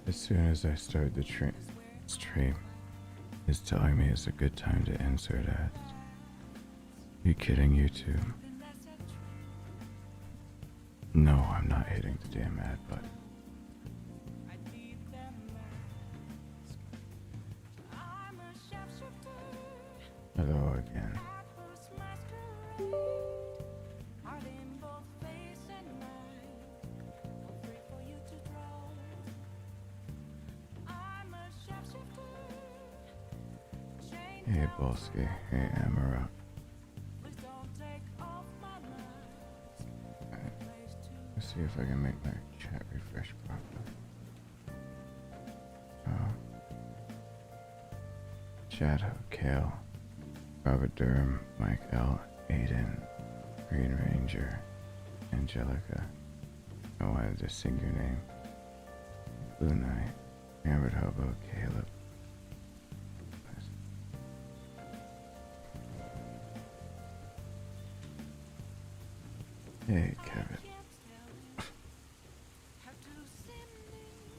As soon as I start the stream, it's telling me it's a good time to insert ads. Are you kidding, YouTube? No, I'm not hitting the damn ad button. Hello again. Hey Bolsky, hey Amara. Let's see if I can make my chat refresh properly. Shadow, Kale, Robert Durham, Mike L, Aiden, Green Ranger, Angelica. I wanted to sing your name. Blue Knight, Hammered Hobo, Caleb. Hey, Kevin.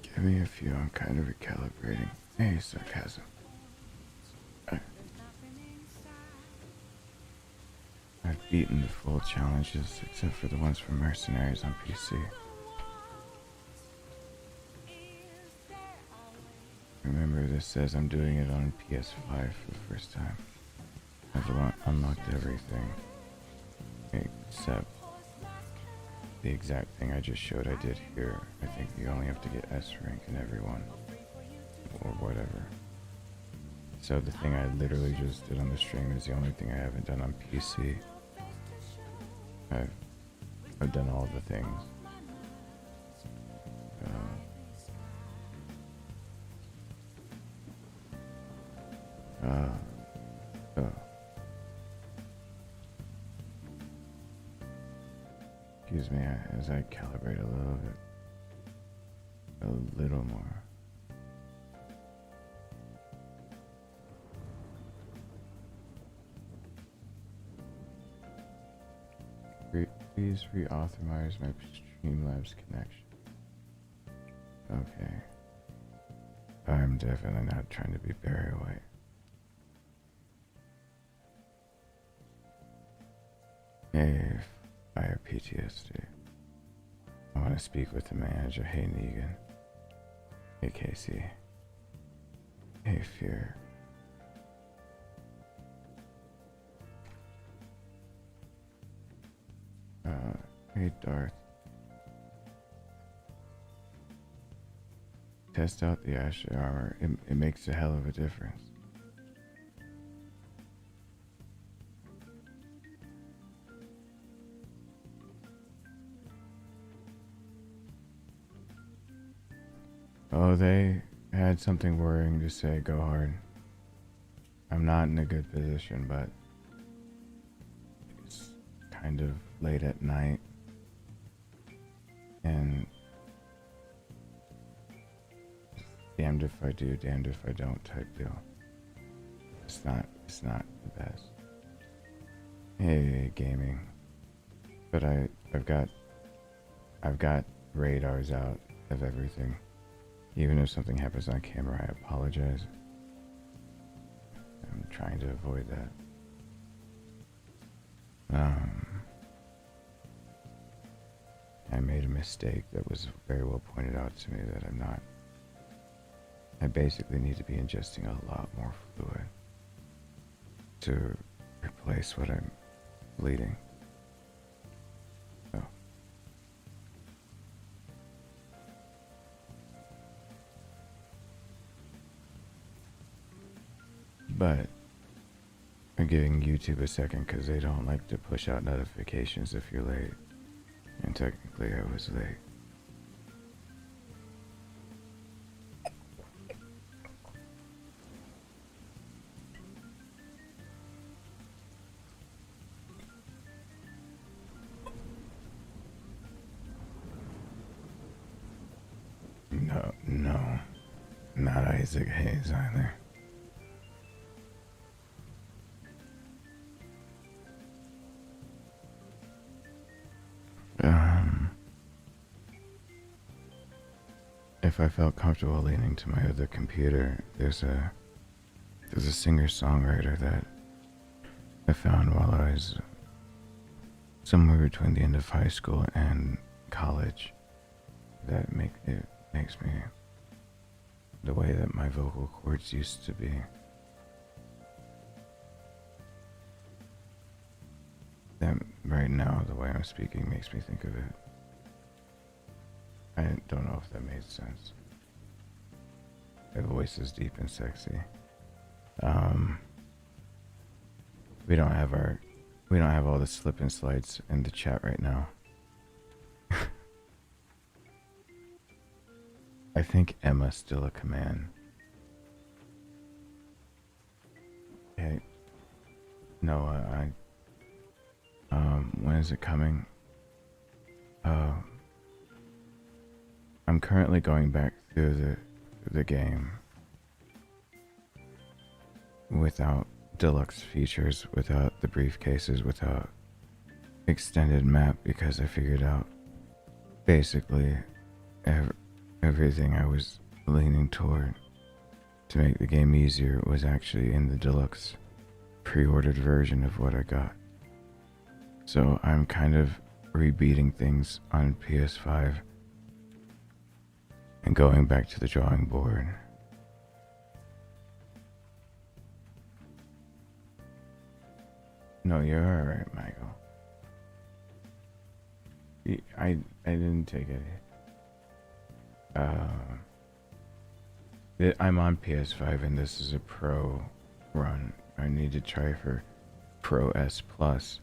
Give me a few, I'm kind of recalibrating. Hey, sarcasm. I've beaten the full challenges, except for the ones from Mercenaries on PC. Remember, this says I'm doing it on PS5 for the first time. I've unlocked everything, except the exact thing I just showed I did here. I think you only have to get S rank in every one, or whatever. So the thing I literally just did on the stream is the only thing I haven't done on PC. I've done all the things. Excuse me as I calibrate a little more. Please reauthorize my Streamlabs connection. Okay. I'm definitely not trying to be Barry White. Hey, Fire PTSD. I want to speak with the manager. Hey, Negan. Hey, Casey. Hey, Fear. Hey, Darth. Test out the Ashley armor. It makes a hell of a difference. Oh, they had something worrying to say. Go hard. I'm not in a good position, but it's kind of late at night. And damned if I do, damned if I don't type deal. It's not the best. Hey, gaming. But I've got radars out of everything. Even if something happens on camera, I apologize. I'm trying to avoid that. I made a mistake that was very well pointed out to me that I basically need to be ingesting a lot more fluid to replace what I'm bleeding. Oh. But I'm giving YouTube a second because they don't like to push out notifications if you're late. And technically I was late. No, not Isaac Hayes either. if I felt comfortable leaning to my other computer, there's a singer-songwriter that I found while I was somewhere between the end of high school and college that makes me the way that my vocal cords used to be. That right now, the way I'm speaking makes me think of it. I don't know if that made sense. My voice is deep and sexy. We don't have all the slip and slides in the chat right now. I think Emma's still a command. Okay. Noah, when is it coming? I'm currently going back through the game without deluxe features, without the briefcases, without extended map, because I figured out basically everything I was leaning toward to make the game easier was actually in the deluxe pre-ordered version of what I got. So I'm kind of rebeating things on PS5 and going back to the drawing board. No, you're alright, Michael. I didn't take it. I'm on PS5 and this is a Pro Run. I need to try for Pro S Plus,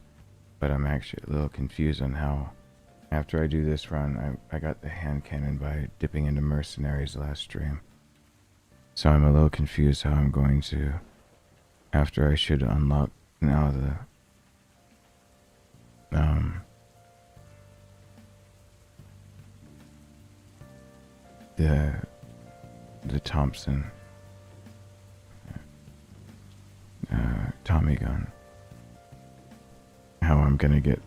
but I'm actually a little confused on how, after I do this run, I got the hand cannon by dipping into Mercenaries last stream. So I'm a little confused how I'm going to, after I should unlock now the Thompson Tommy gun, how I'm gonna get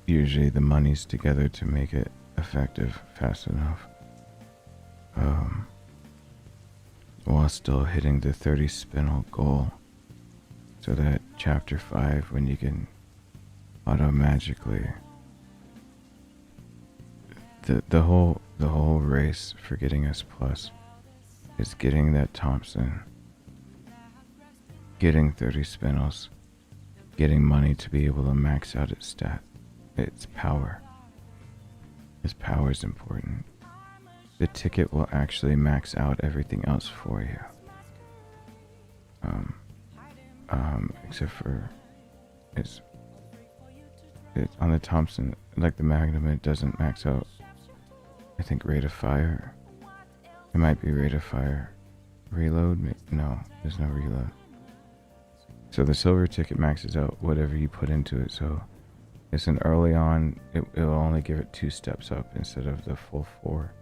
usually the monies together to make it effective fast enough, while still hitting the 30 spinel goal, so that chapter 5, when you can auto magically, the whole race for getting S plus is getting that Thompson, getting 30 spinels, getting money to be able to max out its stat, its power. Its power is important. The ticket will actually max out everything else for you. Except for it's on the Thompson, like the Magnum, it doesn't max out. I think rate of fire. It might be rate of fire. Reload? No, there's no reload. So the silver ticket maxes out whatever you put into it. So it's an early on, it'll only give it 2 steps up instead of the full 4.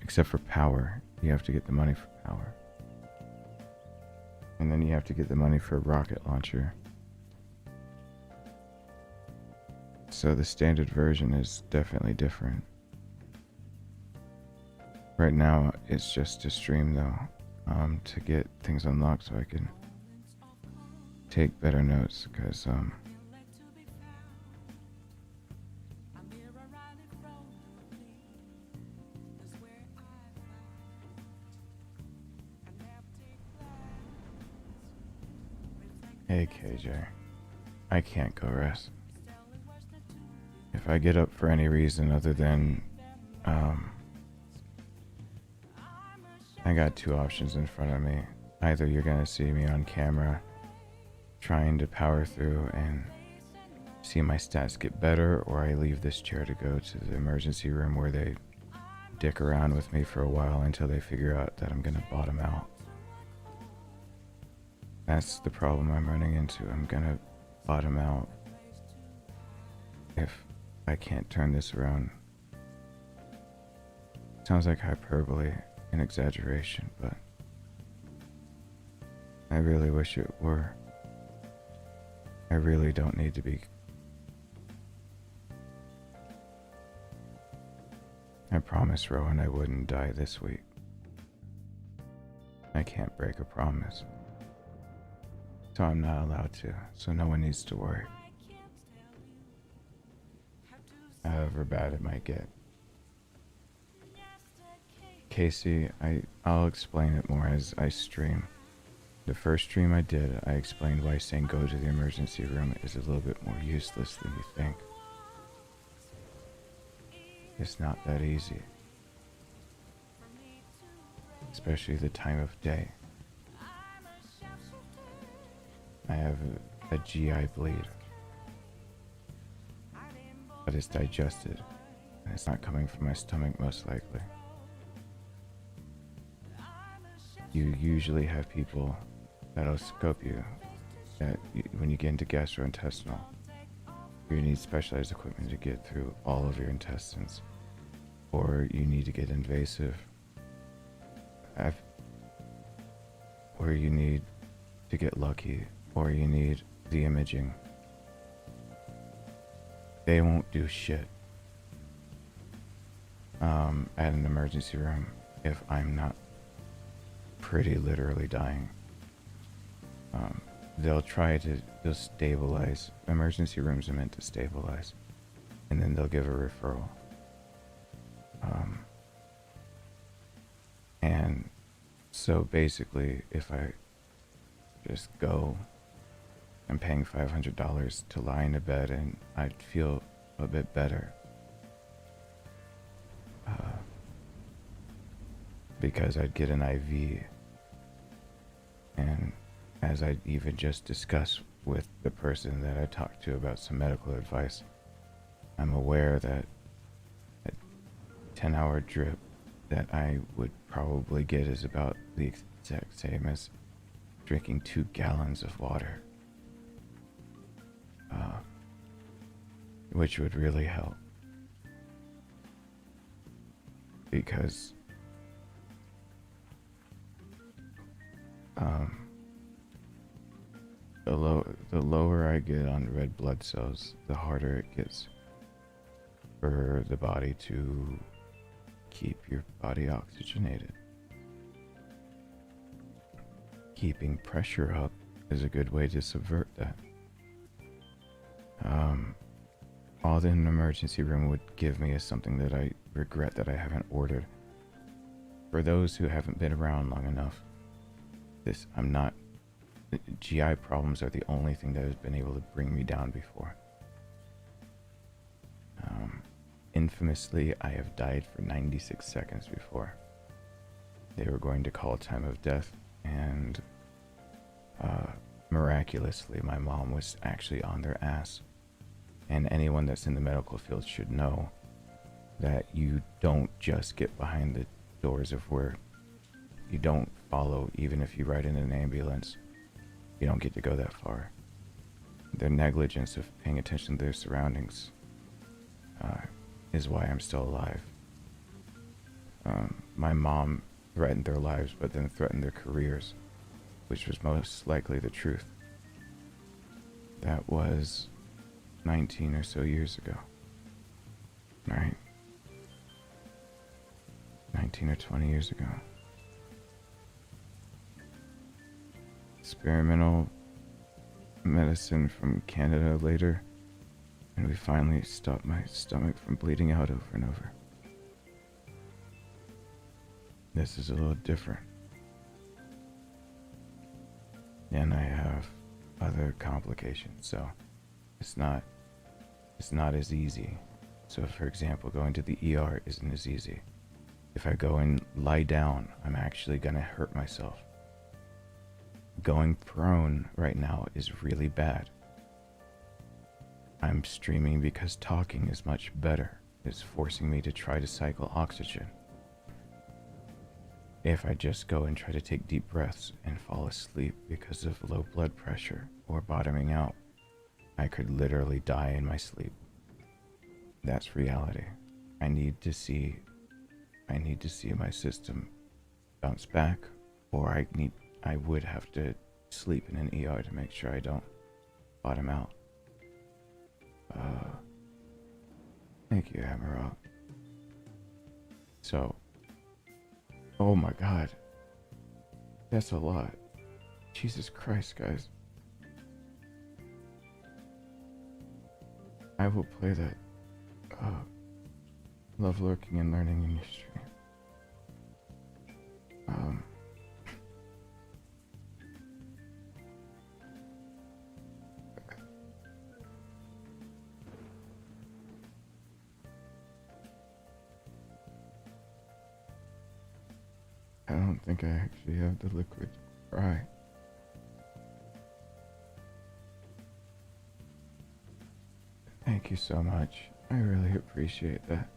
Except for power. You have to get the money for power. And then you have to get the money for a rocket launcher. So the standard version is definitely different. Right now, it's just to stream though, to get things unlocked so I can take better notes, because hey KJ, I can't go rest. If I get up for any reason other than I got 2 options in front of me. Either you're gonna see me on camera trying to power through and see my stats get better, or I leave this chair to go to the emergency room where they dick around with me for a while until they figure out that I'm gonna bottom out. That's the problem I'm running into. I'm gonna bottom out if I can't turn this around. Sounds like hyperbole and exaggeration, but I really wish it were. I really don't need to be. I promised Rowan I wouldn't die this week. I can't break a promise. So I'm not allowed to, so no one needs to worry. However bad it might get. Casey, I'll explain it more as I stream. The first stream I did, I explained why saying go to the emergency room is a little bit more useless than you think. It's not that easy. Especially the time of day. I have a GI bleed. But it's digested, and it's not coming from my stomach most likely. You usually have people that'll scope you when you get into gastrointestinal. You need specialized equipment to get through all of your intestines, or you need to get invasive, or you need to get lucky, or you need the imaging. They won't do shit at an emergency room if I'm not pretty literally dying. They'll stabilize. Emergency rooms are meant to stabilize, and then they'll give a referral. And so basically, if I just go, I'm paying $500 to lie in a bed and I'd feel a bit better. Because I'd get an IV. And as I even just discussed with the person that I talked to about some medical advice, I'm aware that a 10-hour drip that I would probably get is about the exact same as drinking 2 gallons of water. Which would really help. Because the lower I get on red blood cells, the harder it gets for the body to keep your body oxygenated. Keeping pressure up is a good way to subvert that. All that an emergency room would give me is something that I regret that I haven't ordered. For those who haven't been around long enough, GI problems are the only thing that has been able to bring me down before. Infamously, I have died for 96 seconds before. They were going to call time of death, and miraculously, my mom was actually on their ass. And anyone that's in the medical field should know that you don't just get behind the doors of where you don't follow, even if you ride in an ambulance. You don't get to go that far. Their negligence of paying attention to their surroundings is why I'm still alive. My mom threatened their lives, but then threatened their careers, which was most likely the truth. That was 19 or so years ago. Right? 19 or 20 years ago. Experimental medicine from Canada later, and we finally stopped my stomach from bleeding out over and over. This is a little different. And I have other complications, so it's not as easy. So for example, going to the ER isn't as easy. If I go and lie down, I'm actually gonna hurt myself. Going prone right now is really bad. I'm streaming because talking is much better. It's forcing me to try to cycle oxygen. If I just go and try to take deep breaths and fall asleep because of low blood pressure or bottoming out, I could literally die in my sleep. That's reality. I need to see my system bounce back, or I would have to sleep in an ER to make sure I don't bottom out. Thank you, Hammerrock. So, oh my god. That's a lot. Jesus Christ, guys. I will play that. Love lurking and learning in your stream. I don't think I actually have the liquid to cry. Thank you so much. I really appreciate that.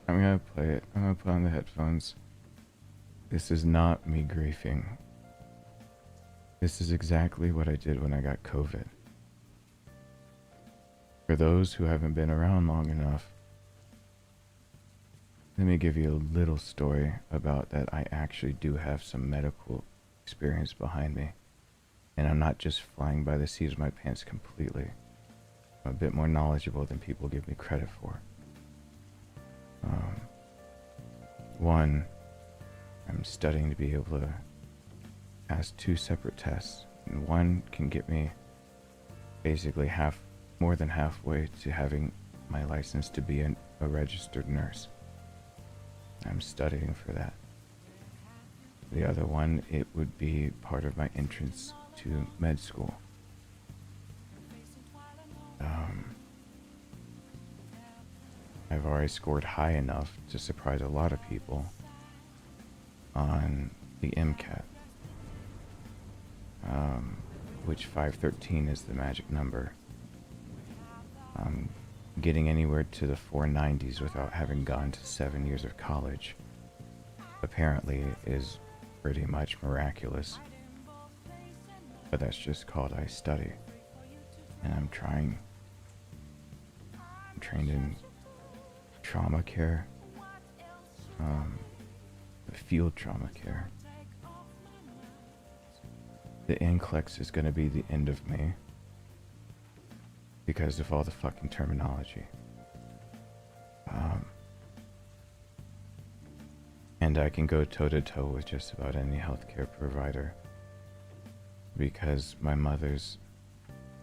I'm gonna play it. I'm gonna put on the headphones. This is not me griefing. This is exactly what I did when I got COVID. For those who haven't been around long enough, let me give you a little story about that. I actually do have some medical experience behind me. And I'm not just flying by the seat of my pants completely. I'm a bit more knowledgeable than people give me credit for. One, I'm studying to be able to pass 2 separate tests. And one can get me basically more than halfway to having my license to be a registered nurse. I'm studying for that. The other one, it would be part of my entrance to med school. I've already scored high enough to surprise a lot of people on the MCAT, which 513 is the magic number. Getting anywhere to the 490s without having gone to 7 years of college apparently is pretty much miraculous. But that's just called I study. And I'm trained in trauma care, field trauma care. The NCLEX is going to be the end of me because of all the fucking terminology. And I can go toe to toe with just about any healthcare provider because my mother's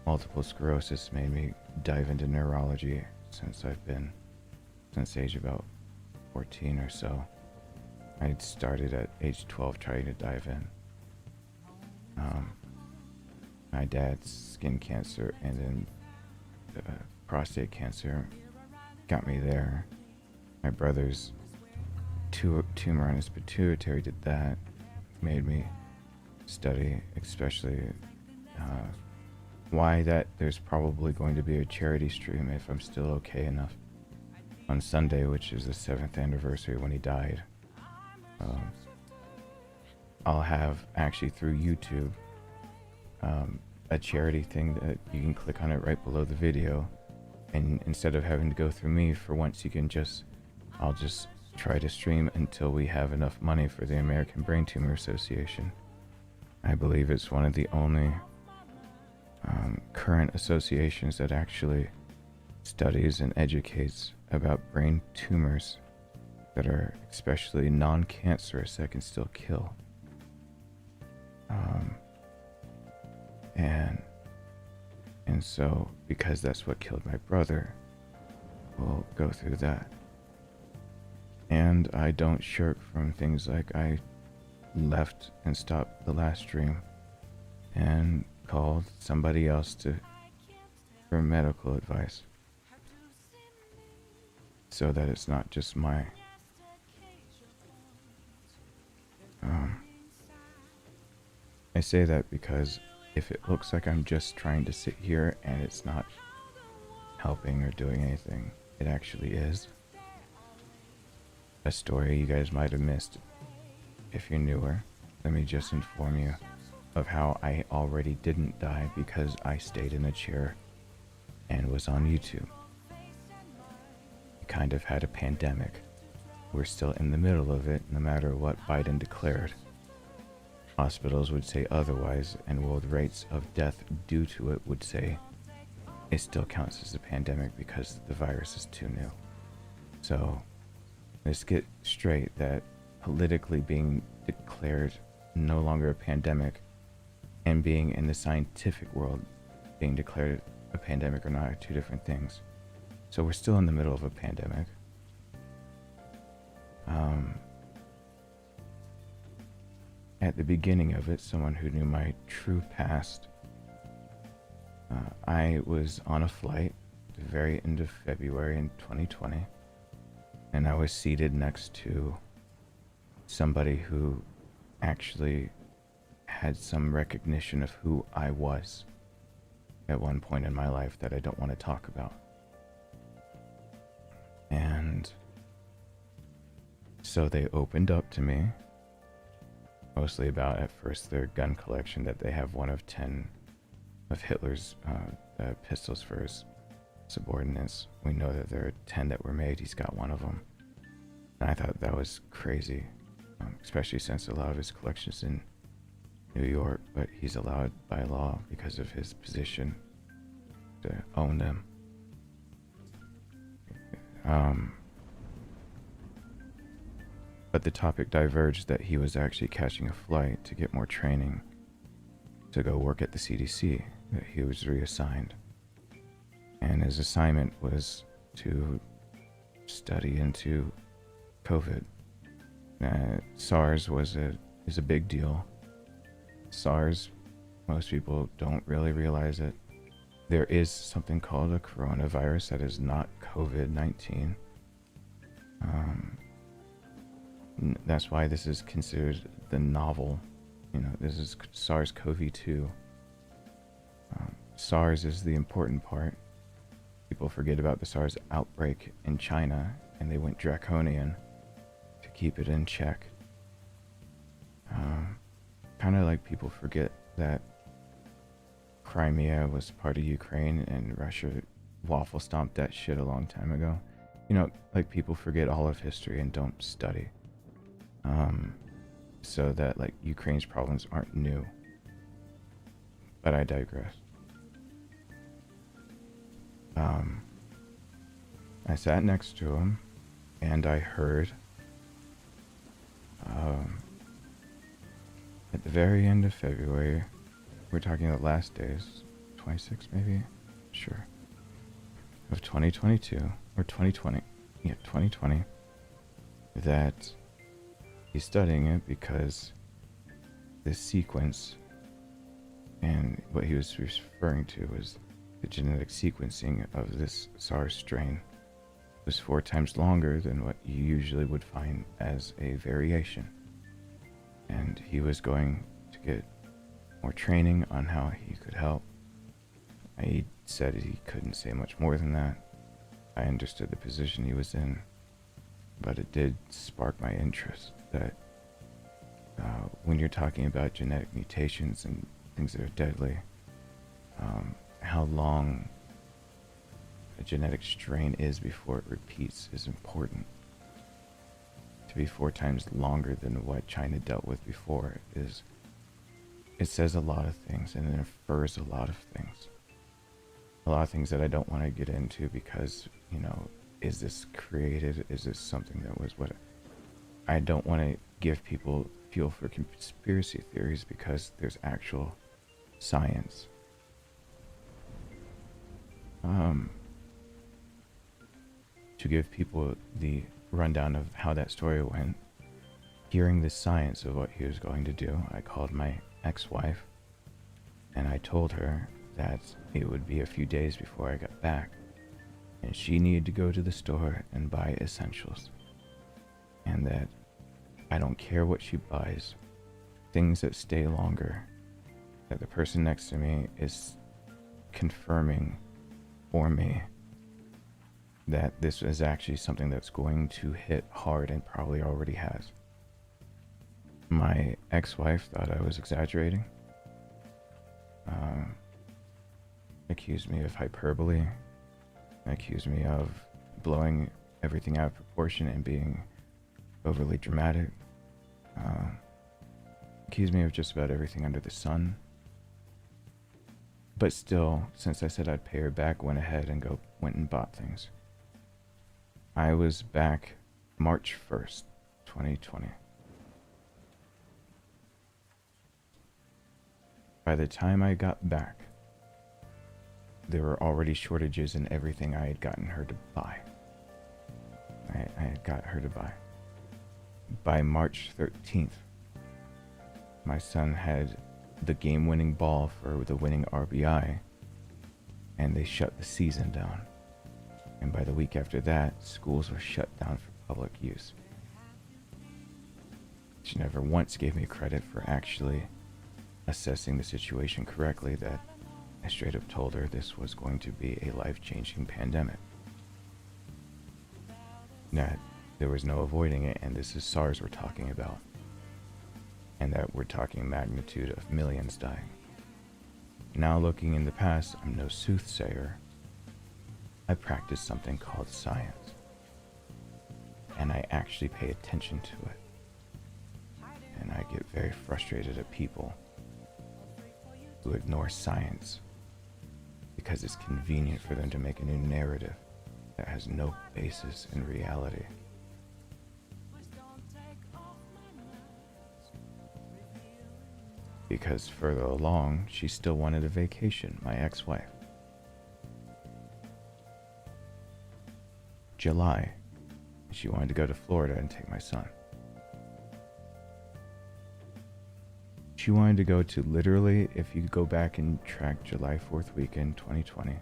multiple sclerosis made me dive into neurology since age about 14 or so. I started at age 12 trying to dive in. My dad's skin cancer and then prostate cancer got me there. My brother's tumor on his pituitary did that, made me study, especially why that there's probably going to be a charity stream if I'm still okay enough on Sunday, which is the 7th anniversary when he died. I'll have actually through YouTube a charity thing that you can click on it right below the video, and instead of having to go through me, for once I'll just try to stream until we have enough money for the American Brain Tumor Association. I believe it's one of the only current associations that actually studies and educates about brain tumors that are especially non-cancerous that can still kill. And so, because that's what killed my brother, we'll go through that. And I don't shirk from things like I left and stopped the last stream and called somebody else for medical advice, so that it's not just my I say that because if it looks like I'm just trying to sit here and it's not helping or doing anything, it actually is. A story you guys might have missed if you're newer. Let me just inform you of how I already didn't die because I stayed in a chair and was on YouTube. We kind of had a pandemic. We're still in the middle of it, no matter what Biden declared. Hospitals would say otherwise, and world rates of death due to it would say it still counts as a pandemic because the virus is too new. So Let's get straight that politically being declared no longer a pandemic and being in the scientific world being declared a pandemic are not two different things. So we're still in the middle of a pandemic. At the beginning of it, someone who knew my true past, I was on a flight at the very end of February in 2020, and I was seated next to somebody who actually had some recognition of who I was at one point in my life that I don't want to talk about. And so they opened up to me, mostly about, at first, their gun collection, that they have one of 10 of Hitler's pistols for his subordinates. We know that there are 10 that were made. He's got one of them. And I thought that was crazy, especially since a lot of his collection's in New York, but he's allowed by law because of his position to own them. But the topic diverged that he was actually catching a flight to get more training to go work at the CDC, that he was reassigned. And his assignment was to study into COVID. SARS is a big deal. SARS, most people don't really realize it. There is something called a coronavirus that is not COVID-19. That's why this is considered the novel. This is SARS-CoV-2. SARS is the important part. People forget about the SARS outbreak in China, and they went draconian to keep it in check. Kind of like people forget that Crimea was part of Ukraine and Russia waffle stomped that shit a long time ago. Like people forget all of history and don't study. So that like Ukraine's problems aren't new. But I digress. I sat next to him and I heard at the very end of February, we're talking the last days, 26 maybe? Sure. Of 2022, or 2020, 2020, that he's studying it because this sequence, and what he was referring to was the genetic sequencing of this SARS strain was 4 times longer than what you usually would find as a variation. And he was going to get more training on how he could help. He said he couldn't say much more than that. I understood the position he was in, but it did spark my interest that when you're talking about genetic mutations and things that are deadly, how long a genetic strain is before it repeats is important. To be 4 times longer than what China dealt with before it says a lot of things, and it infers a lot of things. A lot of things that I don't want to get into because, is this created? Is this something that was what? I don't want to give people fuel for conspiracy theories because there's actual science. To give people the rundown of how that story went, hearing the science of what he was going to do, I called my ex-wife and I told her that it would be a few days before I got back and she needed to go to the store and buy essentials, and that I don't care what she buys, things that stay longer, that the person next to me is confirming for me that this is actually something that's going to hit hard and probably already has. My ex-wife thought I was exaggerating, accused me of hyperbole, accused me of blowing everything out of proportion and being overly dramatic, accused me of just about everything under the sun. But still, since I said I'd pay her back, went ahead and went and bought things. I was back March 1st, 2020. By the time I got back, there were already shortages in everything I had gotten her to buy. I had got her to buy. By March 13th, my son had the game-winning ball for the winning RBI, and they shut the season down. And by the week after that, schools were shut down for public use. She never once gave me credit for actually assessing the situation correctly, that I straight up told her this was going to be a life-changing pandemic. That there was no avoiding it, and this is SARS we're talking about. And that we're talking magnitude of millions dying. Now looking in the past, I'm no soothsayer. I practice something called science. And I actually pay attention to it. And I get very frustrated at people who ignore science because it's convenient for them to make a new narrative that has no basis in reality. Because further along, she still wanted a vacation, my ex-wife. July, she wanted to go to Florida and take my son. She wanted to go to, literally, if you go back and track July 4th weekend 2020,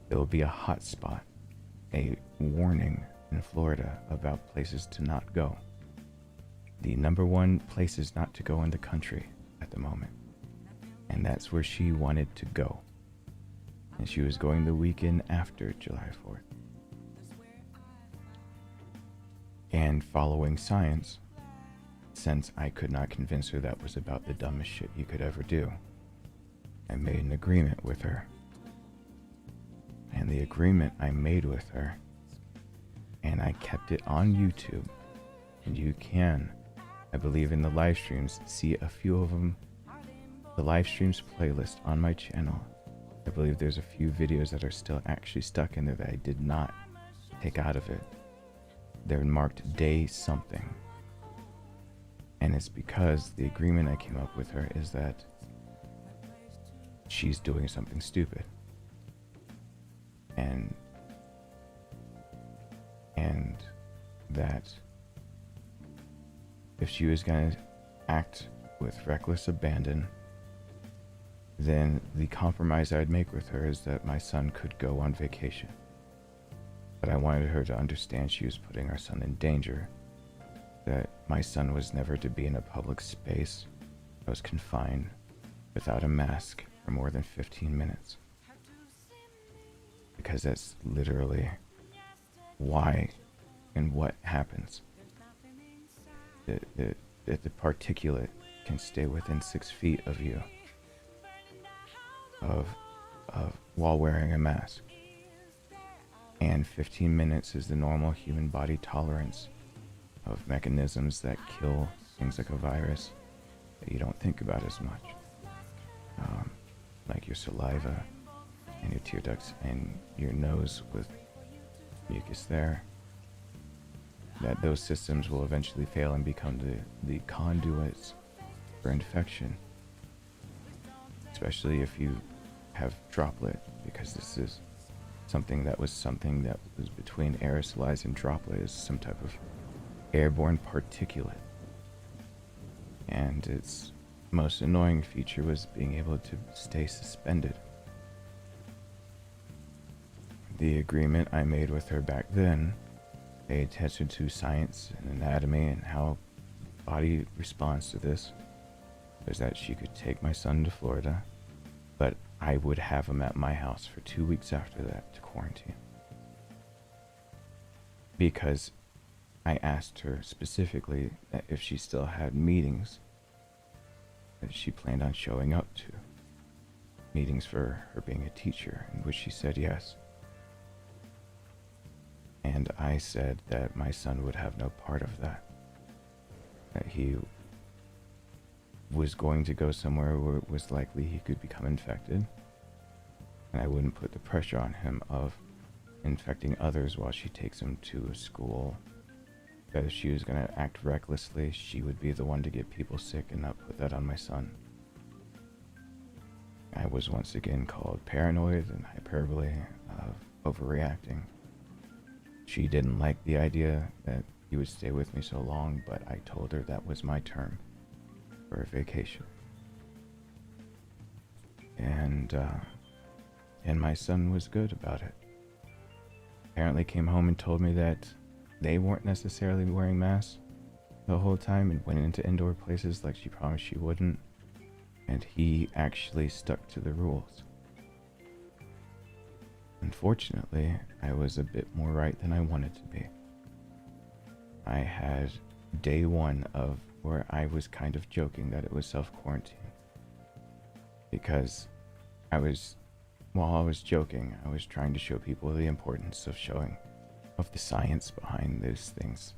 there will be a hot spot, a warning in Florida about places to not go. The number one places not to go in the country at the moment. And that's where she wanted to go. And she was going the weekend after July 4th. And following science, since I could not convince her that was about the dumbest shit you could ever do, I made an agreement with her. And the agreement I made with her, and I kept it on YouTube, and you can, I believe in the live streams, see a few of them. The live streams playlist on my channel, I believe there's a few videos that are still actually stuck in there that I did not take out of it. They're marked day something. And it's because the agreement I came up with her is that she's doing something stupid. And that if she was going to act with reckless abandon, then the compromise I'd make with her is that my son could go on vacation. But I wanted her to understand she was putting our son in danger, that my son was never to be in a public space that was confined without a mask for more than 15 minutes. Because that's literally why and what happens. The particulate can stay within 6 feet of you of while wearing a mask. And 15 minutes is the normal human body tolerance of mechanisms that kill things like a virus that you don't think about as much. Like your saliva and your tear ducts and your nose with mucus there. That those systems will eventually fail and become the conduits for infection. Especially if you have droplet, because this is something that was between aerosolized and droplet, is some type of airborne particulate. And its most annoying feature was being able to stay suspended. The agreement I made with her back then paid attention to science and anatomy and how body responds to this, was that she could take my son to Florida, but I would have him at my house for 2 weeks after that to quarantine. Because I asked her specifically that if she still had meetings that she planned on showing up to. Meetings for her being a teacher, in which she said yes. And I said that my son would have no part of that. That he was going to go somewhere where it was likely he could become infected. And I wouldn't put the pressure on him of infecting others while she takes him to a school that if she was going to act recklessly, she would be the one to get people sick and not put that on my son. I was once again called paranoid and hyperbole of overreacting. She didn't like the idea that he would stay with me so long, but I told her that was my term for a vacation. And my son was good about it. Apparently came home and told me that they weren't necessarily wearing masks the whole time and went into indoor places like she promised she wouldn't. And he actually stuck to the rules. Unfortunately, I was a bit more right than I wanted to be. I had day one of where I was kind of joking that it was self-quarantine. Because while I was joking, I was trying to show people the importance of the science behind those things.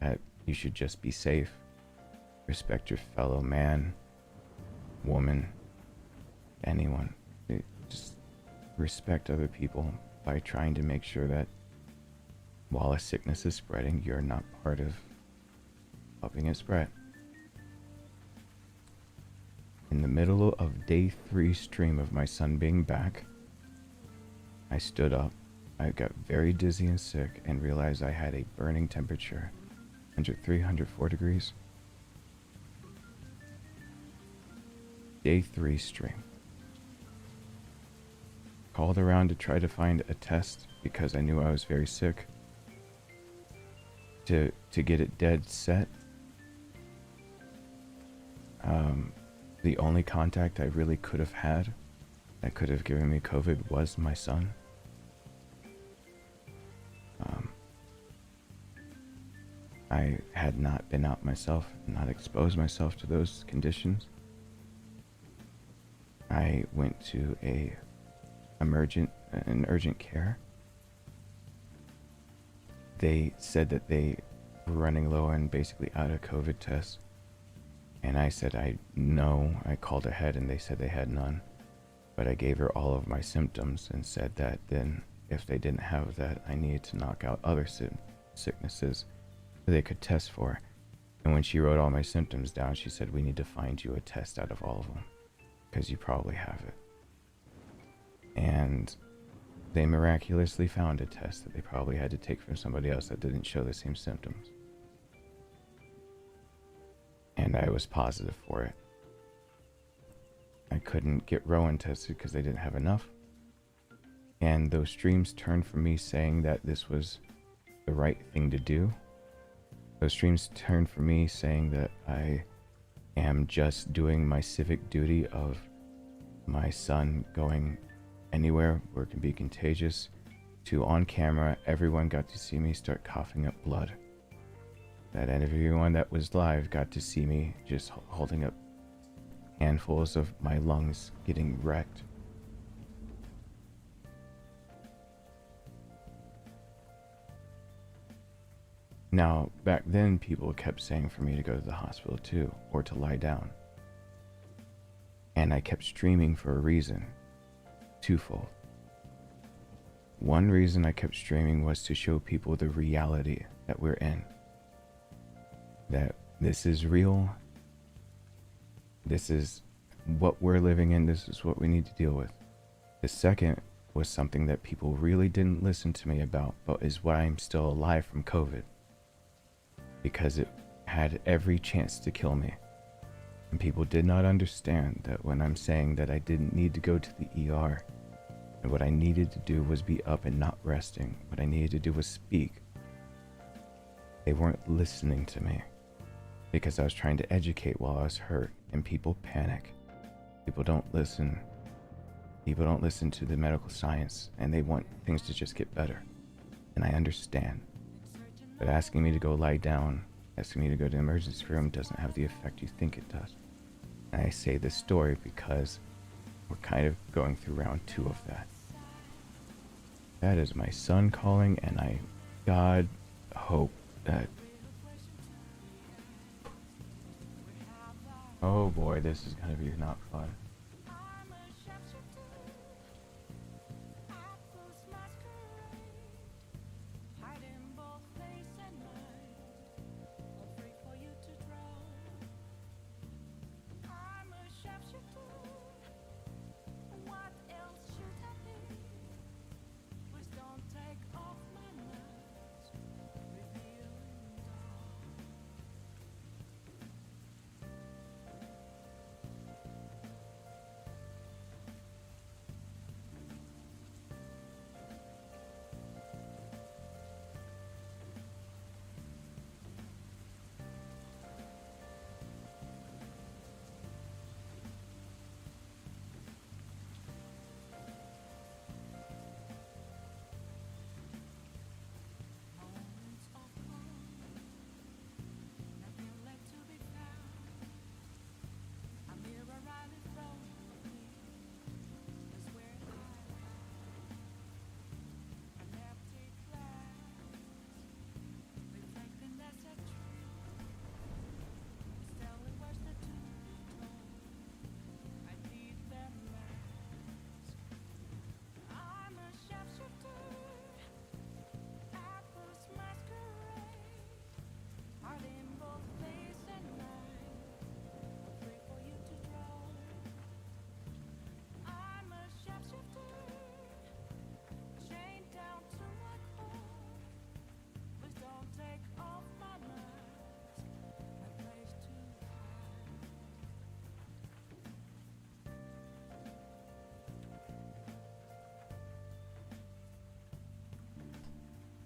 That you should just be safe, respect your fellow man, woman, anyone. Just respect other people by trying to make sure that while a sickness is spreading, you're not part of helping it spread. In the middle of day 3 stream of my son being back, I stood up. I got very dizzy and sick and realized I had a burning temperature, 103, 104 degrees. Day 3 stream. Called around to try to find a test because I knew I was very sick. To get it dead set. The only contact I really could have had that could have given me COVID was my son. I had not been out myself, not exposed myself to those conditions. I went to an urgent care. They said that they were running low and basically out of COVID tests. And I said, I called ahead and they said they had none. But I gave her all of my symptoms and said that then if they didn't have that, I needed to knock out other sicknesses that they could test for. And when she wrote all my symptoms down, she said, we need to find you a test out of all of them because you probably have it. And they miraculously found a test that they probably had to take from somebody else that didn't show the same symptoms. And I was positive for it. I couldn't get Rowan tested because they didn't have enough. And those streams turned from me saying that this was the right thing to do. Those streams turned from me saying that I am just doing my civic duty of my son going anywhere where it can be contagious, to on camera, everyone got to see me start coughing up blood. That everyone that was live got to see me just holding up handfuls of my lungs getting wrecked. Now, back then, people kept saying for me to go to the hospital too, or to lie down. And I kept streaming for a reason. Twofold. One reason I kept streaming was to show people the reality that we're in. That this is real. This is what we're living in. This is what we need to deal with. The second was something that people really didn't listen to me about, but is why I'm still alive from COVID. Because it had every chance to kill me. And people did not understand that when I'm saying that I didn't need to go to the ER, and what I needed to do was be up and not resting. What I needed to do was speak. They weren't listening to me because I was trying to educate while I was hurt, and people panic. People don't listen. People don't listen to the medical science, and they want things to just get better. And I understand. But asking me to go lie down, asking me to go to the emergency room doesn't have the effect you think it does. And I say this story because we're kind of going through round 2 of that. That is my son calling, and I, God, hope that... Oh boy, this is gonna be not fun.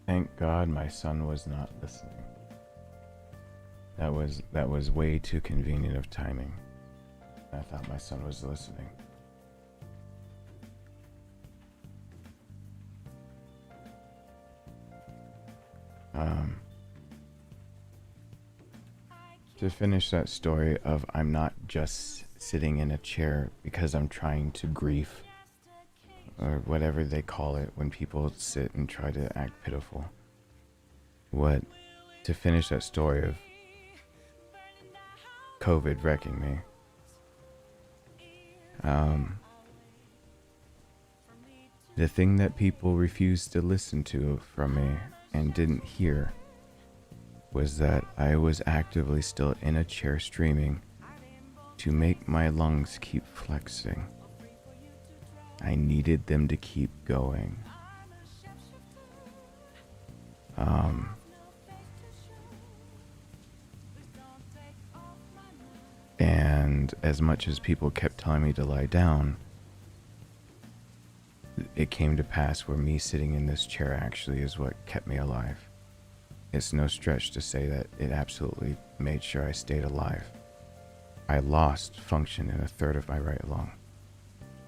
Thank God my son was not listening. That was way too convenient of timing. I thought my son was listening. To finish that story of I'm not just sitting in a chair because I'm trying to grief, or whatever they call it when people sit and try to act pitiful. To finish that story of COVID wrecking me, the thing that people refused to listen to from me and didn't hear was that I was actively still in a chair streaming to make my lungs keep flexing. I needed them to keep going. And as much as people kept telling me to lie down, it came to pass where me sitting in this chair actually is what kept me alive. It's no stretch to say that it absolutely made sure I stayed alive. I lost function in a third of my right lung.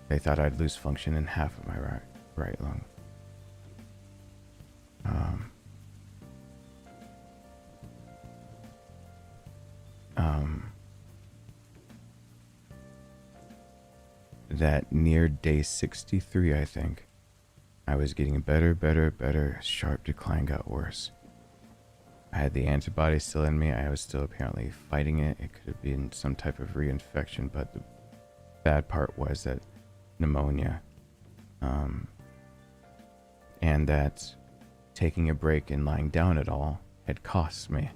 They thought I'd lose function in half of my right lung. That near day 63, I think, I was getting better. Sharp decline got worse. I had the antibodies still in me. I was still apparently fighting it. It could have been some type of reinfection, but the bad part was that pneumonia. And that taking a break and lying down at all had cost me.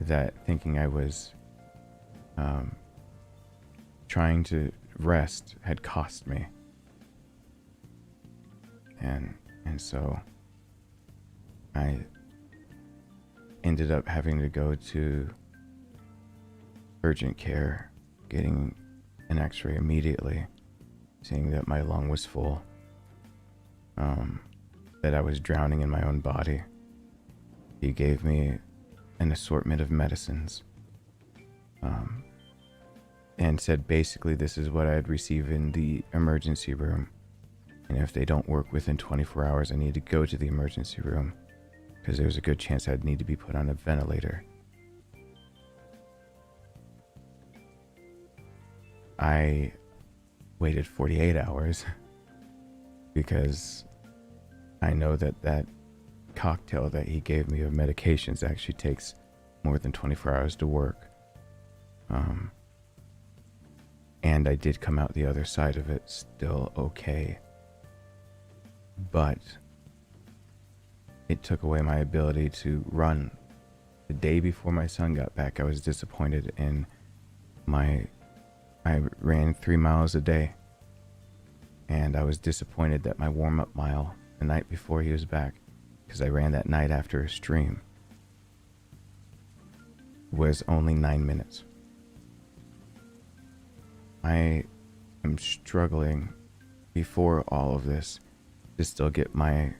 That thinking I was trying to rest had cost me. And so I ended up having to go to urgent care, getting an x-ray immediately, seeing that my lung was full, that I was drowning in my own body. He gave me an assortment of medicines, and said basically this is what I'd receive in the emergency room, and if they don't work within 24 hours, I need to go to the emergency room because there's a good chance I'd need to be put on a ventilator. I waited 48 hours because I know that cocktail that he gave me of medications actually takes more than 24 hours to work. And I did come out the other side of it still okay. But it took away my ability to run. The day before my son got back, I was disappointed in I ran 3 miles a day. And I was disappointed that my warm-up mile the night before he was back, because I ran that night after a stream, was only 9 minutes. I am struggling before all of this to still get my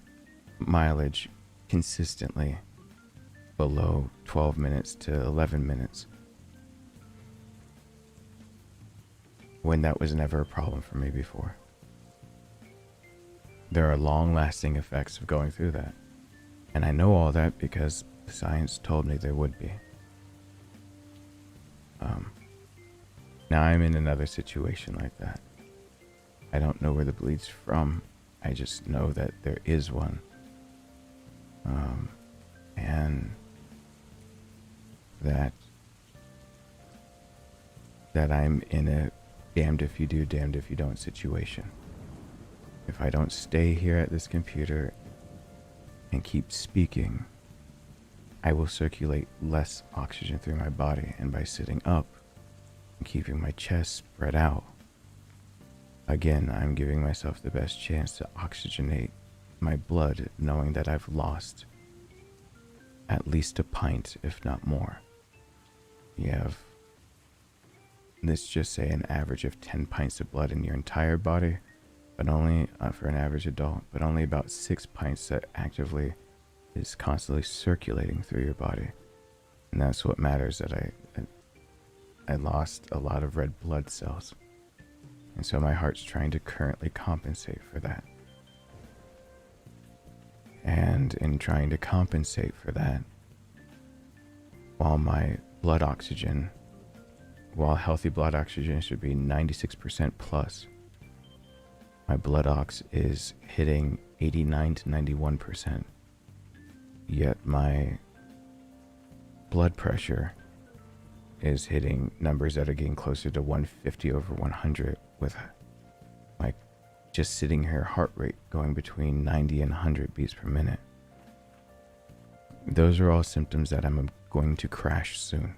mileage consistently below 12 minutes to 11 minutes, when that was never a problem for me before. There are long-lasting effects of going through that, and I know all that because the science told me there would be. Now I'm in another situation like that. I don't know where the bleed's from. I just know that there is one. And that I'm in a damned if you do, damned if you don't situation. If I don't stay here at this computer and keep speaking, I will circulate less oxygen through my body, and by sitting up and keeping my chest spread out, again, I'm giving myself the best chance to oxygenate my blood, knowing that I've lost at least a pint, if not more. You have, let's just say, an average of 10 pints of blood in your entire body, but only, for an average adult, but only about 6 pints that actively is constantly circulating through your body. And that's what matters, that I lost a lot of red blood cells. And so my heart's trying to currently compensate for that. And in trying to compensate for that, while my blood oxygen, while healthy blood oxygen should be 96% plus, my blood ox is hitting 89 to 91%. Yet my blood pressure is hitting numbers that are getting closer to 150 over 100, with like just sitting here heart rate going between 90 and 100 beats per minute. Those are all symptoms that I'm going to crash soon.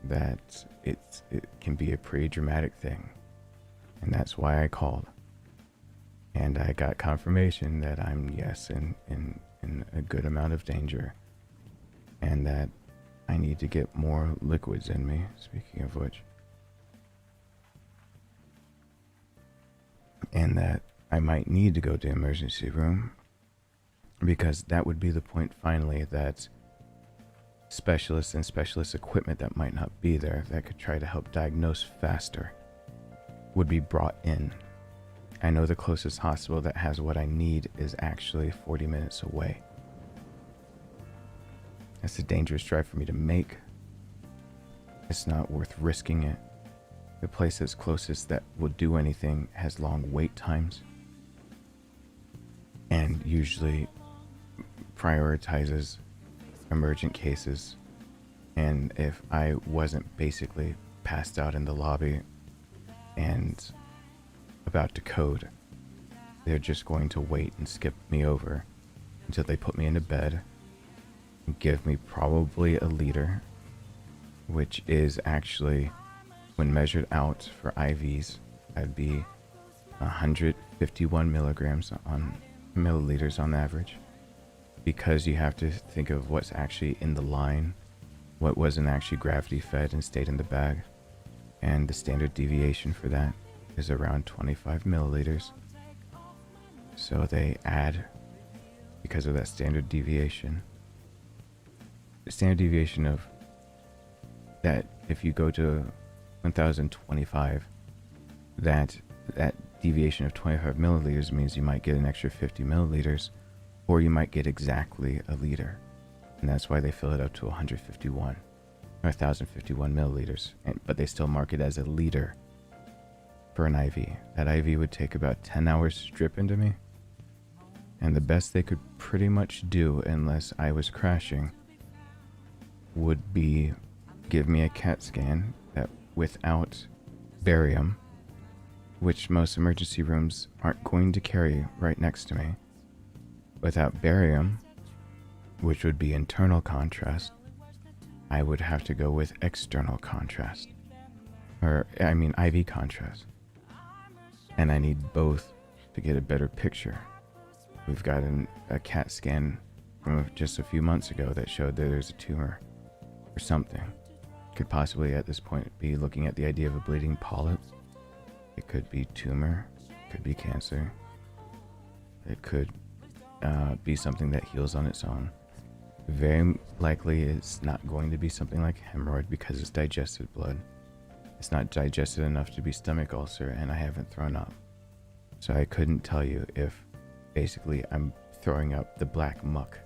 That it can be a pretty dramatic thing. And that's why I called. And I got confirmation that I'm, yes, in a good amount of danger. And that I need to get more liquids in me, speaking of which. And that I might need to go to the emergency room, because that would be the point finally that specialists and specialist equipment that might not be there that could try to help diagnose faster would be brought in. I know the closest hospital that has what I need is actually 40 minutes away. That's a dangerous drive for me to make. It's not worth risking it. The place that's closest that will do anything has long wait times and usually prioritizes emergent cases. And if I wasn't basically passed out in the lobby and about to code, they're just going to wait and skip me over until they put me into bed and give me probably a liter, which is actually, when measured out for IVs, that'd be 151 milligrams on milliliters on average, because you have to think of what's actually in the line, what wasn't actually gravity fed and stayed in the bag, and the standard deviation for that is around 25 milliliters. So they add, because of that standard deviation, the standard deviation of that, if you go to 1025, that deviation of 25 milliliters means you might get an extra 50 milliliters, or you might get exactly a liter. And that's why they fill it up to 151 or 1051 milliliters, but they still mark it as a liter for an IV. That IV would take about 10 hours to drip into me, and the best they could pretty much do, unless I was crashing, would be give me a CAT scan that without barium, which most emergency rooms aren't going to carry right next to me. Without barium, which would be internal contrast, I would have to go with external contrast. IV contrast. And I need both to get a better picture. We've got a CAT scan from just a few months ago that showed that there's a tumor or something. Could possibly at this point be looking at the idea of a bleeding polyp. It could be tumor, it could be cancer. It could be something that heals on its own. Very likely it's not going to be something like hemorrhoid, because it's digested blood. It's not digested enough to be stomach ulcer, and I haven't thrown up. So I couldn't tell you if basically I'm throwing up the black muck.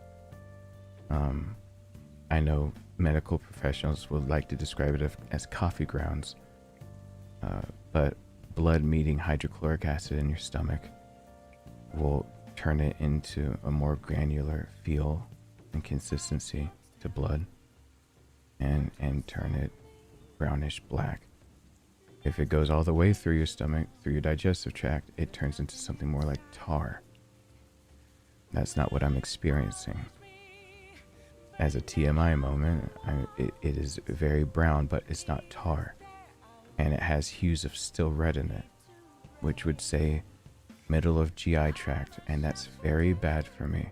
I know medical professionals would like to describe it as coffee grounds, but blood meeting hydrochloric acid in your stomach will turn it into a more granular feel and consistency to blood, and turn it brownish black. If it goes all the way through your stomach, through your digestive tract, it turns into something more like tar. That's not what I'm experiencing. As a TMI moment, it is very brown, but it's not tar. And it has hues of still red in it, which would say middle of GI tract, and that's very bad for me.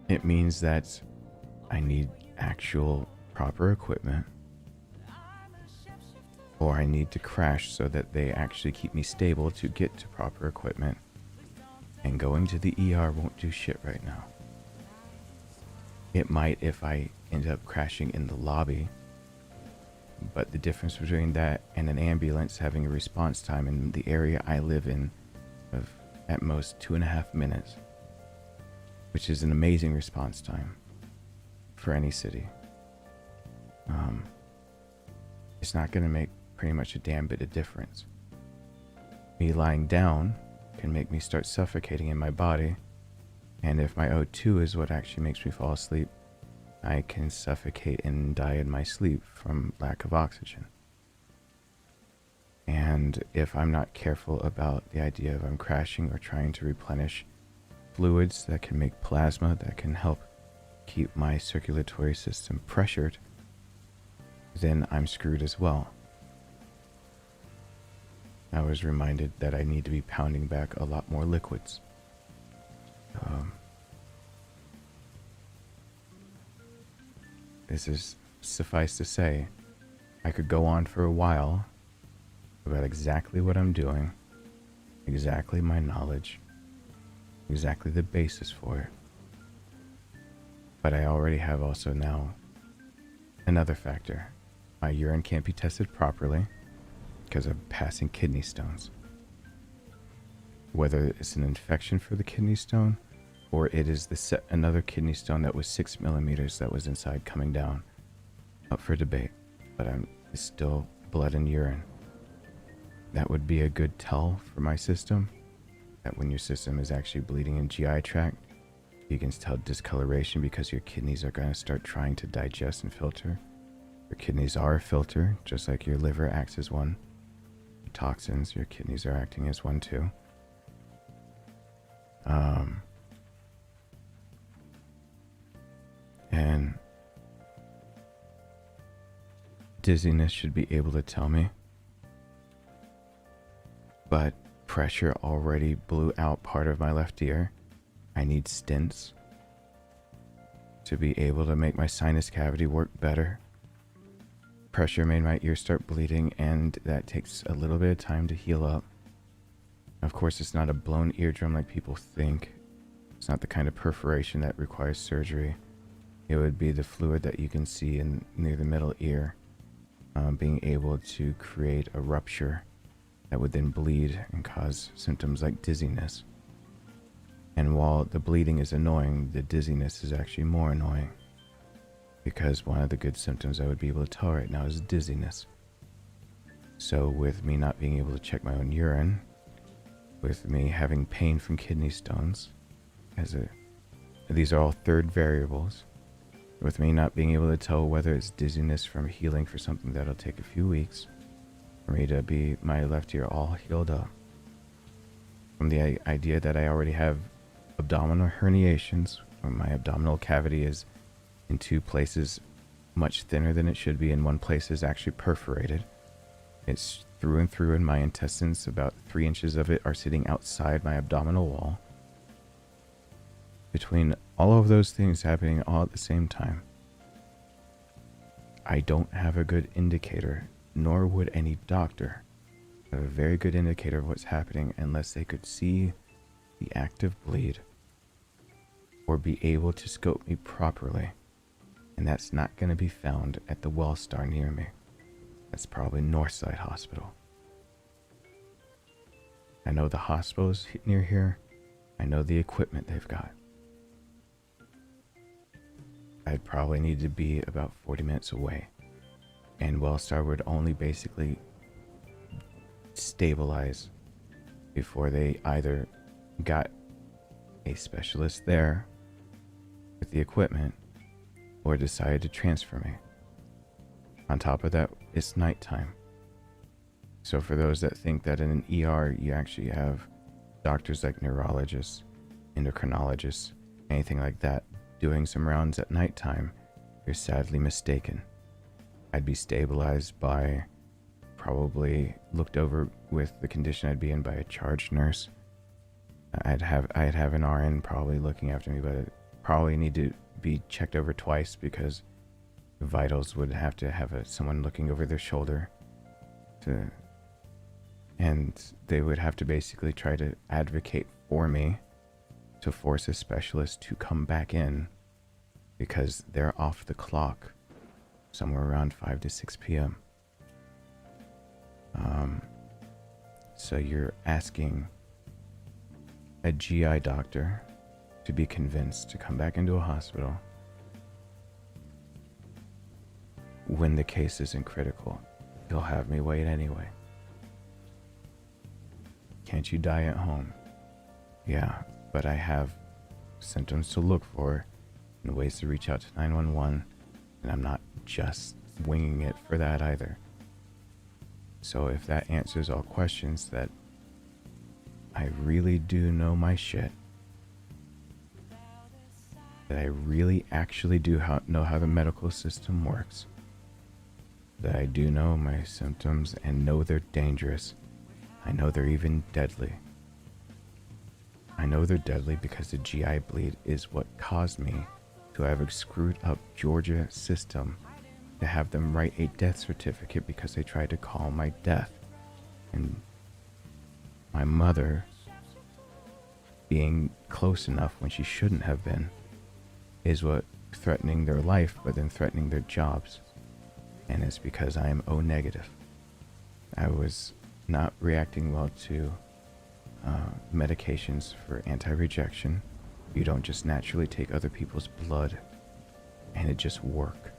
It means that I need actual proper equipment, or I need to crash so that they actually keep me stable to get to proper equipment. And going to the ER won't do shit right now. It might if I end up crashing in the lobby, but the difference between that and an ambulance having a response time in the area I live in of at most 2.5 minutes, which is an amazing response time for any city. It's not going to make pretty much a damn bit of difference. Me lying down can make me start suffocating in my body, and if my O2 is what actually makes me fall asleep, I can suffocate and die in my sleep from lack of oxygen. And if I'm not careful about the idea of I'm crashing or trying to replenish fluids that can make plasma that can help keep my circulatory system pressured, then I'm screwed as well. I was reminded that I need to be pounding back a lot more liquids. This is, suffice to say, I could go on for a while about exactly what I'm doing, exactly my knowledge, exactly the basis for it. But I already have also now another factor. My urine can't be tested properly because of passing kidney stones. Whether it's an infection for the kidney stone or it is another kidney stone that was 6 millimeters that was inside coming down, up for debate. But it's still blood and urine. That would be a good tell for my system, that when your system is actually bleeding in GI tract, you can tell discoloration because your kidneys are going to start trying to digest and filter. Your kidneys are a filter, just like your liver acts as one. Your toxins, your kidneys are acting as one too. And dizziness should be able to tell me. But pressure already blew out part of my left ear. I need stents to be able to make my sinus cavity work better. Pressure made my ear start bleeding, and that takes a little bit of time to heal up. Of course, it's not a blown eardrum like people think. It's not the kind of perforation that requires surgery. It would be the fluid that you can see near the middle ear being able to create a rupture that would then bleed and cause symptoms like dizziness. And while the bleeding is annoying, the dizziness is actually more annoying, because one of the good symptoms I would be able to tell right now is dizziness. So with me not being able to check my own urine, with me having pain from kidney stones, these are all third variables, with me not being able to tell whether it's dizziness from healing for something that'll take a few weeks, for me to be my left ear all healed up, from the idea that I already have abdominal herniations, where my abdominal cavity is in two places much thinner than it should be, and one place is actually perforated. It's through and through, and my intestines, about 3 inches of it, are sitting outside my abdominal wall. Between all of those things happening all at the same time, I don't have a good indicator, nor would any doctor have a very good indicator of what's happening unless they could see the active bleed or be able to scope me properly. And that's not going to be found at the Wellstar near me. That's probably Northside Hospital. I know the hospitals near here. I know the equipment they've got. I'd probably need to be about 40 minutes away. And Wellstar would only basically stabilize before they either got a specialist there with the equipment or decided to transfer me. On top of that, it's nighttime. So for those that think that in an ER you actually have doctors like neurologists, endocrinologists, anything like that doing some rounds at nighttime, you're sadly mistaken. I'd be stabilized by, probably looked over with the condition I'd be in, by a charge nurse. I'd have an RN probably looking after me, but it probably need to be checked over twice because vitals would have to have someone looking over their shoulder to, and they would have to basically try to advocate for me to force a specialist to come back in because they're off the clock somewhere around 5 to 6 p.m. So you're asking a GI doctor to be convinced to come back into a hospital when the case isn't critical. He'll have me wait anyway. Can't you die at home? Yeah, but I have symptoms to look for and ways to reach out to 911, and I'm not just winging it for that either. So if that answers all questions, that I really do know my shit, that I really actually do know how the medical system works, that I do know my symptoms and know they're dangerous. I know they're even deadly. I know they're deadly because the GI bleed is what caused me to have a screwed up Georgia system to have them write a death certificate because they tried to call my death. And my mother being close enough when she shouldn't have been is what threatening their life, but then threatening their jobs. And it's because I am O negative. I was not reacting well to medications for anti-rejection. You don't just naturally take other people's blood and it just work.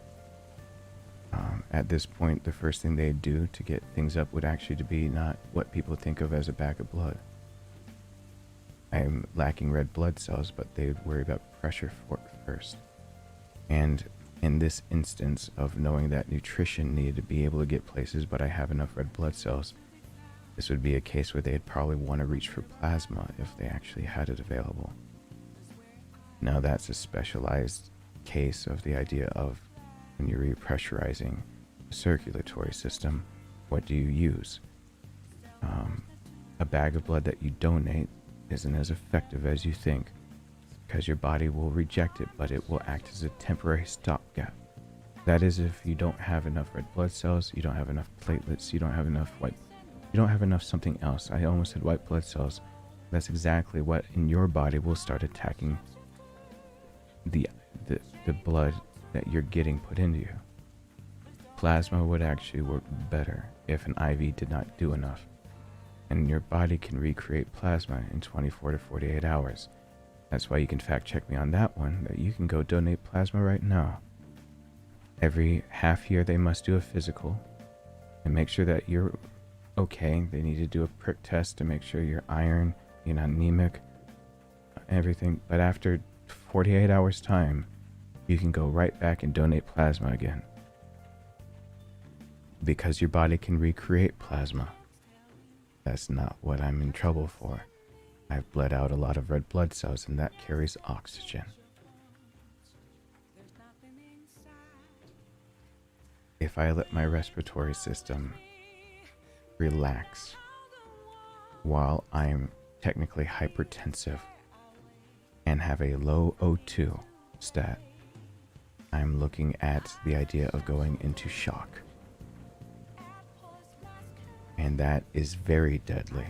At this point, the first thing they'd do to get things up would actually to be not what people think of as a bag of blood. I'm lacking red blood cells, but they'd worry about pressure first. And in this instance of knowing that nutrition needed to be able to get places, but I have enough red blood cells, this would be a case where they'd probably want to reach for plasma if they actually had it available. Now that's a specialized case of the idea of when you're repressurizing the circulatory system, what do you use? A bag of blood that you donate isn't as effective as you think because your body will reject it, but it will act as a temporary stopgap. That is if you don't have enough red blood cells, you don't have enough platelets, you don't have enough something else. I almost said white blood cells. That's exactly what in your body will start attacking the blood that you're getting put into you. Plasma would actually work better if an IV did not do enough. And your body can recreate plasma in 24 to 48 hours. That's why you can fact check me on that one, that you can go donate plasma right now. Every half year they must do a physical and make sure that you're okay. They need to do a prick test to make sure you're iron, you're not anemic, everything. But after 48 hours time, you can go right back and donate plasma again. Because your body can recreate plasma. That's not what I'm in trouble for. I've bled out a lot of red blood cells and that carries oxygen. If I let my respiratory system relax while I'm technically hypertensive and have a low O2 stat, I'm looking at the idea of going into shock. And that is very deadly.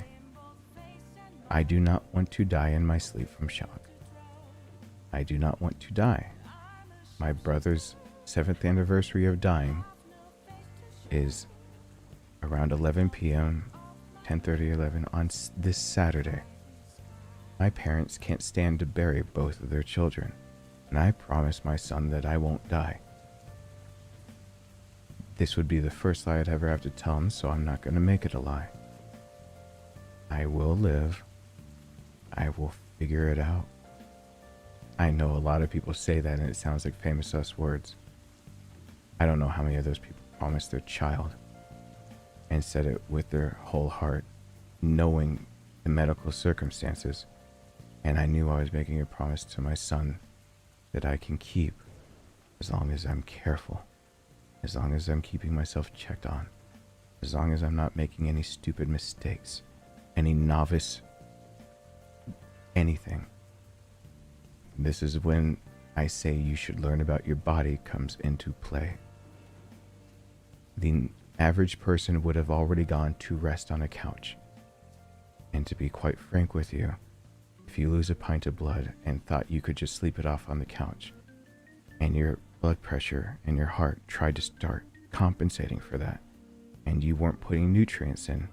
I do not want to die in my sleep from shock. I do not want to die. My brother's 7th anniversary of dying is around 11 p.m., 10:30, 11 on this Saturday. My parents can't stand to bury both of their children, and I promised my son that I won't die. This would be the first lie I'd ever have to tell him, so I'm not going to make it a lie. I will live. I will figure it out. I know a lot of people say that and it sounds like famous us words. I don't know how many of those people promised their child and said it with their whole heart, knowing the medical circumstances. And I knew I was making a promise to my son that I can keep as long as I'm careful, as long as I'm keeping myself checked on, as long as I'm not making any stupid mistakes, any novice, anything. This is when I say you should learn about your body comes into play. The average person would have already gone to rest on a couch. And to be quite frank with you, if you lose a pint of blood and thought you could just sleep it off on the couch, and your blood pressure and your heart tried to start compensating for that, and you weren't putting nutrients in,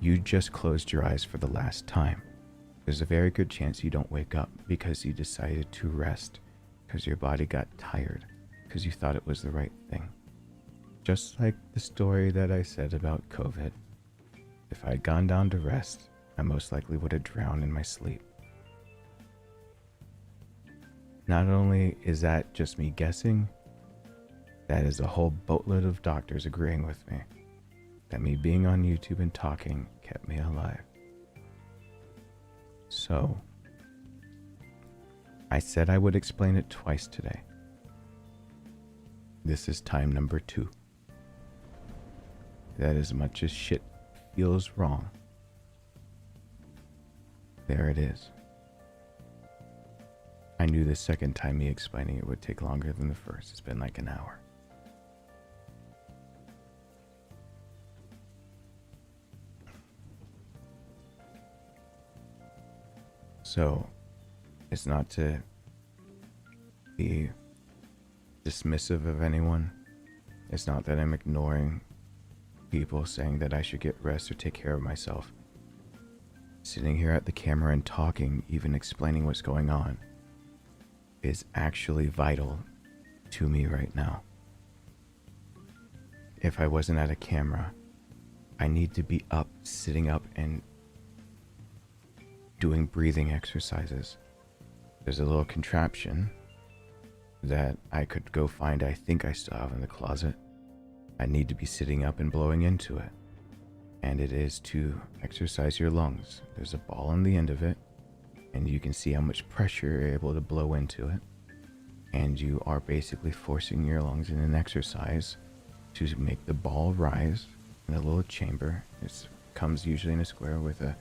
you just closed your eyes for the last time. There's a very good chance you don't wake up because you decided to rest, because your body got tired, because you thought it was the right thing. Just like the story that I said about COVID. If I'd gone down to rest, I most likely would have drowned in my sleep. Not only is that just me guessing, that is a whole boatload of doctors agreeing with me that me being on YouTube and talking kept me alive. So, I said I would explain it twice today. This is time number 2. That as much as shit feels wrong, there it is. I knew the second time me explaining it would take longer than the first. It's been like an hour. So, it's not to be dismissive of anyone. It's not that I'm ignoring people saying that I should get rest or take care of myself. Sitting here at the camera and talking, even explaining what's going on, is actually vital to me right now. If I wasn't at a camera, I need to be up, sitting up, and doing breathing exercises. There's a little contraption that I could go find. I think I still have in the closet. I need to be sitting up and blowing into it. And it is to exercise your lungs. There's a ball on the end of it, and you can see how much pressure you're able to blow into it. And you are basically forcing your lungs in an exercise to make the ball rise in a little chamber. It comes usually in a square with a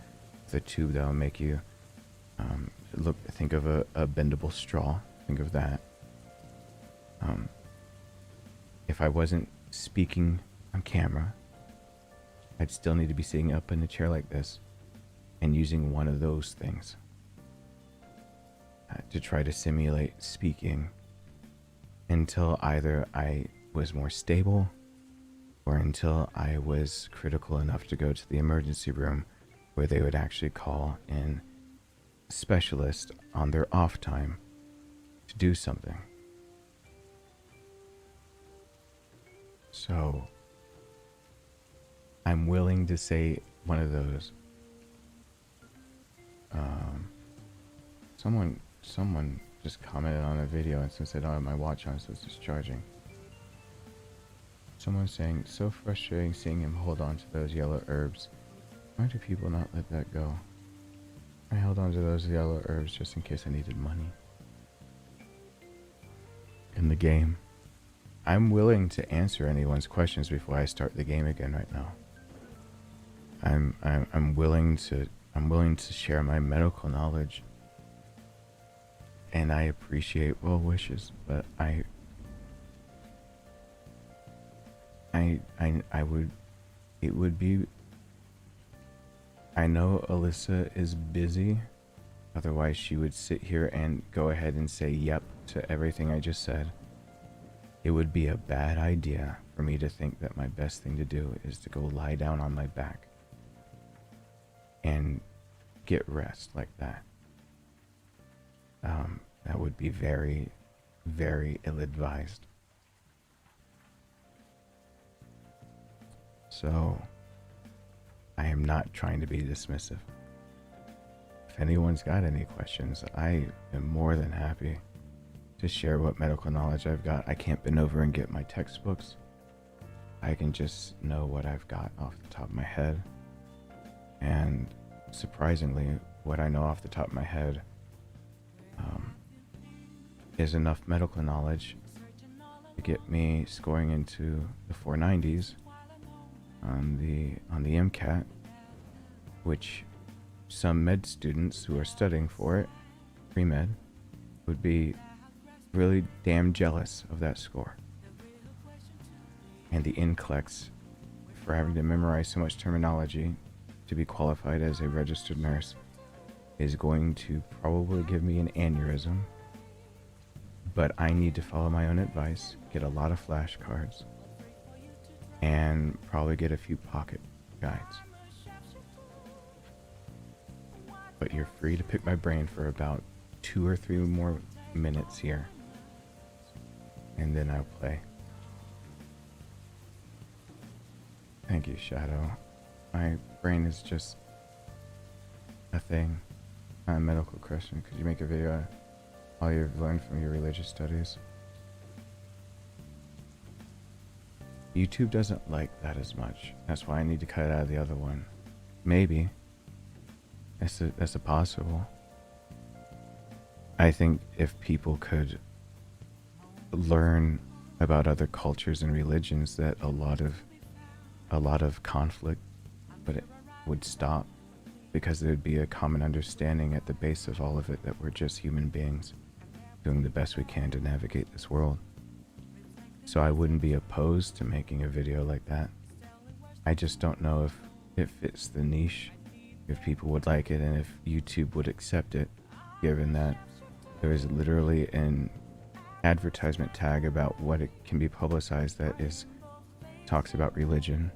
tube that will make you think of a bendable straw. Think of that. If I wasn't speaking on camera, I'd still need to be sitting up in a chair like this and using one of those things to try to simulate speaking until either I was more stable or until I was critical enough to go to the emergency room, where they would actually call in a specialist on their off time to do something. So I'm willing to say one of those. Someone just commented on a video and said, "Oh, my watch on, so it's just charging." Someone saying, "So frustrating seeing him hold on to those yellow herbs. Why do people not let that go? I held on to those yellow herbs just in case I needed money in the game." I'm willing to answer anyone's questions before I start the game again right now. I'm willing to share my medical knowledge, and I appreciate well wishes, but I know Alyssa is busy, otherwise she would sit here and go ahead and say yep to everything I just said. It would be a bad idea for me to think that my best thing to do is to go lie down on my back and get rest like that. That would be very, very ill-advised. So, I am not trying to be dismissive. If anyone's got any questions, I am more than happy to share what medical knowledge I've got. I can't bend over and get my textbooks. I can just know what I've got off the top of my head. And surprisingly, what I know off the top of my head is enough medical knowledge to get me scoring into the 490s on the MCAT, which some med students who are studying for it, pre-med, would be really damn jealous of that score. And the NCLEX for having to memorize so much terminology to be qualified as a registered nurse is going to probably give me an aneurysm. But I need to follow my own advice, get a lot of flashcards, and probably get a few pocket guides. But you're free to pick my brain for about 2 or 3 more minutes here, and then I'll play. Thank you, Shadow. My brain is just a thing. I'm a medical Christian. Could you make a video on all you've learned from your religious studies? YouTube doesn't like that as much. That's why I need to cut it out of the other one. Maybe. That's a possible. I think if people could learn about other cultures and religions, that a lot of conflict would stop, because there'd be a common understanding at the base of all of it that we're just human beings doing the best we can to navigate this world. So I wouldn't be opposed to making a video like that. I just don't know if it fits the niche, if people would like it, and if YouTube would accept it, given that there is literally an advertisement tag about what it can be publicized that talks about religion,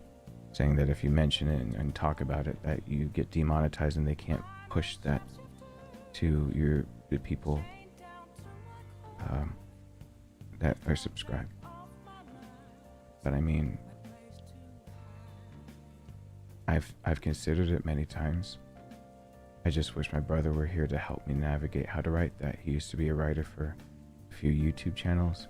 saying that if you mention it and talk about it, that you get demonetized, and they can't push that to the people that are subscribed. But I mean, I've considered it many times. I just wish my brother were here to help me navigate how to write that. He used to be a writer for a few YouTube channels.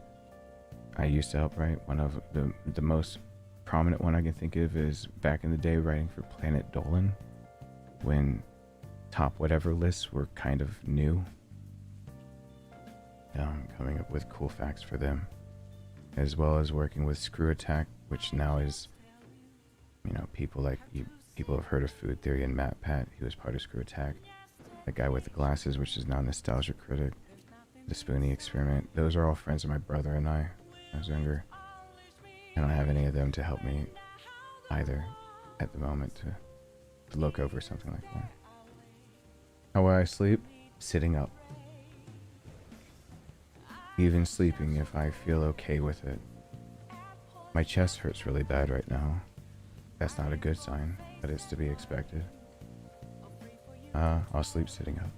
I used to help write. One of the most prominent one I can think of is back in the day writing for Planet Dolan, when top whatever lists were kind of new. Coming up with cool facts for them, as well as working with Screw Attack, which now is, people have heard of Food Theory and Matt Pat. He was part of Screw Attack. That guy with the glasses, which is now Nostalgia Critic. The Spoonie Experiment. Those are all friends of my brother and I when I was younger. I don't have any of them to help me either at the moment to look over something like that. How will I sleep? Sitting up. Even sleeping if I feel okay with it. My chest hurts really bad right now. That's not a good sign, but it's to be expected. I'll sleep sitting up.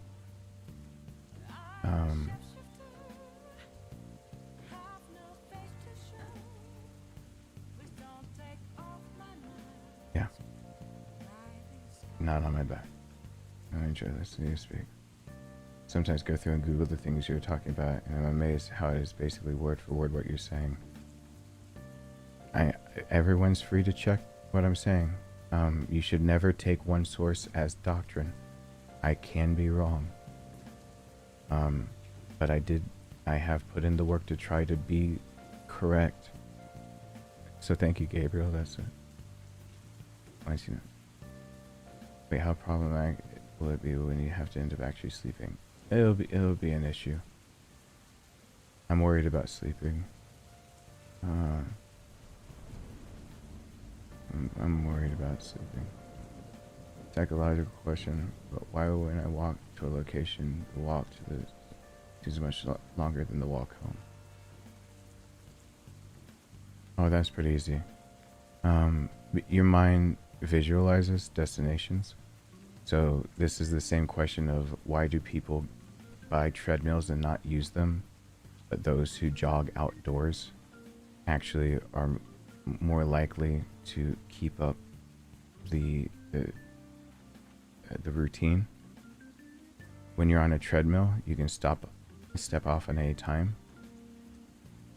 Yeah. Not on my back. I enjoy listening to you speak. Sometimes go through and Google the things you're talking about, and I'm amazed how it is basically word for word what you're saying. Everyone's free to check what I'm saying. You should never take one source as doctrine. I can be wrong. But I have put in the work to try to be correct. So thank you, Gabriel. That's it. Nice, Wait, how problematic will it be when you have to end up actually sleeping? It'll be an issue. I'm worried about sleeping. I'm worried about sleeping. Psychological question, but why when I walk to a location, the walk is much longer than the walk home? Oh, that's pretty easy. Your mind visualizes destinations. So this is the same question of why do people buy treadmills and not use them, but those who jog outdoors actually are more likely to keep up the routine. When you're on a treadmill, you can step off at any time.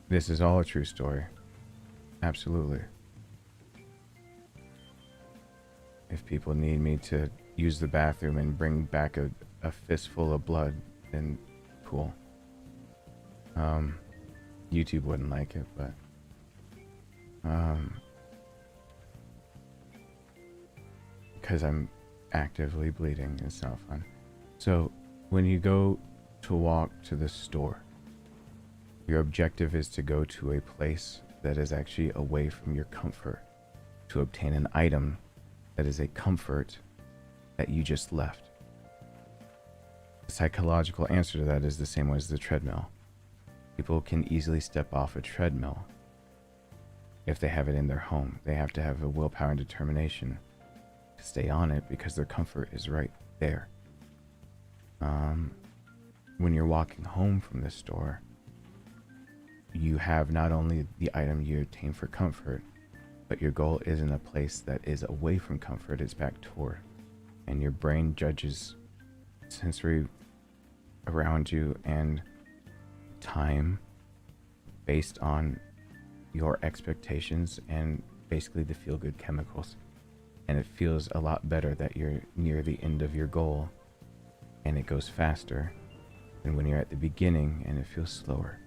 This is all a true story. Absolutely. If people need me to use the bathroom and bring back a fistful of blood, then cool. YouTube wouldn't like it, but because I'm actively bleeding, it's not fun. So when you go to walk to the store, your objective is to go to a place that is actually away from your comfort. to obtain an item that is a comfort that you just left. The psychological answer to that is the same way as the treadmill. People can easily step off a treadmill if they have it in their home. They have to have a willpower and determination to stay on it because their comfort is right there. When you're walking home from the store, you have not only the item you obtain for comfort, but your goal isn't a place that is away from comfort, it's back toward. And your brain judges sensory around you and time based on your expectations and basically the feel-good chemicals. And it feels a lot better that you're near the end of your goal and it goes faster than when you're at the beginning and it feels slower.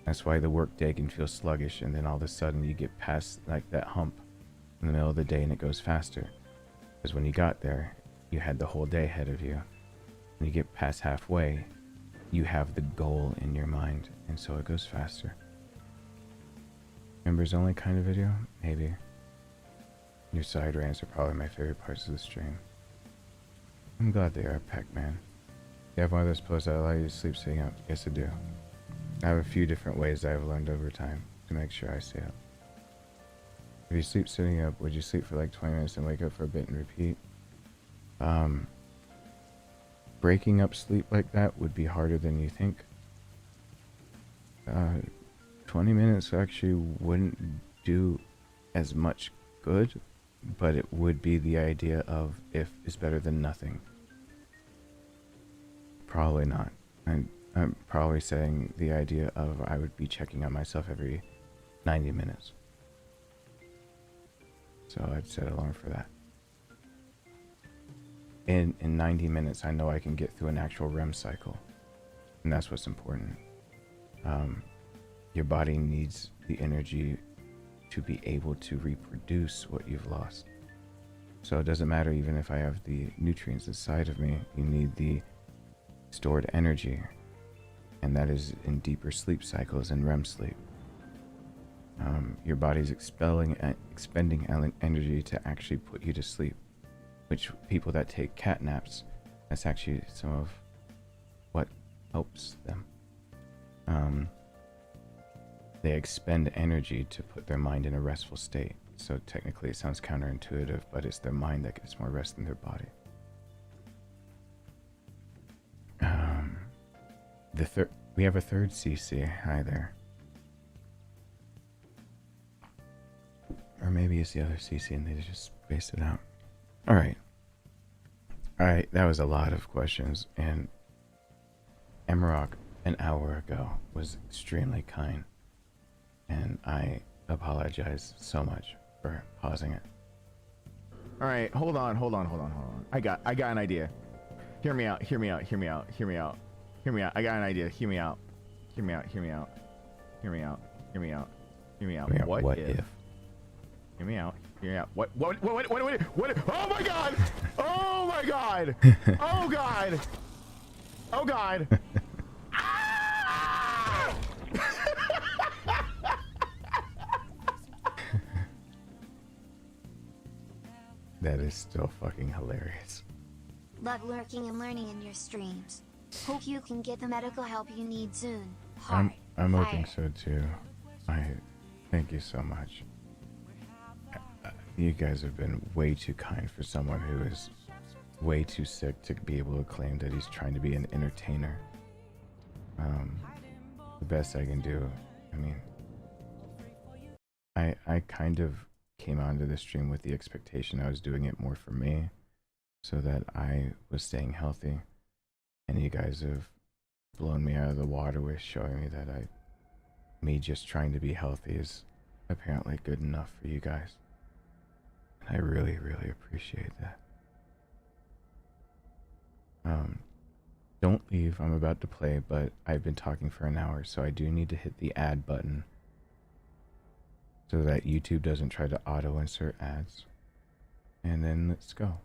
That's why the work day can feel sluggish, and then all of a sudden you get past like that hump in the middle of the day and it goes faster. Because when you got there, you had the whole day ahead of you. When you get past halfway, you have the goal in your mind, and so it goes faster. Members only kind of video? Maybe. Your side rants are probably my favorite parts of the stream. I'm glad they are, Pac-Man. You have one of those posts that allow you to sleep sitting up? Yes, I do. I have a few different ways I've learned over time to make sure I stay up. If you sleep sitting up, would you sleep for like 20 minutes and wake up for a bit and repeat? Breaking up sleep like that would be harder than you think. 20 minutes actually wouldn't do as much good, but it would be the idea of if is better than nothing. Probably not. I'm probably saying the idea of I would be checking on myself every 90 minutes. So I'd set an alarm for that. In 90 minutes, I know I can get through an actual REM cycle. And that's what's important. Your body needs the energy to be able to reproduce what you've lost. So it doesn't matter even if I have the nutrients inside of me, you need the stored energy. And that is in deeper sleep cycles and REM sleep. Your body's expending energy to actually put you to sleep. Which people that take cat naps, that's actually some of what helps them. They expend energy to put their mind in a restful state. So technically it sounds counterintuitive, but it's their mind that gets more rest than their body. We have a third CC. Hi there. Or maybe it's the other CC and they just spaced it out. Alright, that was a lot of questions, and Emerok an hour ago was extremely kind, and I apologize so much for pausing it. Alright, hold on. I got an idea. Hear me out. I got an idea. Hear me out. What if? Hear me out. What? Oh my god! Oh god! Ah! That is still fucking hilarious. Love lurking and learning in your streams. Hope you can get the medical help you need soon. I'm hoping so too. I thank you so much. You guys have been way too kind for someone who is way too sick to be able to claim that he's trying to be an entertainer. The best I can do, I mean, I kind of came onto this stream with the expectation I was doing it more for me, so that I was staying healthy, and you guys have blown me out of the water with showing me that me just trying to be healthy is apparently good enough for you guys. I really, really appreciate that. Don't leave, I'm about to play, but I've been talking for an hour, so I do need to hit the add button so that YouTube doesn't try to auto-insert ads. And then let's go.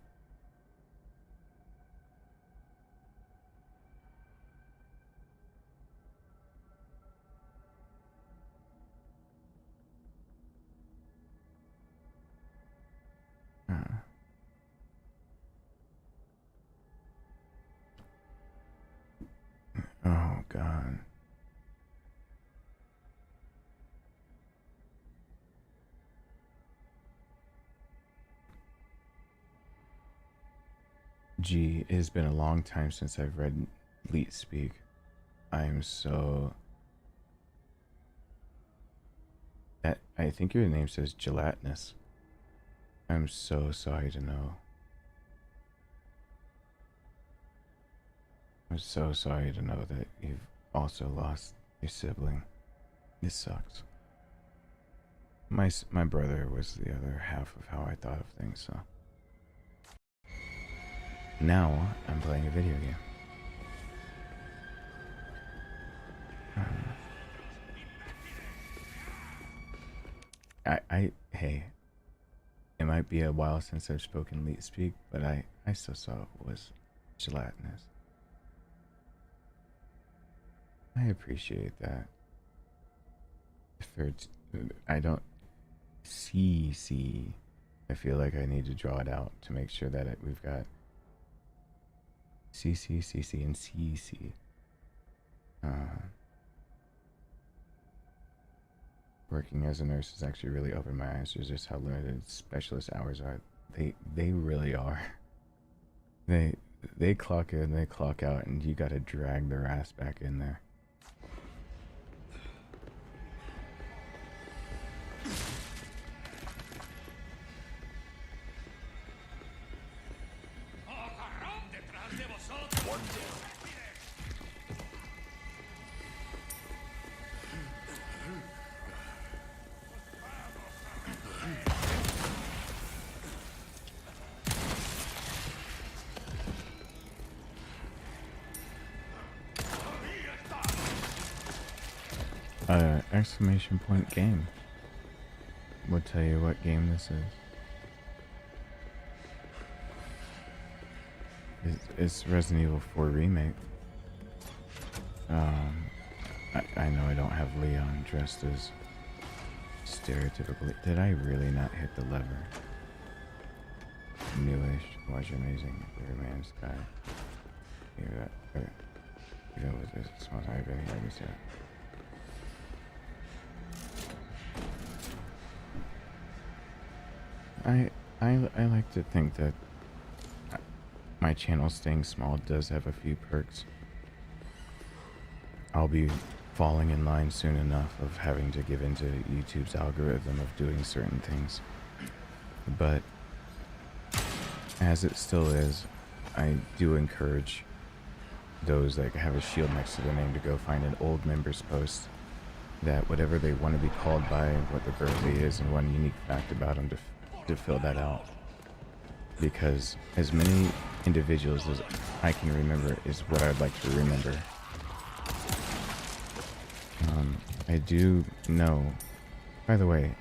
God. Gee, it has been a long time since I've read Leet speak. I am so... I think your name says gelatinous. I'm so sorry to know. I'm so sorry to know that you've also lost your sibling. This sucks. My brother was the other half of how I thought of things, so... Now, I'm playing a video game. Hey, it might be a while since I've spoken Leet speak, but I still saw it was gelatinous. I appreciate that. I don't see. I feel like I need to draw it out to make sure that we've got CC, and CC. Working as a nurse has actually really opened my eyes to just how limited specialist hours are. They really are. They clock in, they clock out, and you gotta drag their ass back in there. Exclamation point game. We'll tell you what game this is. It's Resident Evil 4 Remake. I know I don't have Leon dressed as stereotypically. Did I really not hit the lever? Newish, watch amazing, Every Man's Sky. Hear that? Even with this small time, I've been here, let me see that. I like to think that my channel staying small does have a few perks. I'll be falling in line soon enough of having to give into YouTube's algorithm of doing certain things. But as it still is, I do encourage those that have a shield next to their name to go find an old members post that whatever they want to be called by, what their birthday is, and one unique fact about them to fill that out. Because as many individuals as I can remember is what I'd like to remember. I do know, by the way,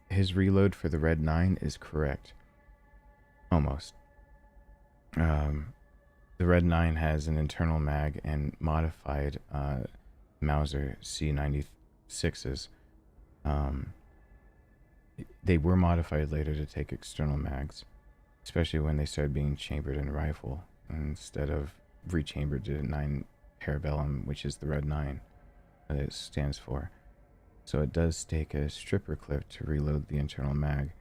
his reload for the Red 9 is correct. Almost. The Red 9 has an internal mag and modified Mauser C96s. They were modified later to take external mags, especially when they started being chambered in a rifle instead of rechambered to 9 Parabellum, which is the Red 9 that it stands for. So it does take a stripper clip to reload the internal mag.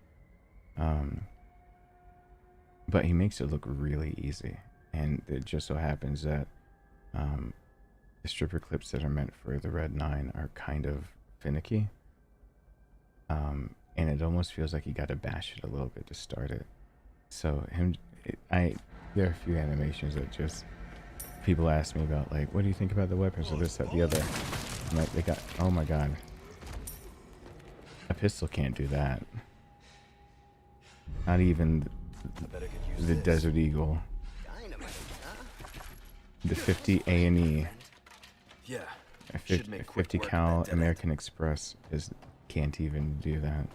But he makes it look really easy, and it just so happens that the stripper clips that are meant for the Red 9 are kind of finicky. And it almost feels like you gotta bash it a little bit to start it. So there are a few animations that just people ask me about, like, what do you think about the weapons or this, that, the other. I'm like, oh my god, a pistol can't do that. Not even the Desert Eagle, the 50 A&E, yeah, a 50 cal American Express can't even do that.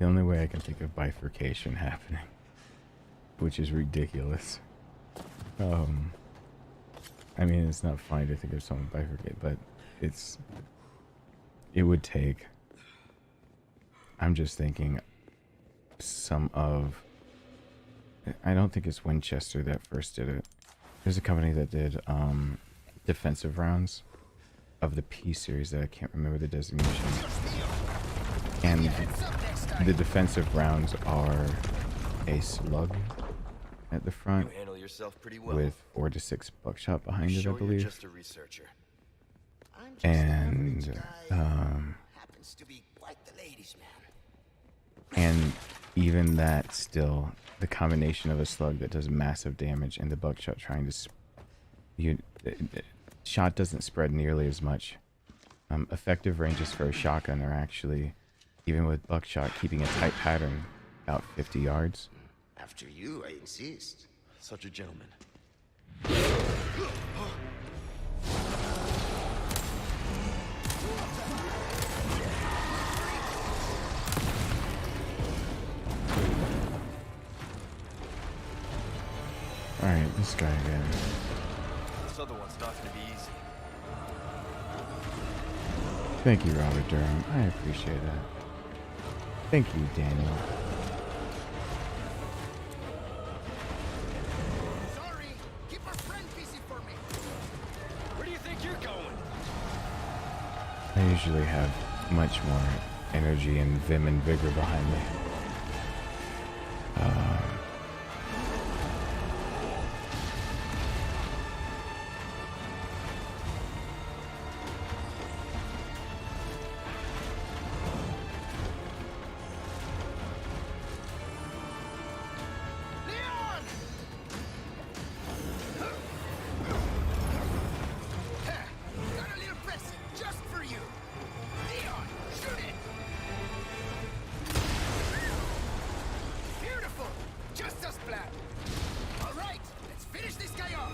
The only way I can think of bifurcation happening, which is ridiculous. I mean, it's not funny to think of someone bifurcate, but it would take, I'm just thinking I don't think it's Winchester that first did it. There's a company that did defensive rounds of the P series that I can't remember the designation. And the defensive rounds are a slug at the front You handle yourself pretty well. with 4 to 6 buckshot behind it, I Sure you're believe. just a researcher. I'm just And an average guy. Happens to be quite the ladies' man. and even that, still, the combination of a slug that does massive damage and the buckshot trying to shot doesn't spread nearly as much. Effective ranges for a shotgun are actually, even with buckshot, keeping a tight pattern, about 50 yards. After you, I insist. Such a gentleman. Alright, this guy again. This other one's not gonna be easy. Thank you, Robert Durham. I appreciate that. Thank you, Daniel. Sorry, keep our friend busy for me. Where do you think you're going? I usually have much more energy and vim and vigor behind me. Leon! Got a little present just for you. Leon, shoot it! Beautiful! Just as planned. All right, let's finish this guy off.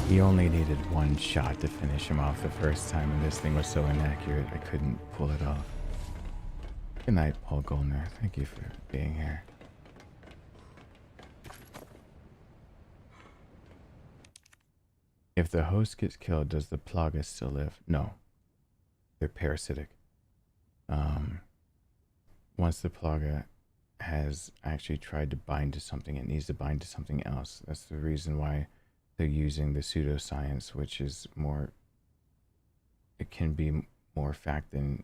He only needed one shot to finish him off the first time, and this thing was so inaccurate I couldn't pull it off. Good night, Paul Goldner. Thank you for being here. If the host gets killed, does the plaga still live? No. They're parasitic. Once the plaga has actually tried to bind to something, it needs to bind to something else. That's the reason why they're using the pseudoscience, which is more, it can be more fact than,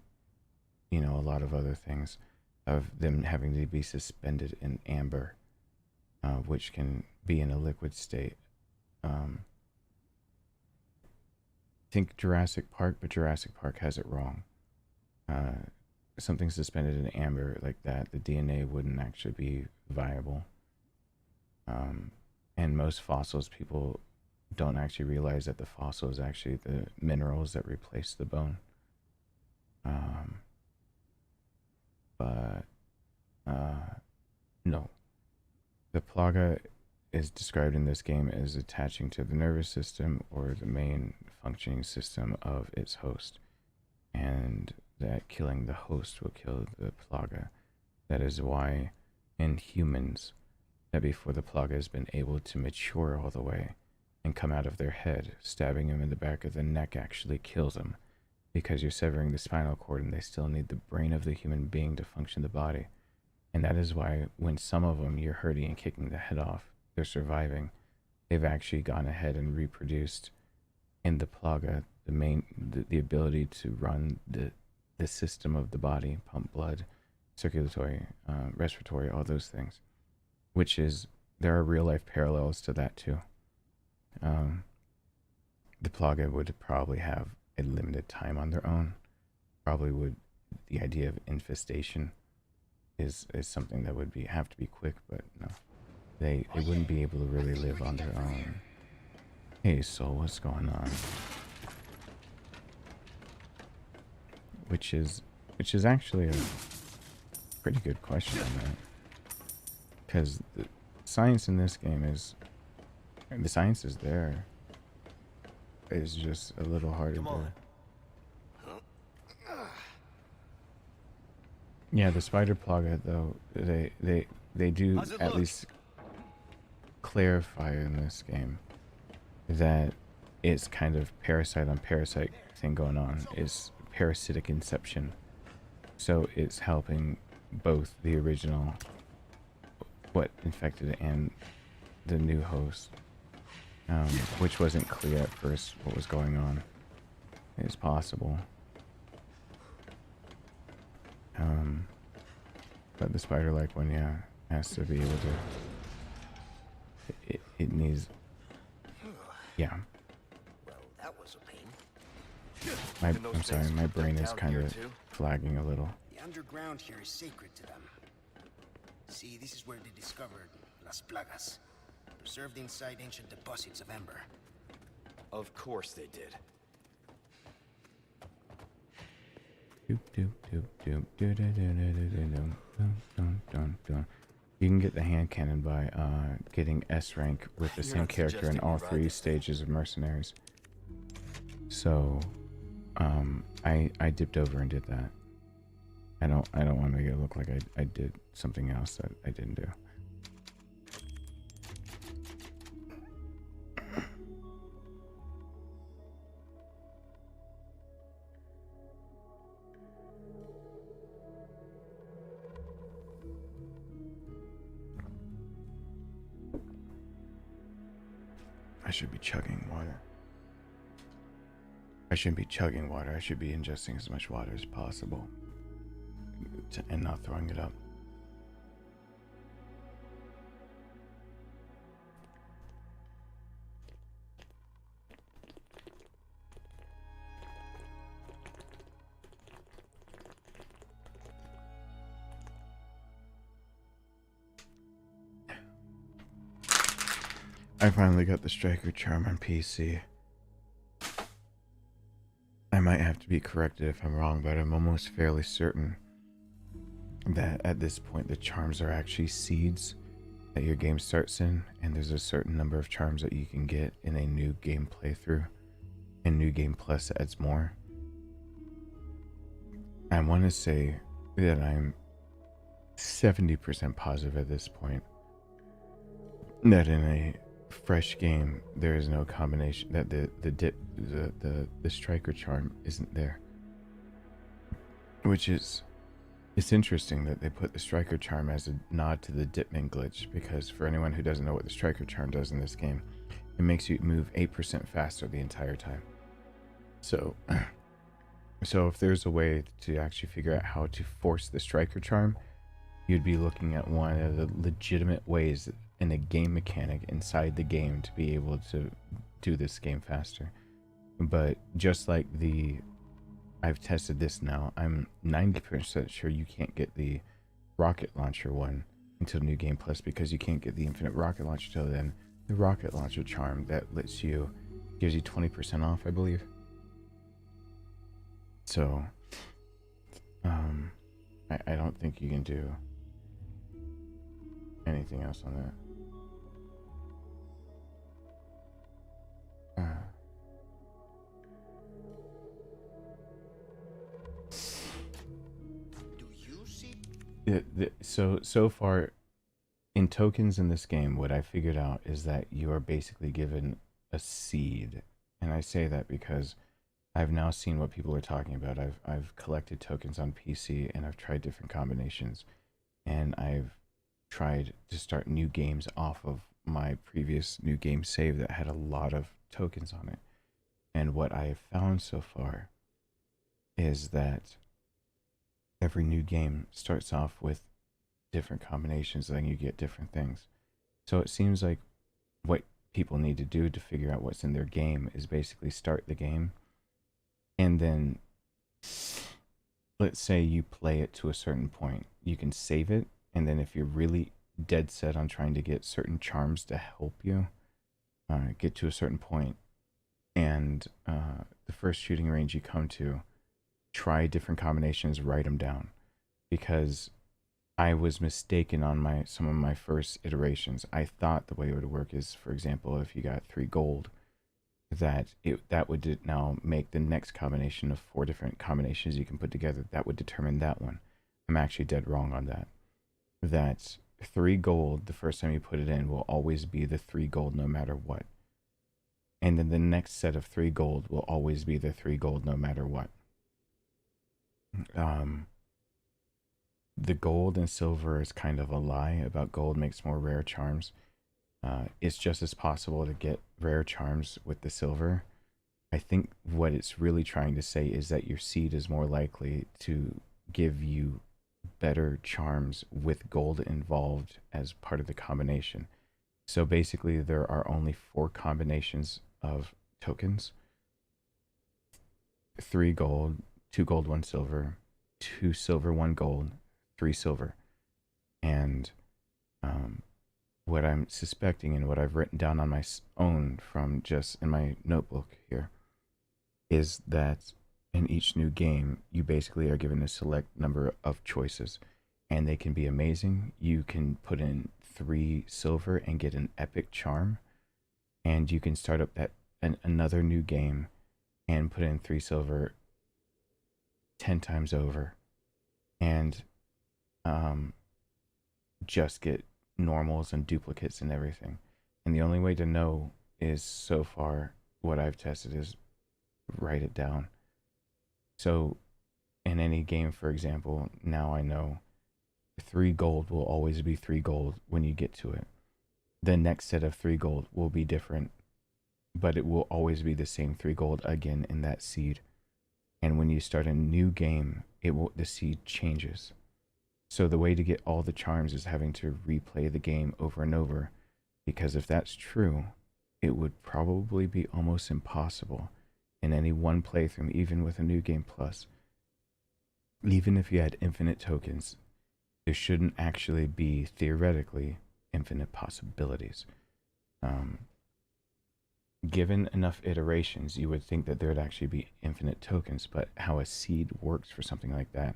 you know, a lot of other things, of them having to be suspended in amber, which can be in a liquid state. Think Jurassic Park, but Jurassic Park has it wrong. Something suspended in amber like that, the DNA wouldn't actually be viable. And most fossils, people don't actually realize that the fossil is actually the minerals that replace the bone. No. The plaga is described in this game as attaching to the nervous system or the main functioning system of its host, and that killing the host will kill the plaga. That is why in humans, that before the plaga has been able to mature all the way and come out of their head, stabbing him in the back of the neck actually kills him, because you're severing the spinal cord and they still need the brain of the human being to function the body. And that is why when some of them you're hurting and kicking the head off, they're surviving. They've actually gone ahead and reproduced in the plaga the ability to run the system of the body, pump blood, circulatory, respiratory, all those things, which is, there are real life parallels to that too. The plaga would probably have a limited time on their own. Probably would, the idea of infestation is something that would have to be quick, but no, they wouldn't be able to really live on their own. Hey Soul, what's going on? Which is actually a pretty good question on that, because the science in this game is, the science is there. It's just a little harder to. Yeah, the spider plaga though, they do at least clarify in this game that it's kind of parasite on parasite thing going on. It's parasitic inception, so it's helping both the original, what infected, and the new host, which wasn't clear at first what was going on. It's possible. But the spider-like one, yeah, has to be able to. It needs. Yeah. Well, that was a pain. I'm sorry, my brain is kind of flagging a little. The underground here is sacred to them. See, this is where they discovered Las Plagas, preserved inside ancient deposits of amber. Of course they did. Doop, doop, doop, doop, doop, doop, doop, doop, doop, doop, doop. You can get the hand cannon by getting S rank with the You're same not character in suggesting all we ride 3 this thing? stages of Mercenaries. So, I dipped over and did that. I don't want to make it look like I did something else that I didn't do. I should be chugging water. I shouldn't be chugging water. I should be ingesting as much water as possible and not throwing it up. I finally got the Striker Charm on PC. I might have to be corrected if I'm wrong, but I'm almost fairly certain that at this point the charms are actually seeds that your game starts in, and there's a certain number of charms that you can get in a new game playthrough, and New Game Plus adds more. I want to say that I'm 70% positive at this point that in a fresh game there is no combination, that the striker charm isn't there, which is, it's interesting that they put the striker charm as a nod to the Dipman glitch, because for anyone who doesn't know what the striker charm does in this game, it makes you move 8% faster the entire time. So if there's a way to actually figure out how to force the striker charm, you'd be looking at one of the legitimate ways in a game mechanic inside the game to be able to do this game faster. But just like I've tested this now, I'm 90% sure you can't get the rocket launcher one until New Game Plus, because you can't get the infinite rocket launcher till then. The rocket launcher charm that gives you 20% off, I believe. So I don't think you can do anything else on that. Do you see? So far in tokens in this game, what I figured out is that you are basically given a seed, and I say that because I've now seen what people are talking about. I've collected tokens on PC, and I've tried different combinations, and I've tried to start new games off of my previous new game save that had a lot of tokens on it. And what I have found so far is that every new game starts off with different combinations, then you get different things. So it seems like what people need to do to figure out what's in their game is basically start the game, and then let's say you play it to a certain point, you can save it, and then if you're really dead set on trying to get certain charms to help you get to a certain point, and the first shooting range you come to, try different combinations, write them down, because I was mistaken on some of my first iterations. I thought the way it would work is, for example, if you got 3 gold, that would now make the next combination of 4 different combinations you can put together. That would determine that one. I'm actually dead wrong on that. That 3 gold, the first time you put it in, will always be the 3 gold no matter what. And then the next set of 3 gold will always be the 3 gold no matter what. The gold and silver is kind of a lie about gold makes more rare charms. it's just as possible to get rare charms with the silver. I think what it's really trying to say is that your seed is more likely to give you better charms with gold involved as part of the combination. So basically there are only 4 combinations of tokens: 3 gold, 2 gold, 1 silver, 2 silver, 1 gold, 3 silver. And what I'm suspecting and what I've written down on my own from just in my notebook here is that in each new game, you basically are given a select number of choices, and they can be amazing. You can put in 3 silver and get an epic charm, and you can start up another new game and put in 3 silver 10 times over and just get normals and duplicates and everything. And the only way to know is, so far what I've tested, is write it down. So in any game, for example, now I know 3 gold will always be 3 gold when you get to it. The next set of 3 gold will be different, but it will always be the same 3 gold again in that seed. And when you start a new game, the seed changes. So the way to get all the charms is having to replay the game over and over, because if that's true, it would probably be almost impossible in any one playthrough, even with a new game plus. Even if you had infinite tokens, there shouldn't actually be, theoretically, infinite possibilities. Given enough iterations, you would think that there would actually be infinite tokens, but how a seed works for something like that,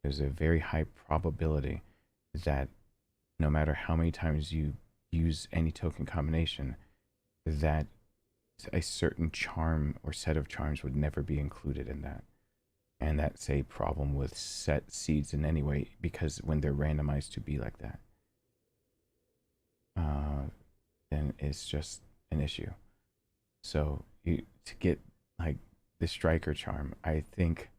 there's a very high probability that no matter how many times you use any token combination, that a certain charm or set of charms would never be included in that. And that's a problem with set seeds in any way, because when they're randomized to be like that, then it's just an issue. So to get like the striker charm, I think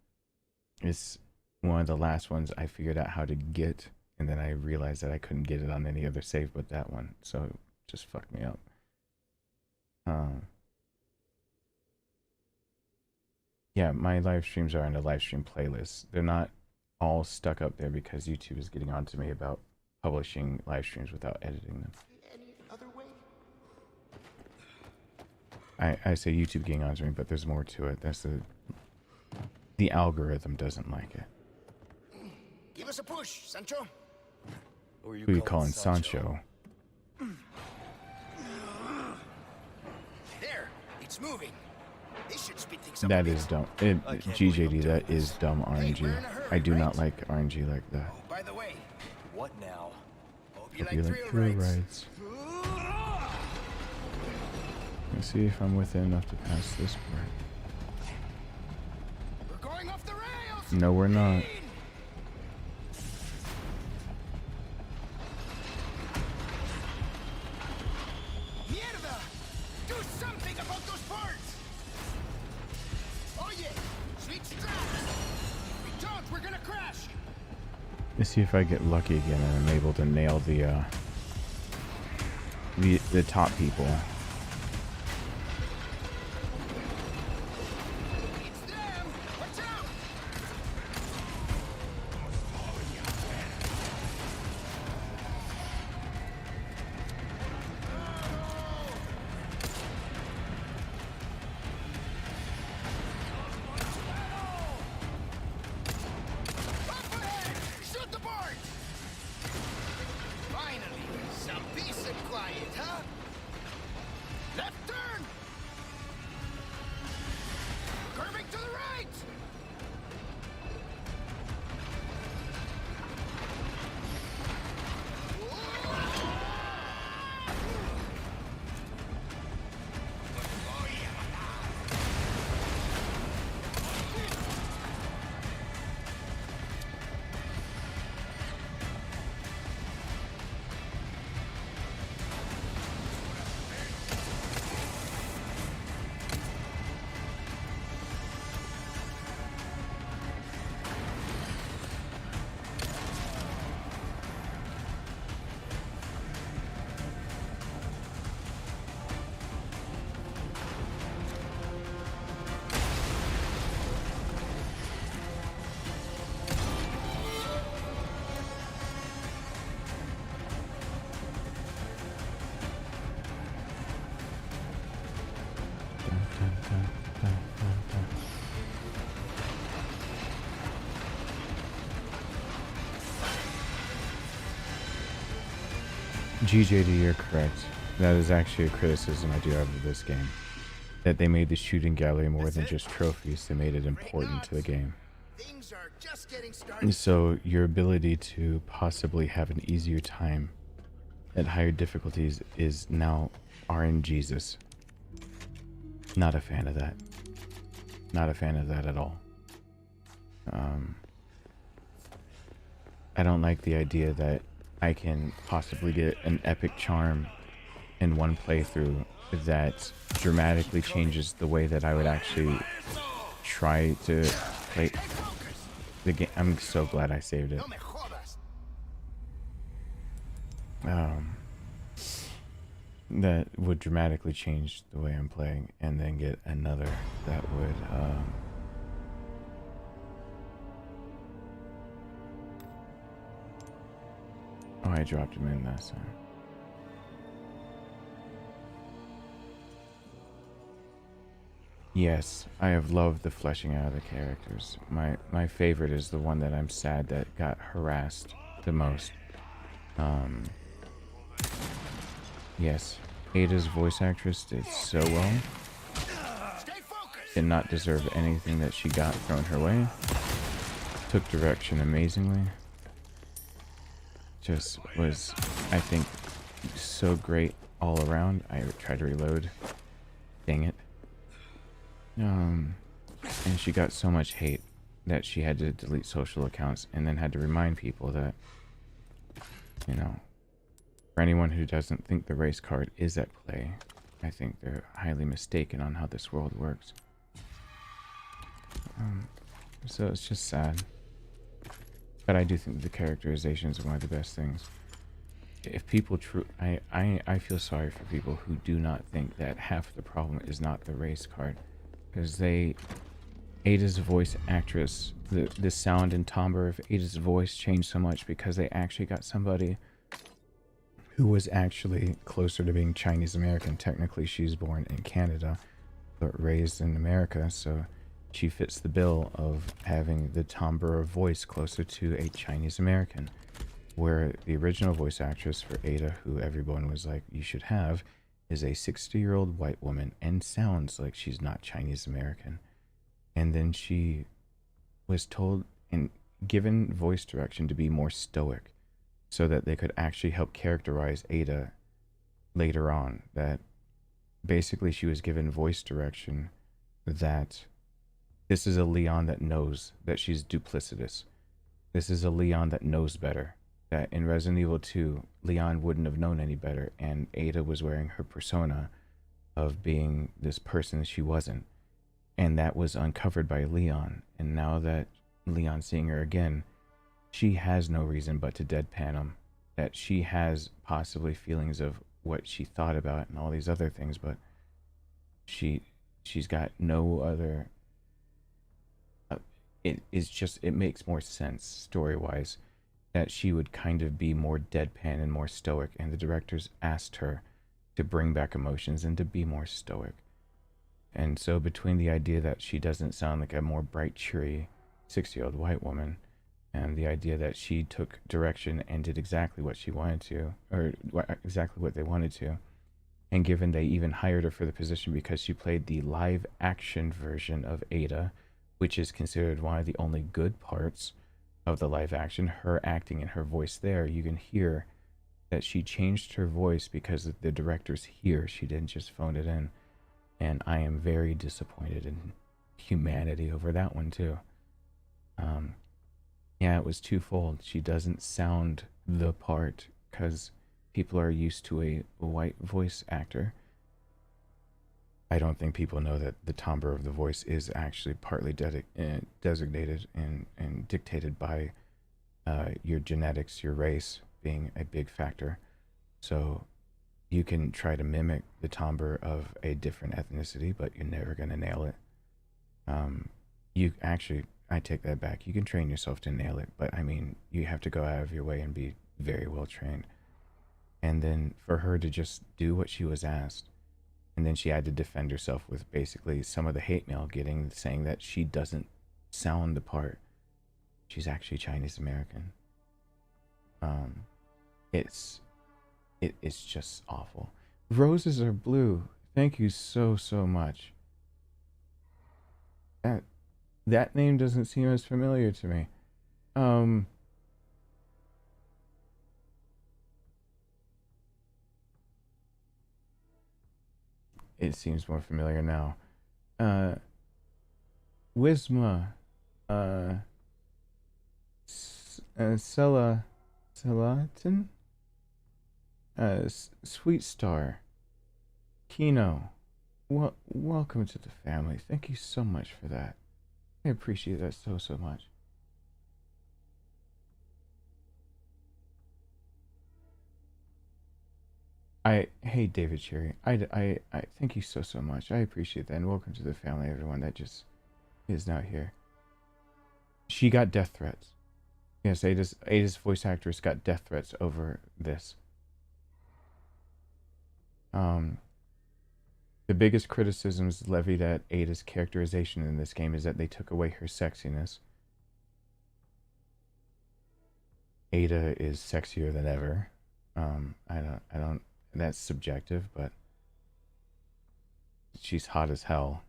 it's one of the last ones I figured out how to get, and then I realized that I couldn't get it on any other save but that one, so it just fucked me up. Yeah, my live streams are in the live stream playlist. They're not all stuck up there because YouTube is getting on to me about publishing live streams without editing them. Any other way? I say YouTube getting on to me, but there's more to it. That's the algorithm doesn't like it. Give us a push, Sancho. Who are Who you calling Sancho? There, it's moving. This should speed things up. That is dumb. GJD, that is dumb RNG. I do not like RNG like that. Oh, by the way, What now? hope Hope you like thrill rides. Let's see if I'm within enough to pass this part. We're going off the rails. No, we're not. Mierda! Do something about those parts! Oh yeah! Switch tracks! If we don't, we're gonna crash! Let's see if I get lucky again and I'm able to nail the top people. It's them! Watch out! Up ahead! Shoot the board! Finally, some peace and quiet, huh? GJD, you're correct. That is actually a criticism I do have of this game. That they made the shooting gallery more than just trophies. They made it important to the game. Things are just getting started. So your ability to possibly have an easier time at higher difficulties is now RNGesus. Not a fan of that. Not a fan of that at all. I don't like the idea that I can possibly get an epic charm in one playthrough that dramatically changes the way that I would actually try to play the game. I'm so glad I saved it. No me jodas. That would dramatically change the way I'm playing, and then get another that would oh, I dropped him in last time. Yes, I have loved the fleshing out of the characters. My favorite is the one that I'm sad that got harassed the most. Yes, Ada's voice actress did so well. Stay focused. Did not deserve anything that she got thrown her way. Took direction amazingly. Just was, I think, so great all around. I tried to reload. Dang it. And she got so much hate that she had to delete social accounts and then had to remind people that, you know, for anyone who doesn't think the race card is at play, I think they're highly mistaken on how this world works. So it's just sad. But I do think the characterizations are one of the best things. If people I feel sorry for people who do not think that half the problem is not the race card. Because Ada's voice actress, the sound and timbre of Ada's voice changed so much because they actually got somebody who was actually closer to being Chinese American. Technically, she's born in Canada, but raised in America, so she fits the bill of having the timbre of voice closer to a Chinese American. Where the original voice actress for Ada, who everyone was like, you should have, is a 60-year-old white woman and sounds like she's not Chinese American. And then she was told and given voice direction to be more stoic so that they could actually help characterize Ada later on. That basically she was given voice direction that this is a Leon that knows that she's duplicitous. This is a Leon that knows better. That in Resident Evil 2, Leon wouldn't have known any better, and Ada was wearing her persona of being this person she wasn't. And that was uncovered by Leon. And now that Leon's seeing her again, she has no reason but to deadpan him. That she has possibly feelings of what she thought about and all these other things, but she's got no other... it makes more sense story-wise that she would kind of be more deadpan and more stoic, and the directors asked her to bring back emotions and to be more stoic. And so between the idea that she doesn't sound like a more bright, cheery 60-year-old white woman, and the idea that she took direction and did exactly what she wanted to, or exactly what they wanted to, and given they even hired her for the position because she played the live action version of Ada, which is considered one of the only good parts of the live action, her acting and her voice there, you can hear that she changed her voice because the directors hear she didn't just phone it in. And I am very disappointed in humanity over that one too. Yeah, it was twofold. She doesn't sound the part because people are used to a white voice actor. I don't think people know that the timbre of the voice is actually partly designated and dictated by your genetics, your race being a big factor. So you can try to mimic the timbre of a different ethnicity, but you're never going to nail it. I take that back. You can train yourself to nail it, but I mean, you have to go out of your way and be very well trained. And then for her to just do what she was asked, and then she had to defend herself with basically some of the hate mail saying that she doesn't sound the part. She's actually Chinese American. it's just awful. Roses are blue. Thank you so much. That name doesn't seem as familiar to me. It seems more familiar now. Wisma, Selatin, Sweet Star, Kino. Welcome to the family. Thank you so much for that. I appreciate that so much. Hey David Cherry, I thank you so much. I appreciate that, and welcome to the family, everyone that just is now here. She got death threats. Yes, Ada's voice actress got death threats over this. The biggest criticisms levied at Ada's characterization in this game is that they took away her sexiness. Ada is sexier than ever. I don't. That's subjective, but she's hot as hell.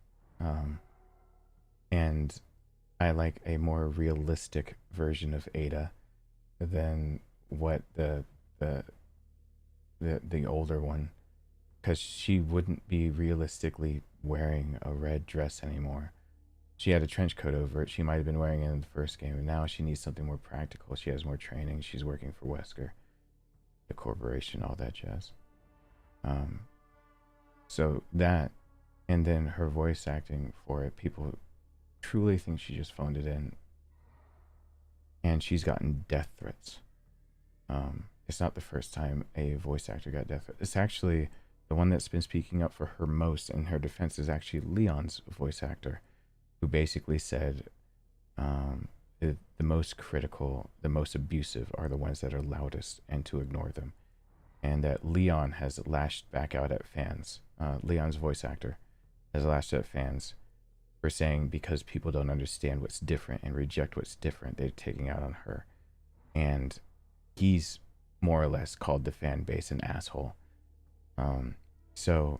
And I like a more realistic version of Ada than what the older one, because she wouldn't be realistically wearing a red dress anymore. She had a trench coat over it. She might have been wearing it in the first game, and now she needs something more practical. She has more training. She's working for Wesker, the corporation, all that jazz. So that, and then her voice acting for it, people truly think she just phoned it in, and she's gotten death threats. It's not the first time a voice actor got death threats. It's actually the one that's been speaking up for her most in her defense is actually Leon's voice actor, who basically said the most critical, the most abusive are the ones that are loudest, and to ignore them. And that Leon has lashed back out at fans. Leon's voice actor has lashed at fans for saying because people don't understand what's different and reject what's different, they're taking out on her. And he's more or less called the fan base an asshole. So,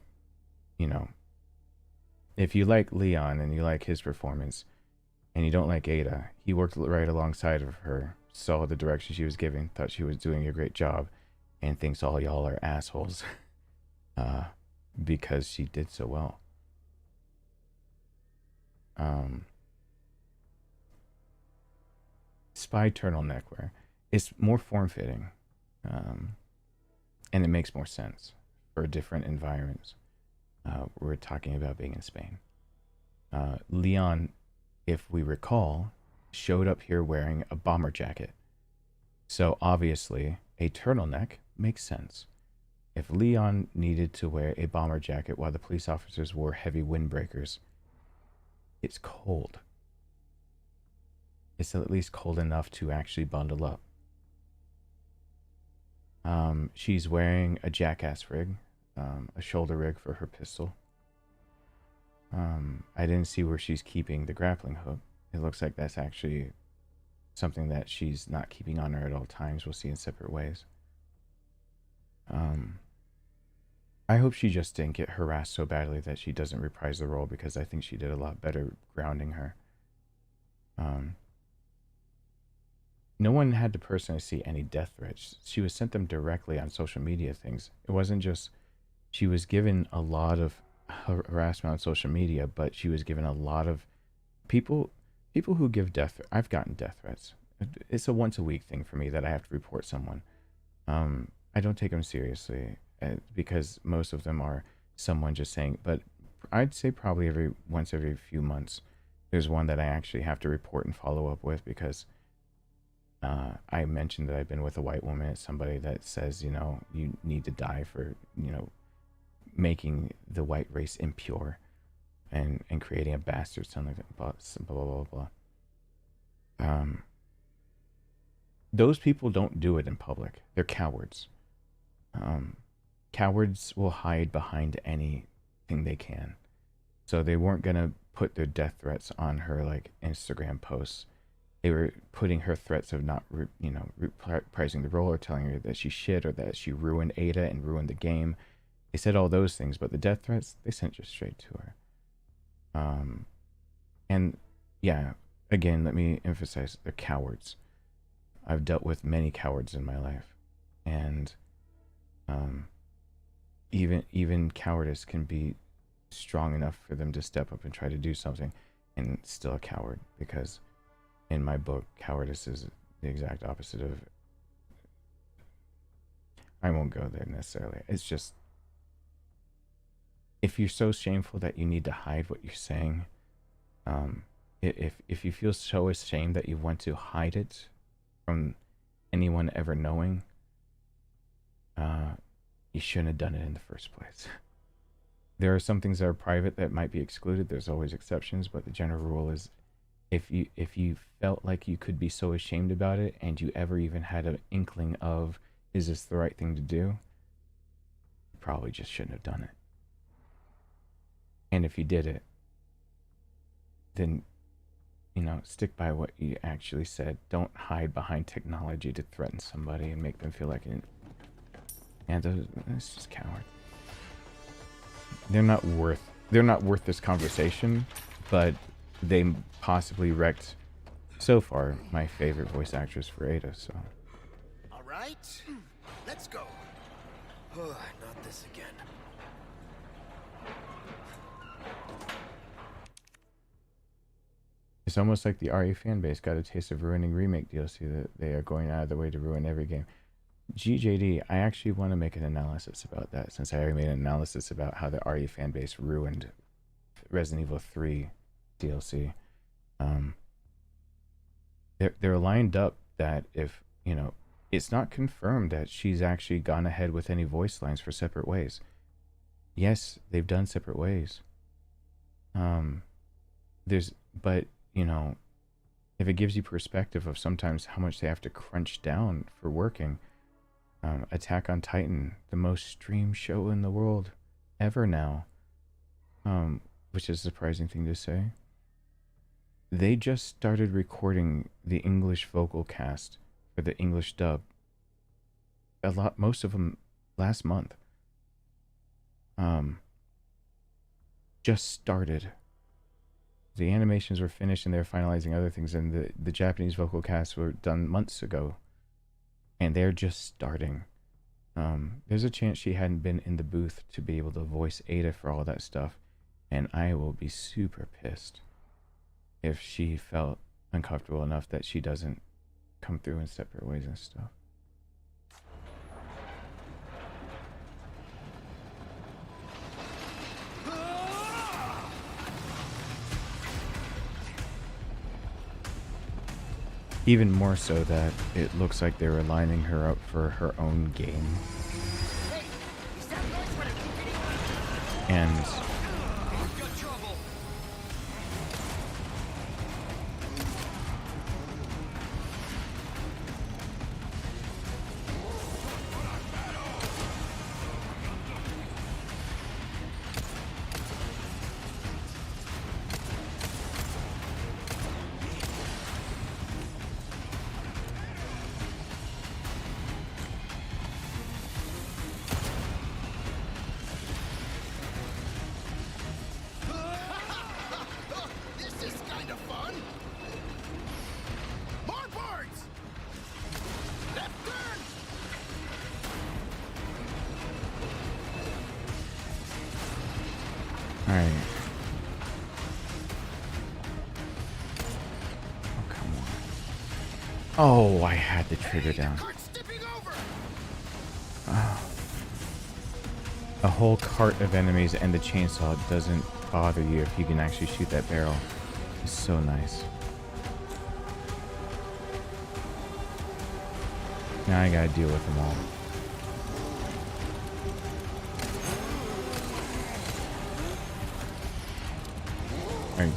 you know, if you like Leon and you like his performance and you don't like Ada, he worked right alongside of her, saw the direction she was giving, thought she was doing a great job, and thinks all y'all are assholes because she did so well. Spy turtleneck wear. It's more form-fitting, and it makes more sense for different environments. We're talking about being in Spain. Leon, if we recall, showed up here wearing a bomber jacket. So obviously, a turtleneck makes sense. If Leon needed to wear a bomber jacket while the police officers wore heavy windbreakers, it's cold. It's at least cold enough to actually bundle up. She's wearing a jackass rig, a shoulder rig for her pistol. I didn't see where she's keeping the grappling hook. It looks like that's actually something that she's not keeping on her at all times. We'll see in separate ways. I hope she just didn't get harassed so badly that she doesn't reprise the role, because I think she did a lot better grounding her. No one had to personally see any death threats. She was sent them directly on social media things. It wasn't just she was given a lot of harassment on social media, but she was given a lot of people who give death. I've gotten death threats. It's a once a week thing for me that I have to report someone. I don't take them seriously because most of them are someone just saying, but I'd say probably once every few months there's one that I actually have to report and follow up with, because I mentioned that I've been with a white woman. It's somebody that says, you know, you need to die for, you know, making the white race impure and creating a bastard, something like that, blah, blah, blah, blah. Those people don't do it in public. They're cowards. Cowards will hide behind anything they can. So they weren't going to put their death threats on her like Instagram posts they were putting her threats of not, reprising the role or telling her that she shit or that she ruined Ada and ruined the game. They said all those things, but the death threats, they sent just straight to her. And yeah, again, let me emphasize, they're cowards. I've dealt with many cowards in my life, and even cowardice can be strong enough for them to step up and try to do something, and still a coward, because in my book, cowardice is the exact opposite of. I won't go there necessarily. It's just, if you're so shameful that you need to hide what you're saying, if you feel so ashamed that you want to hide it from anyone ever knowing, you shouldn't have done it in the first place. There are some things that are private that might be excluded. There's always exceptions, but the general rule is, if you felt like you could be so ashamed about it, and you ever even had an inkling of, is this the right thing to do, you probably just shouldn't have done it. And if you did it, then, stick by what you actually said. Don't hide behind technology to threaten somebody and make them feel like it. And it's just coward. They're not worth this conversation, but they possibly wrecked, so far, my favorite voice actress for Ada, so. All right, let's go. Not this again. It's almost like the RE fanbase got a taste of ruining Remake DLC, that they are going out of their way to ruin every game. GJD, I actually want to make an analysis about that, since I already made an analysis about how the RE fanbase ruined Resident Evil 3 DLC. They're lined up that if, it's not confirmed that she's actually gone ahead with any voice lines for Separate Ways. Yes, they've done Separate Ways. But if it gives you perspective of sometimes how much they have to crunch down for working, Attack on Titan, the most streamed show in the world ever now, which is a surprising thing to say. They just started recording the English vocal cast for the English dub. Most of them last month. Just started. The animations were finished and they're finalizing other things, and the Japanese vocal casts were done months ago, and they're just starting. There's a chance she hadn't been in the booth to be able to voice Ada for all that stuff, and I will be super pissed if she felt uncomfortable enough that she doesn't come through in Separate Ways and stuff. Even more so that it looks like they were lining her up for her own game. And Alright. Oh, come on. Oh, I had the trigger down. Oh. A whole cart of enemies and the chainsaw doesn't bother you if you can actually shoot that barrel. It's so nice. Now I gotta deal with them all. Right.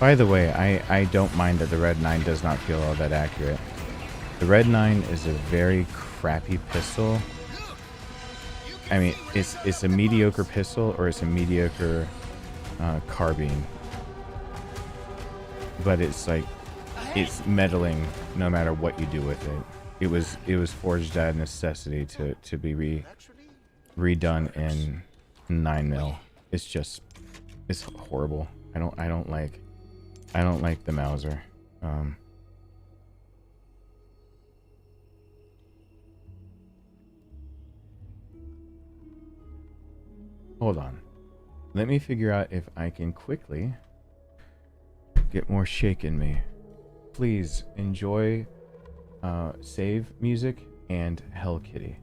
By the way, I don't mind that the Red 9 does not feel all that accurate. The Red 9 is a very crappy pistol. I mean, it's a mediocre pistol or it's a mediocre carbine. But it's like, it's meddling no matter what you do with it. It was forged out of necessity to be redone in 9mm. It's just, it's horrible. I don't like the Mauser. Hold on. Let me figure out if I can quickly get more shake in me. Please enjoy save music and Hell Kitty.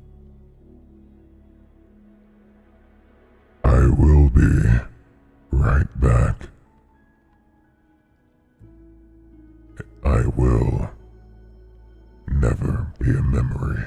I will be right back. I will never be a memory.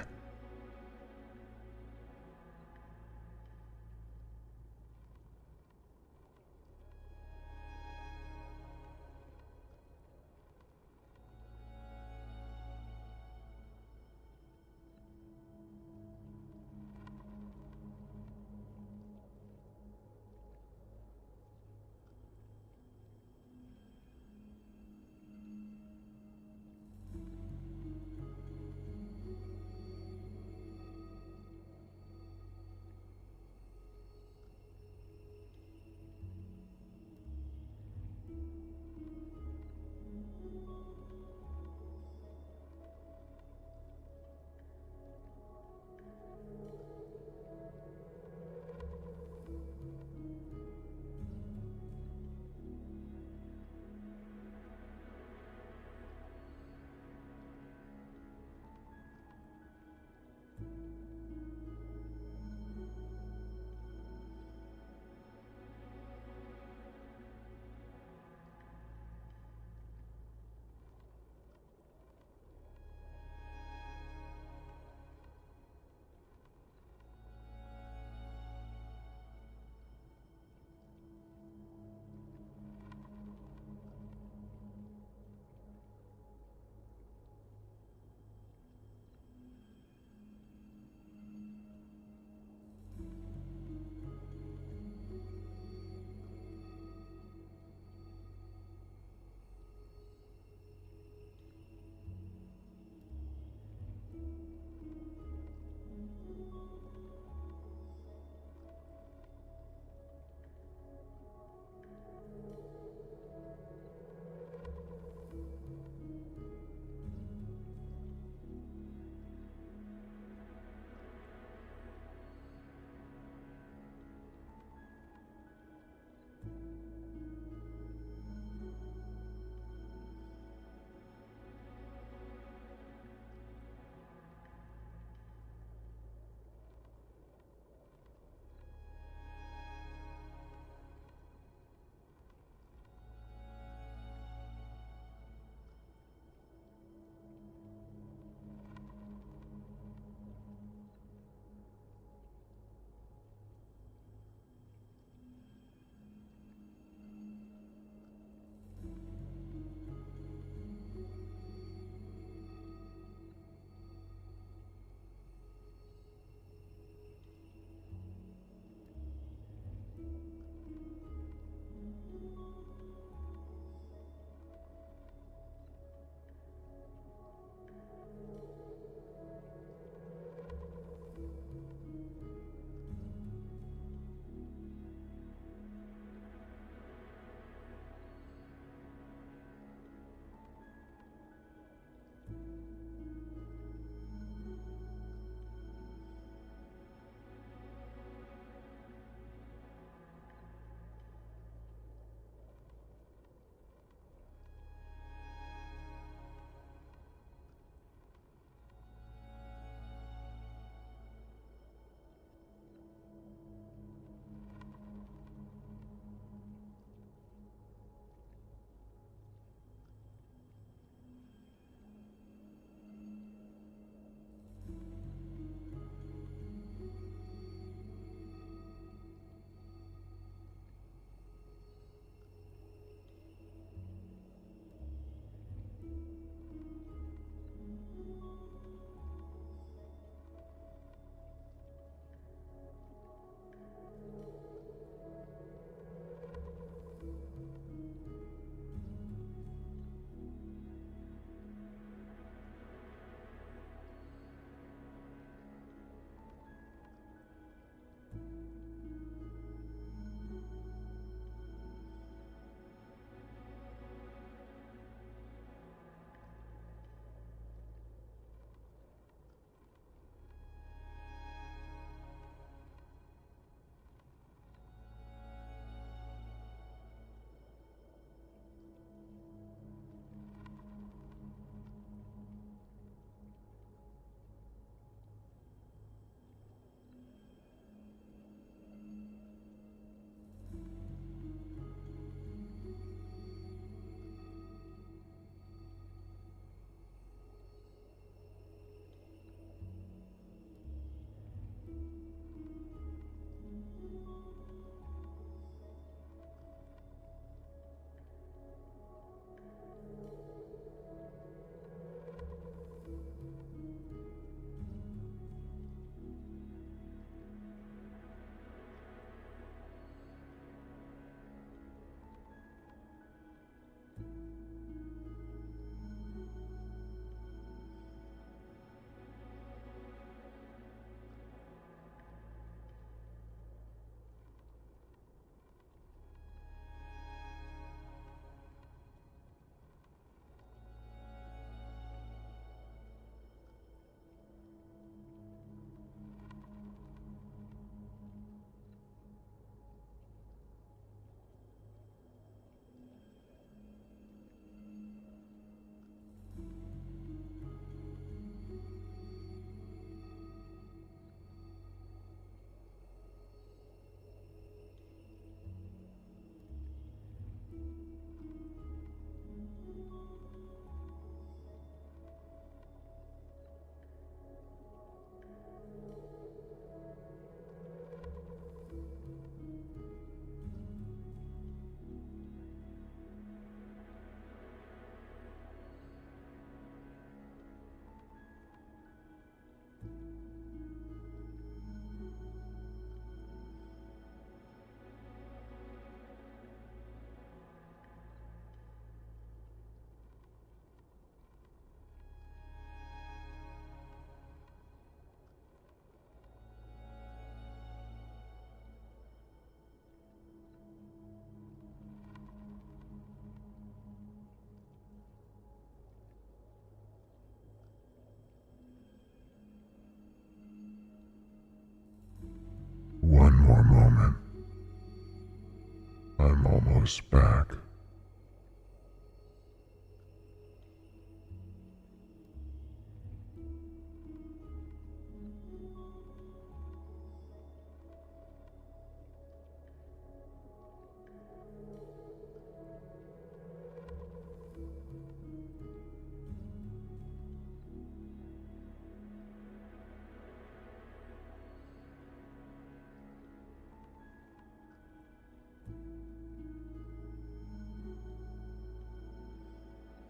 almost back.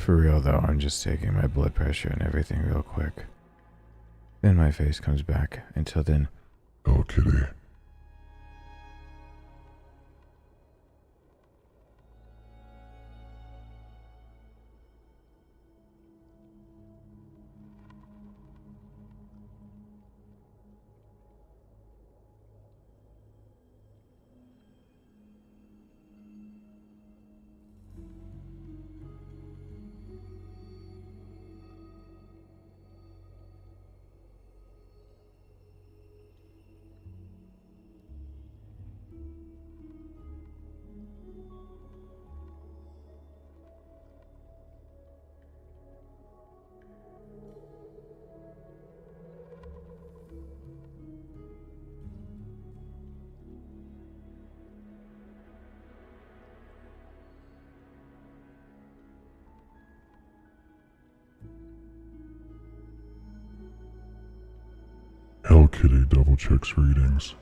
For real though, I'm just taking my blood pressure and everything real quick. Then my face comes back. Until then, Oh, kitty. Hell Kitty double checks readings.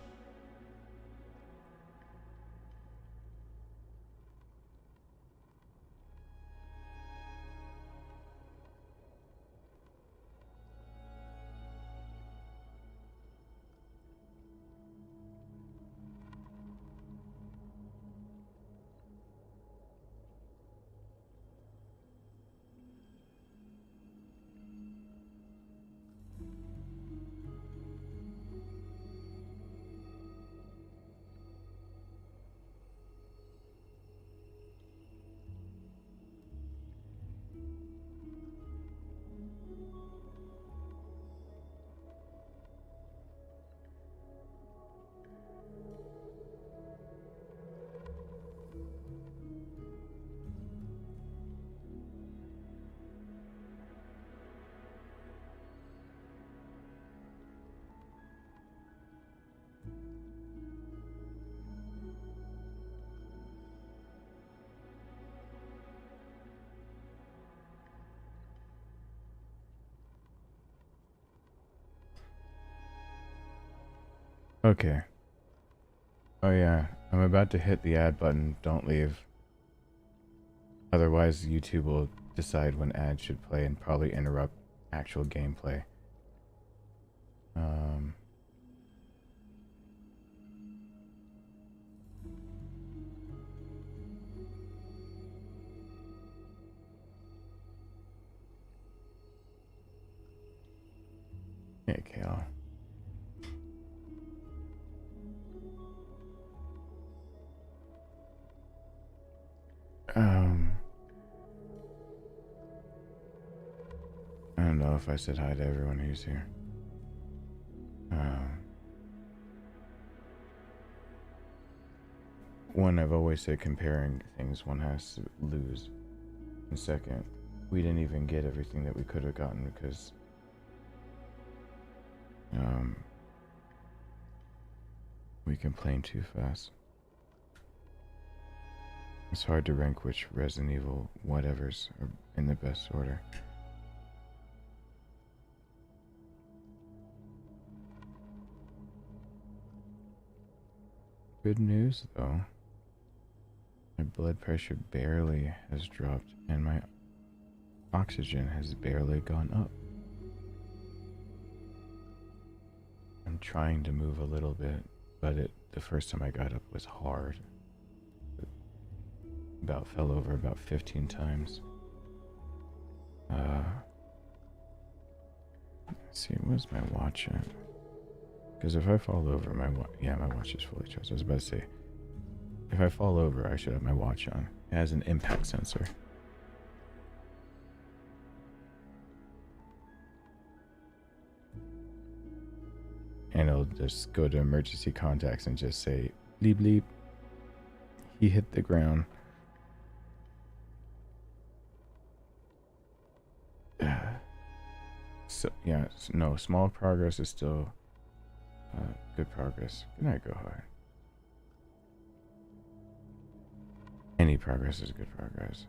okay. Oh yeah, I'm about to hit the ad button. Don't leave. Otherwise, YouTube will decide when ads should play and probably interrupt actual gameplay. Hey, Kale. I don't know if I said hi to everyone who's here. One, I've always said comparing things, one has to lose. And second, we didn't even get everything that we could have gotten because we complain too fast. It's hard to rank which Resident Evil whatevers are in the best order. Good news though. My blood pressure barely has dropped and my oxygen has barely gone up. I'm trying to move a little bit, but the first time I got up was hard. About fell over about 15 times. Let's see, where's my watch at? Because if I fall over, my watch is fully charged. I was about to say, if I fall over, I should have my watch on. It has an impact sensor. And it'll just go to emergency contacts and just say, bleep bleep. He hit the ground. So yeah, no, small progress is still good progress. Good night, Go Hard. Any progress is good progress.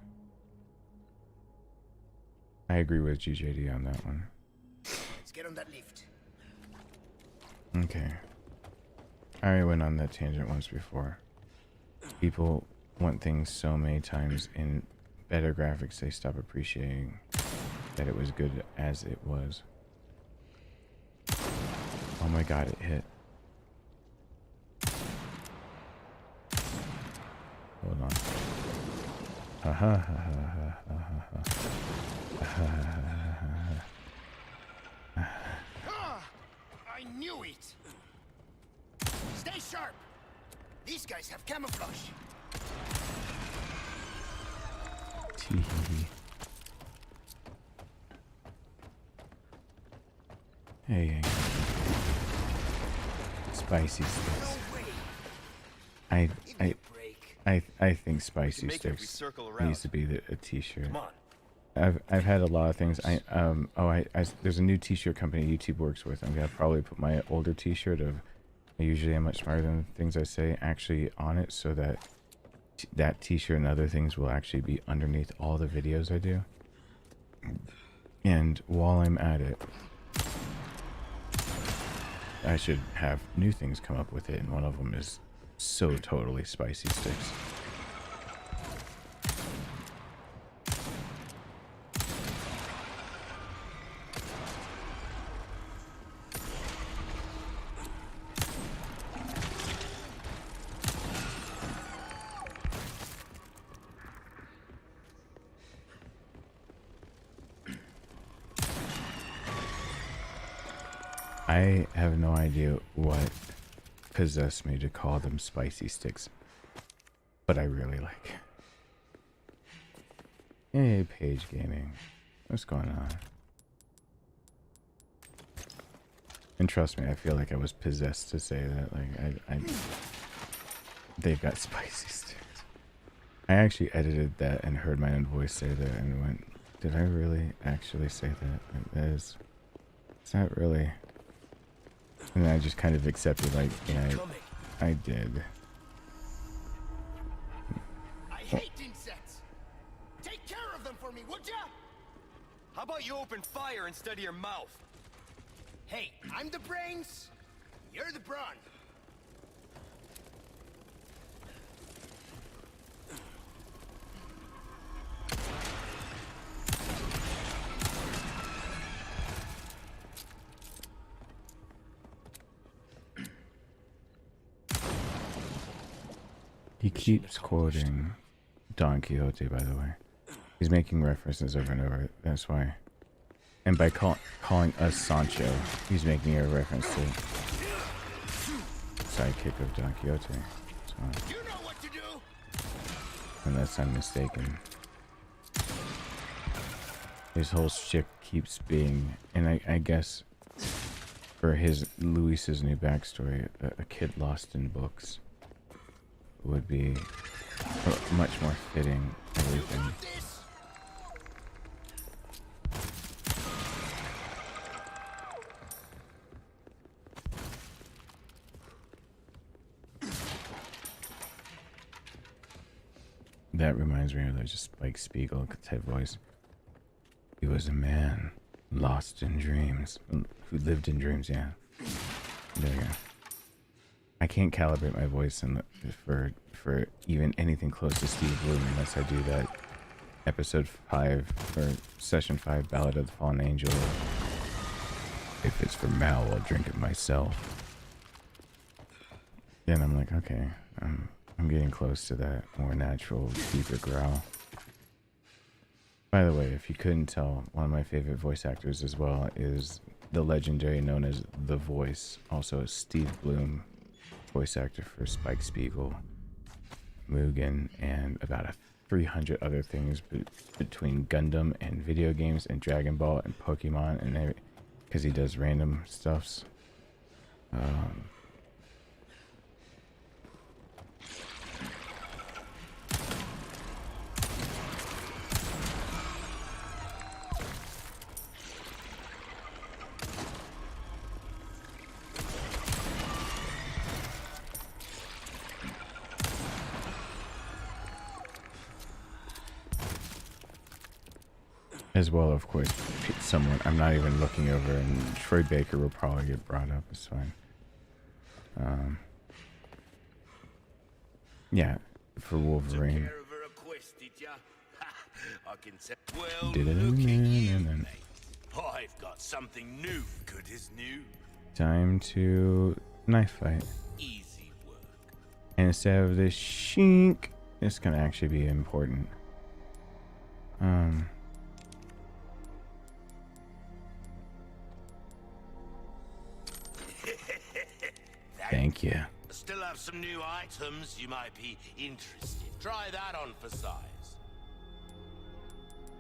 I agree with GJD on that one. Let's get on that lift. Okay. I already went on that tangent once before. People want things so many times in better graphics, they stop appreciating that it was good as it was. Oh my god, it hit. Hold on. I knew it! Stay sharp! These guys have camouflage. Tee-hee-hee. Hey, spicy sticks. I think spicy Make it if we sticks circle around. needs to be a t-shirt. Come on. I've had a lot of things. There's a new t-shirt company YouTube works with. I'm gonna probably put my older t-shirt of I usually am much smarter than the things I say actually on it, so that that t-shirt and other things will actually be underneath all the videos I do. And while I'm at it, I should have new things come up with it, and one of them is so totally spicy sticks. I have no idea what possessed me to call them spicy sticks, but I really like it. Hey, Page Gaming. What's going on? And trust me, I feel like I was possessed to say that. Like, they've got spicy sticks. I actually edited that and heard my own voice say that and went, did I really actually say that? Like, that is, it's not really. And I just kind of accepted, like, yeah, I did. I hate insects! Take care of them for me, would ya? How about you open fire instead of your mouth? Hey, I'm the brains, you're the brawn. He keeps quoting Don Quixote, by the way. He's making references over and over, that's why. And by calling us Sancho, he's making a reference to sidekick of Don Quixote. So, You know what to do! unless I'm mistaken. His whole ship keeps being, and I guess for Luis's new backstory, a kid lost in books would be much more fitting everything. This! That reminds me of the just Spike Spiegel type voice. He was a man lost in dreams, who lived in dreams. Yeah, there you go. I can't calibrate my voice for even anything close to Steve Bloom unless I do that episode 5 or session 5 Ballad of the Fallen Angel. If it's for Mal, I'll drink it myself. Then I'm like, okay, I'm getting close to that more natural, deeper growl. By the way, if you couldn't tell, one of my favorite voice actors as well is the legendary known as The Voice, also Steve Bloom, voice actor for Spike Spiegel, Mugen, and about 300 other things between Gundam and video games and Dragon Ball and Pokemon, and because he does random stuffs. As well, of course, someone I'm not even looking over, and Troy Baker will probably get brought up. It's fine. Yeah, for Wolverine. Did it again. I've got something new. Good as new. Time to knife fight. Easy work. And instead of this shink, this can actually be important. Thank you. Still have some new items you might be interested. Try that on for size.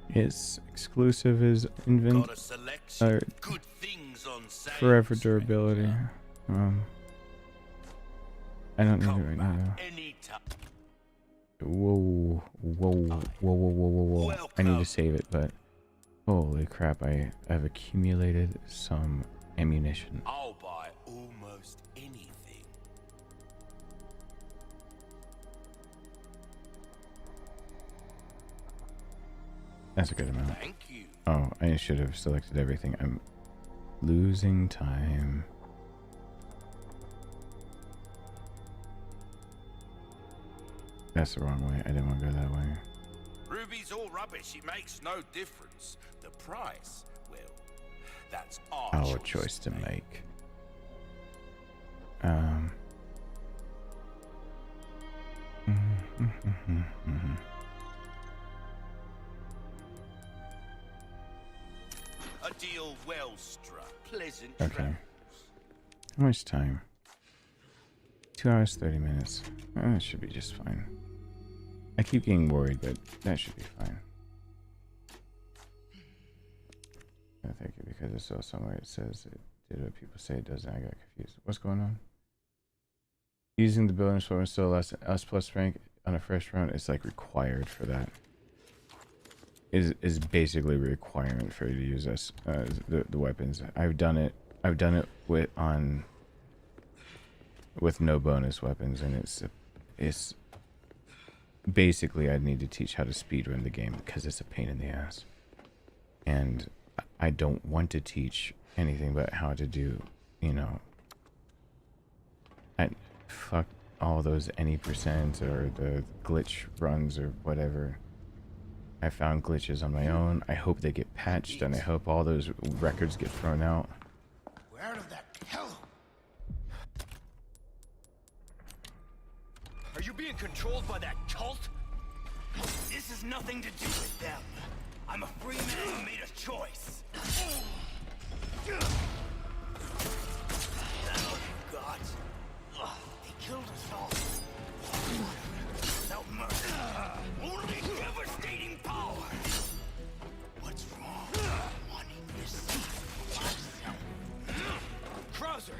Its exclusive is Got a selection. Good things on sale. forever durability. I don't need it right now. Whoa, whoa, whoa, whoa, whoa, whoa, whoa. I need to save it, but holy crap, I've accumulated some ammunition. I'll buy almost anything. That's a good amount. Thank you. Oh, I should have selected everything. I'm losing time. That's the wrong way. I didn't want to go that way. Ruby's all rubbish. It makes no difference. The price, well, that's Our choice to make. A deal well struck. Pleasant Okay. travels. How much time? 2 hours, 30 minutes. That should be just fine. I keep getting worried, but that should be fine. I think because I saw somewhere it says it did what people say it doesn't. I got confused. What's going on? Using the building sword still less S plus rank on a fresh run. It's like required for that. Is basically a requirement for you to use us the weapons. I've done it with no bonus weapons, and it's basically I need to teach how to speedrun the game because it's a pain in the ass, and I don't want to teach anything but how to do, you know, fuck all those any percent or the glitch runs or whatever. I found glitches on my own. I hope they get patched, and I hope all those records get thrown out. Where the hell? Are you being controlled by that cult? This has nothing to do with them. I'm a free man who made a choice. That all you got? They killed us all. Without mercy. Only devastating power. What's wrong? Wanting to see myself. Krauser!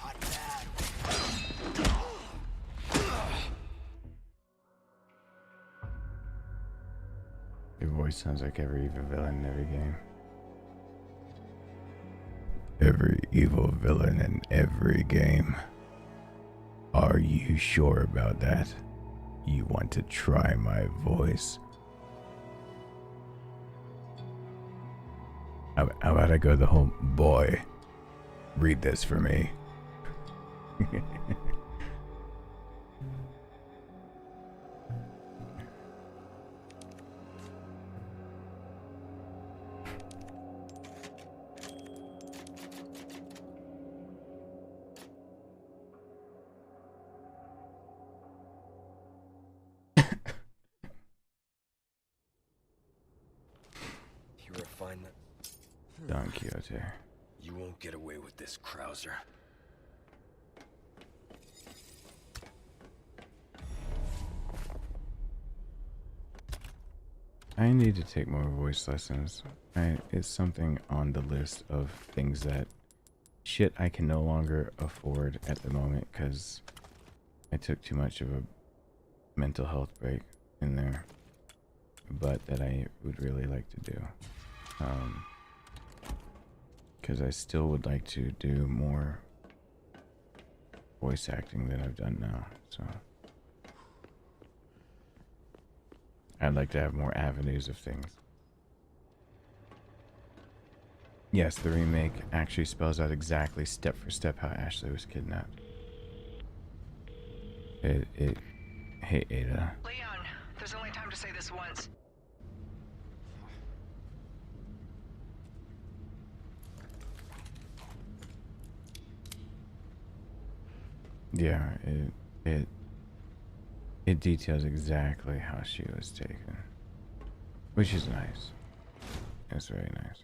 Not bad. Your voice sounds like every evil villain in every game. Every evil villain in every game. Are you sure about that? You want to try my voice? How about I go the whole, boy, read this for me. You refine that. Don Quixote. You won't get away with this, Krauser. I need to take more voice lessons. It's something on the list of things that shit I can no longer afford at the moment because I took too much of a mental health break in there, but that I would really like to do. Because I still would like to do more voice acting than I've done now, so I'd like to have more avenues of things. Yes, the remake actually spells out exactly step for step how Ashley was kidnapped. Hey Ada. Leon, there's only time to say this once. Yeah, it details exactly how she was taken, which is nice. It's very nice.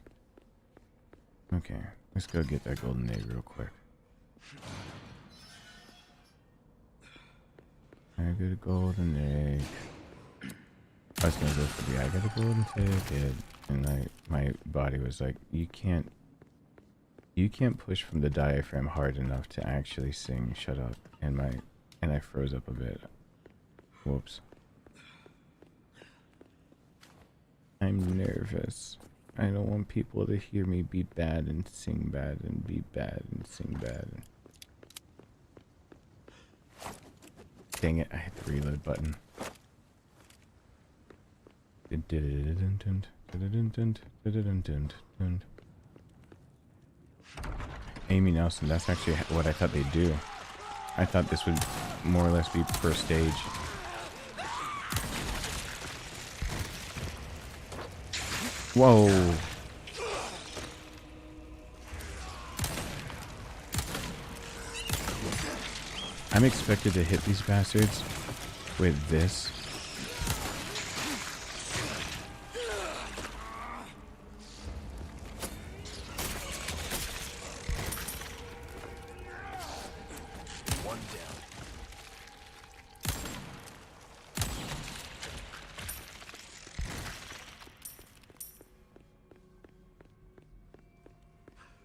Okay, let's go get that golden egg real quick. I got a golden egg. I was gonna go for the I got a golden ticket, and my body was like, you can't push from the diaphragm hard enough to actually sing. Shut up. And I froze up a bit. Whoops. I'm nervous. I don't want people to hear me be bad and sing bad and be bad and sing bad. Dang it, I hit the reload button. Amy Nelson, that's actually what I thought they'd do. I thought this would more or less be per stage. Whoa. I'm expected to hit these bastards with this. One down.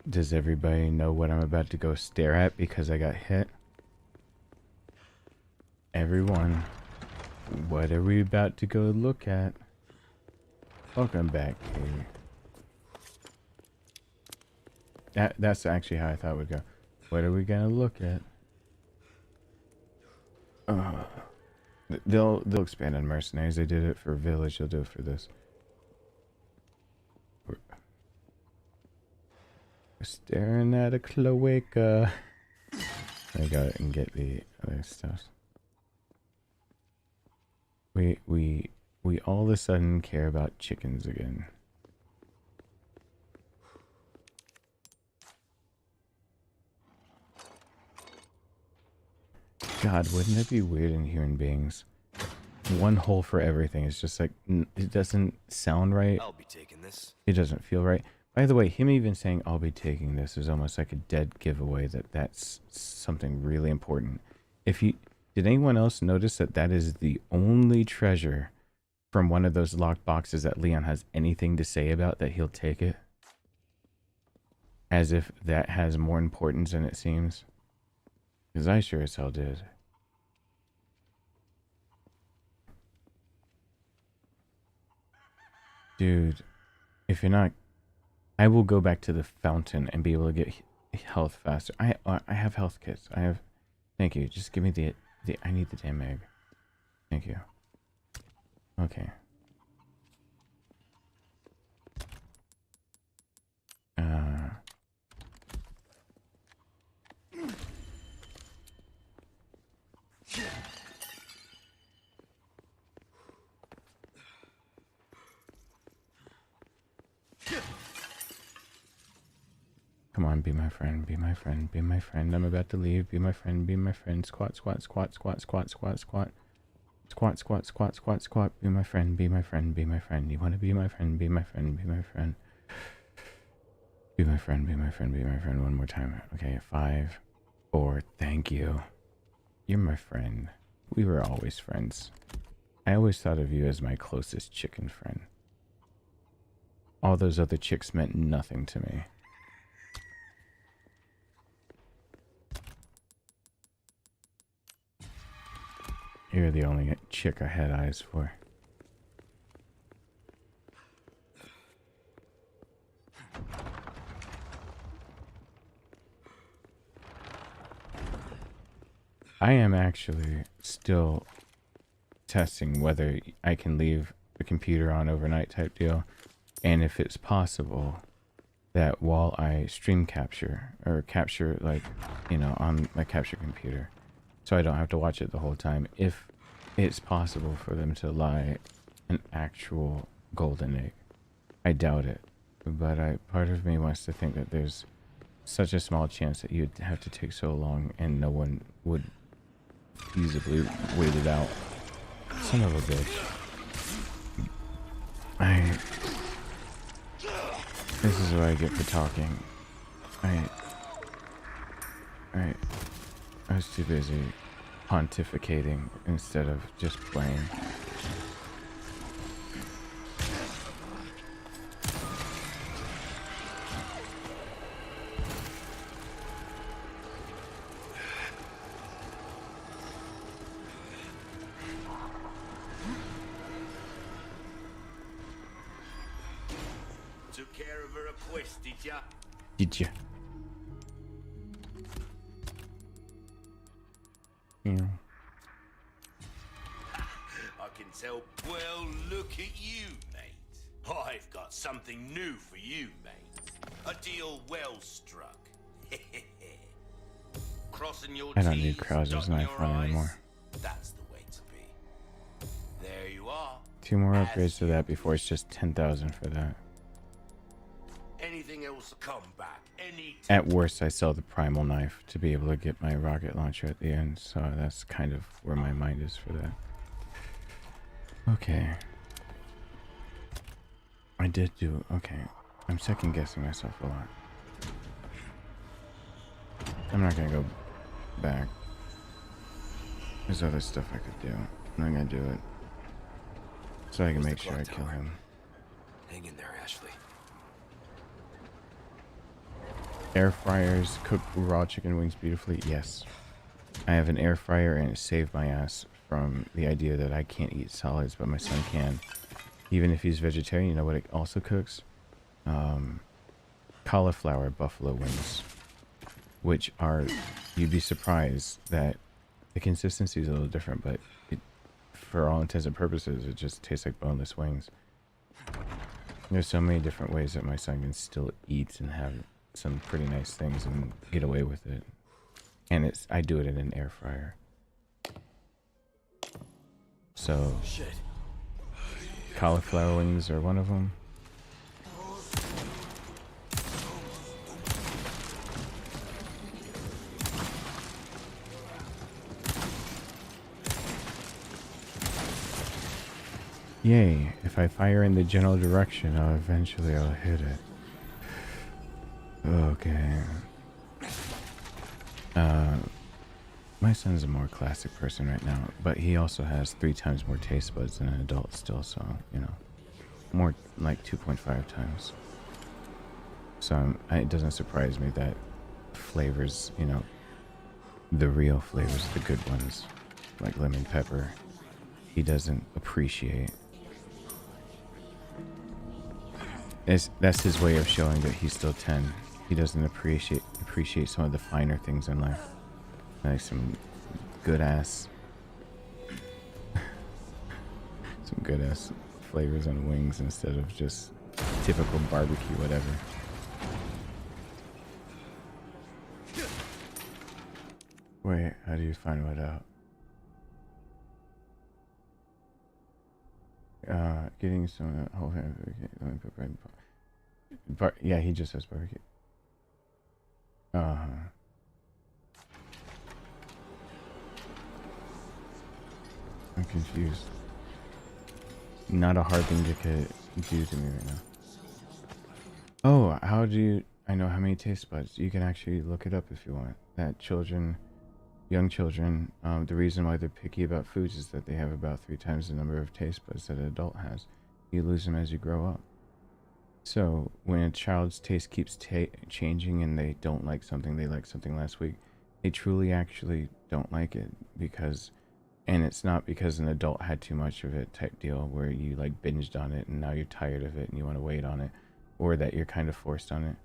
Does everybody know what I'm about to go stare at because I got hit? Everyone, what are we about to go look at? Welcome back, Katie. That's actually how I thought it would go. What are we gonna look at? They'll expand on mercenaries. They did it for Village. They'll do it for this. We're staring at a cloaca. I go and get the other stuff. We all of a sudden care about chickens again. God, wouldn't it be weird in human beings? One hole for everything. It's just like, it doesn't sound right. I'll be taking this. It doesn't feel right. By the way, him even saying I'll be taking this is almost like a dead giveaway that that's something really important. Did anyone else notice that that is the only treasure from one of those locked boxes that Leon has anything to say about, that he'll take it? As if that has more importance than it seems. Because I sure as hell did. Dude, if you're not... I will go back to the fountain and be able to get health faster. I have health kits. I have... Thank you. Just give me the... I need the damn egg. Thank you. Okay. Come on, be my friend, be my friend, be my friend. I'm about to leave. Be my friend, be my friend. Squat, squat, squat, squat, squat, squat, squat. Squat, squat, squat, squat, squat. Be my friend, be my friend, be my friend. You want to be my friend, be my friend, be my friend. Be my friend, be my friend, be my friend. One more time. Okay, 5, 4. Thank you. You're my friend. We were always friends. I always thought of you as my closest chicken friend. All those other chicks meant nothing to me. You're the only chick I had eyes for. I am actually still testing whether I can leave the computer on overnight type deal, and if it's possible that while I stream capture or capture, like, you know, on my capture computer, so I don't have to watch it the whole time, if it's possible for them to lie an actual golden egg. I doubt it, but part of me wants to think that there's such a small chance that you'd have to take so long and no one would feasibly wait it out. Son of a bitch. This is what I get for talking. I was too busy pontificating instead of just playing. Took care of her request, did ya? Did you? Yeah. I can tell. Well, look at you, mate. I've got something new for you, mate. A deal well struck. Crossing your I don't need T's, Krauser's dotting knife your on I's. anymore. That's the way to be. There you are. 2 more upgrades to that before it's just 10,000 for that. Anything else come back? Any At worst, I sell the primal knife to be able to get my rocket launcher at the end, so that's kind of where my mind is for that. Okay. I did do... Okay. I'm second guessing myself a lot. I'm not gonna go back. There's other stuff I could do. I'm not gonna do it. So I can make sure I kill him. Hang in there, Ashley. Air fryers cook raw chicken wings beautifully. Yes. I have an air fryer and it saved my ass from the idea that I can't eat solids, but my son can. Even if he's vegetarian, you know what it also cooks? Cauliflower buffalo wings. Which are, you'd be surprised that the consistency is a little different, but it, for all intents and purposes, it just tastes like boneless wings. There's so many different ways that my son can still eat and have some pretty nice things and get away with it. And I do it in an air fryer. So, cauliflower wings are one of them. Yay, if I fire in the general direction, I'll hit it. Okay. My son's a more classic person right now, but he also has 3 times more taste buds than an adult still, so, you know, more like 2.5 times. So it doesn't surprise me that flavors, you know, the real flavors, the good ones, like lemon pepper, he doesn't appreciate. That's his way of showing that he's still 10. He doesn't appreciate some of the finer things in life, like some good ass flavors on wings instead of just typical barbecue whatever. Wait, how do you find what out? Getting some whole hand. Let me put right. Yeah, he just says barbecue. I'm confused. Not a hard thing to do to me right now. Oh, how do you... I know how many taste buds. You can actually look it up if you want. That young children, the reason why they're picky about foods is that they have about 3 times the number of taste buds that an adult has. You lose them as you grow up. So when a child's taste keeps changing and they don't like something, they like something last week, they truly actually don't like it because... And it's not because an adult had too much of it type deal where you like binged on it and now you're tired of it and you want to wait on it, or that you're kind of forced on it.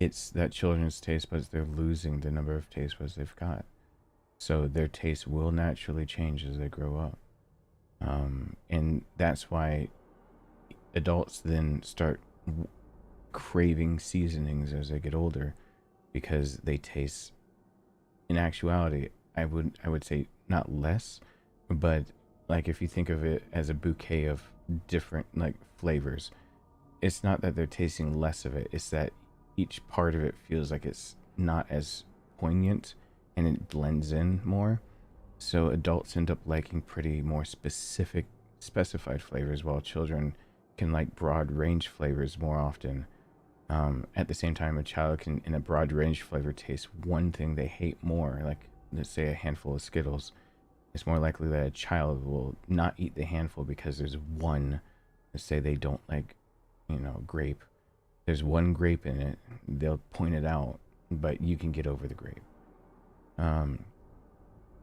it's that children's taste buds, they're losing the number of taste buds they've got. So their taste will naturally change as they grow up. And that's why adults then start craving seasonings as they get older, because they taste, in actuality, I would say not less, but like if you think of it as a bouquet of different like flavors, it's not that they're tasting less of it, it's that each part of it feels like it's not as poignant and it blends in more. So adults end up liking pretty more specified flavors, while children can like broad range flavors more often. At the same time, a child can, in a broad range flavor, taste one thing they hate more, like let's say a handful of Skittles. It's more likely that a child will not eat the handful because there's one, let's say they don't like, grape. There's one grape in it, they'll point it out, but you can get over the grape.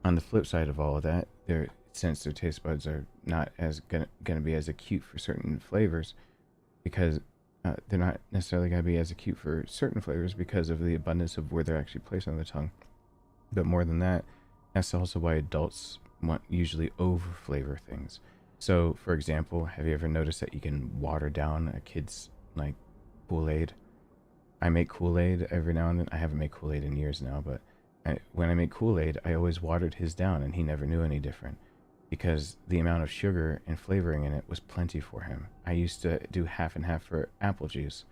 On the flip side of all of that, since their taste buds are not as gonna be as acute for certain flavors, because they're not necessarily going to be as acute for certain flavors because of the abundance of where they're actually placed on the tongue. But more than that, that's also why adults usually over flavor things. So, for example, have you ever noticed that you can water down a kid's like Kool-Aid? I make Kool-Aid every now and then. I haven't made Kool-Aid in years now, but when I make Kool-Aid, I always watered his down, and he never knew any different, because the amount of sugar and flavoring in it was plenty for him. I used to do half and half for apple juice.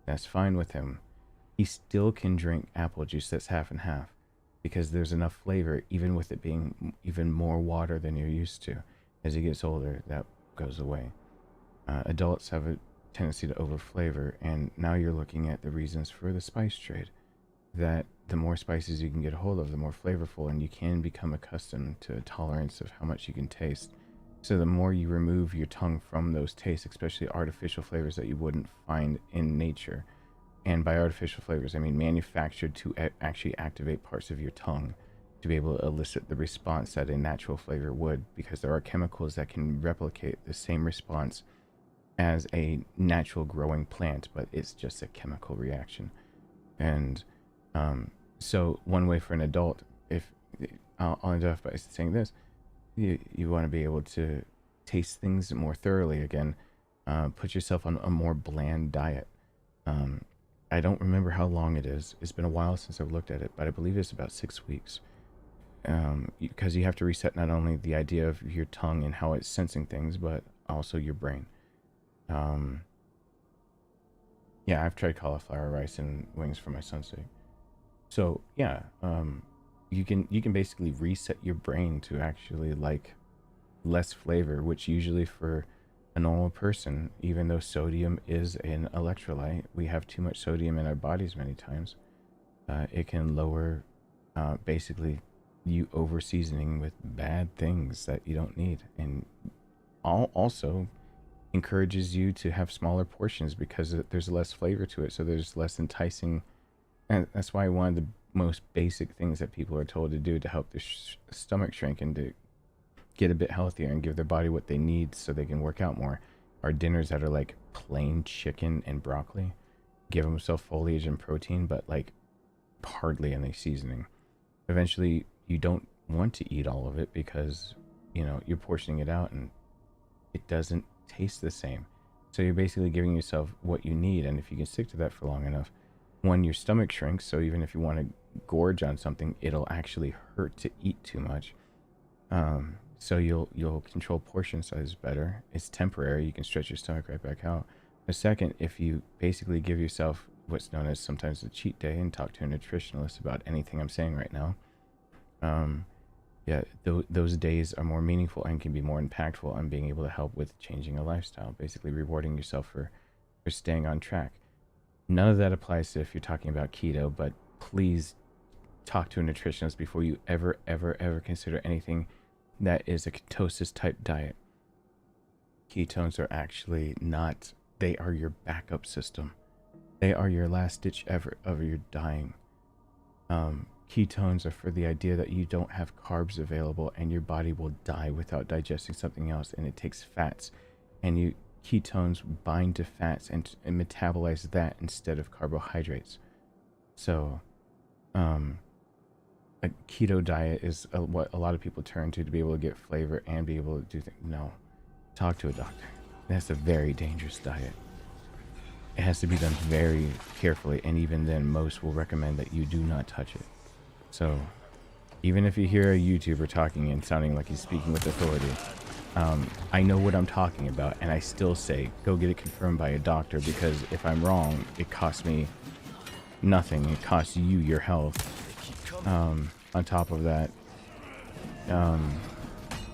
That's fine with him. He still can drink apple juice that's half and half, because there's enough flavor, even with it being even more water than you're used to. As he gets older, that goes away. Adults have a tendency to over flavor, and now you're looking at the reasons for the spice trade. That the more spices you can get a hold of, the more flavorful, and you can become accustomed to a tolerance of how much you can taste. So the more you remove your tongue from those tastes, especially artificial flavors that you wouldn't find in nature, and by artificial flavors I mean manufactured to actually activate parts of your tongue to be able to elicit the response that a natural flavor would, because there are chemicals that can replicate the same response as a natural growing plant, but it's just a chemical reaction. And so one way for an adult, if I'll end off by saying this, you want to be able to taste things more thoroughly again. Put yourself on a more bland diet. I don't remember how long it is. It's been a while since I've looked at it, but I believe it's about 6 weeks. Because you have to reset not only the idea of your tongue and how it's sensing things, but also your brain. Yeah, I've tried cauliflower rice and wings for my son's sake. So yeah, you can basically reset your brain to actually like less flavor, which usually for a normal person, even though sodium is an electrolyte, we have too much sodium in our bodies many times. It can lower, basically, you over seasoning with bad things that you don't need, and also encourages you to have smaller portions because there's less flavor to it, so there's less enticing. And that's why one of the most basic things that people are told to do to help their stomach shrink and to get a bit healthier and give their body what they need so they can work out more are dinners that are like plain chicken and broccoli. Give themselves foliage and protein, but like hardly any seasoning. Eventually, you don't want to eat all of it because, you're portioning it out and it doesn't taste the same. So you're basically giving yourself what you need, and if you can stick to that for long enough, one, your stomach shrinks, so even if you want to gorge on something, it'll actually hurt to eat too much. So you'll control portion size better. It's temporary. You can stretch your stomach right back out. The second, if you basically give yourself what's known as sometimes a cheat day and talk to a nutritionalist about anything I'm saying right now, those days are more meaningful and can be more impactful on being able to help with changing a lifestyle, basically rewarding yourself for staying on track. None of that applies to if you're talking about keto, but please talk to a nutritionist before you ever consider anything that is a ketosis type diet. Ketones are actually not, they are your backup system. They are your last ditch effort of your dying. Ketones are for the idea that you don't have carbs available and your body will die without digesting something else, and it takes fats, and ketones bind to fats and metabolize that instead of carbohydrates. So, a keto diet is what a lot of people turn to be able to get flavor and be able to do things. No, talk to a doctor. That's a very dangerous diet. It has to be done very carefully, and even then, most will recommend that you do not touch it. So, even if you hear a YouTuber talking and sounding like he's speaking with authority, I know what I'm talking about, and I still say go get it confirmed by a doctor, because if I'm wrong, it costs me nothing. It costs you your health. On top of that,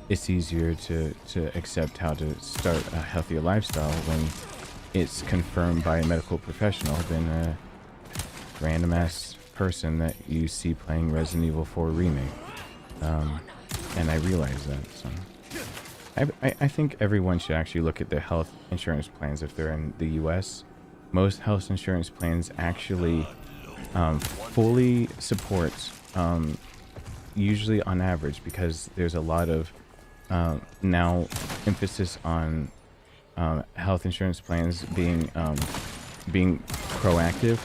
it's easier to accept how to start a healthier lifestyle when it's confirmed by a medical professional than a random ass person that you see playing Resident Evil 4 Remake. And I realize that. So I think everyone should actually look at their health insurance plans if they're in the US. Most health insurance plans actually fully supports, usually on average, because there's a lot of now emphasis on health insurance plans being proactive.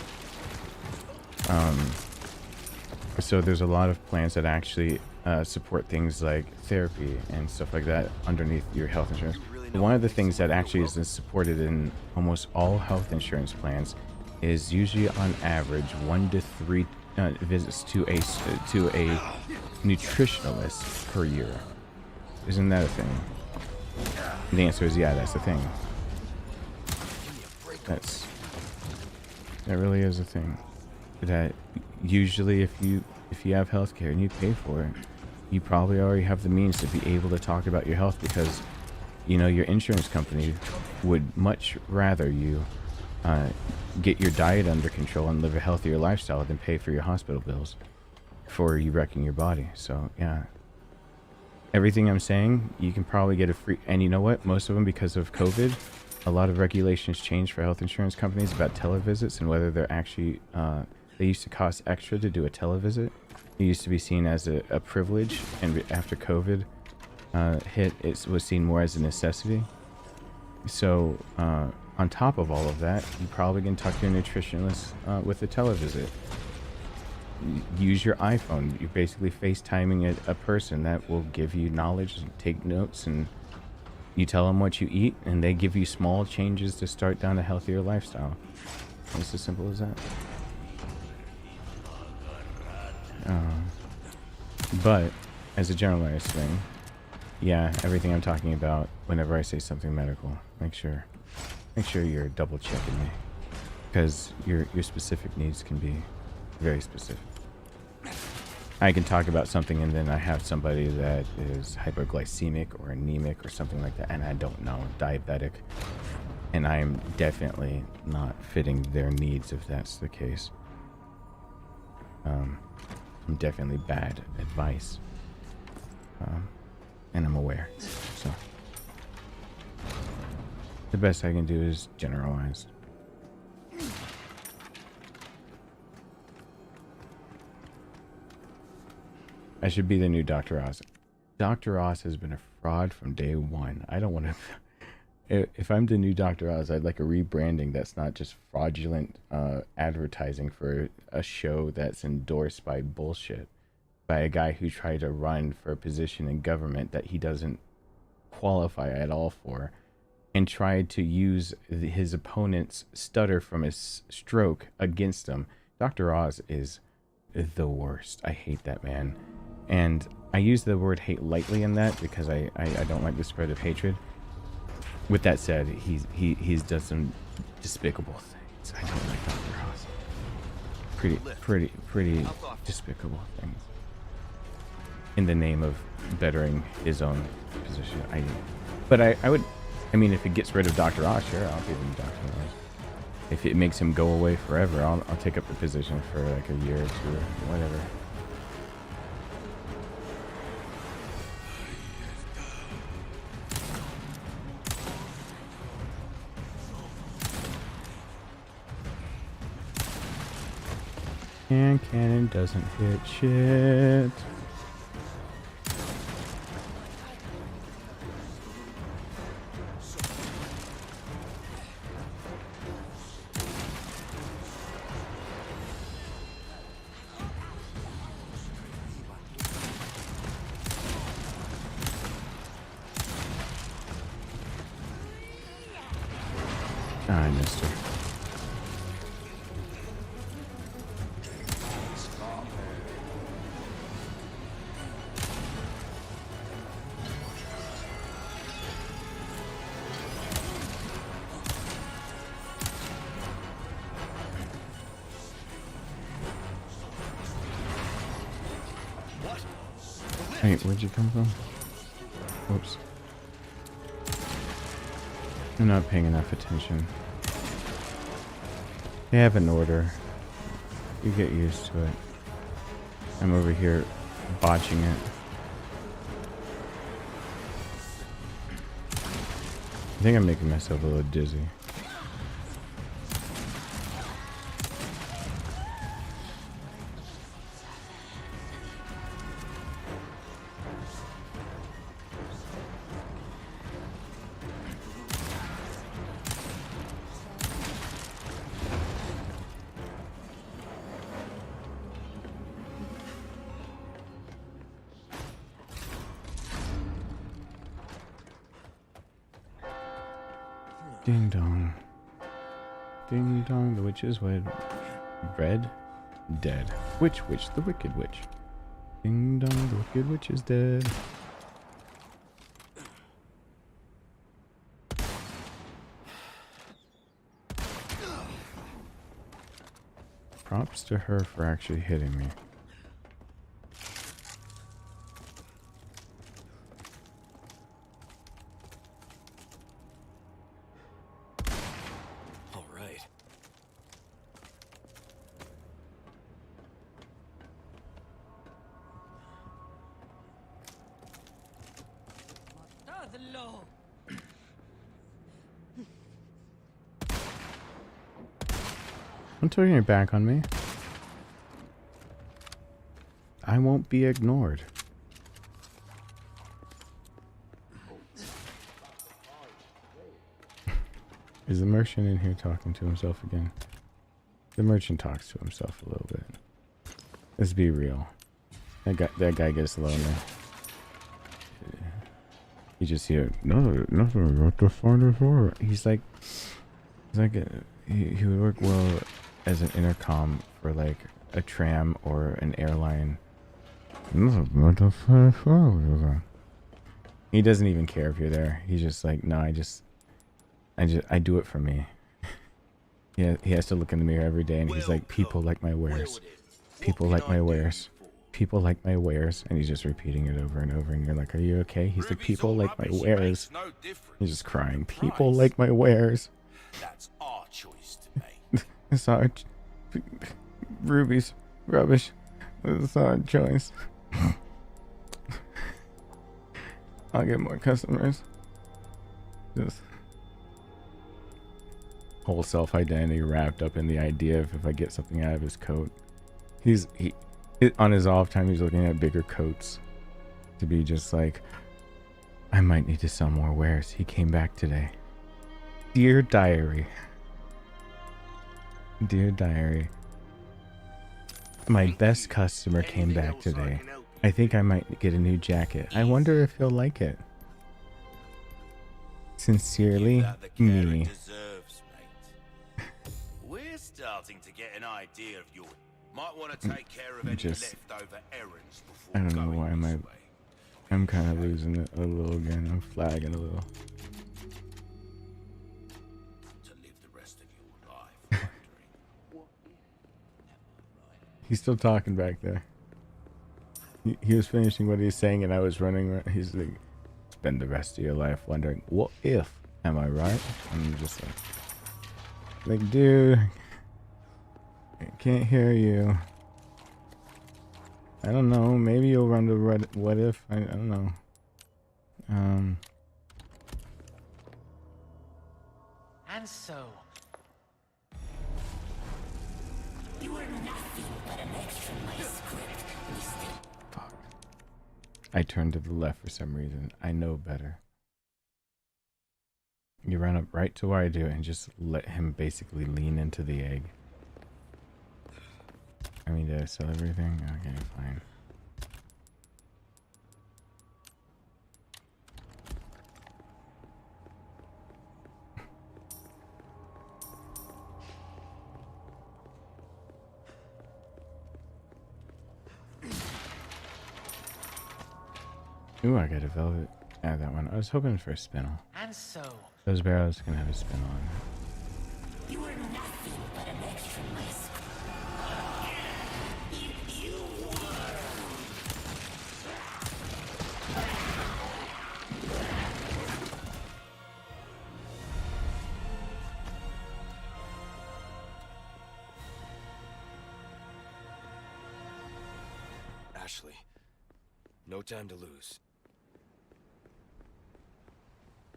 So there's a lot of plans that actually support things like therapy and stuff like that underneath your health insurance. One of the things that actually is supported in almost all health insurance plans is usually on average 1 to 3 visits to a nutritionalist per year. Isn't that a thing? The answer is yeah, that's a thing. That really is a thing. That usually if you have healthcare and you pay for it, you probably already have the means to be able to talk about your health, because you know your insurance company would much rather you get your diet under control and live a healthier lifestyle than pay for your hospital bills for you wrecking your body. So yeah, everything I'm saying, you can probably get a free. And you know what? Most of them, because of COVID, a lot of regulations changed for health insurance companies about televisits and whether they're actually they used to cost extra to do a televisit. It used to be seen as a privilege, and after COVID hit, it was seen more as a necessity. So on top of all of that, you probably can talk to your nutritionist with a televisit. Use your iPhone. You're basically FaceTiming a person that will give you knowledge and take notes, and you tell them what you eat, and they give you small changes to start down a healthier lifestyle. It's as simple as that. But as a generalized thing, yeah, everything I'm talking about, whenever I say something medical, make sure you're double checking me, because your specific needs can be very specific. I can talk about something and then I have somebody that is hypoglycemic or anemic or something like that, and I don't know, diabetic, and I'm definitely not fitting their needs if that's the case. I'm definitely bad advice, and I'm aware. So the best I can do is generalize. I should be the new Dr. Oz. Dr. Oz has been a fraud from day one. I don't want to. If I'm the new Dr. Oz, I'd like a rebranding that's not just fraudulent advertising for a show that's endorsed by bullshit, by a guy who tried to run for a position in government that he doesn't qualify at all for, and tried to use his opponent's stutter from his stroke against him. Dr. Oz is the worst. I hate that man. And I use the word hate lightly in that because I don't like the spread of hatred. With that said, he's done some despicable things. I don't like Dr. Oz. Pretty despicable things. In the name of bettering his own position. I mean, if it gets rid of Dr. Oz, sure, I'll give him Dr. Oz. If it makes him go away forever, I'll take up the position for like a year or two or whatever. And cannon doesn't hit shit. Ah, I missed her. Wait, where'd you come from? Whoops. I'm not paying enough attention. They have an order. You get used to it. I'm over here botching it. I think I'm making myself a little dizzy. Ding dong. Ding dong, the witch is wed. Red? Dead. Which witch? The wicked witch. Ding dong, the wicked witch is dead. Props to her for actually hitting me. Don't turn your back on me. I won't be ignored. Is the merchant in here talking to himself again? The merchant talks to himself a little bit. Let's be real. That guy gets lonely. You just hear nothing. What the fuck for? He's like he would work well as an intercom for like a tram or an airline. What the fuck for? He doesn't even care if you're there. He's just like, no, I do it for me. Yeah, he has to look in the mirror every day and he's like, people like my wares. People like my wares. People like my wares. And he's just repeating it over and over and you're like, are you okay? He's like, people like my wares. He's just crying. People like my wares. That's our choice to make. It's our rubies. Rubbish. It's our choice. I'll get more customers. Just whole self-identity wrapped up in the idea of if I get something out of his coat. He on his off time he's looking at bigger coats to be just like, I might need to sell more wares. He came back today. Dear diary. Dear diary. My best customer came back today. I think I might get a new jacket. I wonder if he'll like it. Sincerely, me. We're starting to get an idea of your. Might want to take care of any leftover errands before I don't know going why this way. I'm kind of losing it a little again. I'm flagging a little. To live the rest of your life wondering. He's still talking back there. He was finishing what he's saying and I was running around. He's like, spend the rest of your life wondering, what if? Am I right? I'm just like, dude, I can't hear you. I don't know. Maybe you'll run the what if? I don't know. And so. You are nothing but an extra in my script, Mr. Fuck. I turned to the left for some reason. I know better. You run up right to where I do and just let him basically lean into the egg. I mean, did I sell everything? Okay, fine. Ooh, I got a velvet. Yeah, that one. I was hoping for a spinel. And so, Those barrels can have a spin on. You are nothing but an extra in my script. You were. Ashley, no time to lose.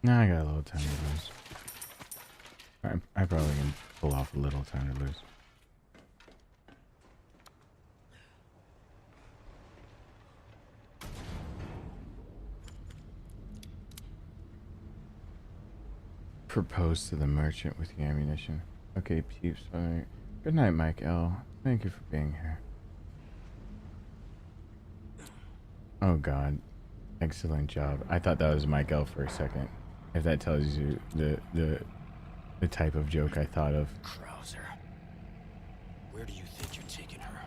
Nah, I got a little time to lose. I probably can pull off a little time to lose. Propose to the merchant with the ammunition. Okay, peeps. Alright. Good night, Mike L. Thank you for being here. Oh god. Excellent job. I thought that was Mike L for a second. If that tells you the type of joke I thought of. Krauser, where do you think you're taking her?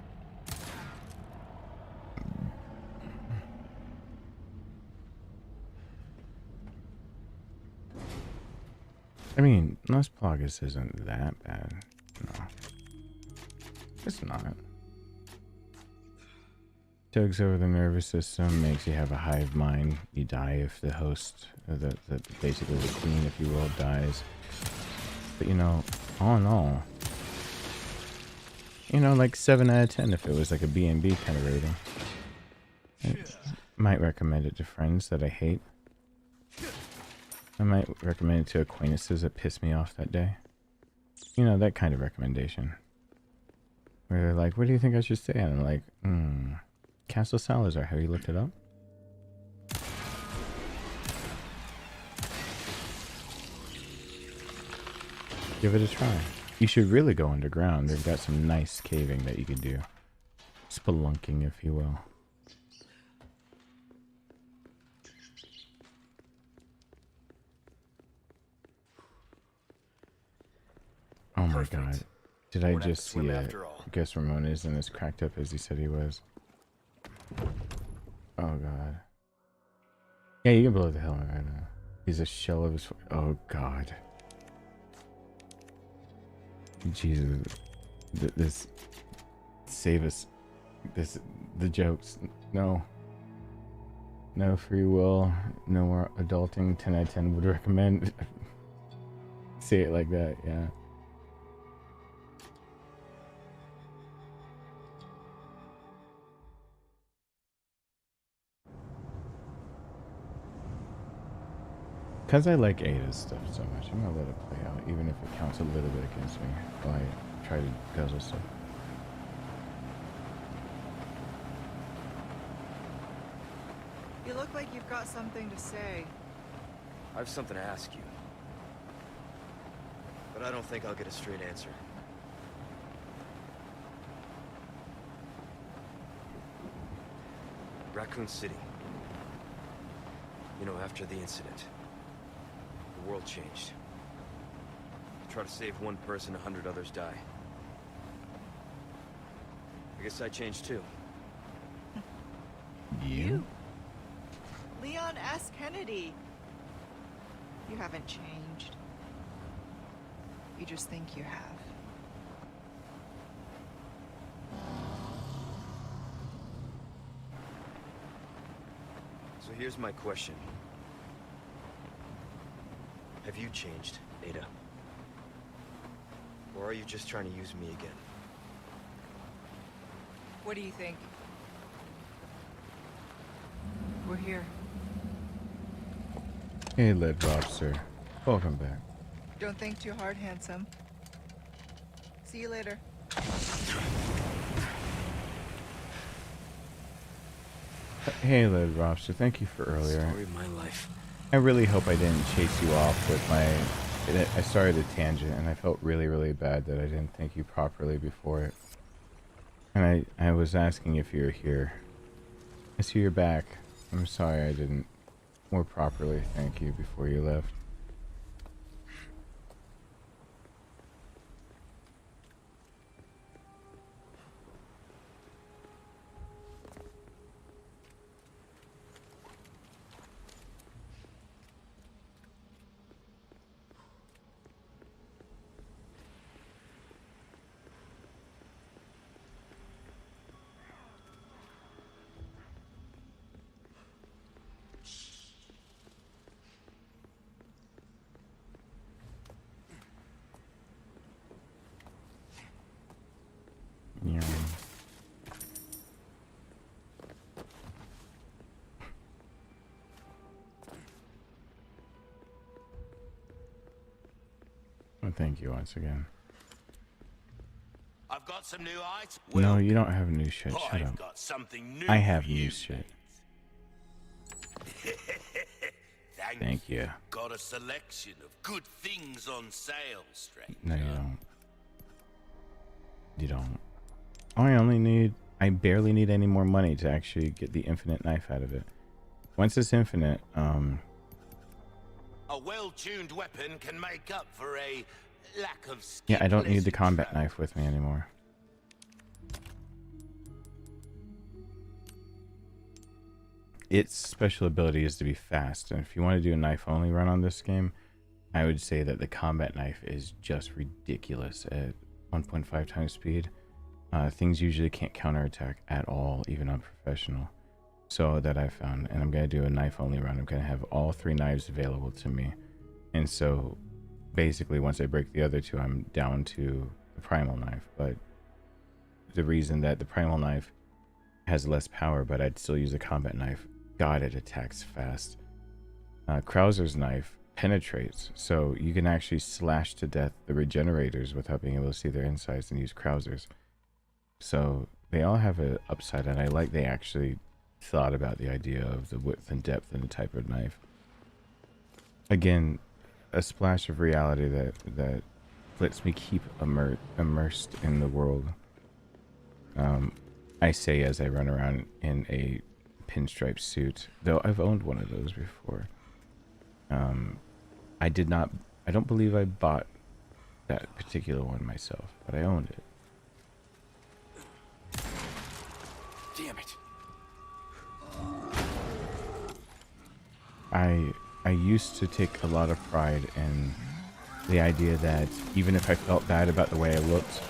I mean, Las Plagas isn't that bad. No. It's not. Tugs over the nervous system, makes you have a hive mind. You die if the host, or basically the queen, if you will, dies. But you know, all in all, you know, like 7 out of 10 if it was like a B&B kind of rating. I might recommend it to friends that I hate. I might recommend it to acquaintances that piss me off that day. You know, that kind of recommendation. Where they're like, what do you think I should say? And I'm like, Castle Salazar, have you looked it up? Give it a try. You should really go underground. They've got some nice caving that you can do. Spelunking, if you will. Oh my god. Did I just see it? Guess Ramon isn't as cracked up as he said he was. Oh god. Yeah, you can blow the helmet right now. He's a shell of his... Oh god. Jesus. This... Save us. This... The jokes. No. No free will. No more adulting. 10 out of 10 would recommend. Say it like that, yeah. Because I like Ada's stuff so much, I'm gonna let it play out, even if it counts a little bit against me while I try to guzzle stuff. You look like you've got something to say. I have something to ask you. But I don't think I'll get a straight answer. Raccoon City. You know, after the incident, the world changed. Try to save one person, 100 others die. I guess I changed too. You? Leon S. Kennedy. You haven't changed. You just think you have. So here's my question. Have you changed, Ada? Or are you just trying to use me again? What do you think? We're here. Hey, Lead Lobster. Welcome back. Don't think too hard, handsome. See you later. Hey, Lead Lobster. Thank you for earlier. Story of my life. I really hope I didn't chase you off with my... I started a tangent, and I felt really, really bad that I didn't thank you properly before it. And I was asking if you're here. I see you're back. I'm sorry I didn't more properly thank you before you left. Well, thank you once again. I've got some new items. No, you don't have new shit. Shut I've up. got something new I have for new you. shit. Thank you. Got a selection of good things on sale, stranger. No, you don't. You don't. I barely need any more money to actually get the infinite knife out of it. Once it's infinite, A well-tuned weapon can make up for a lack of skill. yeah, I don't need the combat knife with me anymore. Its special ability is to be fast, and if you want to do a knife only run on this game, I would say that the combat knife is just ridiculous at 1.5 times speed. Things usually can't counterattack at all, even on professional. So that I found, and I'm going to do a knife only run. I'm going to have all 3 knives available to me. And so basically once I break the other 2, I'm down to the primal knife. But the reason that the primal knife has less power, but I'd still use a combat knife, God, it attacks fast. Krauser's knife penetrates, so you can actually slash to death the regenerators without being able to see their insides and use Krauser's. So they all have an upside, and I like they actually thought about the idea of the width and depth and the type of knife. Again, a splash of reality that lets me keep immersed in the world. I say as I run around in a pinstripe suit, though I've owned one of those before. I don't believe I bought that particular one myself, but I owned it. Damn it. I used to take a lot of pride in the idea that even if I felt bad about the way I looked,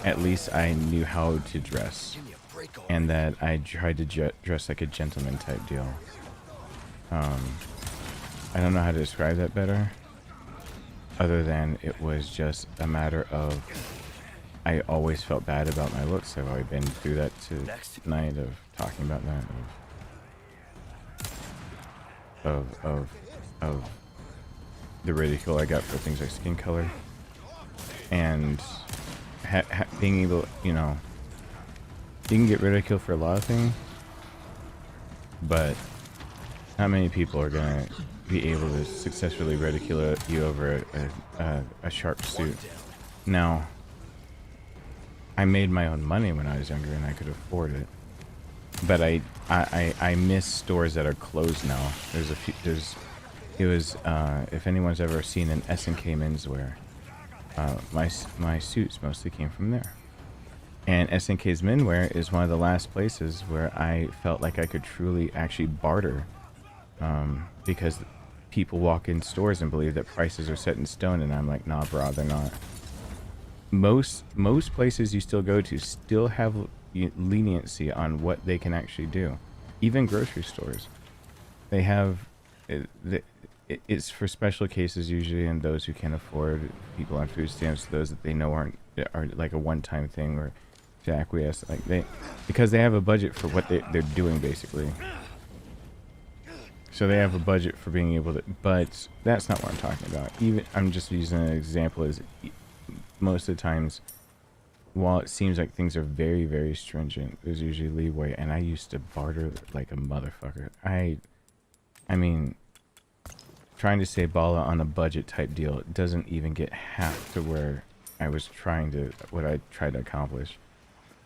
at least I knew how to dress, and that I tried to dress like a gentleman type deal. I don't know how to describe that better, other than it was just a matter of I always felt bad about my looks. I've already been through that tonight of talking about that, of the ridicule I got for things like skin color, and being able, you know, you can get ridiculed for a lot of things, but not many people are gonna be able to successfully ridicule you over a sharp suit. Now, I made my own money when I was younger and I could afford it, but I miss stores that are closed now. If anyone's ever seen an S&K menswear, my suits mostly came from there. And S&K's menswear is one of the last places where I felt like I could truly actually barter, because people walk in stores and believe that prices are set in stone, and I'm like, nah, bro, they're not. Most places you still go to still have leniency on what they can actually do. Even grocery stores, they have it's for special cases usually, and those who can't afford, people on food stamps, those that they know are like a one-time thing, or to acquiesce, like because they have a budget for what they're doing basically. So they have a budget for being able to, but that's not what I'm talking about. Even I'm just using an example as most of the times, while it seems like things are very, very stringent, there's usually leeway, and I used to barter like a motherfucker. I mean, trying to say balla on a budget type deal, it doesn't even get half to where I was what I tried to accomplish.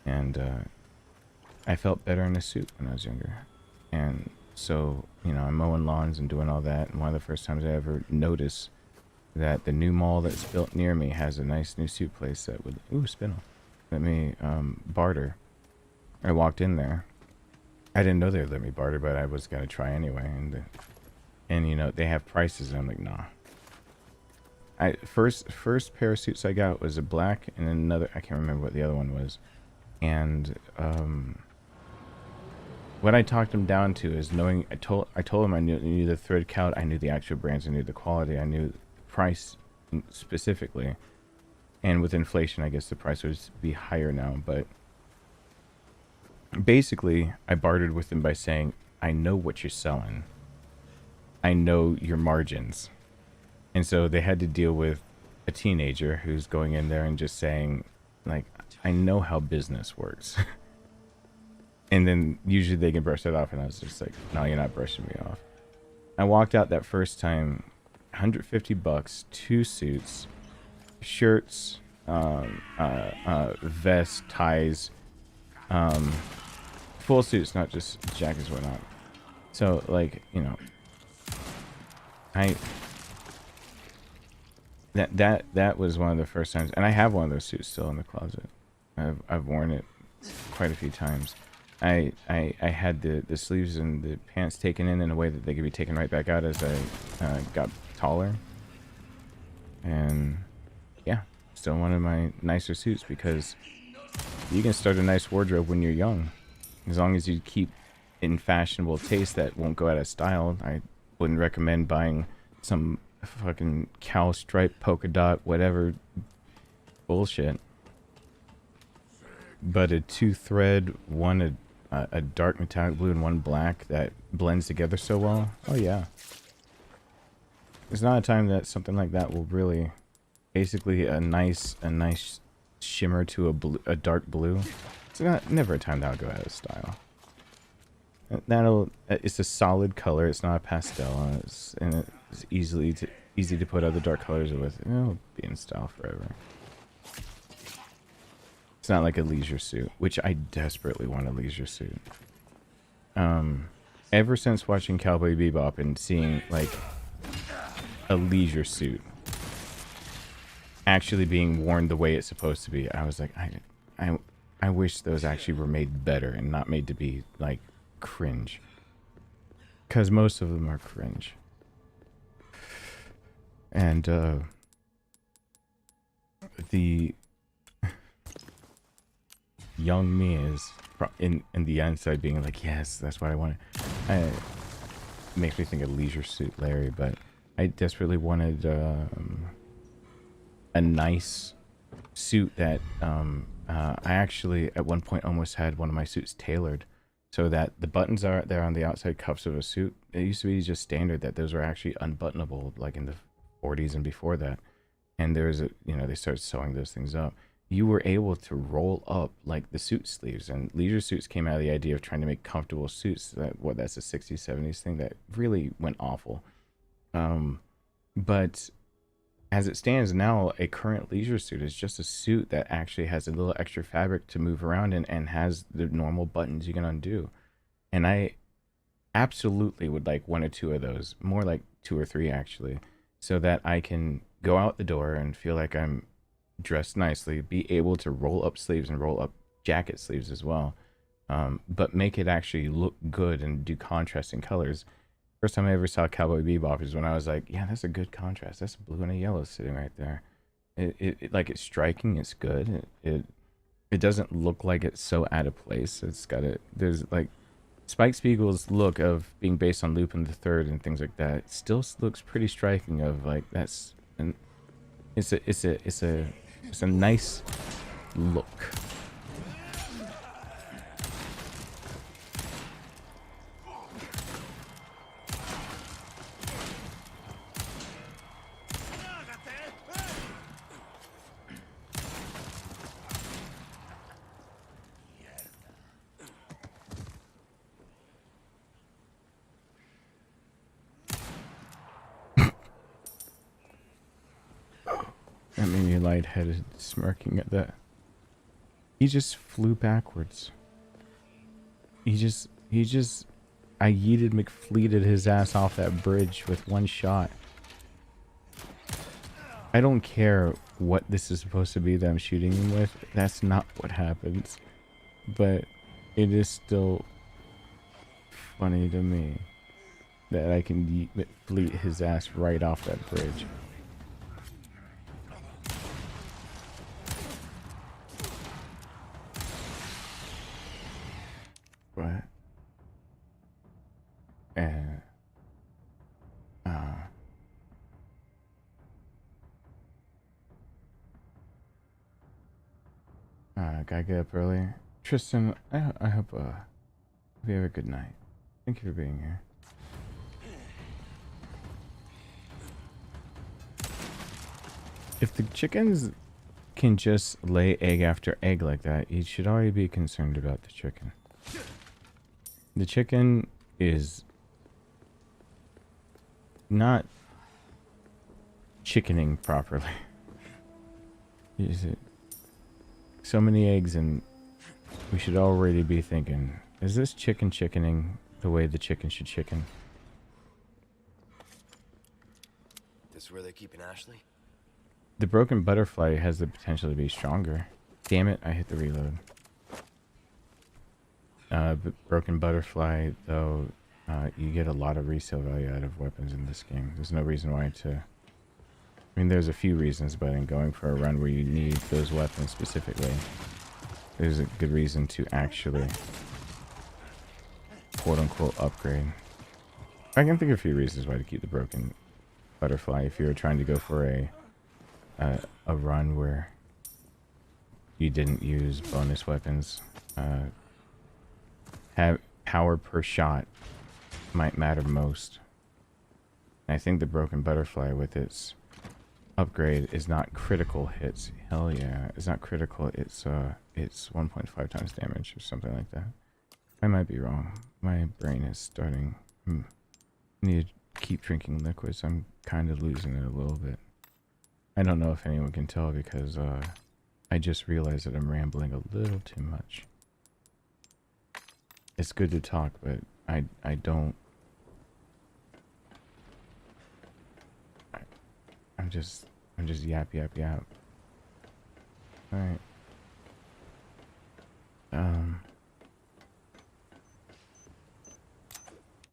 And I felt better in a suit when I was younger. And so, you know, I'm mowing lawns and doing all that, and one of the first times I ever noticed that the new mall that's built near me has a nice new suit place that would, spinel, let me barter. I walked in there. I didn't know they would let me barter, but I was gonna try anyway. And you know, they have prices, and I'm like, nah. First pair of suits I got was a black, and then another, I can't remember what the other one was. And what I talked him down to is knowing, I told him I knew the thread count, I knew the actual brands, I knew the quality, I knew the price specifically. And with inflation, I guess the price would be higher now, but basically, I bartered with them by saying, I know what you're selling. I know your margins. And so they had to deal with a teenager who's going in there and just saying, like, I know how business works. And then usually they can brush that off, and I was just like, no, you're not brushing me off. I walked out that first time, $150, 2 suits, shirts, vests, ties, full suits, not just jackets, whatnot. So, like, you know, that was one of the first times, and I have one of those suits still in the closet. I've worn it quite a few times. I had the sleeves and the pants taken in a way that they could be taken right back out as I got taller. And yeah, still one of my nicer suits, because you can start a nice wardrobe when you're young, as long as you keep in fashionable taste that won't go out of style. I wouldn't recommend buying some fucking cow stripe polka dot whatever bullshit, but a 2-thread, one a dark metallic blue and one black that blends together so well. Oh yeah, there's not a time that something like that will really, basically a nice shimmer to a dark blue. It's never a time that'll go out of style. It's a solid color. It's not a pastel, and it's easy to put other dark colors with. It'll be in style forever. It's not like a leisure suit, which I desperately want a leisure suit. Ever since watching Cowboy Bebop and seeing like a leisure suit actually being worn the way it's supposed to be, I was like, I wish those actually were made better and not made to be like cringe, because most of them are cringe. And the young me is in the inside being like, yes, that's what I wanted. It makes me think of Leisure Suit Larry, but I desperately wanted a nice suit that I actually at one point almost had one of my suits tailored so that the buttons are there on the outside cuffs of a suit. It used to be just standard that those were actually unbuttonable, like in the 40s and before that. And there was a, you know, they started sewing those things up. You were able to roll up like the suit sleeves, and leisure suits came out of the idea of trying to make comfortable suits. That's a 60s, 70s thing that really went awful. But as it stands now, a current leisure suit is just a suit that actually has a little extra fabric to move around in and has the normal buttons you can undo. And I absolutely would like 1 or 2 of those, more like 2 or 3 actually, so that I can go out the door and feel like I'm dressed nicely, be able to roll up sleeves and roll up jacket sleeves as well, but make it actually look good and do contrasting colors. First time I ever saw Cowboy Bebop is when I was like, yeah, that's a good contrast. That's a blue and a yellow sitting right there. It like, it's striking. It's good. It doesn't look like it's so out of place. It's got there's like Spike Spiegel's look of being based on Lupin the Third and things like that. It still looks pretty striking. Of like that's, and it's a nice look. That made me lightheaded, smirking at that. He just flew backwards. I yeeted McFleeted his ass off that bridge with 1 shot. I don't care what this is supposed to be that I'm shooting him with. That's not what happens. But it is still funny to me that I can yeet McFleet his ass right off that bridge. What? And gotta get up early. Tristan, I hope you have a good night. Thank you for being here. If the chickens can just lay egg after egg like that, you should already be concerned about the chicken. The chicken is not chickening properly. Is it so many eggs, and we should already be thinking, is this chicken chickening the way the chicken should chicken? This where they're keeping Ashley? The broken butterfly has the potential to be stronger. Damn it, I hit the reload. Broken butterfly, though, you get a lot of resale value out of weapons in this game. There's no reason why to... I mean, there's a few reasons, but in going for a run where you need those weapons specifically, there's a good reason to actually, quote-unquote, upgrade. I can think of a few reasons why to keep the broken butterfly if you're trying to go for a run where you didn't use bonus weapons. Have power per shot might matter most. And I think the broken butterfly with its upgrade is not critical hits. Hell yeah, it's not critical. It's 1.5 times damage or something like that. I might be wrong. My brain is starting. I need to keep drinking liquids. I'm kind of losing it a little bit. I don't know if anyone can tell because I just realized that I'm rambling a little too much. It's good to talk, but I don't. I'm just yap. All right.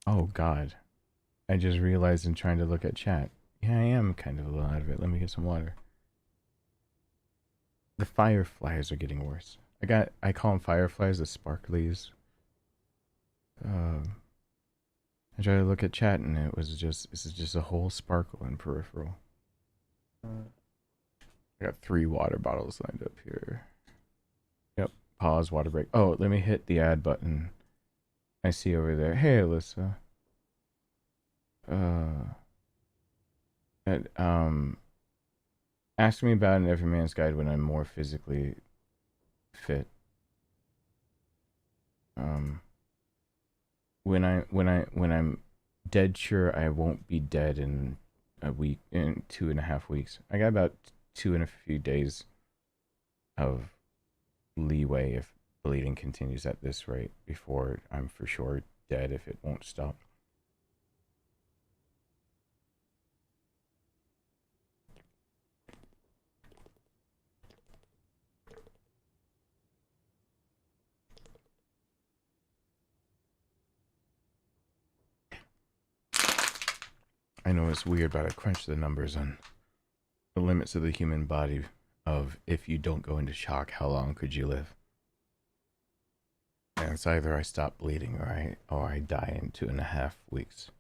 Oh God, I just realized in trying to look at chat. Yeah, I am kind of a little out of it. Let me get some water. The fireflies are getting worse. I call them fireflies, the sparklies. I tried to look at chat and this is just a whole sparkle in peripheral. I got 3 water bottles lined up here. Yep, pause, water break. Oh, let me hit the add button. I see over there. Hey, Alyssa. Ask me about an Everyman's Guide when I'm more physically fit. When I'm dead sure I won't be dead in a week, in 2.5 weeks. I got about 2 and a few days of leeway if bleeding continues at this rate before I'm for sure dead if it won't stop. I know it's weird, but I crunched the numbers on the limits of the human body of if you don't go into shock, how long could you live? And it's either I stop bleeding or I die in 2.5 weeks.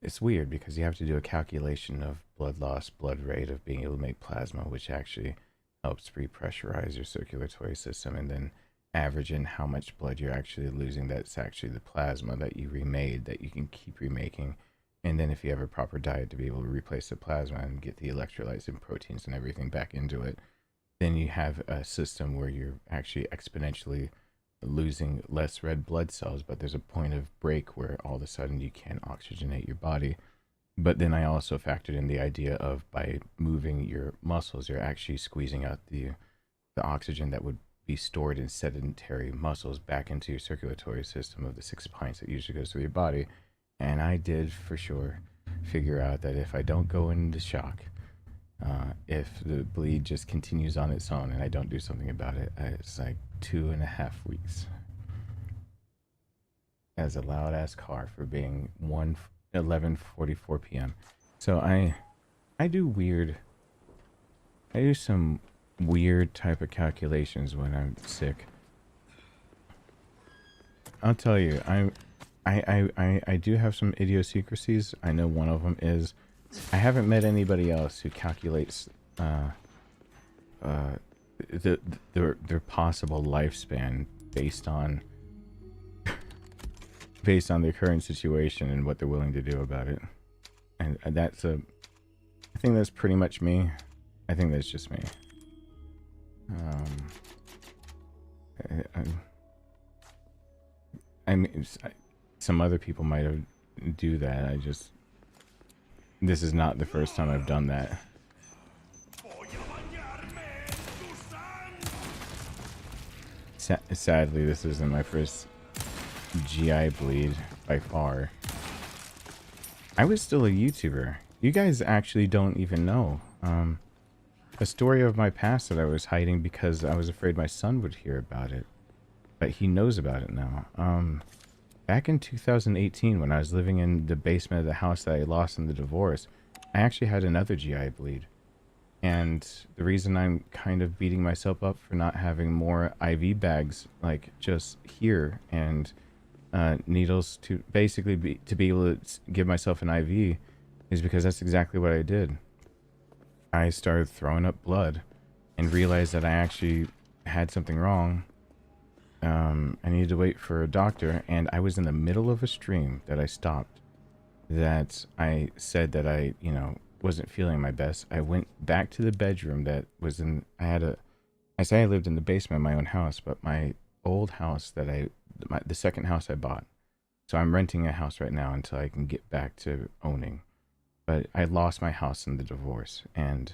It's weird because you have to do a calculation of blood loss, blood rate of being able to make plasma, which actually helps repressurize your circulatory system, and then average in how much blood you're actually losing. That's actually the plasma that you remade that you can keep remaking. And then if you have a proper diet to be able to replace the plasma and get the electrolytes and proteins and everything back into it, then you have a system where you're actually exponentially losing less red blood cells, but there's a point of break where all of a sudden you can't oxygenate your body. But then I also factored in the idea of by moving your muscles, you're actually squeezing out the oxygen that would be stored in sedentary muscles back into your circulatory system of the 6 pints that usually goes through your body. And I did for sure figure out that if I don't go into shock, if the bleed just continues on its own and I don't do something about it, it's like 2.5 weeks. As a loud ass car for being 11:44 p.m. So I do some weird type of calculations when I'm sick. I'll tell you, I do have some idiosyncrasies. I know one of them is I haven't met anybody else who calculates their possible lifespan based on based on their current situation and what they're willing to do about it. And that's a, I think that's pretty much me. I think that's just me. I mean, some other people might have do that. This is not the first time I've done that. Sadly, this isn't my first GI bleed by far. I was still a YouTuber. You guys actually don't even know. A story of my past that I was hiding because I was afraid my son would hear about it. But he knows about it now. Back in 2018, when I was living in the basement of the house that I lost in the divorce, I actually had another GI bleed. And the reason I'm kind of beating myself up for not having more IV bags, like just here, and needles to basically be able to give myself an IV, is because that's exactly what I did. I started throwing up blood and realized that I actually had something wrong. I needed to wait for a doctor, and I was in the middle of a stream that I stopped, that I said that I, wasn't feeling my best. I went back to the bedroom that was in, I say I lived in the basement of my own house, but my old house that the second house I bought. So I'm renting a house right now until I can get back to owning. But I lost my house in the divorce, and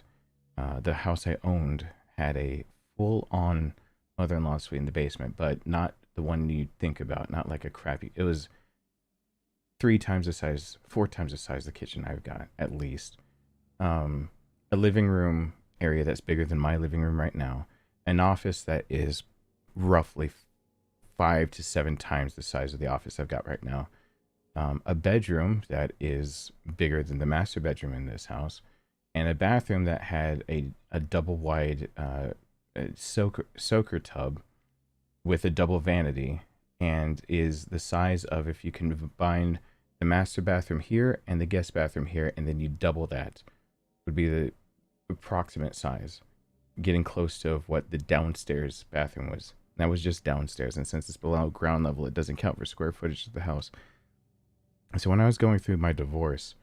the house I owned had a full-on mother-in-law suite in the basement, but not the one you think about, not like a crappy, it was 4 times the size of the kitchen I've got, at least. A living room area that's bigger than my living room right now, an office that is roughly 5 to 7 times the size of the office I've got right now, a bedroom that is bigger than the master bedroom in this house, and a bathroom that had a double wide soaker tub with a double vanity, and is the size of, if you can combine the master bathroom here and the guest bathroom here, and then you double that, would be the approximate size, getting close to what the downstairs bathroom was. That was just downstairs, and since it's below ground level, it doesn't count for square footage of the house. So when I was going through my divorce,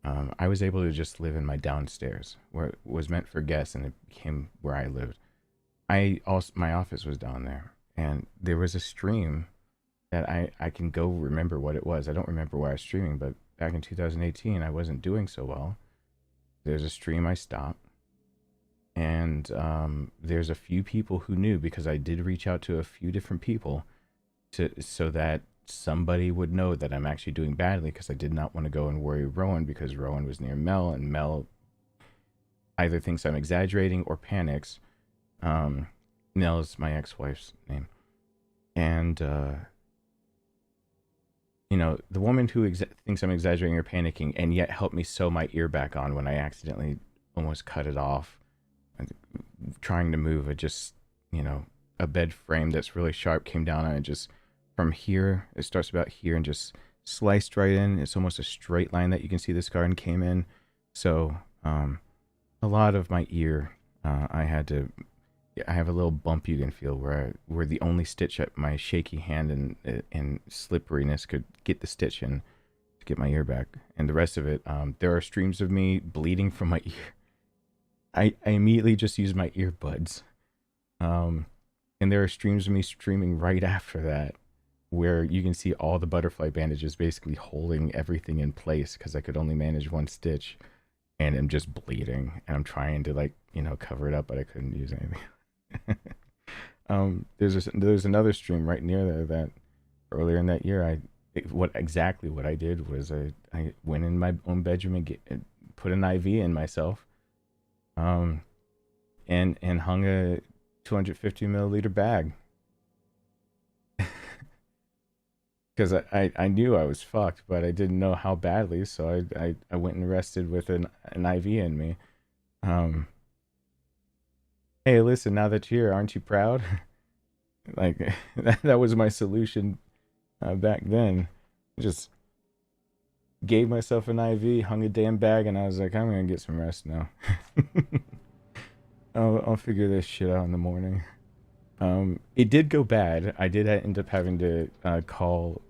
I was able to just live in my downstairs, where it was meant for guests, and it became where I lived. My office was down there, and there was a stream that I can go remember what it was. I don't remember why I was streaming, but back in 2018, I wasn't doing so well. There's a stream I stopped, and there's a few people who knew, because I did reach out to a few different people so that somebody would know that I'm actually doing badly, because I did not want to go and worry Rowan, because Rowan was near Mel, and Mel either thinks I'm exaggerating or panics. Nell is my ex-wife's name. And, the woman who thinks I'm exaggerating or panicking, and yet helped me sew my ear back on when I accidentally almost cut it off, trying to move a bed frame that's really sharp came down on it, just from here, it starts about here and just sliced right in. It's almost a straight line that you can see the scar and came in. So, a lot of my ear, I have a little bump you can feel where the only stitch at my shaky hand and slipperiness could get the stitch in to get my ear back. And the rest of it, there are streams of me bleeding from my ear. I immediately just use my earbuds. And there are streams of me streaming right after that, where you can see all the butterfly bandages basically holding everything in place, because I could only manage one stitch, and I'm just bleeding, and I'm trying to cover it up, but I couldn't use anything. There's another stream right near there that earlier in that year, what I did was I went in my own bedroom and put an IV in myself, and hung a 250 milliliter bag, because I knew I was fucked, but I didn't know how badly, so I went and rested with an IV in me. Hey, listen, now that you're here, aren't you proud? that was my solution back then. Just gave myself an IV, hung a damn bag, and I was like, I'm gonna get some rest now. I'll figure this shit out in the morning. It did go bad. I did end up having to call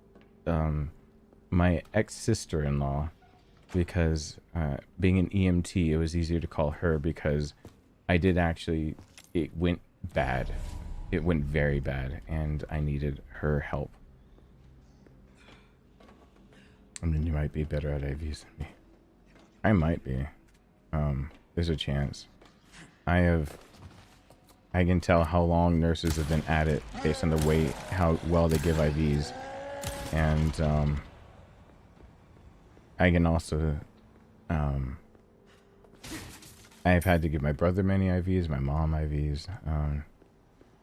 my ex-sister-in-law because being an EMT, it was easier to call her because I did actually, it went bad. It went very bad, and I needed her help. I mean, you might be better at AVs than me. I might be. There's a chance. I can tell how long nurses have been at it based on the way, how well they give IVs. And, I can also, I've had to give my brother many IVs, my mom IVs,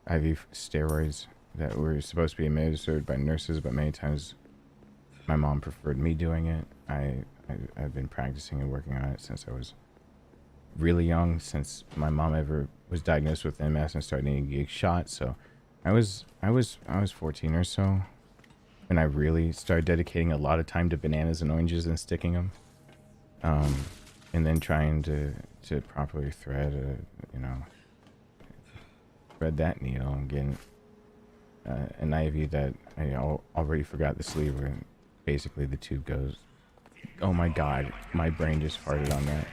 IV steroids that were supposed to be administered by nurses, but many times my mom preferred me doing it. I've been practicing and working on it since I was really young, since my mom ever was diagnosed with MS and started needing to get shots. So I was 14 or so when I really started dedicating a lot of time to bananas and oranges and sticking them, and then trying to properly thread thread that needle and getting an IV that I already forgot the sleeve where basically the tube goes. Oh my god, my brain just farted on that.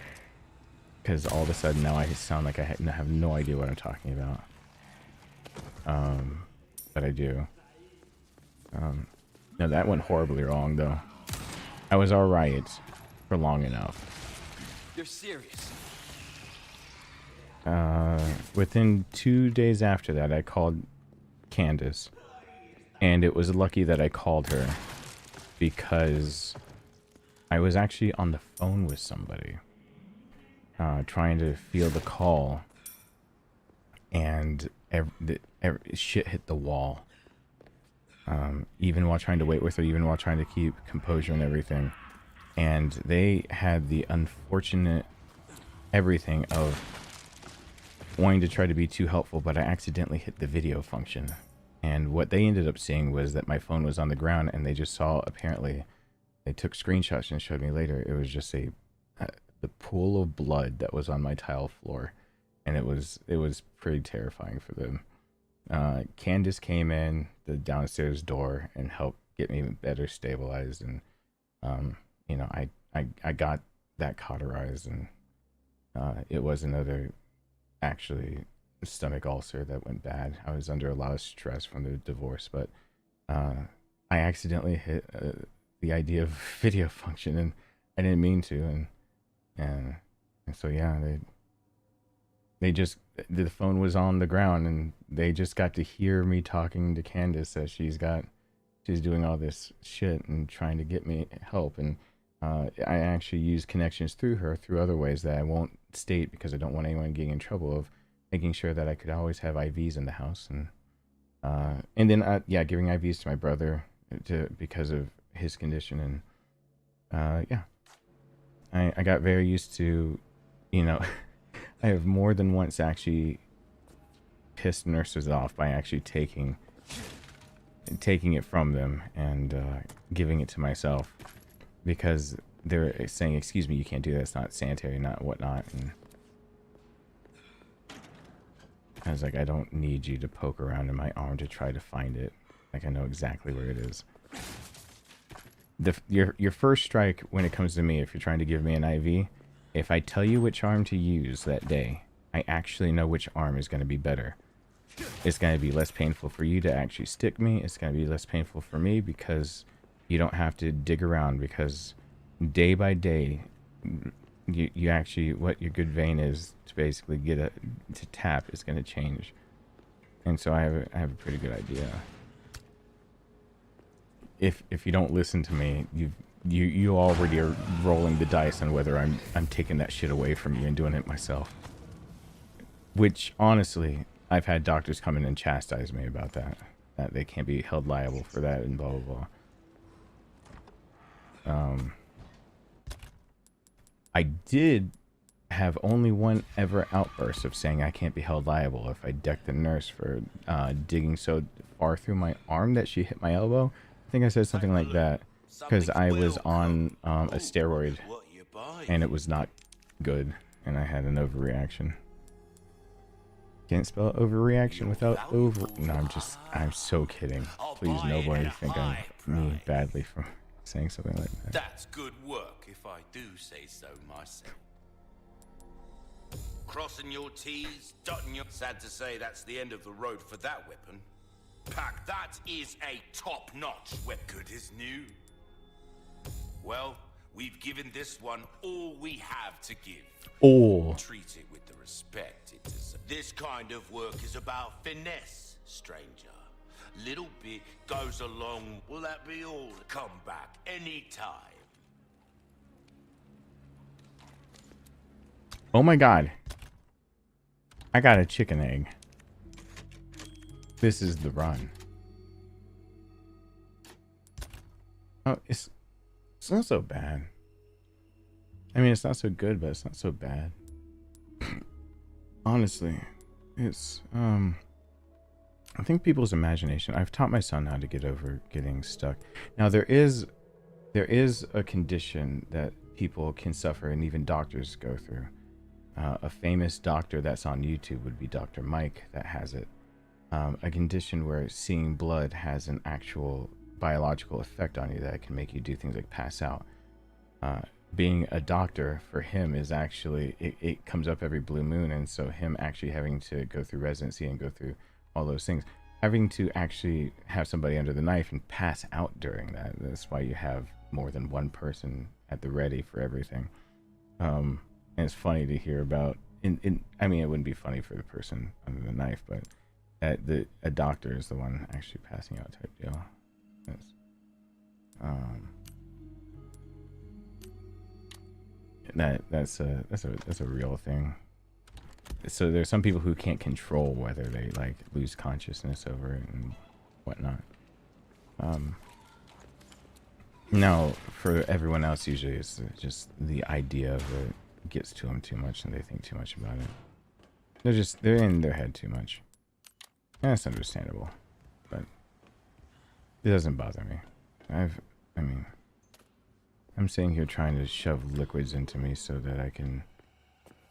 Because all of a sudden now I sound like I have no idea what I'm talking about. But I do. No, that went horribly wrong though. I was alright for long enough. You're serious? Within 2 days after that, I called Candace. And it was lucky that I called her because I was actually on the phone with somebody. Trying to field the call, and shit hit the wall. Even while trying to wait with her, even while trying to keep composure and everything. And they had the unfortunate everything of wanting to try to be too helpful, but I accidentally hit the video function. And what they ended up seeing was that my phone was on the ground, and they just saw, apparently, they took screenshots and showed me later, it was just the pool of blood that was on my tile floor, and it was pretty terrifying for them. Candace came in the downstairs door and helped get me better stabilized, and you know, I got that cauterized, and it was another actually stomach ulcer that went bad. I was under a lot of stress from the divorce, but I accidentally hit the idea of video function, and I didn't mean to, and so yeah, the phone was on the ground, and they just got to hear me talking to Candace as she's doing all this shit and trying to get me help, and I actually used connections through her through other ways that I won't state because I don't want anyone getting in trouble, of making sure that I could always have IVs in the house, and then yeah, giving IVs to my brother because of his condition, and yeah. I got very used to, you know, I have more than once actually pissed nurses off by actually taking it from them and giving it to myself, because they're saying, excuse me, you can't do that, it's not sanitary, not whatnot. And I was like, I don't need you to poke around in my arm to try to find it. Like, I know exactly where it is. Your first strike when it comes to me, if you're trying to give me an IV, if I tell you which arm to use that day, I actually know which arm is going to be better. It's going to be less painful for you to actually stick me. It's going to be less painful for me because you don't have to dig around, because day by day, you actually, what your good vein is to basically to tap is going to change. And so I have a pretty good idea. If you don't listen to me, you already are rolling the dice on whether I'm taking that shit away from you and doing it myself. Which honestly, I've had doctors come in and chastise me about that they can't be held liable for that and blah blah blah. I did have only one ever outburst of saying I can't be held liable if I decked the nurse for digging so far through my arm that she hit my elbow. I think I said something like that because I was on a steroid and it was not good, and I had an overreaction. Can't spell overreaction without over. No, I'm so kidding. Please, nobody think I mean badly for saying something like that. That's good work, if I do say so myself. Crossing your T's, dotting your... Sad to say that's the end of the road for that weapon. Pack, that is a top-notch weapon. Good as new. Well, we've given this one all we have to give. Oh. Treat it with the respect it deserves. This kind of work is about finesse, stranger. Little bit goes along. Will that be all? Come back anytime. Oh my god. I got a chicken egg. This is the run. Oh, it's not so bad. I mean, it's not so good, but it's not so bad. Honestly, it's I think people's imagination. I've taught my son how to get over getting stuck. Now there is a condition that people can suffer, and even doctors go through. A famous doctor that's on YouTube would be Dr. Mike that has it. A condition where seeing blood has an actual biological effect on you that can make you do things like pass out. Being a doctor for him is actually, it comes up every blue moon, and so him actually having to go through residency and go through all those things, having to actually have somebody under the knife and pass out during that. That's why you have more than one person at the ready for everything. And it's funny to hear about, I mean, it wouldn't be funny for the person under the knife, but a doctor is the one actually passing out type deal. That's a real thing. So there's some people who can't control whether they like lose consciousness over it and whatnot. Now for everyone else, usually it's just the idea of it gets to them too much and they think too much about it. They're in their head too much. And that's understandable, but it doesn't bother me. I mean, I'm sitting here trying to shove liquids into me so that I can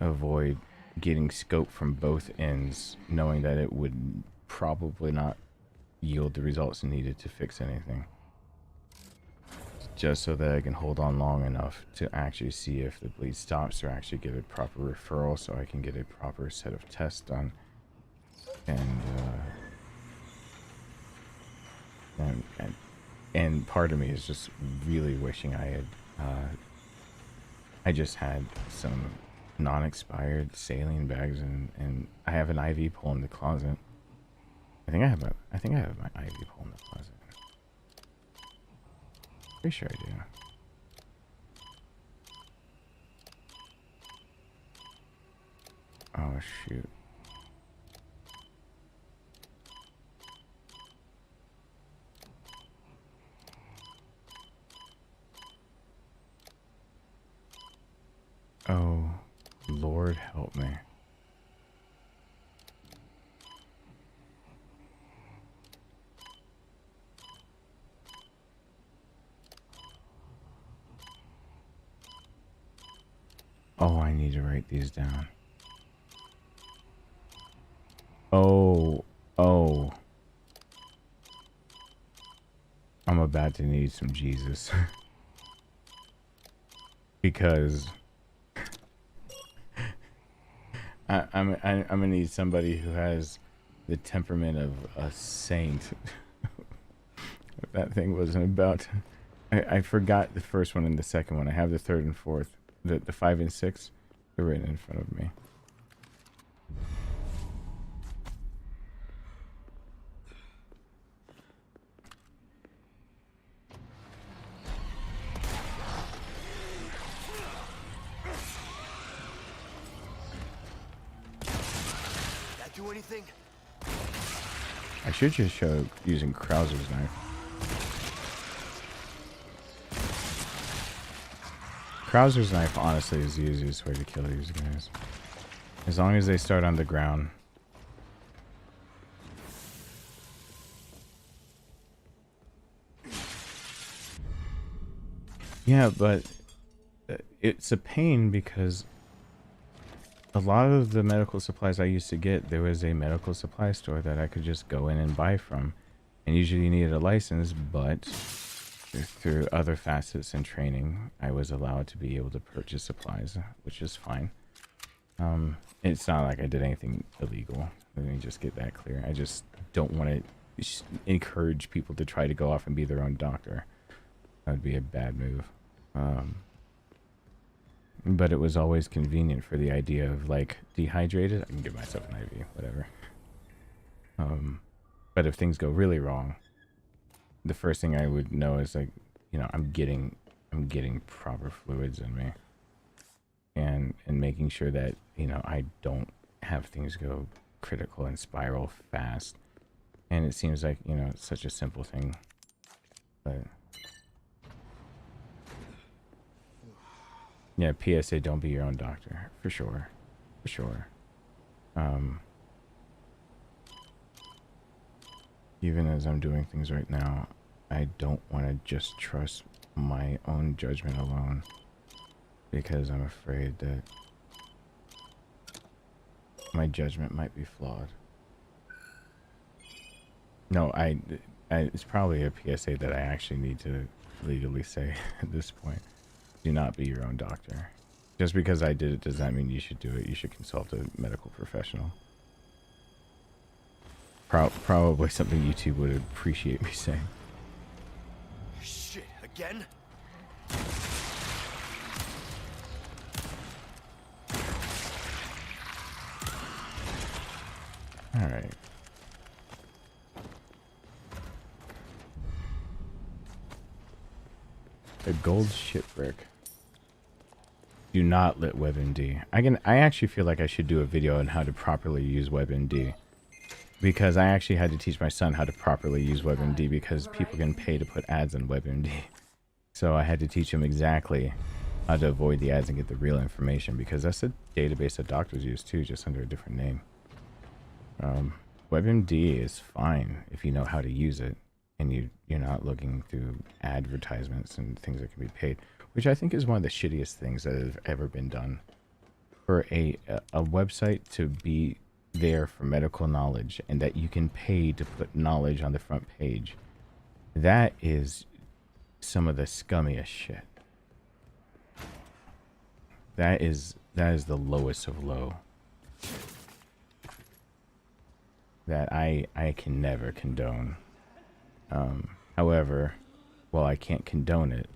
avoid getting scope from both ends, knowing that it would probably not yield the results needed to fix anything. Just so that I can hold on long enough to actually see if the bleed stops or actually get a proper referral so I can get a proper set of tests done. And part of me is just really wishing I had I just had some non-expired saline bags and I have an IV pole in the closet. I think I have my IV pole in the closet. Pretty sure I do. Oh shoot. Oh, Lord help me. Oh, I need to write these down. Oh. I'm about to need some Jesus. Because I'm gonna need somebody who has the temperament of a saint. That thing wasn't about. I forgot the first one and the second one. I have the third and fourth. The 5 and 6. They're right in front of me. Do anything? I should just show using Krauser's knife. Krauser's knife honestly is the easiest way to kill these guys. As long as they start on the ground. Yeah, but it's a pain because a lot of the medical supplies I used to get, there was a medical supply store that I could just go in and buy from. And usually you needed a license, but through other facets and training, I was allowed to be able to purchase supplies, which is fine. It's not like I did anything illegal. Let me just get that clear. I just don't want to encourage people to try to go off and be their own doctor. That would be a bad move. But it was always convenient for the idea of, like, dehydrated, I can give myself an IV, whatever. But if things go really wrong, the first thing I would know is, like, you know, I'm getting proper fluids in me, and making sure that, you know, I don't have things go critical and spiral fast. And it seems like, you know, it's such a simple thing, but yeah, PSA, don't be your own doctor, for sure, for sure. Even as I'm doing things right now, I don't want to just trust my own judgment alone, because I'm afraid that my judgment might be flawed. No, it's probably a PSA that I actually need to legally say at this point. Do not be your own doctor. Just because I did it does not mean you should do it. You should consult a medical professional. Probably something YouTube would appreciate me saying. Shit, again? Alright. A gold shipwreck. Do not let WebMD. I actually feel like I should do a video on how to properly use WebMD. Because I actually had to teach my son how to properly use WebMD because people can pay to put ads on WebMD. So I had to teach him exactly how to avoid the ads and get the real information, because that's a database that doctors use too, just under a different name. WebMD is fine if you know how to use it and you're not looking through advertisements and things that can be paid, which I think is one of the shittiest things that have ever been done. For a website to be there for medical knowledge and that you can pay to put knowledge on the front page, that is some of the scummiest shit. That is the lowest of low. That I can never condone. However, while I can't condone it,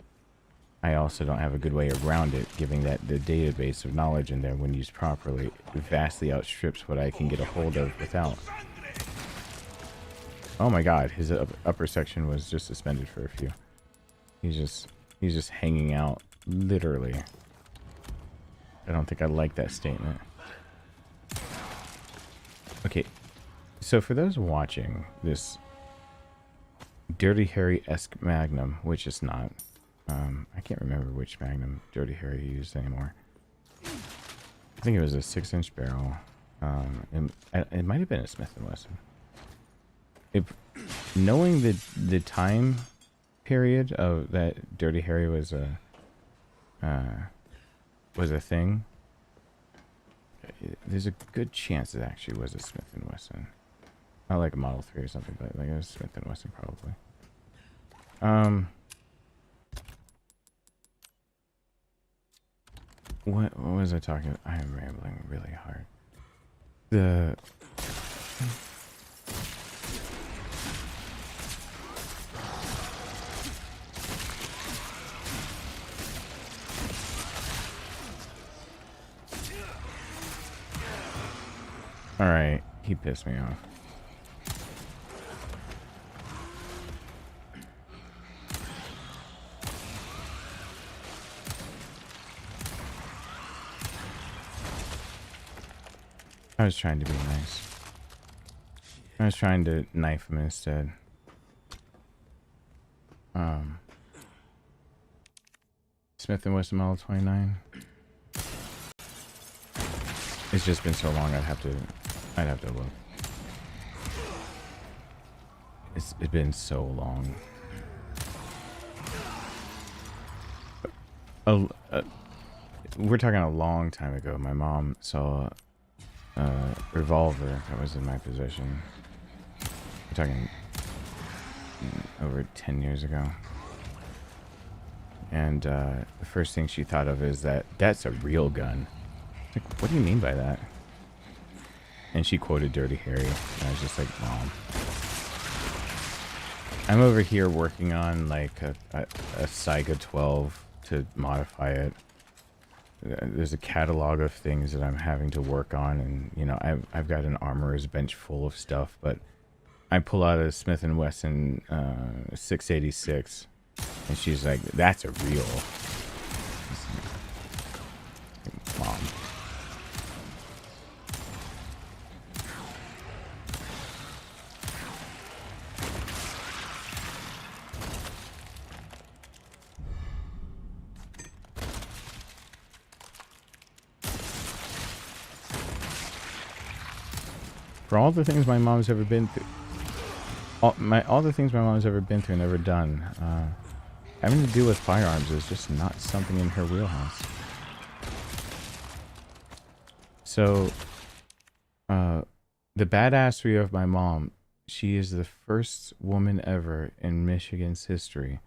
I also don't have a good way around it, given that the database of knowledge in there, when used properly, vastly outstrips what I can get a hold of without. Oh my god, his upper section was just suspended for a few. He's just hanging out, literally. I don't think I like that statement. Okay, so for those watching this Dirty Harry-esque Magnum, which is not, I can't remember which Magnum Dirty Harry used anymore. I think it was a 6-inch barrel. It might have been a Smith & Wesson. Knowing the time period of that Dirty Harry was a thing, there's a good chance it actually was a Smith & Wesson. Not like a Model 3 or something, but like a Smith & Wesson probably. What was I talking about? I am rambling really hard. Alright, he pissed me off. I was trying to be nice. I was trying to knife him instead. Smith & Wesson Model 29. It's just been so long. I'd have to look. It's been so long. we're talking a long time ago. My mom saw a revolver that was in my possession. We're talking over 10 years ago. And the first thing she thought of is that's a real gun. Like, what do you mean by that? And she quoted Dirty Harry. And I was just like, Mom. I'm over here working on like a Saiga 12 to modify it. There's a catalog of things that I'm having to work on, and you know, I've got an armorer's bench full of stuff, but I pull out a Smith & Wesson 686, and she's like, that's a real. Mom. For all the things my mom's ever been through, all the things my mom's ever been through and ever done, having to deal with firearms is just not something in her wheelhouse. So, the badassery of my mom, she is the first woman ever in Michigan's history,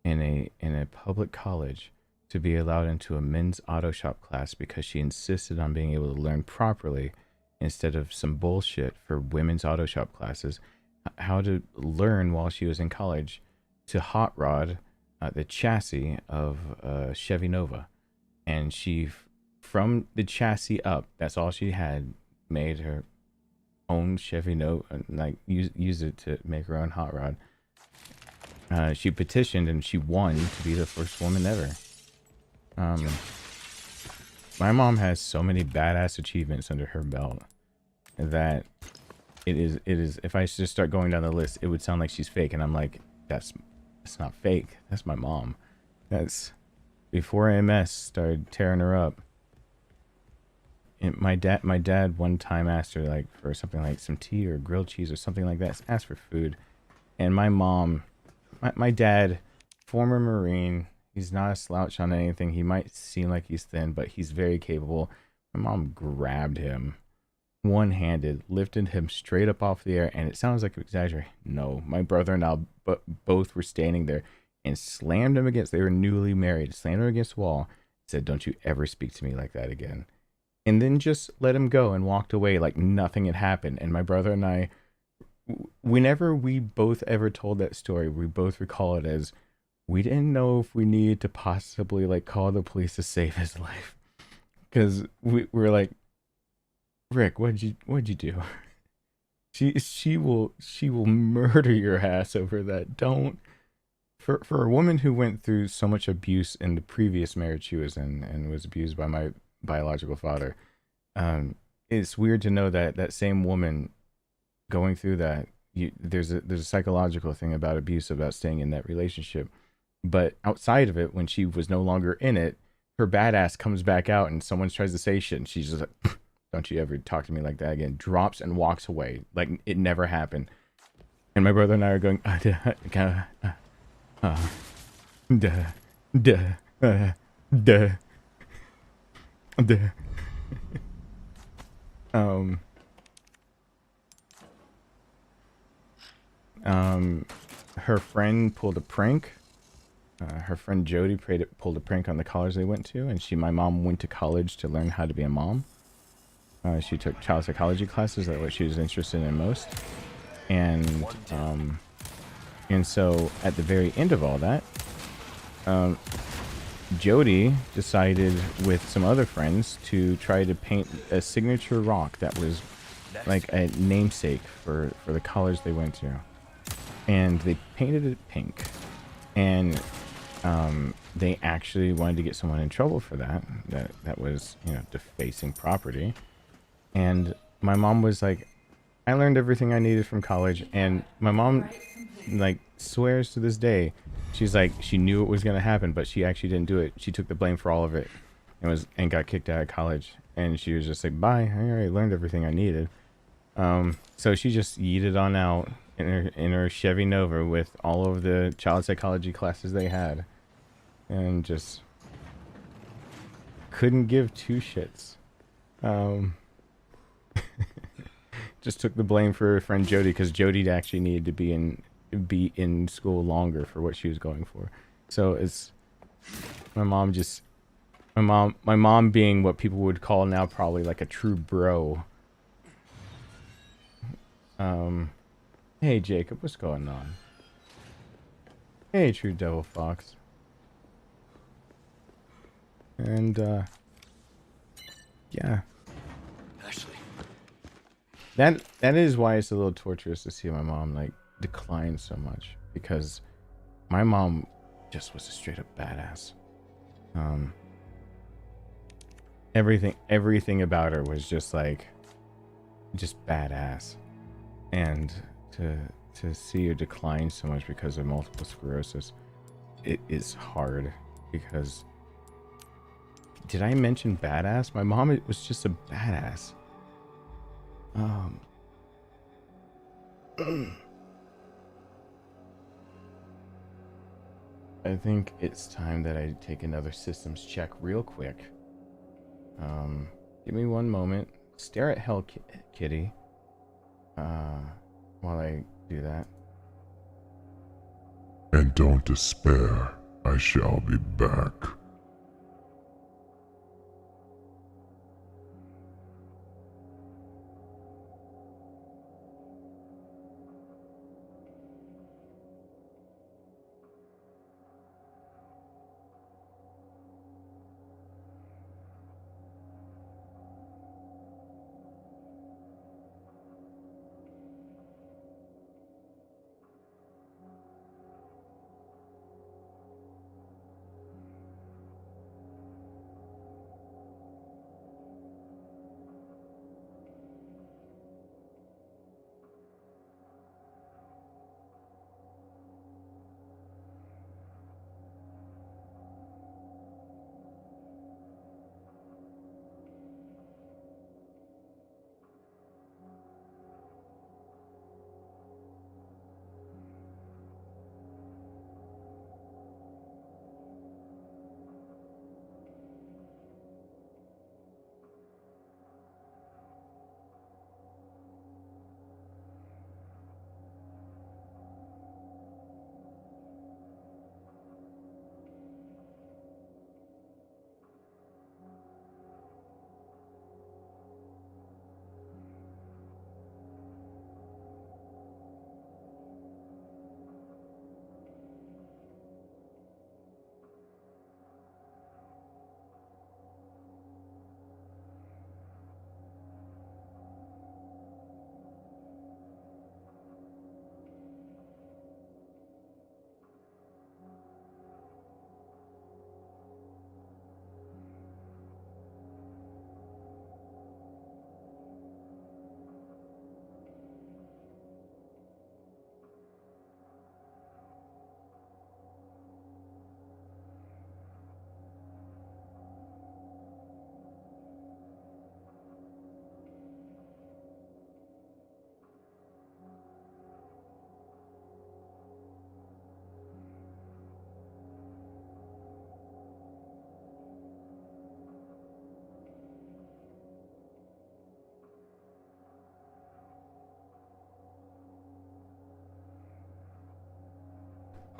in a public college, to be allowed into a men's auto shop class because she insisted on being able to learn properly, instead of some bullshit for women's auto shop classes, how to learn while she was in college to hot rod the chassis of Chevy Nova. And she, from the chassis up, that's all she had, made her own Chevy Nova, like use it to make her own hot rod. She petitioned and she won to be the first woman ever. My mom has so many badass achievements under her belt that it is if I just start going down the list, it would sound like she's fake, and I'm like, that's not fake. That's my mom. That's before MS started tearing her up. And my dad one time asked her like for something like some tea or grilled cheese or something like that. Asked for food, and my mom, my dad, former Marine. He's not a slouch on anything. He might seem like he's thin, but he's very capable. My mom grabbed him one-handed, lifted him straight up off the air, and it sounds like an exaggeration. No, my brother and I both were standing there and slammed him against, they were newly married, slammed him against the wall, said, don't you ever speak to me like that again. And then just let him go and walked away like nothing had happened. And my brother and I, whenever we both ever told that story, we both recall it as, we didn't know if we needed to possibly like call the police to save his life, because we were like, Rick, what'd you do? She will murder your ass over that. Don't. For a woman who went through so much abuse in the previous marriage she was in and was abused by my biological father, it's weird to know that same woman going through that. There's a psychological thing about abuse, about staying in that relationship. But outside of it, when she was no longer in it, her badass comes back out and someone tries to say shit, and she's just like, don't you ever talk to me like that again. Drops and walks away like it never happened. And my brother and I are going, her friend pulled a prank. Her friend Jody pulled a prank on the college they went to, and my mom went to college to learn how to be a mom. She took child psychology classes. That's what she was interested in most. And so at the very end of all that, Jody decided with some other friends to try to paint a signature rock that was like a namesake for the college they went to. And they painted it pink. And they actually wanted to get someone in trouble for that was, you know, defacing property. And my mom was like, I learned everything I needed from college. And my mom like swears to this day, she's like, she knew it was going to happen, but she actually didn't do it. She took the blame for all of it and got kicked out of college. And she was just like, bye, I already learned everything I needed. So she just yeeted on out in her Chevy Nova with all of the child psychology classes they had, and just couldn't give two shits. Just took the blame for her friend Jody because Jody actually needed to be in school longer for what she was going for. So it's my mom being what people would call now probably like a true bro. Hey Jacob, what's going on? Hey True Devil Fox. And yeah. Ashley. That is why it's a little torturous to see my mom like decline so much, because my mom just was a straight up badass. Everything about her was just badass, and to see her decline so much because of multiple sclerosis, it is hard. Because did I mention badass? My mom was just a badass. I think it's time that I take another systems check real quick. Give me one moment. Stare at Hell Kitty. While I do that. And don't despair, I shall be back.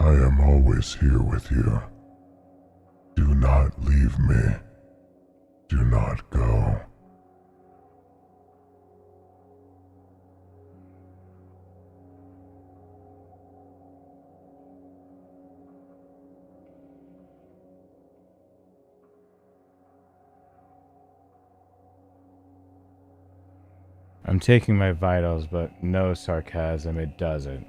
I am always here with you. Do not leave me. Do not go. I'm taking my vitals, but no sarcasm, it doesn't.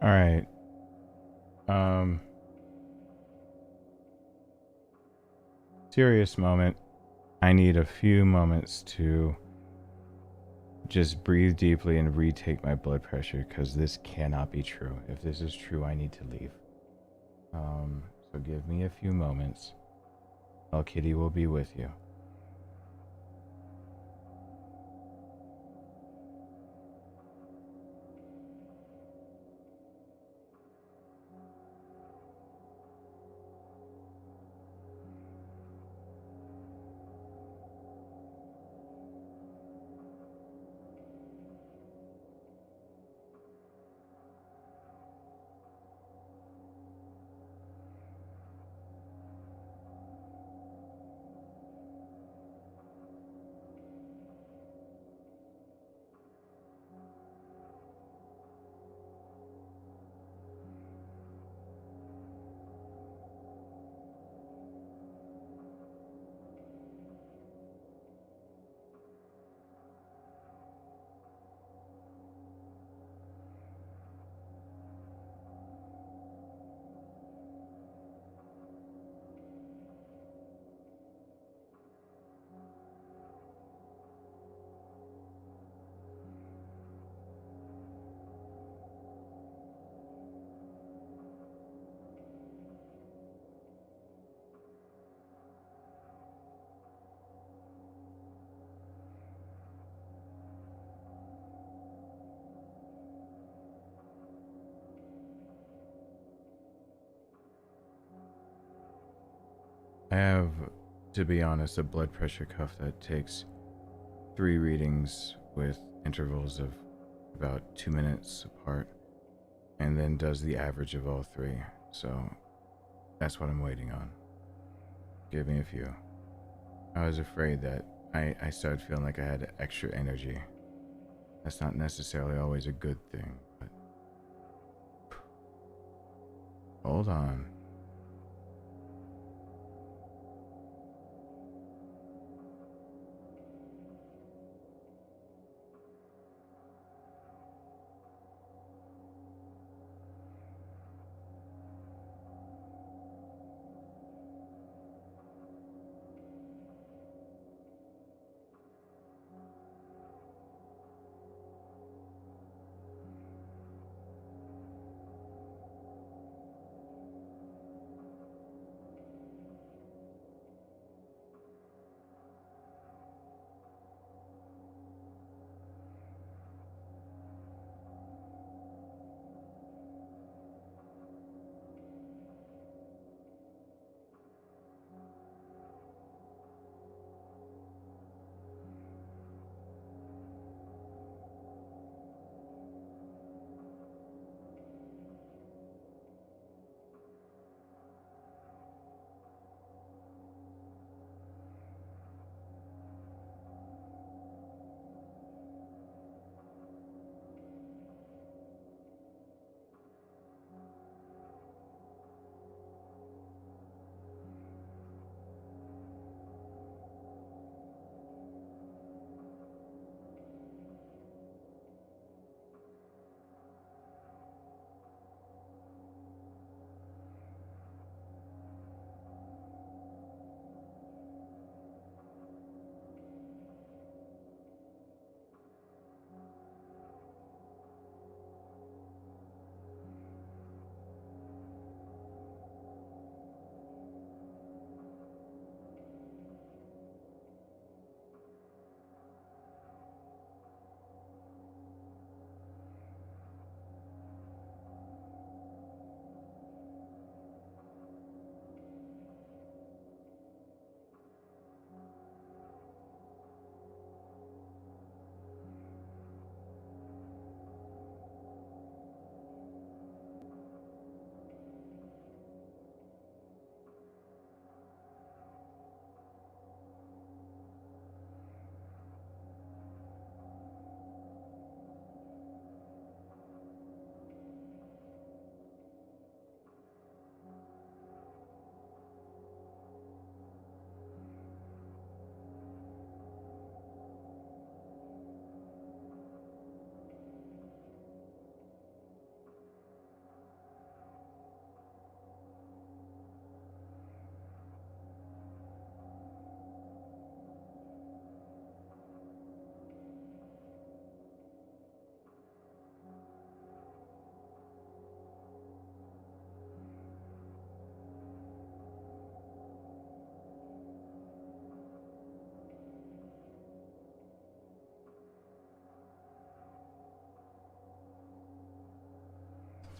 All right. Serious moment. I need a few moments to just breathe deeply and retake my blood pressure, because this cannot be true. If this is true, I need to leave. So give me a few moments. El Kitty will be with you. I have, to be honest, a blood pressure cuff that takes 3 readings with intervals of about 2 minutes apart, and then does the average of all 3. So that's what I'm waiting on. Give me a few. I was afraid that I started feeling like I had extra energy. That's not necessarily always a good thing, but hold on.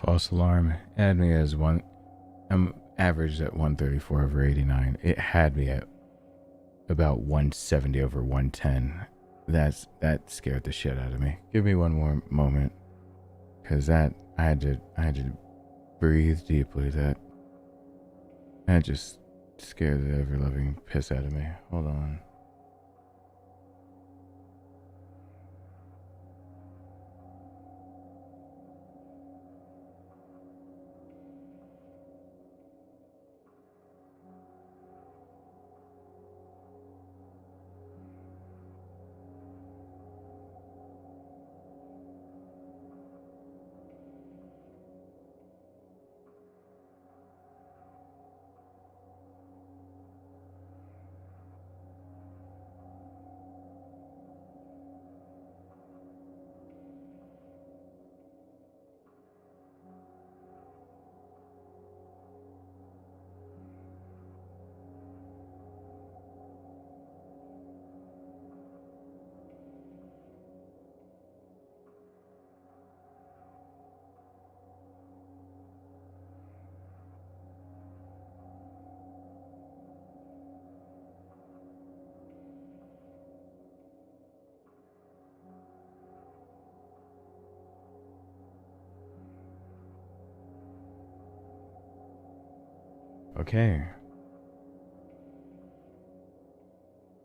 False alarm. Had me as one. I'm averaged at 134 over 89. It had me at about 170 over 110. That scared the shit out of me. Give me one more moment, cause I had to breathe deeply. That just scared the ever loving piss out of me. Hold on. Okay.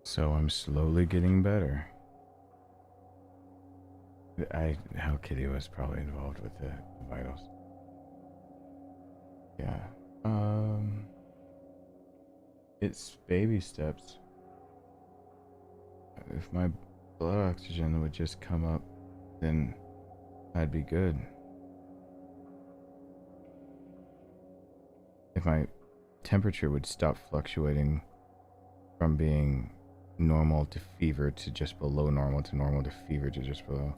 So I'm slowly getting better. How Kitty was probably involved with the vitals. Yeah. It's baby steps. If my blood oxygen would just come up, then I'd be good. If my temperature would stop fluctuating from being normal to fever to just below normal to fever to just below,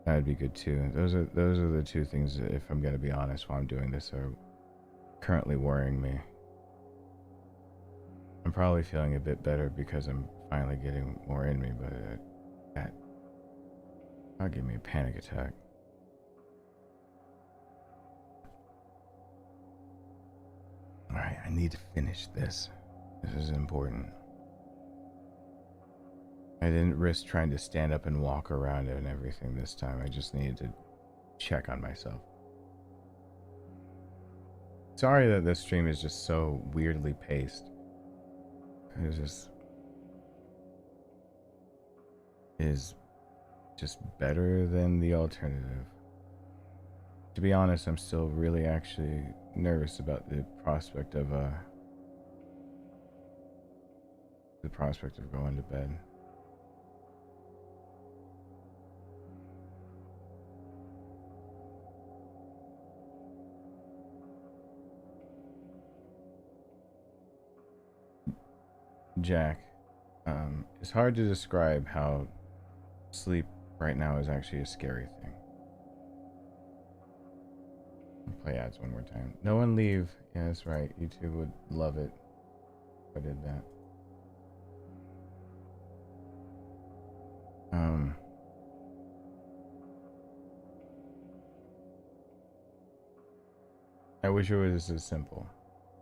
that'd be good too. Those are the two things that, if I'm gonna be honest, while I'm doing this, are currently worrying me. I'm probably feeling a bit better because I'm finally getting more in me, but that'll give me a panic attack. Alright, I need to finish this. This is important. I didn't risk trying to stand up and walk around it and everything this time. I just needed to check on myself. Sorry that this stream is just so weirdly paced. It is just better than the alternative. To be honest, I'm still really actually nervous about the prospect of going to bed. Jack, it's hard to describe how sleep right now is actually a scary thing. I'll play ads one more time. No one leave. Yeah, that's right. YouTube would love it if I did that. I wish it was as simple.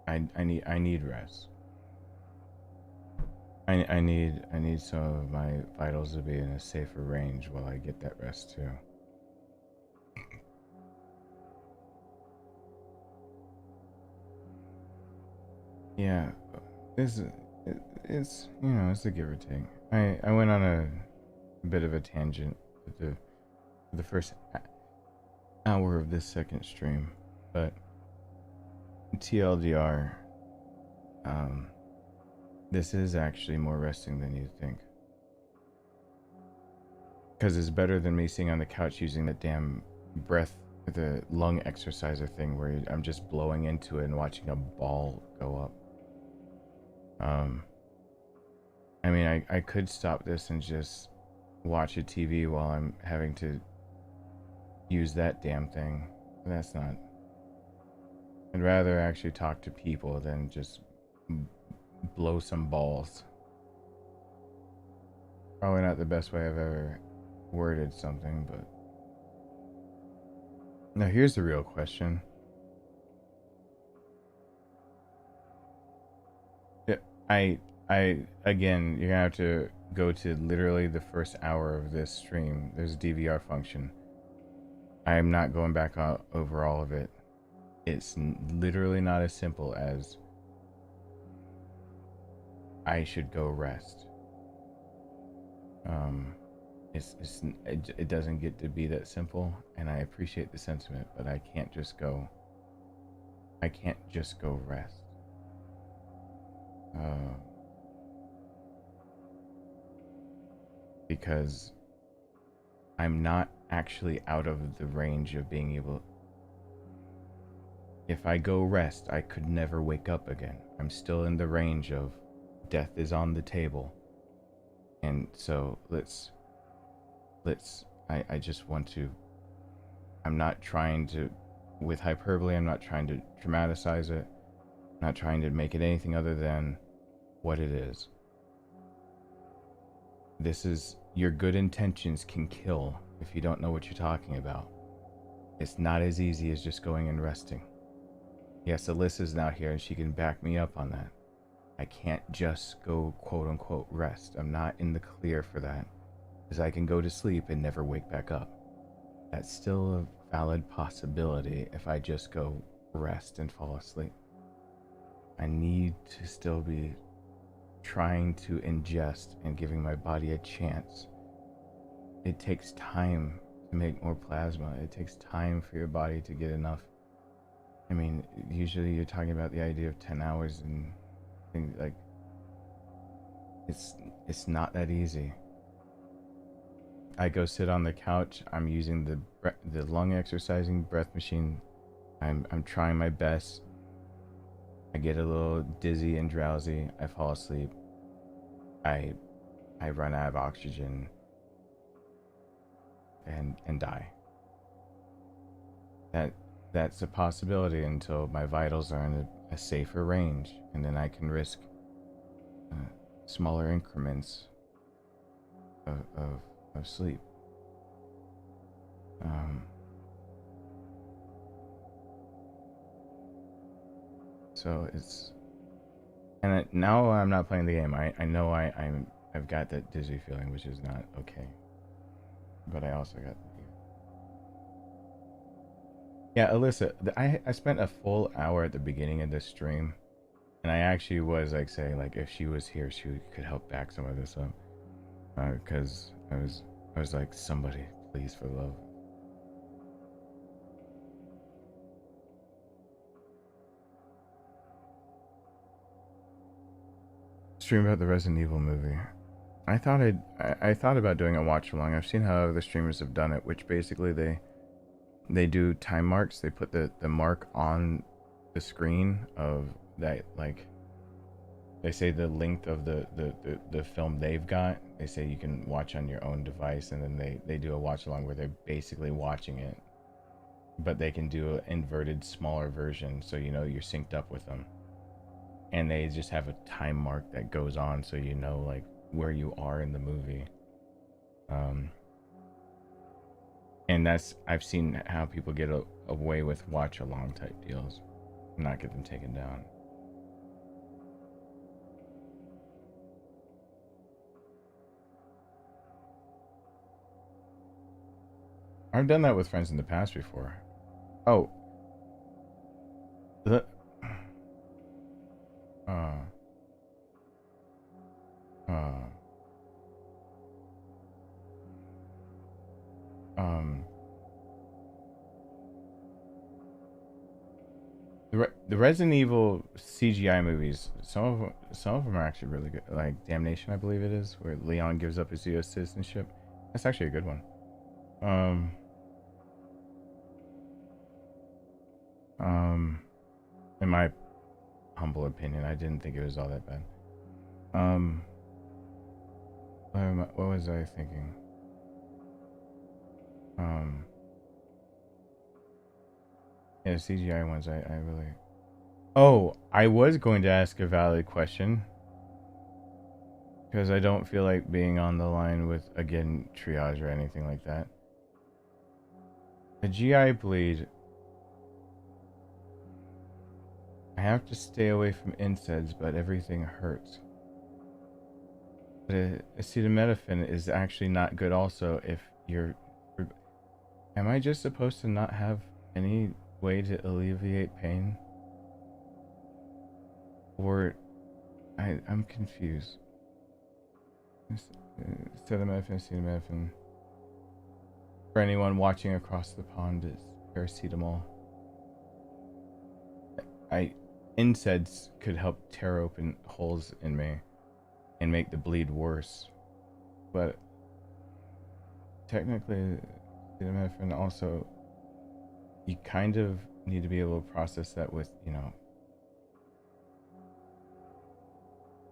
I need rest. I need some of my vitals to be in a safer range while I get that rest too. Yeah, it's you know, it's a give or take. I went on a bit of a tangent with the first hour of this second stream, but TLDR, this is actually more resting than you think. Because it's better than me sitting on the couch using that damn breath, the lung exerciser thing where I'm just blowing into it and watching a ball go up. I mean, I could stop this and just watch a TV while I'm having to use that damn thing. But that's not. I'd rather actually talk to people than just blow some balls. Probably not the best way I've ever worded something, but Now here's the real question. Again, you're gonna have to go to literally the first hour of this stream. There's a DVR function. I am not going back over all of it. It's literally not as simple as I should go rest. It doesn't get to be that simple, and I appreciate the sentiment, but I can't just go rest. Because I'm not actually out of the range of being able. If I go rest, I could never wake up again. I'm still in the range of death is on the table. And so I just want to, I'm not trying to, with hyperbole, I'm not trying to dramatize it. I'm not trying to make it anything other than what it is. This is, your good intentions can kill if you don't know what you're talking about. It's not as easy as just going and resting. Yes, Alyssa's now here and she can back me up on that. I can't just go quote unquote rest. I'm not in the clear for that. Because I can go to sleep and never wake back up. That's still a valid possibility if I just go rest and fall asleep. I need to still be trying to ingest and giving my body a chance. It takes time to make more plasma. It takes time for your body to get enough. I mean, usually you're talking about the idea of 10 hours and things like, it's not that easy. I go sit on the couch. I'm using the lung exercising breath machine. I'm trying my best. I get a little dizzy and drowsy. I fall asleep. I run out of oxygen and die. That's a possibility until my vitals are in a safer range, and then I can risk smaller increments of sleep. So it's, and now I'm not playing the game. I know I've got that dizzy feeling, which is not okay. But I also got. Yeah, Alyssa, I spent a full hour at the beginning of this stream, and I actually was like saying like if she was here, she could help back some of this up, because I was like, somebody please, for love. Stream about the Resident Evil movie. I thought about doing a watch along. I've seen how other streamers have done it, which basically they do time marks. They put the mark on the screen of that, like they say the length of the film they've got. They say you can watch on your own device, and then they do a watch along where they're basically watching it, but they can do an inverted smaller version, so you know you're synced up with them. And they just have a time mark that goes on, so you know like where you are in the movie. And I've seen how people get away with watch along type deals, not get them taken down. I've done that with friends in the past before. Oh. The Resident Evil CGI movies, some of them are actually really good. Like Damnation, I believe it is, where Leon gives up his US citizenship. That's actually a good one. In my humble opinion, I didn't think it was all that bad. What was I thinking? Yeah, CGI ones, I really... Oh, I was going to ask a valid question. Because I don't feel like being on the line with, again, triage or anything like that. A GI bleed. I have to stay away from NSAIDs, but everything hurts. But acetaminophen is actually not good also if you're... Am I just supposed to not have any way to alleviate pain? Or... I'm confused. Acetaminophen. For anyone watching across the pond, it's paracetamol. NSAIDs could help tear open holes in me and make the bleed worse. But technically, acetaminophen also, you kind of need to be able to process that with, you know,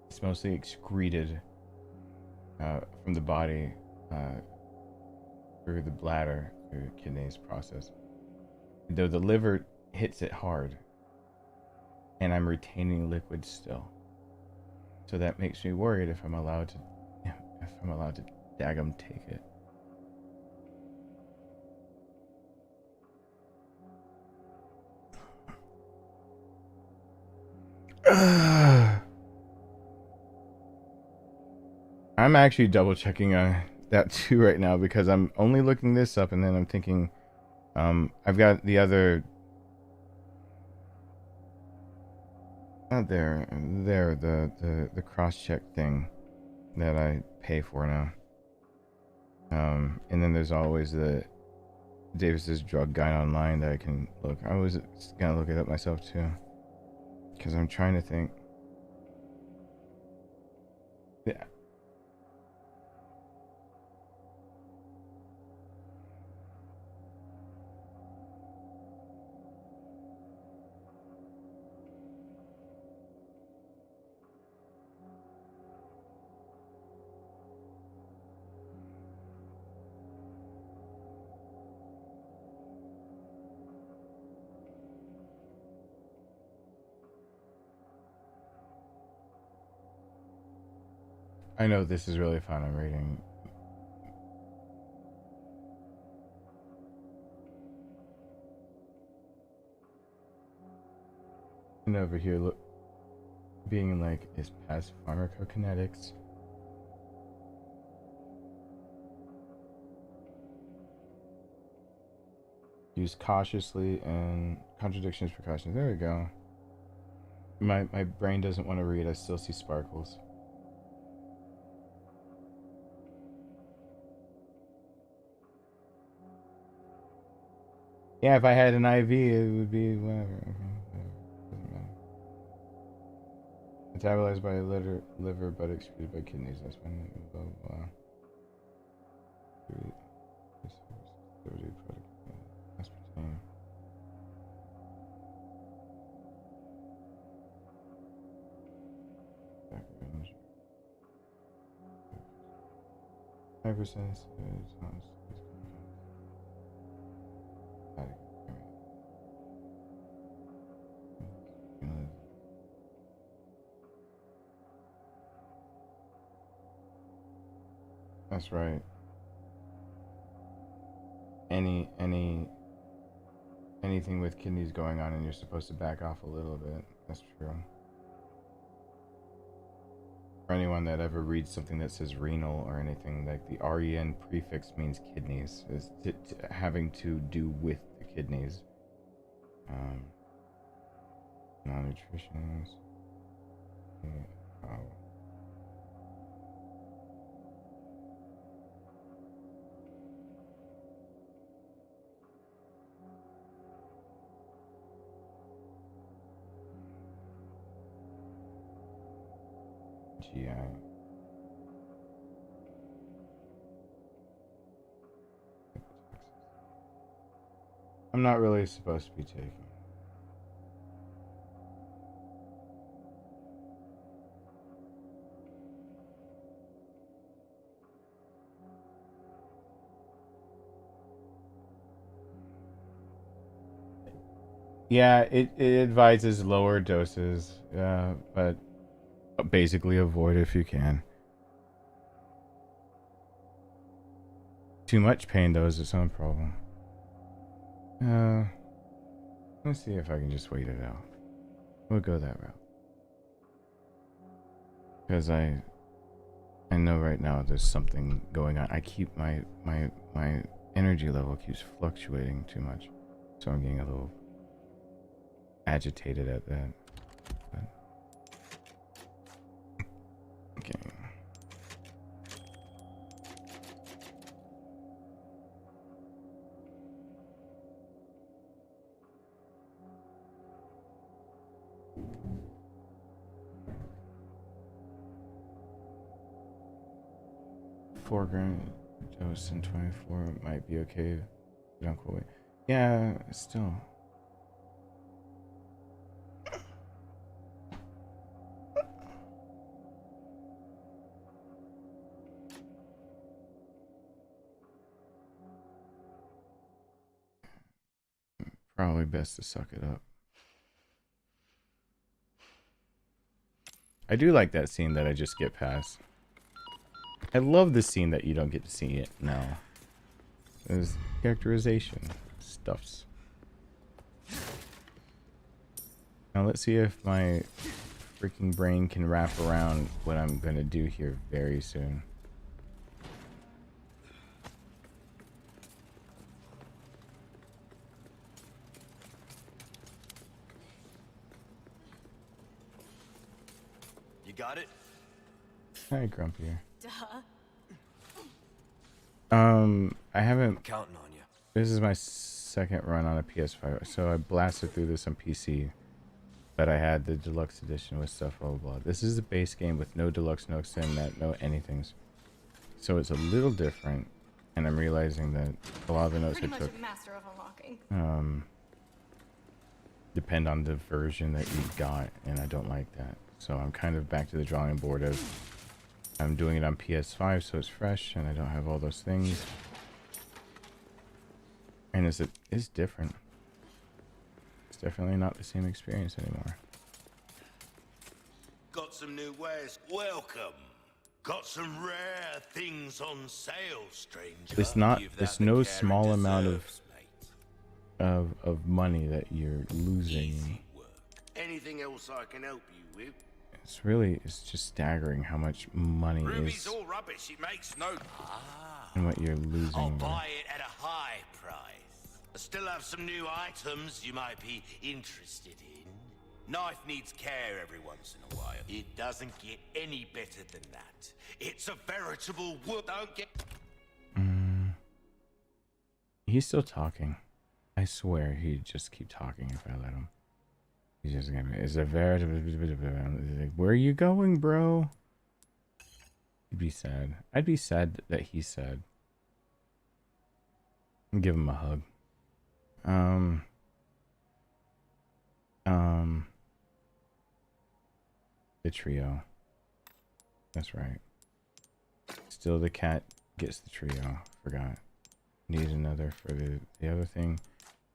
it's mostly excreted from the body through the bladder, through the kidneys process. Though the liver hits it hard, and I'm retaining liquid still. So that makes me worried if I'm allowed to daggum take it. I'm actually double checking that too right now because I'm only looking this up and then I'm thinking I've got the other the cross-check thing that I pay for now. And then there's always the Davis's drug guide online that I can look. I was gonna look it up myself too, because I'm trying to think. Yeah. I know this is really fun. I'm reading. And over here, look, being like, is past pharmacokinetics. Use cautiously and contradictions, precautions. There we go. My brain doesn't want to read. I still see sparkles. Yeah, if I had an IV, it would be whatever. Okay, doesn't matter. Metabolized by liver, but excreted by kidneys. That's when blah blah. Aspartame. That's right. Anything with kidneys going on, and you're supposed to back off a little bit. That's true. For anyone that ever reads something that says renal or anything, like the REN prefix means kidneys, is having to do with the kidneys. Malnutrition. GI. I'm not really supposed to be taking. Yeah, it advises lower doses, but basically avoid if you can. Too much pain though is its own problem. Let's see if I can just wait it out. We'll go that route. Because I know right now there's something going on. I keep my energy level keeps fluctuating too much. So I'm getting a little agitated at that. But, okay. $4 dose in 24 might be okay. Don't quote it. Yeah, still. Probably best to suck it up. I do like that scene that I just get past. I love the scene that you don't get to see it now. There's characterization stuffs. Now let's see if my freaking brain can wrap around what I'm gonna do here very soon. You got it? Hi, Grumpier. Duh. I haven't. I'm counting on you. This is my second run on a PS5, so I blasted through this on PC. But I had the deluxe edition with stuff, blah, blah, blah. This is the base game with no deluxe, no extended, no anythings. So it's a little different, and I'm realizing that a lot of the notes I took Master of unlocking. Depend on the version that you got, and I don't like that. So I'm kind of back to the drawing board of I'm doing it on PS5, so it's fresh, and I don't have all those things. And it's different. It's definitely not the same experience anymore. Got some new wares. Welcome. Got some rare things on sale, stranger. It's no small amount of money that you're losing. Anything else I can help you with? It's just staggering how much money Ruby's is all rubbish. It makes no. and what you're losing. I'll buy it at a high price. I still have some new items you might be interested in. Knife needs care every once in a while. It doesn't get any better than that. It's a veritable wood. Don't get. He's still talking. I swear he'd just keep talking if I let him. He's just gonna be, is a veritable. Like, where are you going, bro? He'd be sad. I'd be sad that he's sad. And give him a hug. The trio. That's right. Still the cat gets the trio. Forgot. Need another for the other thing.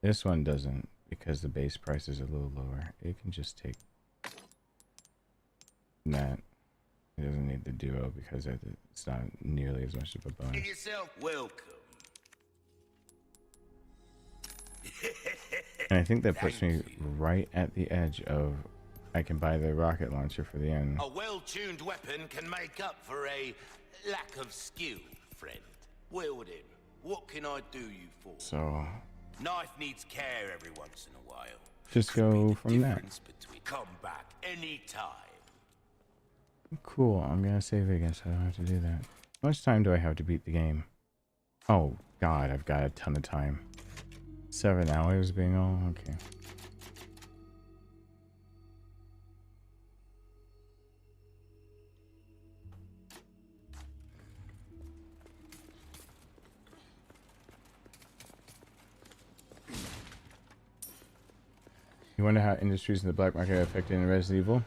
This one doesn't, because the base price is a little lower. It can just take that. It doesn't need the duo because it's not nearly as much of a bonus. Get yourself welcome. And I think that puts me right at the edge of I can buy the rocket launcher for the end. A well-tuned weapon can make up for a lack of skill, friend. Wield him. What can I do you for? So Knife needs care every once in a while. just go from that. Come back anytime. Cool. I'm gonna save it again so I don't have to do that. How much time do I have to beat the game? Oh god, I've got a ton of time. 7 hours being all okay. You wonder how industries in the black market are affected in Resident Evil?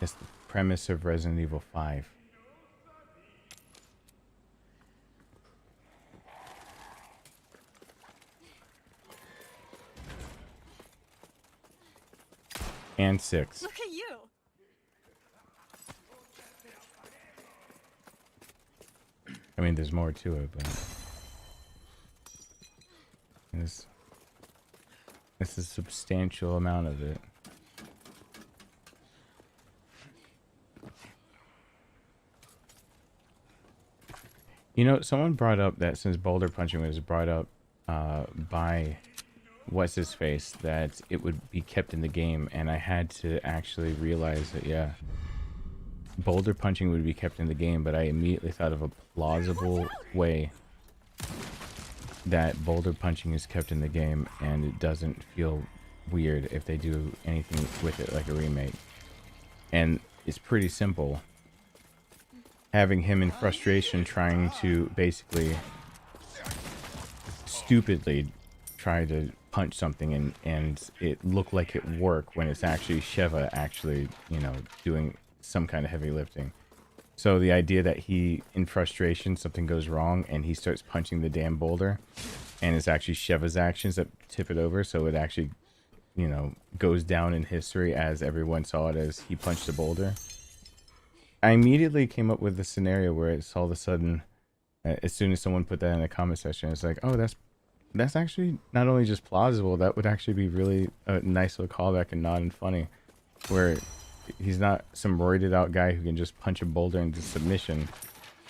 It's the premise of Resident Evil 5. And 6. Look at you. I mean, there's more to it, but It's a substantial amount of it. You know, someone brought up that since boulder punching was brought up by what's his face, that it would be kept in the game, and I had to actually realize that, yeah, boulder punching would be kept in the game, but I immediately thought of a plausible way that boulder punching is kept in the game, and it doesn't feel weird if they do anything with it like a remake. And it's pretty simple. Having him in frustration trying to basically stupidly try to punch something and it looked like it worked when it's actually Sheva actually, you know, doing some kind of heavy lifting. So the idea that he, in frustration, something goes wrong and he starts punching the damn boulder, and it's actually Sheva's actions that tip it over, so it actually, you know, goes down in history as everyone saw it as he punched the boulder. I immediately came up with the scenario where it's all of a sudden, as soon as someone put that in the comment section, it's like, oh, that's actually not only just plausible, that would actually be really a nice little callback and nod and funny, where he's not some roided out guy who can just punch a boulder into submission,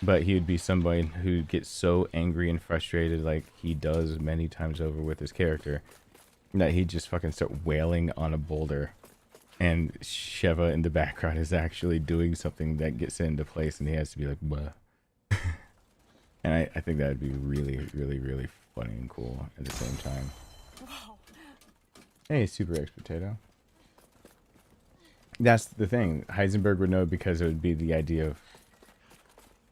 but he would be somebody who gets so angry and frustrated, like he does many times over with his character, that he'd just fucking start wailing on a boulder, and Sheva in the background is actually doing something that gets it into place, and he has to be like, "Buh." And I think that would be really, really, really funny and cool at the same time. Hey, Super X Potato. That's the thing. Heisenberg would know, because it would be the idea of,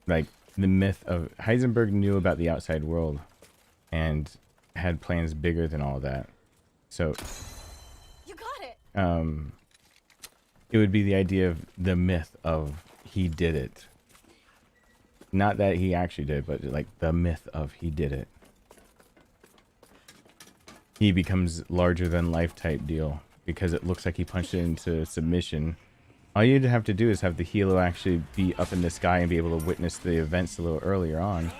like, the myth of Heisenberg knew about the outside world and had plans bigger than all that. So You got it. It would be the idea of the myth of he did it. Not that he actually did, but like the myth of he did it. He becomes larger than life type deal, because it looks like he punched it into submission. All you'd have to do is have the helo actually be up in the sky and be able to witness the events a little earlier on.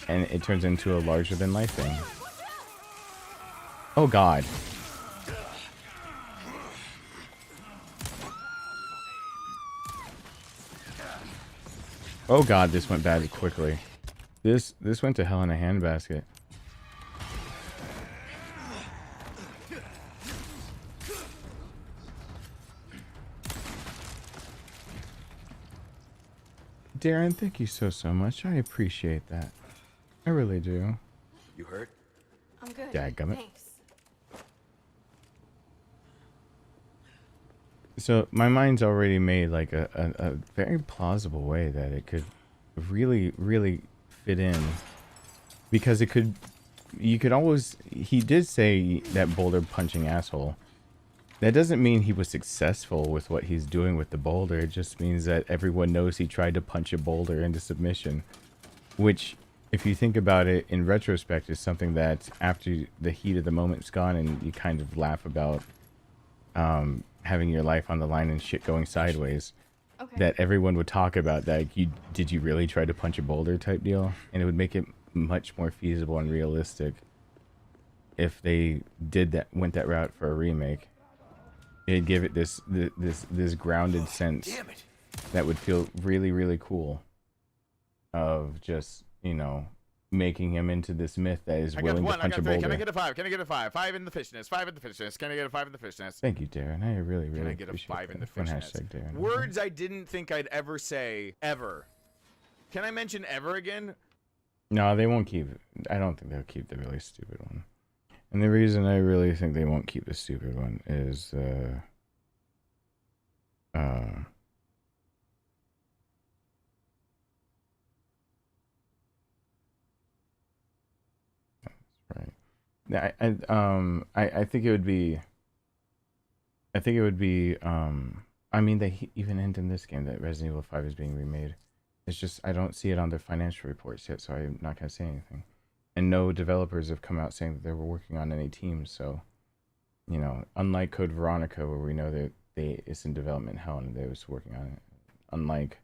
And it turns into a larger than life thing. Oh god. Oh god, this went bad quickly. This went to hell in a handbasket. Darren, thank you so much. I appreciate that. I really do. You hurt? I'm good. Dadgummit. Thanks. So my mind's already made like a very plausible way that it could really, really fit in. Because it could, you could always, he did say that boulder punching asshole. That doesn't mean he was successful with what he's doing with the boulder. It just means that everyone knows he tried to punch a boulder into submission. Which, if you think about it in retrospect, is something that after the heat of the moment's gone and you kind of laugh about having your life on the line and shit going sideways. Okay. That everyone would talk about that. Did you really try to punch a boulder type deal? And it would make it much more feasible and realistic if they did that, went that route for a remake. It'd give it this grounded sense that would feel really, really cool. Of just, you know, making him into this myth that is willing to punch a boulder. Can I get a 5? Can I get a 5? 5 in the fishness. 5 in the fishness. Can I get a 5 in the fishness? Thank you, Darren. I really, really Can I get a 5 in the fishness? Darren. Words I didn't think I'd ever say, ever. Can I mention ever again? No, they won't keep it. I don't think they'll keep the really stupid one. And the reason I really think they won't keep the stupid one is, right. Yeah, I think it would be. I think it would be. I mean, they even hint in this game that Resident Evil 5 is being remade. It's just I don't see it on their financial reports yet, so I'm not gonna say anything. And no developers have come out saying that they were working on any teams. So, you know, unlike Code Veronica, where we know that it's in development hell and they was working on it. Unlike,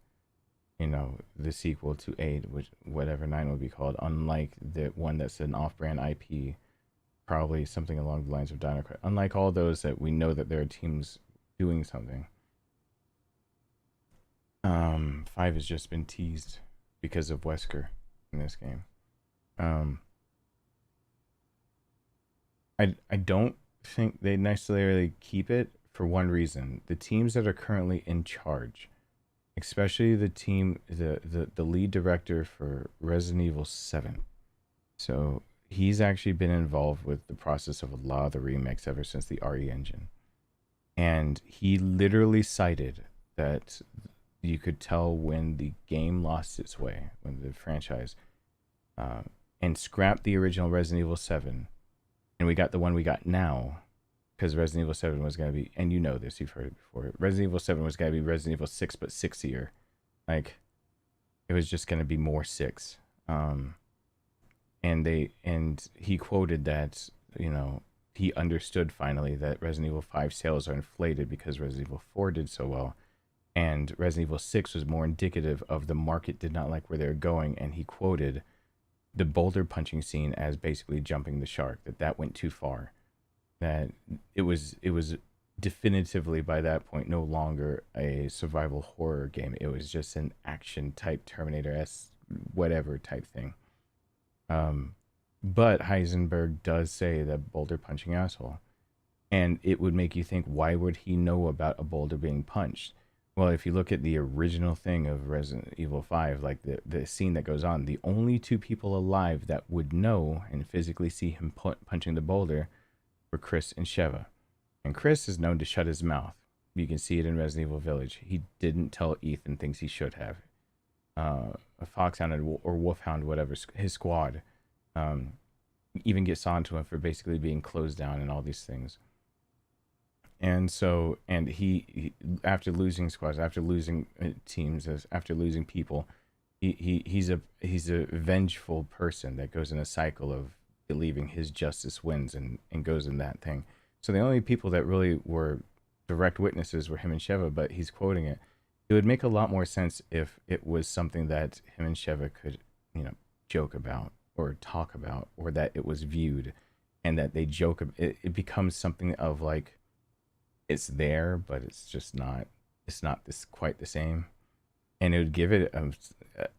you know, the sequel to 8, which whatever 9 would be called. Unlike the one that's an off-brand IP probably something along the lines of Dino Crisis. Unlike all those that we know that there are teams doing something. 5 has just been teased because of Wesker in this game. I don't think they necessarily keep it for one reason. The teams that are currently in charge, especially the team, the lead director for Resident Evil 7. So he's actually been involved with the process of a lot of the remakes ever since the RE engine. And he literally cited that you could tell when the game lost its way, when the franchise, and scrapped the original Resident Evil 7, and we got the one we got now, because Resident Evil 7 was going to be, and you know this, you've heard it before, Resident Evil 7 was going to be Resident Evil 6, but 6-ier. Like, it was just going to be more 6. And he quoted that, you know, he understood finally that Resident Evil 5 sales are inflated because Resident Evil 4 did so well, and Resident Evil 6 was more indicative of the market did not like where they were going, and he quoted the boulder punching scene as basically jumping the shark, that went too far, that it was definitively by that point no longer a survival horror game. It was just an action type Terminator-esque whatever type thing. But Heisenberg does say that boulder punching asshole, and it would make you think, why would he know about a boulder being punched? Well, if you look at the original thing of Resident Evil 5, like the scene that goes on, the only two people alive that would know and physically see him punching the boulder were Chris and Sheva. And Chris is known to shut his mouth. You can see it in Resident Evil Village. He didn't tell Ethan things he should have. A Foxhound or Wolfhound, whatever, his squad, even gets onto him for basically being closed down and all these things. And so, and he after losing squads, after losing teams, after losing people, he's a vengeful person that goes in a cycle of believing his justice wins and goes in that thing. So the only people that really were direct witnesses were him and Sheva, but he's quoting it. It would make a lot more sense if it was something that him and Sheva could, you know, joke about or talk about, or that it was viewed and that they joke. It becomes something of like, it's there, but it's just not, it's not this quite the same. And it would give it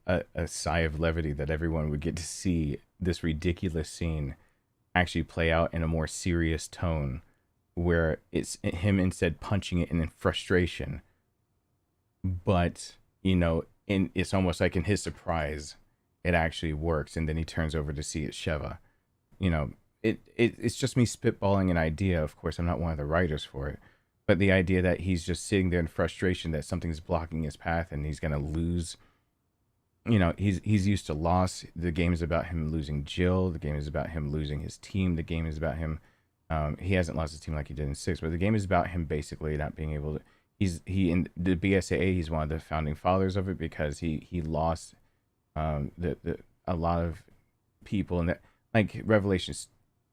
a sigh of levity that everyone would get to see this ridiculous scene actually play out in a more serious tone, where it's him instead punching it in frustration. But, you know, it's almost like in his surprise, it actually works. And then he turns over to see it's Sheva. You know, it's just me spitballing an idea. Of course, I'm not one of the writers for it. But the idea that he's just sitting there in frustration that something's blocking his path and he's going to lose. You know, he's used to loss. The game is about him losing Jill. The game is about him losing his team. The game is about him. He hasn't lost his team like he did in 6, but the game is about him basically not being able to. He in the BSAA, he's one of the founding fathers of it because he lost a lot of people, and that, like Revelations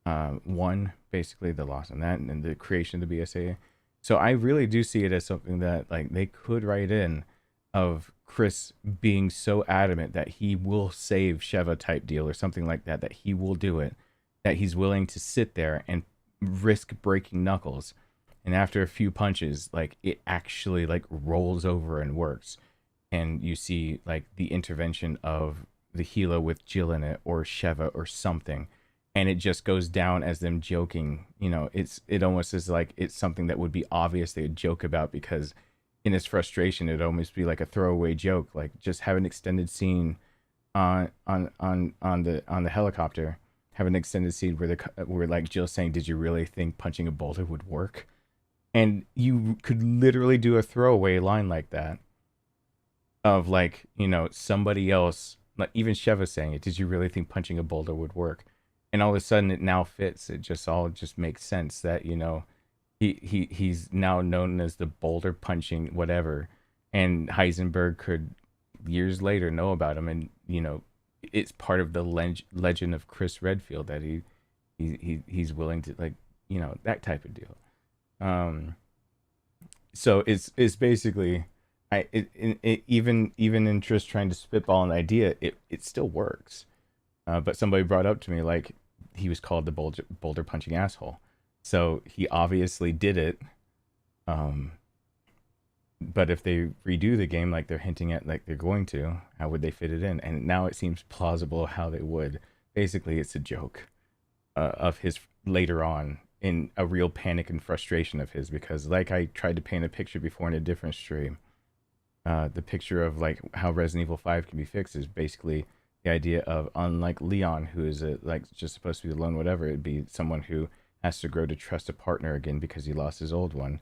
1, basically the loss on that and the creation of the BSAA. So I really do see it as something that like they could write in, of Chris being so adamant that he will save Sheva type deal or something like that, that he will do it, that he's willing to sit there and risk breaking knuckles. And after a few punches, like it actually like rolls over and works. And you see like the intervention of the Hilo with Jill in it or Sheva or something. And it just goes down as them joking. You know, it almost is like it's something that would be obvious they would joke about, because in his frustration, it'd almost be like a throwaway joke, like just have an extended scene on the helicopter, have an extended scene where like Jill saying, "Did you really think punching a boulder would work?" And you could literally do a throwaway line like that, of like, you know, somebody else, like even Sheva saying it, "Did you really think punching a boulder would work?" And all of a sudden it now fits. It just all just makes sense that, you know, he's now known as the boulder punching whatever, and Heisenberg could years later know about him, and you know it's part of the legend of Chris Redfield that he's willing to, like, you know, that type of deal. So it's basically even in just trying to spitball an idea, it still works. But somebody brought up to me like he was called the boulder punching asshole. So he obviously did it. But if they redo the game like they're hinting at, like they're going to, how would they fit it in? And now it seems plausible how they would. Basically, it's a joke of his later on, in a real panic and frustration of his, because like I tried to paint a picture before in a different stream, the picture of like how Resident Evil 5 can be fixed is basically the idea of, unlike Leon, who is like just supposed to be alone, whatever, it'd be someone who has to grow to trust a partner again because he lost his old one.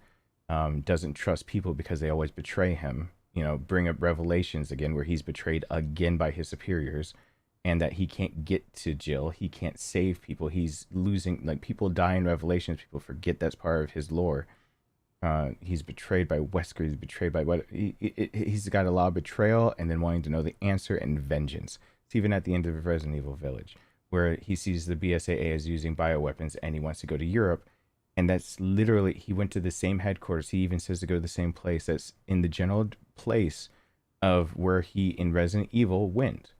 Doesn't trust people because they always betray him. You know, bring up Revelations again, where he's betrayed again by his superiors, and that he can't get to Jill. He can't save people. He's losing, like, people die in Revelations. People forget that's part of his lore. He's betrayed by Wesker. He's betrayed by what? He's got a lot of betrayal and then wanting to know the answer and vengeance. It's even at the end of Resident Evil Village, where he sees the BSAA as using bioweapons and he wants to go to Europe. And that's literally, he went to the same headquarters. He even says to go to the same place that's in the general place of where he in Resident Evil went.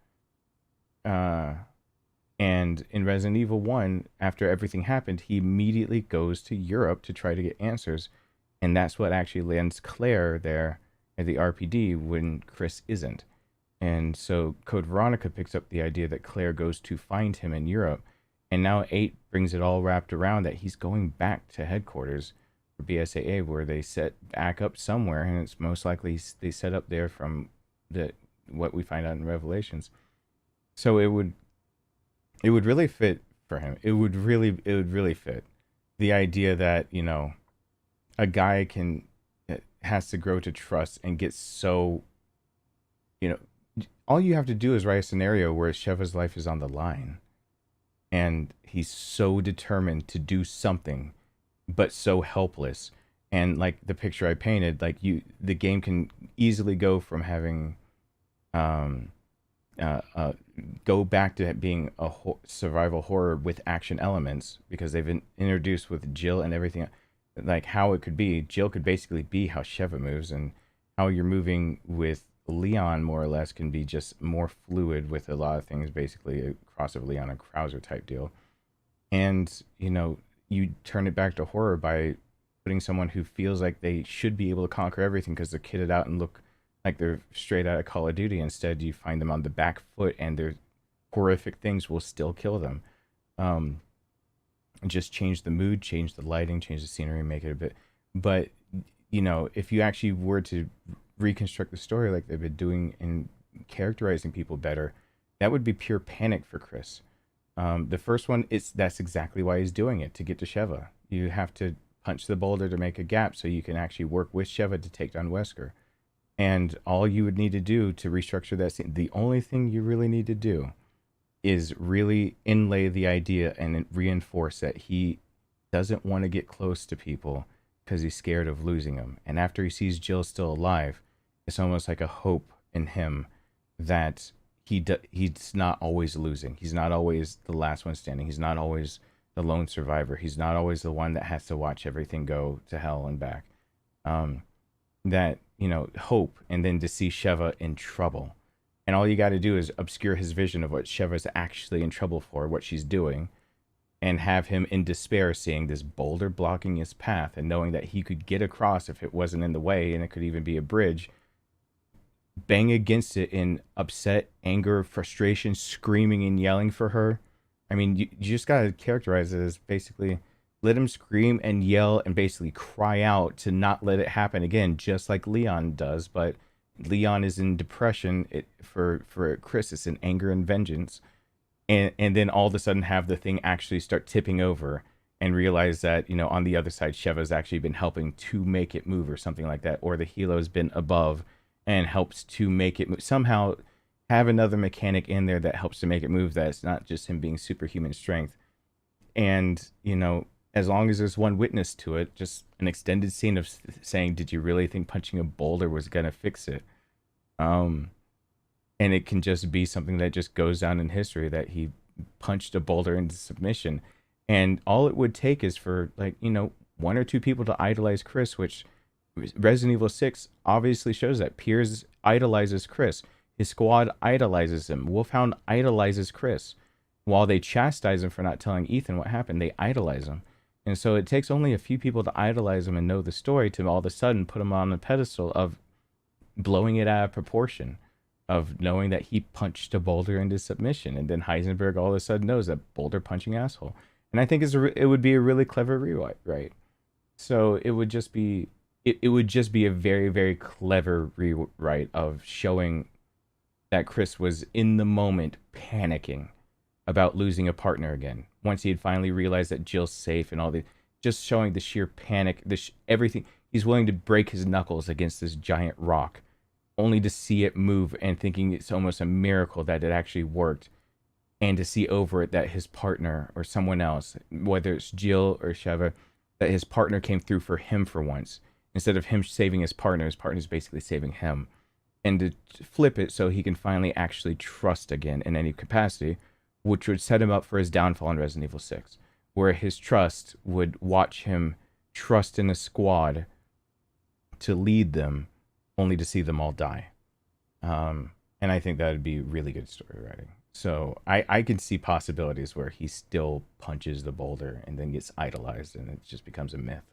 And in Resident Evil 1, after everything happened, he immediately goes to Europe to try to get answers. And that's what actually lands Claire there at the RPD when Chris isn't. And so Code Veronica picks up the idea that Claire goes to find him in Europe. And now 8 brings it all wrapped around that he's going back to headquarters for BSAA, where they set back up somewhere, and it's most likely they set up there from what we find out in Revelations. So it would really fit for him. It would really fit the idea that, you know, a guy has to grow to trust and get so, you know, all you have to do is write a scenario where Sheva's life is on the line. And he's so determined to do something, but so helpless. And like the picture I painted, like the game can easily go from having, go back to being a survival horror with action elements, because they've been introduced with Jill and everything. Like how it could be, Jill could basically be how Sheva moves, and how you're moving with Leon more or less can be just more fluid with a lot of things, basically a cross of Leon and Krauser type deal. And, you know, you turn it back to horror by putting someone who feels like they should be able to conquer everything because they're kitted out and look like they're straight out of Call of Duty. Instead, you find them on the back foot and their horrific things will still kill them. Just change the mood, change the lighting, change the scenery, make it a bit. But, you know, if you actually were to reconstruct the story like they've been doing in characterizing people better, that would be pure panic for Chris. The first one, that's exactly why he's doing it, to get to Sheva. You have to punch the boulder to make a gap so you can actually work with Sheva to take down Wesker. And all you would need to do to restructure that scene, the only thing you really need to do is really inlay the idea and reinforce that he doesn't want to get close to people because he's scared of losing them. And after he sees Jill still alive, it's almost like a hope in him that he's not always losing. He's not always the last one standing. He's not always the lone survivor. He's not always the one that has to watch everything go to hell and back. That, you know, hope, and then to see Sheva in trouble. And all you got to do is obscure his vision of what Sheva's actually in trouble for, what she's doing, and have him in despair seeing this boulder blocking his path and knowing that he could get across if it wasn't in the way, and it could even be a bridge. Bang against it in upset, anger, frustration, screaming and yelling for her. I mean, you just got to characterize it as basically let him scream and yell and basically cry out to not let it happen again, just like Leon does. But Leon is in depression. For Chris, it's in anger and vengeance. And then all of a sudden have the thing actually start tipping over and realize that, you know, on the other side, Sheva's actually been helping to make it move or something like that. Or the helo's been above and helps to make it move. Somehow have another mechanic in there that helps to make it move, that it's not just him being superhuman strength. And, you know, as long as there's one witness to it, just an extended scene of saying, did you really think punching a boulder was going to fix it? And it can just be something that just goes down in history, that he punched a boulder into submission. And all it would take is for, like, you know, one or two people to idolize Chris, which Resident Evil 6 obviously shows that. Piers idolizes Chris. His squad idolizes him. Wolfhound idolizes Chris. while they chastise him for not telling Ethan what happened, they idolize him. And so it takes only a few people to idolize him and know the story to all of a sudden put him on the pedestal of blowing it out of proportion, of knowing that he punched a Boulder into submission. And then Heisenberg all of a sudden knows that Boulder punching asshole. And I think it would be a really clever rewrite, right? So it would just be it would just be a very, very clever rewrite of showing that Chris was in the moment panicking about losing a partner again. Once he had finally realized that Jill's safe and all the, just showing the sheer panic, everything. He's willing to break his knuckles against this giant rock, only to see it move and thinking it's almost a miracle that it actually worked. And to see over it that his partner or someone else, whether it's Jill or Sheva, that his partner came through for him for once. Instead of him saving his partner's basically saving him. And to flip it so he can finally actually trust again in any capacity, which would set him up for his downfall in Resident Evil 6, where his trust would watch him trust in a squad to lead them, only to see them all die. And I think that would be really good story writing. So I can see possibilities where he still punches the Boulder and then gets idolized and it just becomes a myth.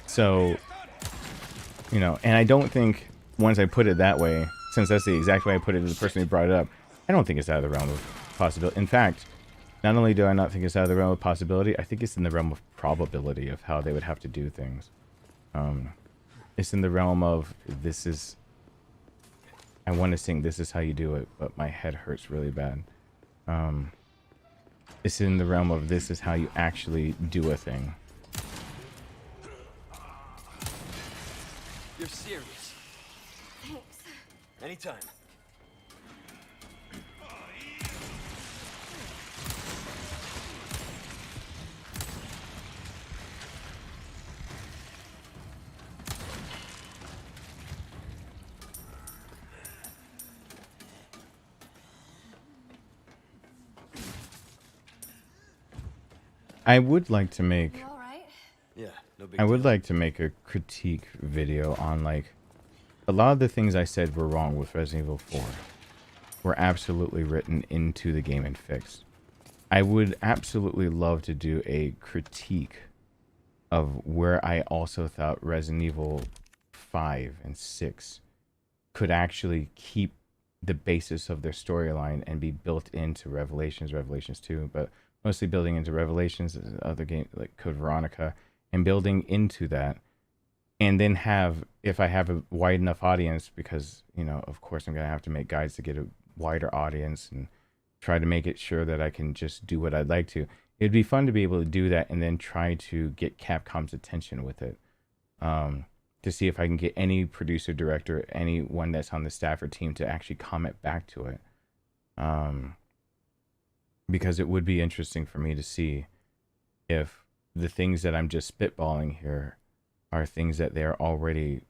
So, you know, and I don't think once I put it that way, since that's the exact way I put it to the person who brought it up, I don't think it's out of the realm of possibility. In fact, not only do I not think it's out of the realm of possibility, I think it's in the realm of probability of how they would have to do things. It's in the realm of this is, I want to sing this is how you do it, but my head hurts really bad. It's in the realm of this is how you actually do a thing. You're serious? Thanks. Anytime. I would like to make You all right? Yeah, no big I would deal. like to make a critique video on, like, a lot of the things I said were wrong with Resident Evil 4 were absolutely written into the game and fixed. I would absolutely love to do a critique of where I also thought Resident Evil 5 and 6 could actually keep the basis of their storyline and be built into Revelations 2, but mostly building into Revelations, other games like Code Veronica, and building into that. And then have, if I have a wide enough audience, because, you know, of course I'm going to have to make guides to get a wider audience and try to make it sure that I can just do what I'd like to. It'd be fun to be able to do that and then try to get Capcom's attention with it. To see if I can get any producer, director, anyone that's on the staff or team to actually comment back to it. Because it would be interesting for me to see if the things that I'm just spitballing here are things that they're already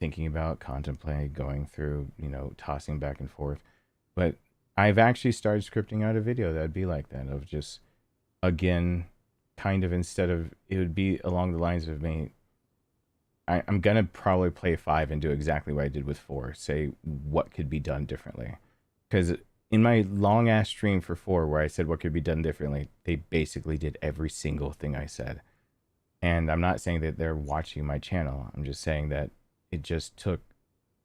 thinking about, contemplating, going through, you know, tossing back and forth. But I've actually started scripting out a video that'd be like that, of just, again, kind of instead of, it would be along the lines of me, I'm going to probably play 5 and do exactly what I did with 4, say what could be done differently. Because in my long ass stream for 4, where I said what could be done differently, they basically did every single thing I said. And I'm not saying that they're watching my channel. I'm just saying that it just took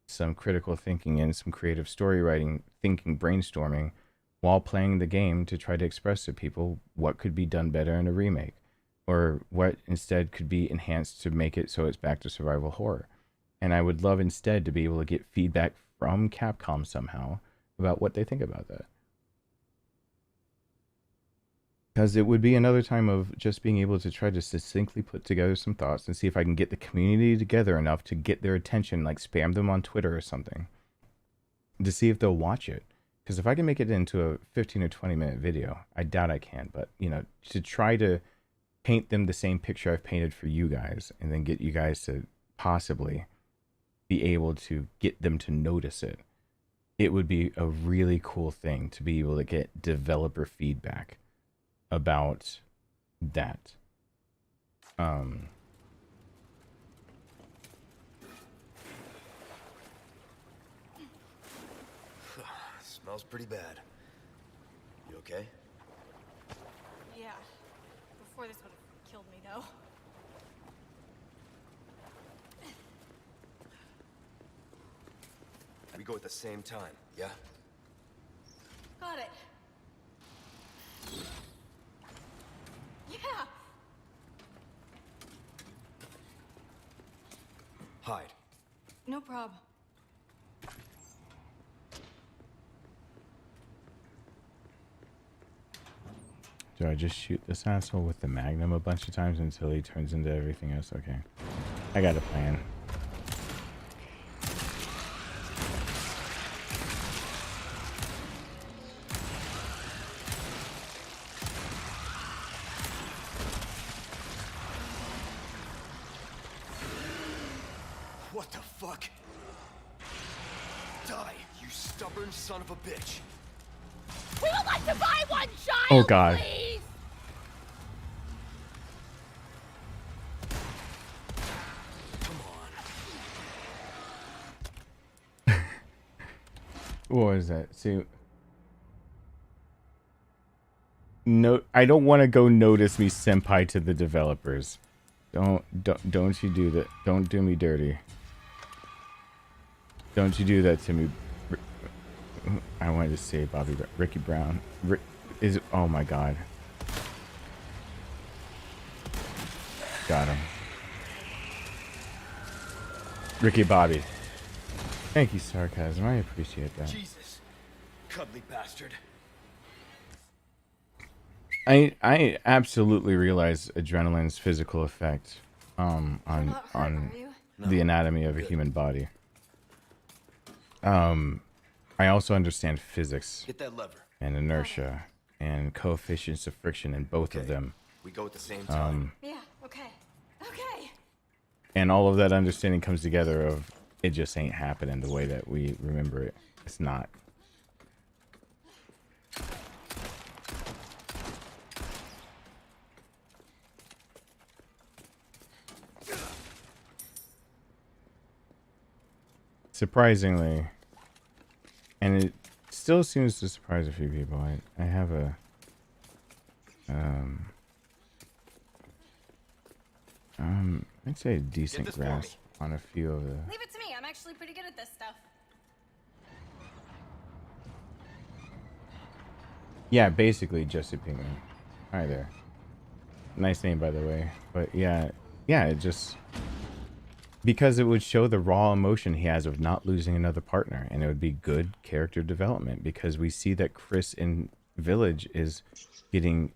some critical thinking and some creative story writing, thinking, brainstorming while playing the game to try to express to people what could be done better in a remake, or what instead could be enhanced to make it so it's back to survival horror. And I would love instead to be able to get feedback from Capcom somehow about what they think about that. Because it would be another time of just being able to try to succinctly put together some thoughts and see if I can get the community together enough to get their attention, like spam them on Twitter or something, to see if they'll watch it. Because if I can make it into a 15 or 20 minute video, I doubt I can, but, you know, to try to paint them the same picture I've painted for you guys, and then get you guys to possibly be able to get them to notice it. It would be a really cool thing to be able to get developer feedback about that. Smells pretty bad. You okay? Yeah. Before this would have killed me, though. We go at the same time, yeah? Got it. Yeah. Hide. No problem. Do I just shoot this asshole with the magnum a bunch of times until he turns into everything else? Okay. I got a plan. What the fuck? Die, you stubborn son of a bitch. We would like to buy one child, Oh god. please! Come on. What was that? See, no, I don't want to go notice me senpai to the developers. Don't you do that. Don't do me dirty. Don't you do that to me. I wanted to say Ricky Brown. Oh my god. Got him. Ricky Bobby. Thank you, Sarcasm. I appreciate that. Jesus. Cuddly bastard. I absolutely realize adrenaline's physical effect on the anatomy of a human body. I also understand physics Get that lever. and inertia and coefficients of friction in both of them. We go at the same time. Yeah, okay. Okay. And all of that understanding comes together of it just ain't happening the way that we remember it. It's not. Surprisingly, and it still seems to surprise a few people, I have a I'd say a decent grasp on a few of the... Leave it to me. I'm actually pretty good at this stuff. Yeah, basically Jesse Pinkman. Hi there. Nice name, by the way. But yeah, it just... Because it would show the raw emotion he has of not losing another partner, and it would be good character development, because we see that Chris in Village is getting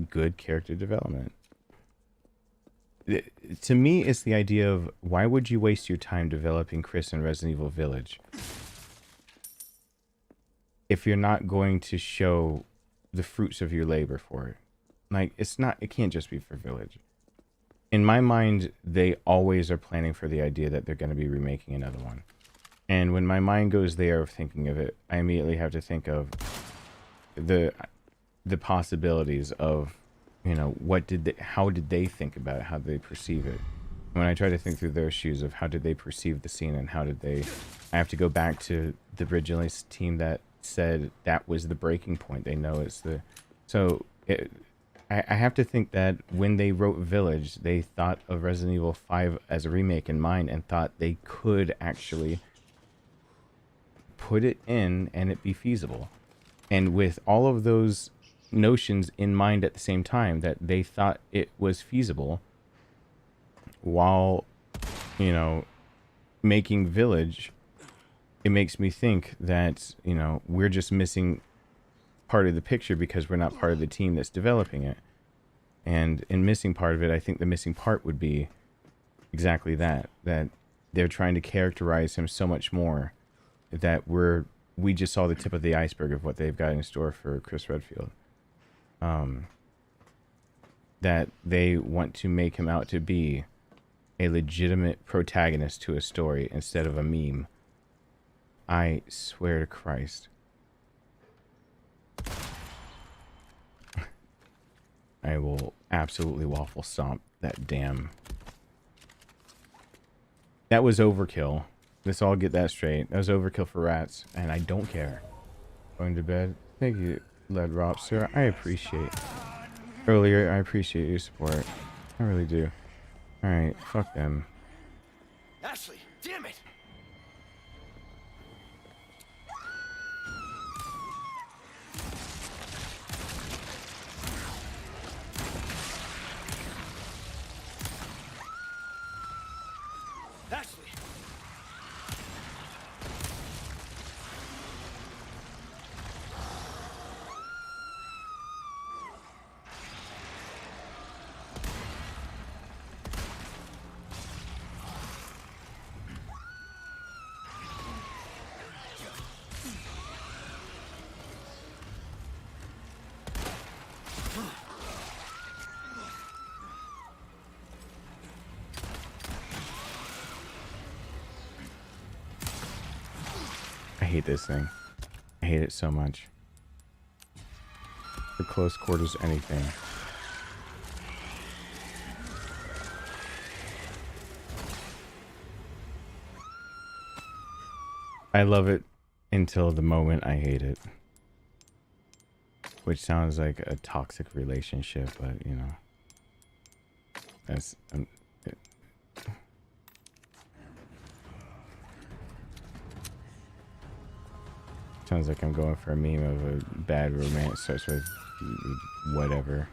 good character development. To me, it's the idea of, why would you waste your time developing Chris in Resident Evil Village if you're not going to show the fruits of your labor for it? Like, it can't just be for Village. In my mind, they always are planning for the idea that they're going to be remaking another one. And when my mind goes there of thinking of it, I immediately have to think of the possibilities of, you know, how did they think about it? How did they perceive it? When I try to think through their shoes of how did they perceive the scene and I have to go back to the original team that said that was the breaking point. They know it's the... I have to think that when they wrote Village, they thought of Resident Evil 5 as a remake in mind and thought they could actually put it in and it be feasible. And with all of those notions in mind at the same time, that they thought it was feasible while, you know, making Village, it makes me think that, you know, we're just missing part of the picture because we're not part of the team that's developing it. And in missing part of it, I think the missing part would be exactly that they're trying to characterize him so much more that we just saw the tip of the iceberg of what they've got in store for Chris Redfield. That they want to make him out to be a legitimate protagonist to a story instead of a meme. I swear to Christ. I will absolutely waffle stomp that damn... That was overkill. Let's all get that straight. That was overkill for rats, and I don't care. Going to bed. Thank you, Led Robster. I appreciate earlier. I appreciate your support. I really do. All right, fuck them. Ashley, damn it! Ashley! I hate this thing. I hate it so much. For close quarters, anything. I love it until the moment I hate it. Which sounds like a toxic relationship, but you know. That's... sounds like I'm going for a meme of a bad romance starts with whatever.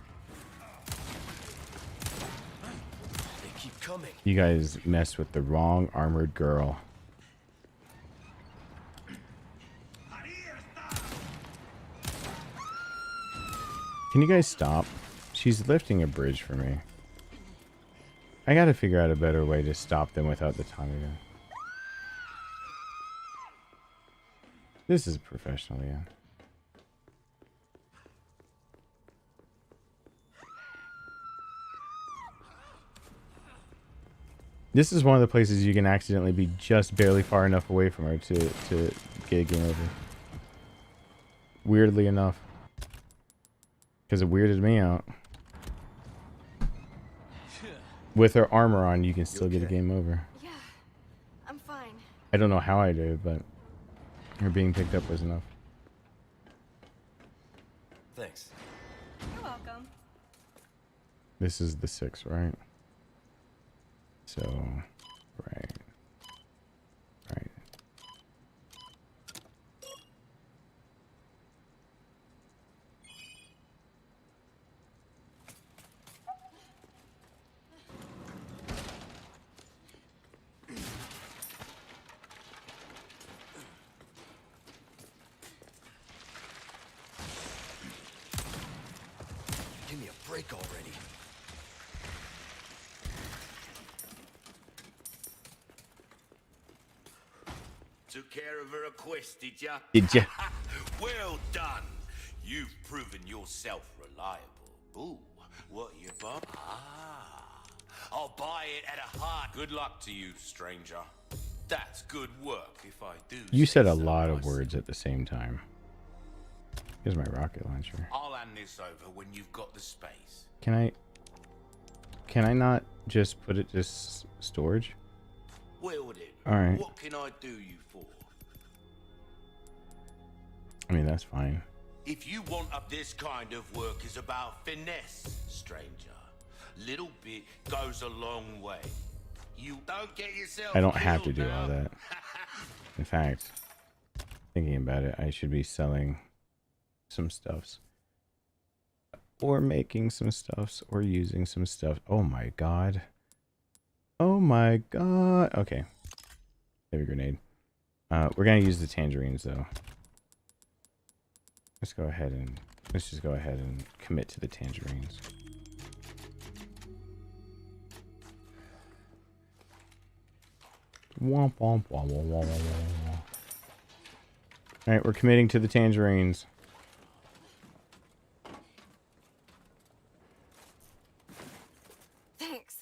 They keep coming. You guys messed with the wrong armored girl. Can you guys stop? She's lifting a bridge for me. I gotta figure out a better way to stop them without the Tommy gun. This is professional, yeah. This is one of the places you can accidentally be just barely far enough away from her to get a game over. Weirdly enough. Because it weirded me out. With her armor on, you can still get a game over. Yeah, I'm fine. I don't know how I did, but her being picked up was enough. Thanks. You're welcome. This is the 6, right? So, right. Right. Give me a break already. Took care of her request, did ya? Did ya? Well done. You've proven yourself reliable. Ooh, what you buy? Ah, I'll buy it at a high. Good luck to you, stranger. That's good work, if I do. You said a say so lot of myself. words at the same time. Here's my rocket launcher. I'll hand this over when you've got the space. Can I not just put it just storage? Wield it. All right. What can I do you for? I mean, that's fine. If you want up this kind of work is about finesse, stranger. Little bit goes a long way. You don't get yourself I don't have to killed do all now. that. In fact, thinking about it, I should be selling some stuffs. Or making some stuffs. Or using some stuff. Oh my god. Oh my god. Okay. Heavy grenade. We're gonna use the tangerines though. Let's just go ahead and commit to the tangerines. Womp womp womp womp womp womp. Alright, we're committing to the tangerines. Thanks.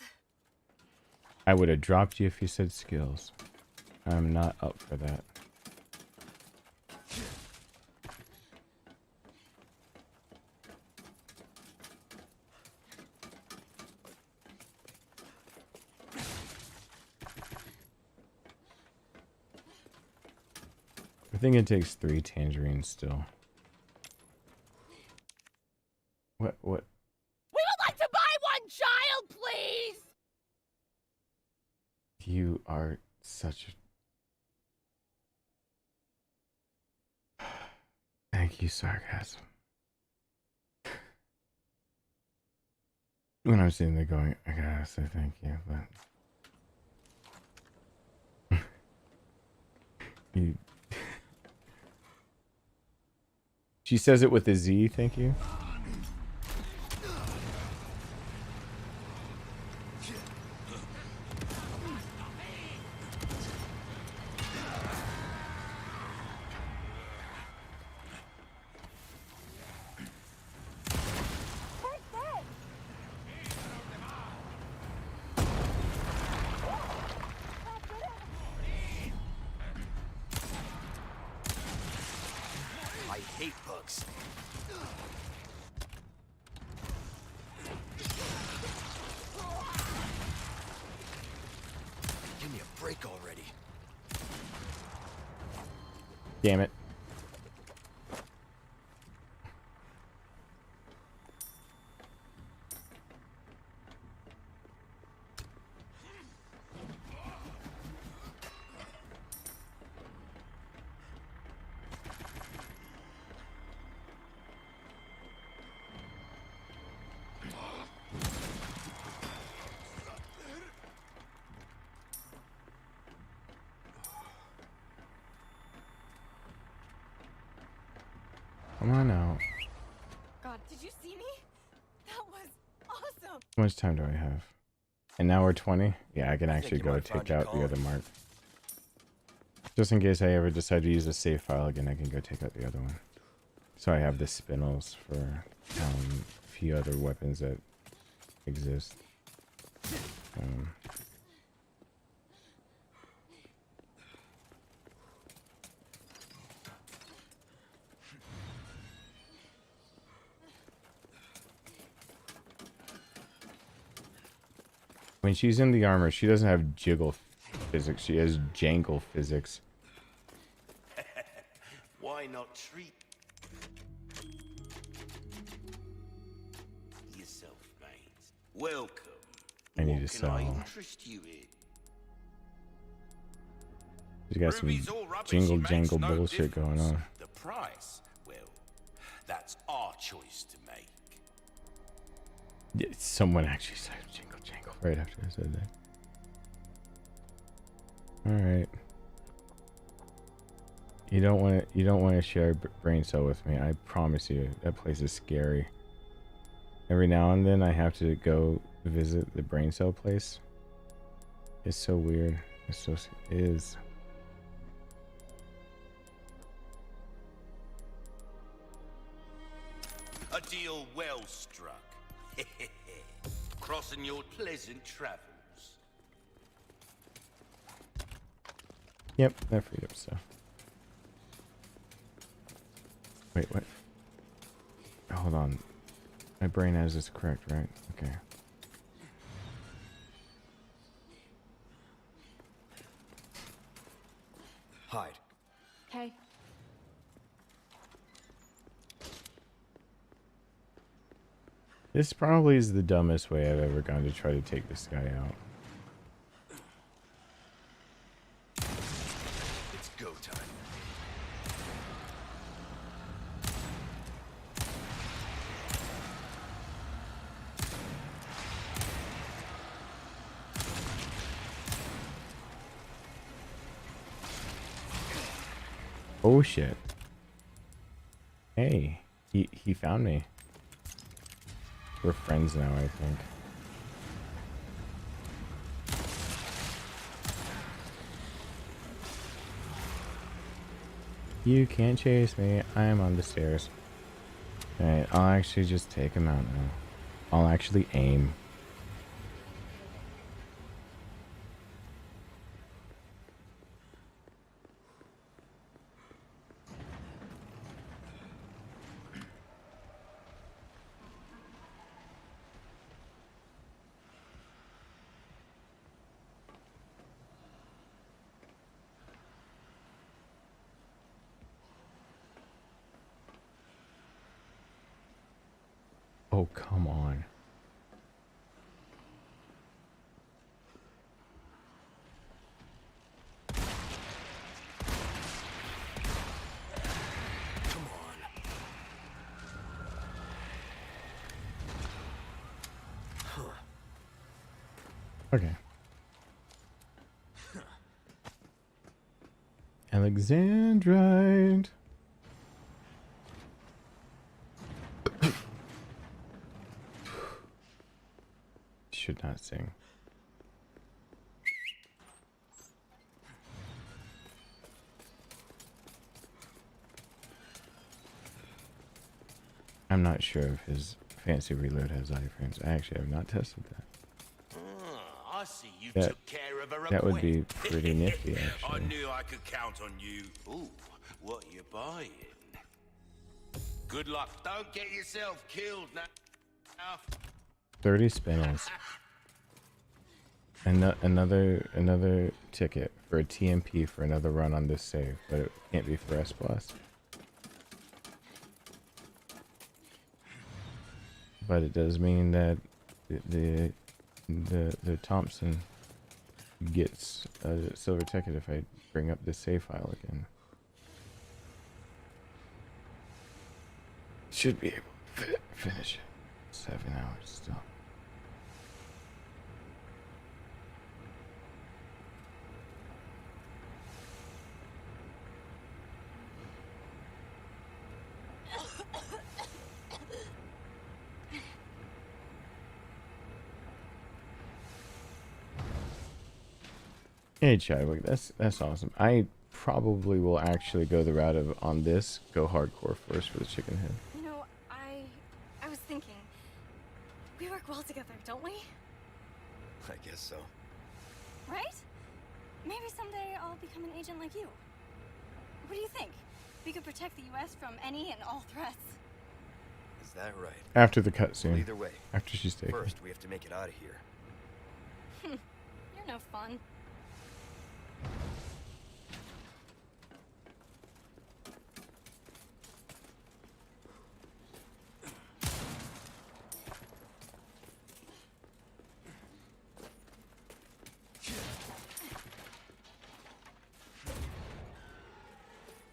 I would have dropped you if you said skills. I'm not up for that. think it takes 3 tangerines still. What? We would like to buy one child, please! You are such a... Thank you, sarcasm. When I'm sitting there going, I gotta say thank you, but... you... She says it with a Z, thank you. I hate bugs. Give me a break already. Damn it. Come on out. God, did you see me? That was awesome. How much time do I have? And now we're 20? Yeah, I can I actually think you go might find take your out the other calling. mark. Just in case I ever decide to use a save file again, I can go take out the other one. So I have the spinels for a few other weapons that exist. When she's in the armor, she doesn't have jiggle physics. She has jangle physics. Why not treat yourself, mate? Welcome. I need What to can I sell. interest you in? She's got some Ruby's all rubbish, jingle it makes jangle no bullshit going difference. on. The price, well, that's our choice to make. Yeah, someone actually said jingle jangle right after I said that. All right. You don't want to share a brain cell with me. I promise you, that place is scary. Every now and then I have to go visit the brain cell place. It's so weird. It is. A deal well struck. Crossing your pleasant travels. Yep, that freed up stuff. Wait, what? Hold on. My brain has this correct, right? Okay. Hide. Okay. This probably is the dumbest way I've ever gone to try to take this guy out. It's go time. Oh shit. Hey, he found me. We're friends now, I think. You can't chase me. I am on the stairs. Alright, I'll actually just take him out now. I'll actually aim. Oh, come on. Come on. Okay. Alexandrite. Should not sing. I'm not sure if his fancy reload has iframes. I actually have not tested that. I see you That- took care of a that would be request. pretty nifty, I actually. knew I could count on you. Ooh, what you buying? Good luck. Don't get yourself killed now. 30 spinels. And another ticket for a TMP for another run on this save, but it can't be for S+. But it does mean that the Thompson gets a silver ticket if I bring up this save file again. Should be able to finish it. 7 hours still. Hey Chadwick, that's awesome. I probably will actually go the route of on this, go hardcore first for the chicken head. You know, I was thinking, we work well together, don't we? I guess so. Right? Maybe someday I'll become an agent like you. What do you think? We could protect the U.S. from any and all threats. Is that right? After the Well, cutscene. either way. After she's taken. First, we have to make it out of here. You're no fun.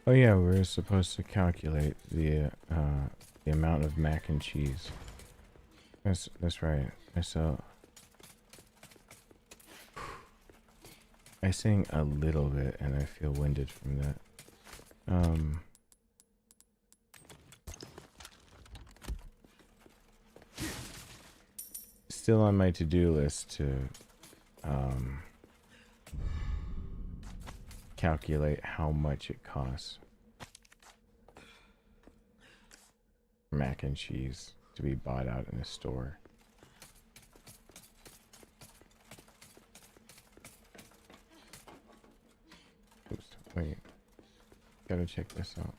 Oh yeah, we're supposed to calculate the amount of mac and cheese. That's right. I sing a little bit and I feel winded from that. Still on my to-do list to calculate how much it costs for mac and cheese to be bought out in a store. Oops, wait. Gotta check this out.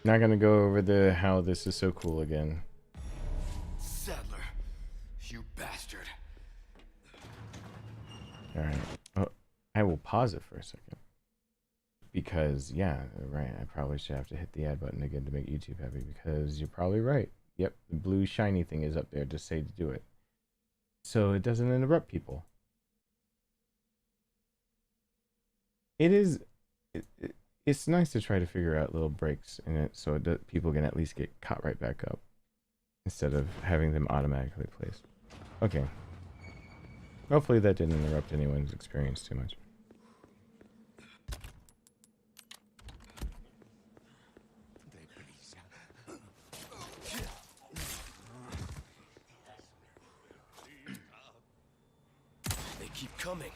Not gonna go over the how this is so cool again. Sadler, you bastard. Alright. Oh, I will pause it for a second. Because, yeah, right, I probably should have to hit the add button again to make YouTube happy, because you're probably right. Yep, the blue shiny thing is up there to say to do it. So it doesn't interrupt people. It's nice to try to figure out little breaks in it so that people can at least get caught right back up instead of having them automatically placed. Okay. Hopefully that didn't interrupt anyone's experience too much. They keep coming.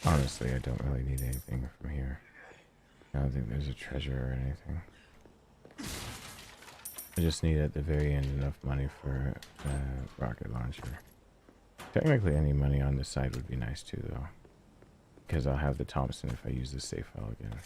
Honestly, I don't really need anything from here. I don't think there's a treasure or anything. I just need at the very end enough money for a rocket launcher. Technically any money on this side would be nice too though. Because I'll have the Thompson if I use the save file again.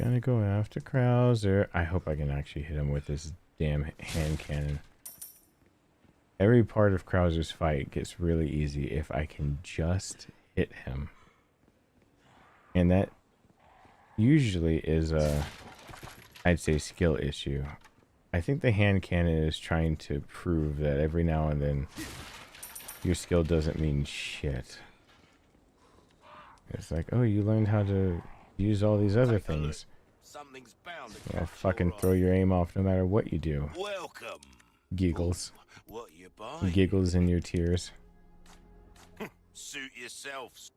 Gonna go after Krauser. I hope I can actually hit him with this damn hand cannon. Every part of Krauser's fight gets really easy if I can just hit him. And that usually is a, I'd say, skill issue. I think the hand cannon is trying to prove that every now and then your skill doesn't mean shit. It's like, oh, you learned how to use all these other things. Something's bound to Well, catch fucking your throw eye. your aim off no matter what you do. Welcome. Giggles. What you buying? Giggles in your tears. Suit yourselves.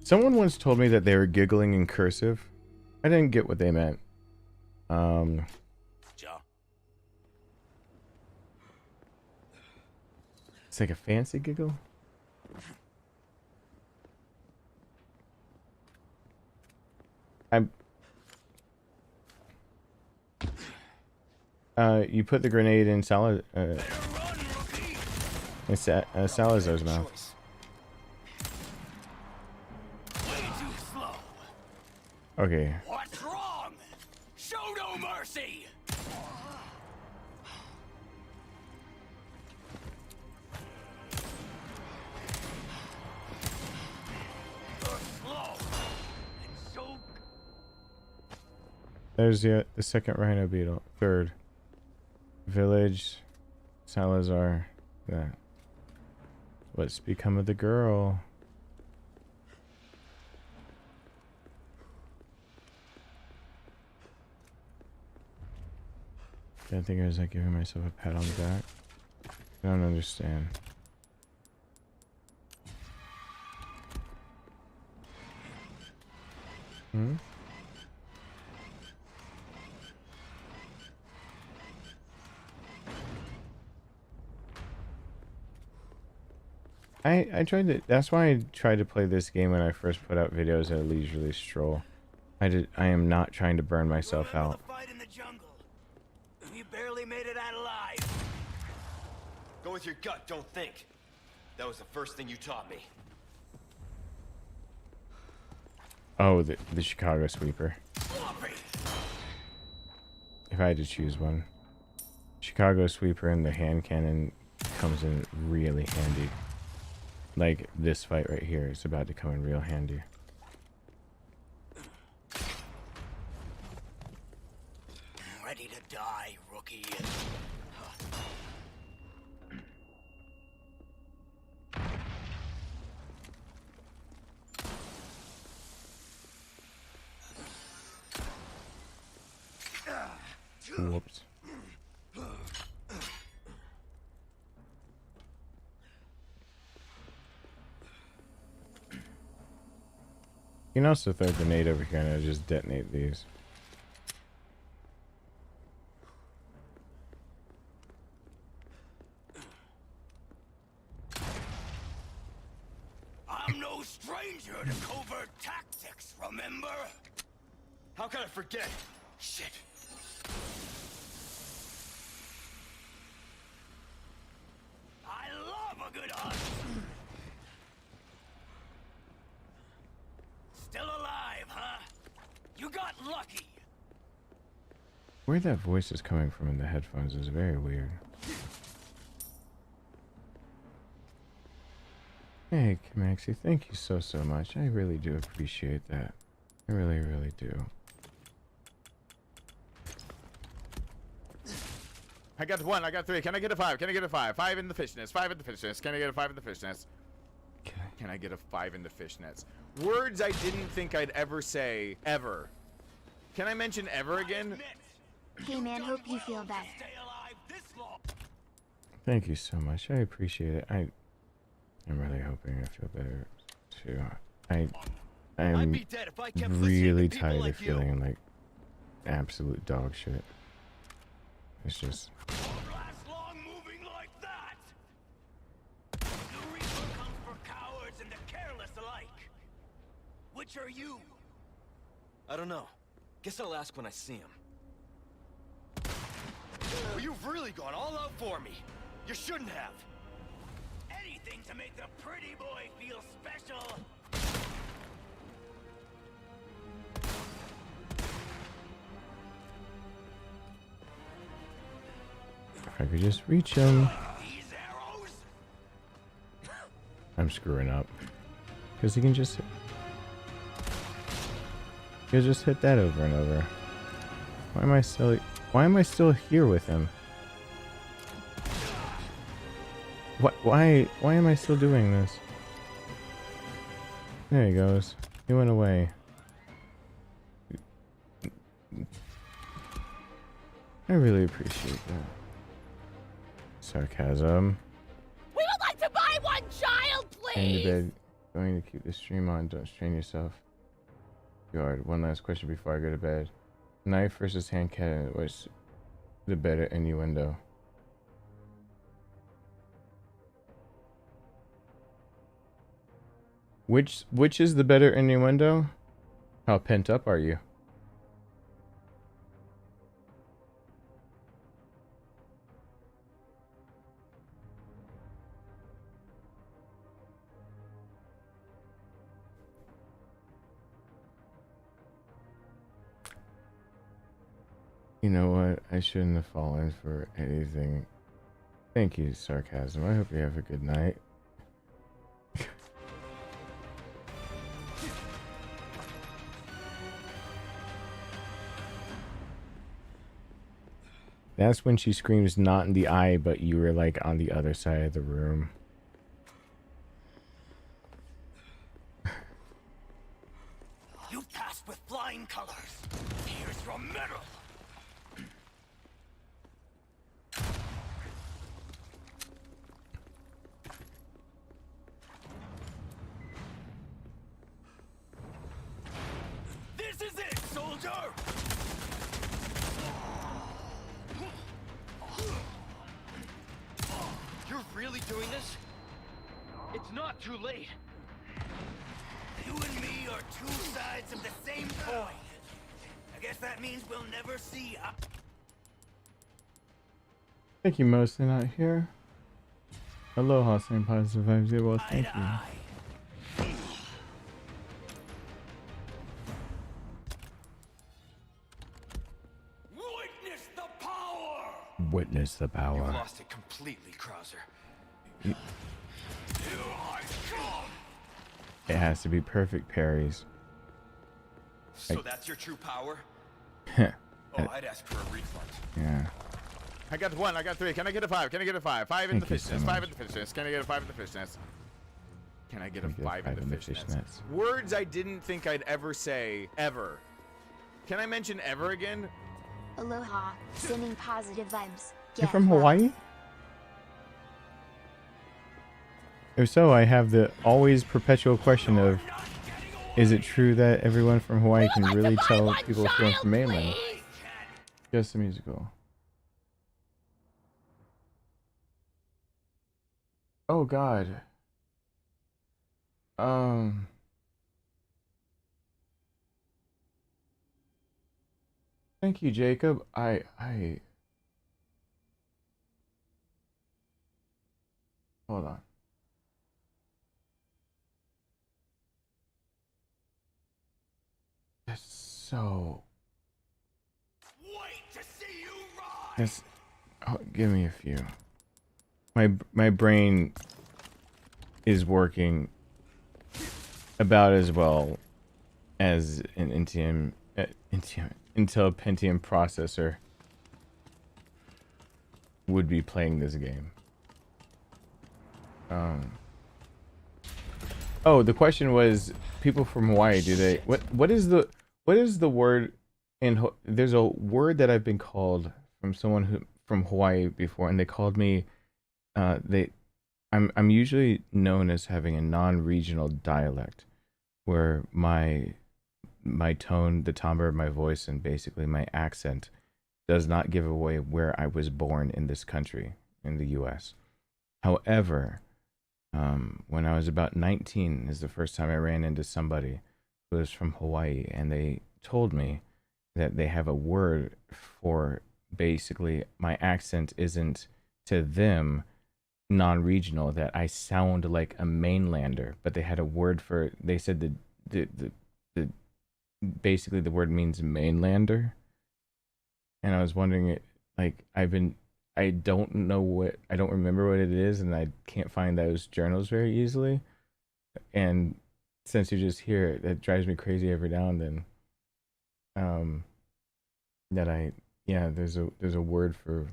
Someone once told me that they were giggling in cursive. I didn't get what they meant. It's like a fancy giggle. You put the grenade in Salazar's mouth. Okay. What's wrong? Show no mercy. There's the second rhino beetle. Third. Village. Salazar. That. What's become of the girl? I think I was like giving myself a pat on the back. I don't understand. Hmm? I tried to, that's why I tried to play this game when I first put out videos at a leisurely stroll. I am not trying to burn myself out. We barely made it out alive. Go with your gut, don't think. That was the first thing you taught me. Oh, the Chicago sweeper. If I had to choose one. Chicago sweeper and the hand cannon comes in really handy. Like this fight right here is about to come in real handy. Ready to die, rookie. Whoops. You can also throw a grenade over here and I'll just detonate these. I'm no stranger to covert tactics, remember? How could I forget? Shit. I love a good hunt. Still alive, huh? You got lucky. Where that voice is coming from in the headphones is very weird. Hey, Maxie, thank you so much. I really do appreciate that. I really, really do. I got 1, I got 3. Can I get a 5? Can I get a 5? 5 in the fishnets. 5 in the fishnets. Can I get a 5 in the fishnets? Can I get a 5 in the fishnets? Words I didn't think I'd ever say, ever. Can I mention ever again? Hey man, hope you feel better. Thank you so much. I appreciate it. I'm really hoping I feel better too. I'm really tired of feeling like absolute dog shit. It's just. Which are you? I don't know. Guess I'll ask when I see him. Well, you've really gone all out for me. You shouldn't have. Anything to make the pretty boy feel special. If I could just reach him. I'm screwing up. Because he can just... He'll just hit that over and over. Why am I still here with him? Why am I still doing this? There he goes. He went away. I really appreciate that. Sarcasm. We would like to buy one child, Going to please! bed. Going to keep the stream on. Don't strain yourself. Yard. One last question before I go to bed. Knife versus hand cannon. What's the better innuendo? Which is the better innuendo? How pent up are you? You know what? I shouldn't have fallen for anything. Thank you, Sarcasm. I hope you have a good night. That's when she screams not in the eye, but you were like on the other side of the room. You passed with flying colors. Here's your medal. This is it, soldier! You're really doing this? It's not too late. You and me are two sides of the same coin. I guess that means we'll never see up. Thank you, mostly not here. Aloha, same positive vibes. Yeah, well, thank you. Witness the power! Witness the You power. lost it completely, Krauser. Here I come! It has to be perfect parries. So that's your true power? Heh. Oh, I'd ask for a refund. Yeah. I got 1, I got 3. Can I get a 5? Can I get a 5? 5 in the Thank you so fishness. 5 much. in the fishness. Can I get a 5 in the fishness? Can I get a Can I 5 in the fishness? fishnets? Words I didn't think I'd ever say, ever. Can I mention ever again? Aloha, sending positive vibes. You're Get from love. Hawaii? If so, I have the always perpetual question of, is it true that everyone from Hawaii can really tell people who are from mainland? Just the musical. Oh God. Thank you, Jacob. Hold on. That's so. Wait to see you rise! That's. Oh, give me a few. My brain is working about as well as an Intel Pentium processor would be playing this game. Oh, the question was, people from Hawaii, do they what is the word in there's a word that I've been called from someone who from Hawaii before, and they called me I'm usually known as having a non-regional dialect where my tone, the timbre of my voice, and basically my accent does not give away where I was born in this country, in the US. However, when I was about 19 is the first time I ran into somebody who was from Hawaii, and they told me that they have a word for basically my accent isn't to them non-regional, that I sound like a mainlander, but they had a word for, they said the basically the word means mainlander. And I was wondering, like, I've I don't remember what it is, and I can't find those journals very easily. And since you're just here, it drives me crazy every now and then. There's a word for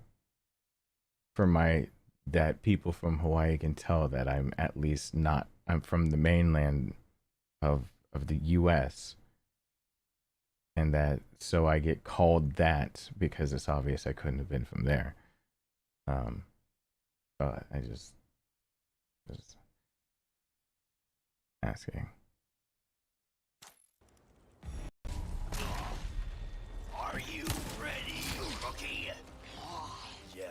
that people from Hawaii can tell that I'm at least not, I'm from the mainland of the US, and that so I get called that because it's obvious I couldn't have been from there. But I just asking. Are you ready, rookie? Yeah.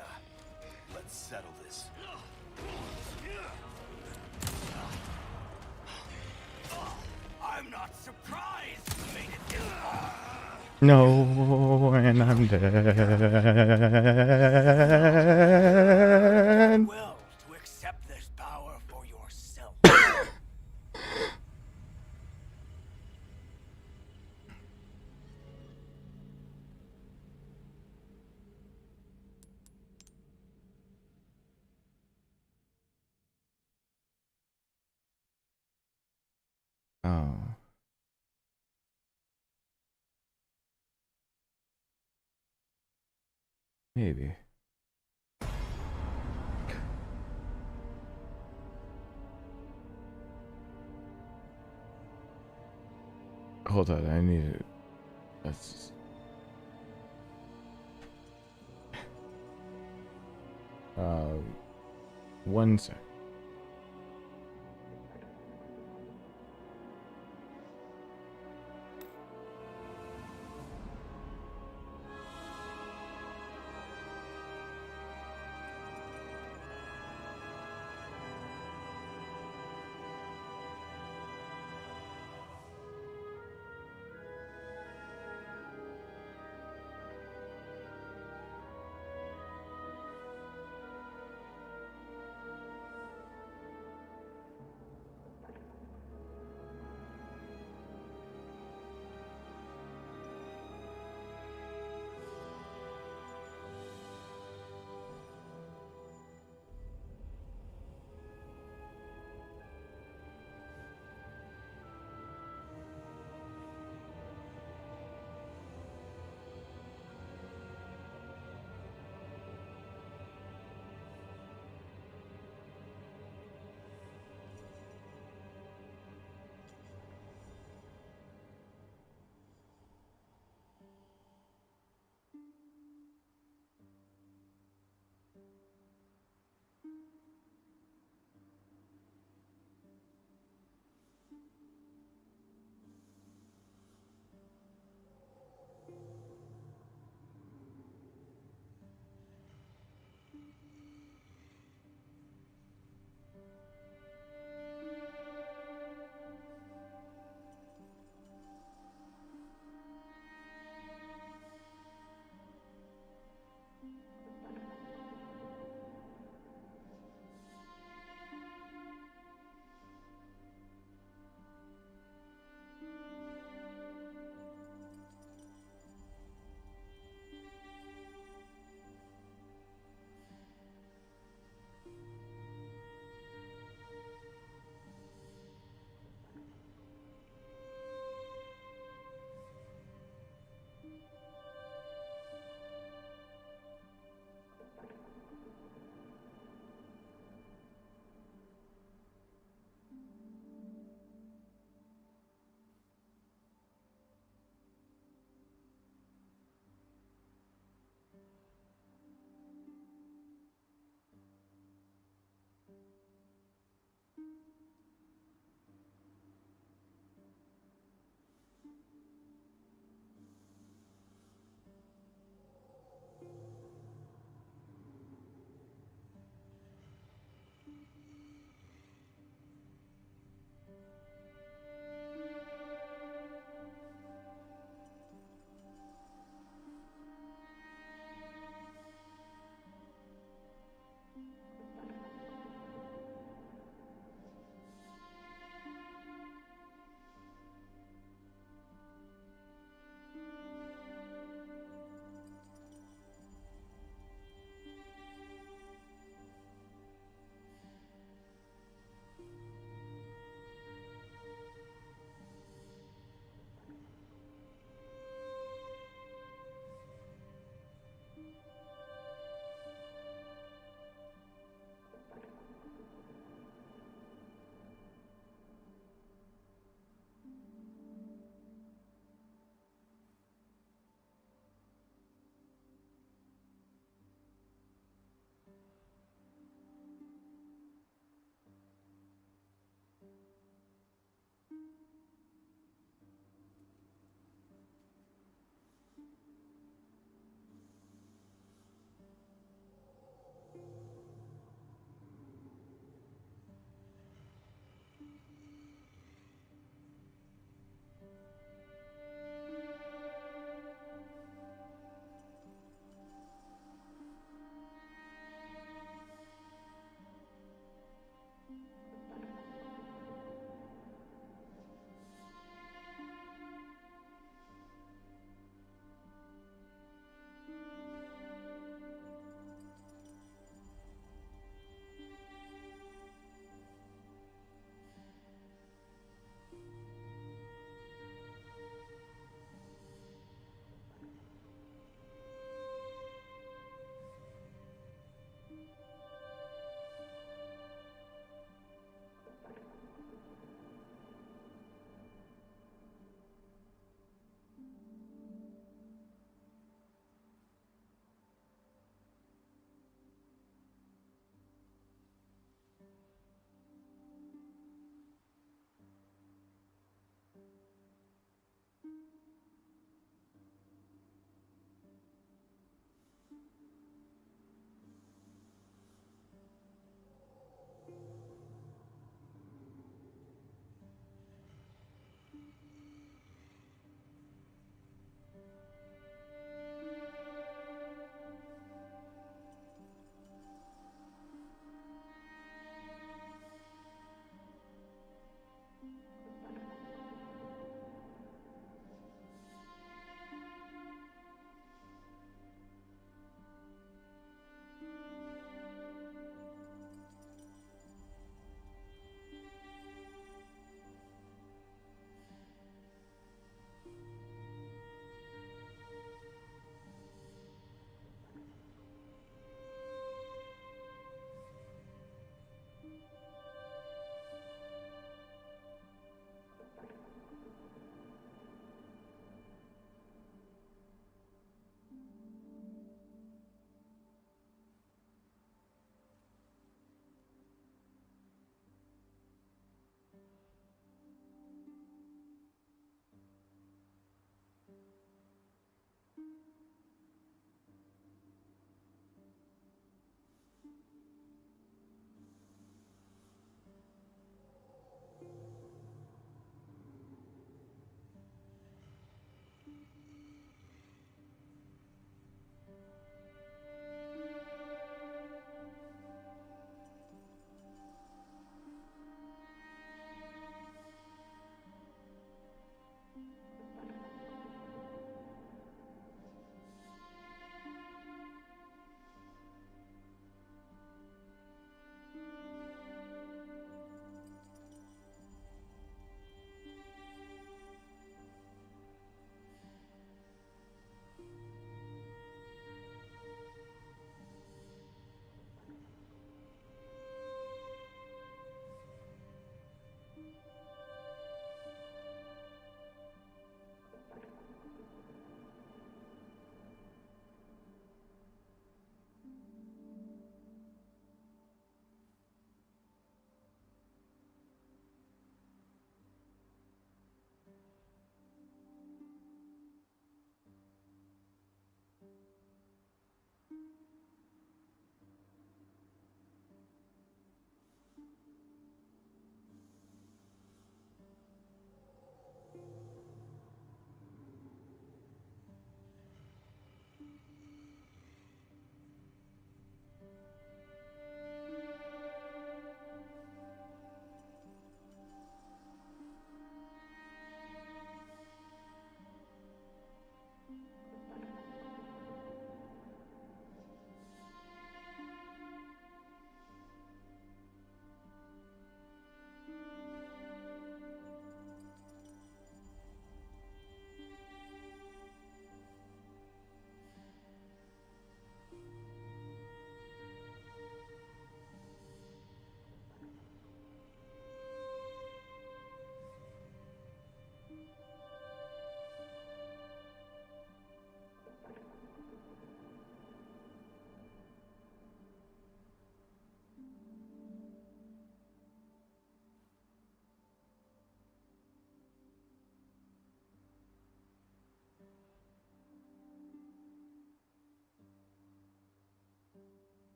Let's settle this. I'm not surprised you made it this far. No, and I'm dead. Well, to accept this power for yourself. Oh. Maybe. Hold on, I need it. That's 1 sec.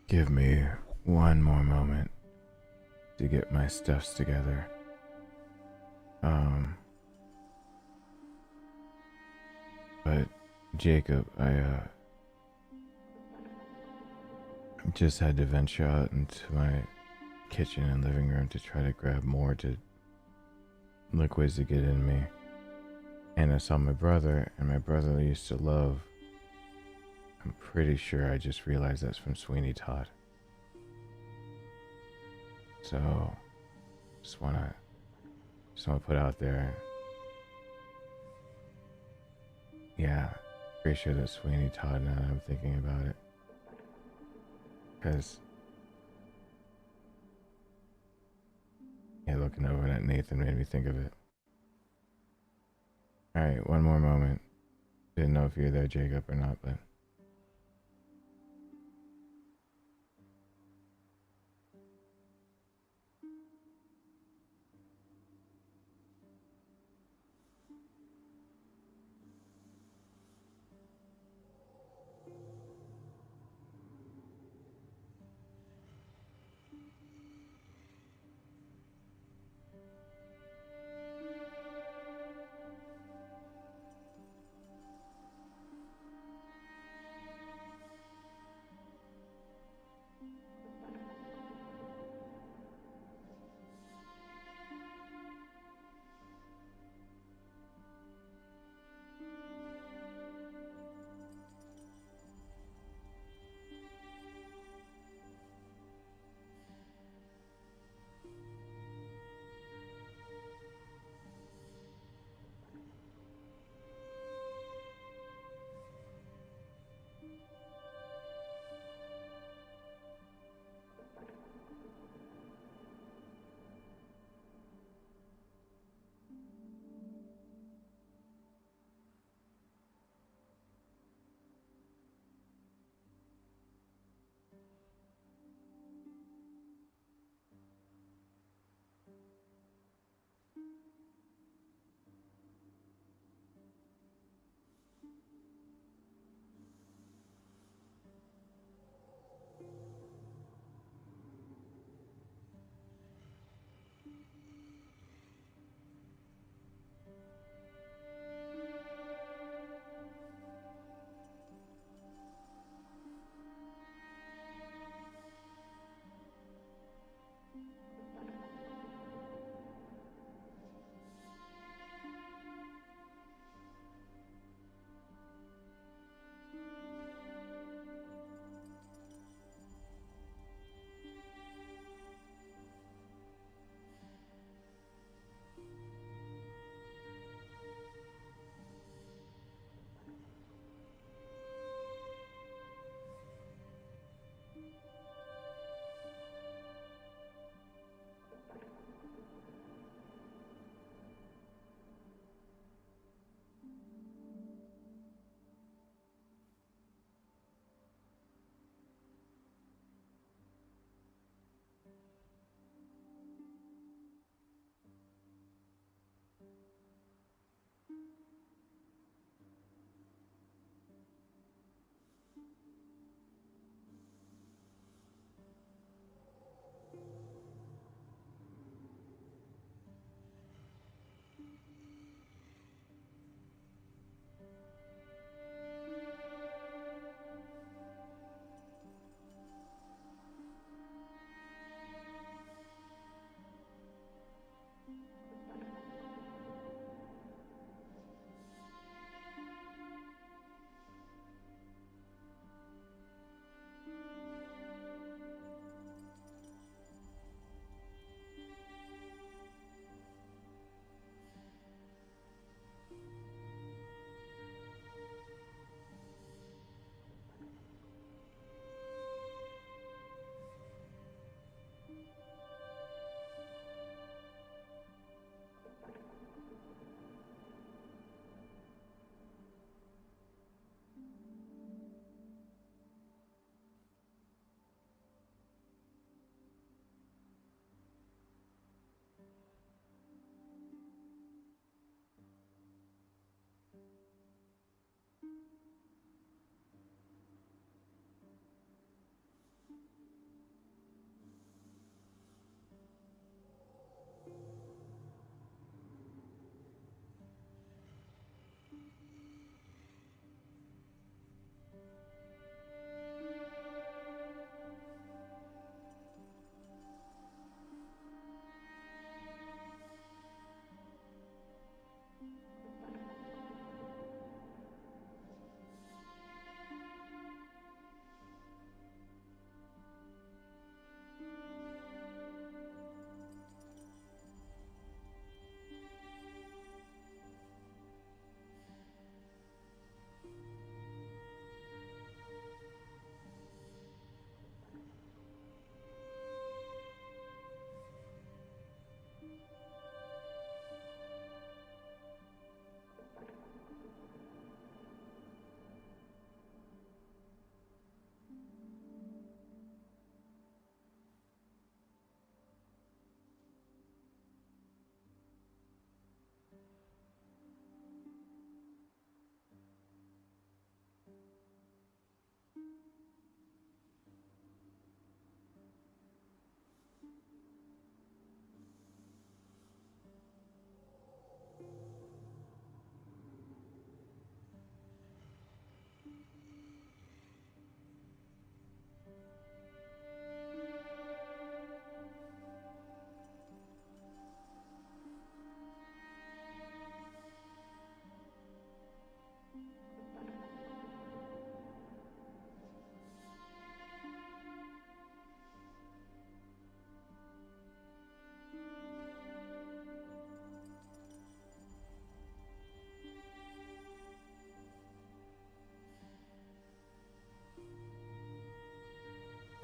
Give me one more moment to get my stuffs together. But Jacob, I just had to venture out into my kitchen and living room to try to grab more to liquids to get in me. And I saw my brother, and my brother used to love, I'm pretty sure I just realized that's from Sweeney Todd. So, just wanna put out there. Yeah, pretty sure that's Sweeney Todd now that I'm thinking about it. Cause, yeah, looking over at Nathan made me think of it. Alright, one more moment. Didn't know if you were there, Jacob, or not, but...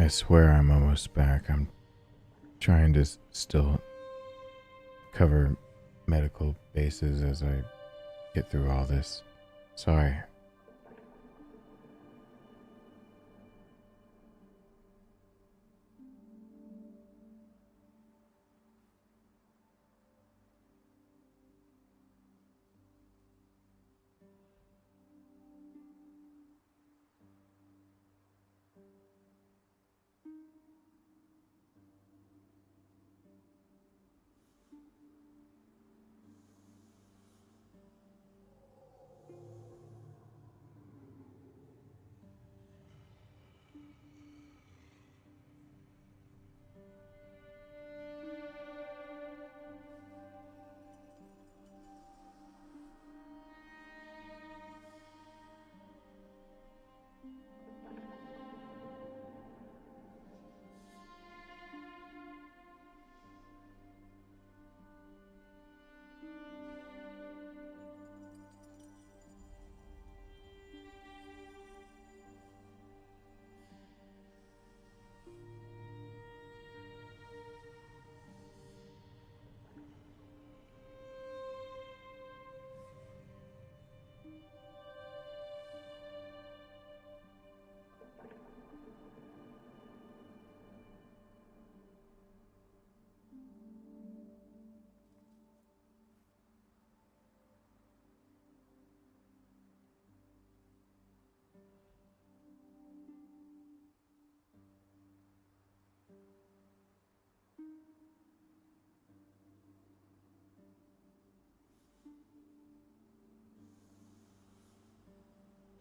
I swear I'm almost back. I'm trying to still cover medical bases as I get through all this. Sorry.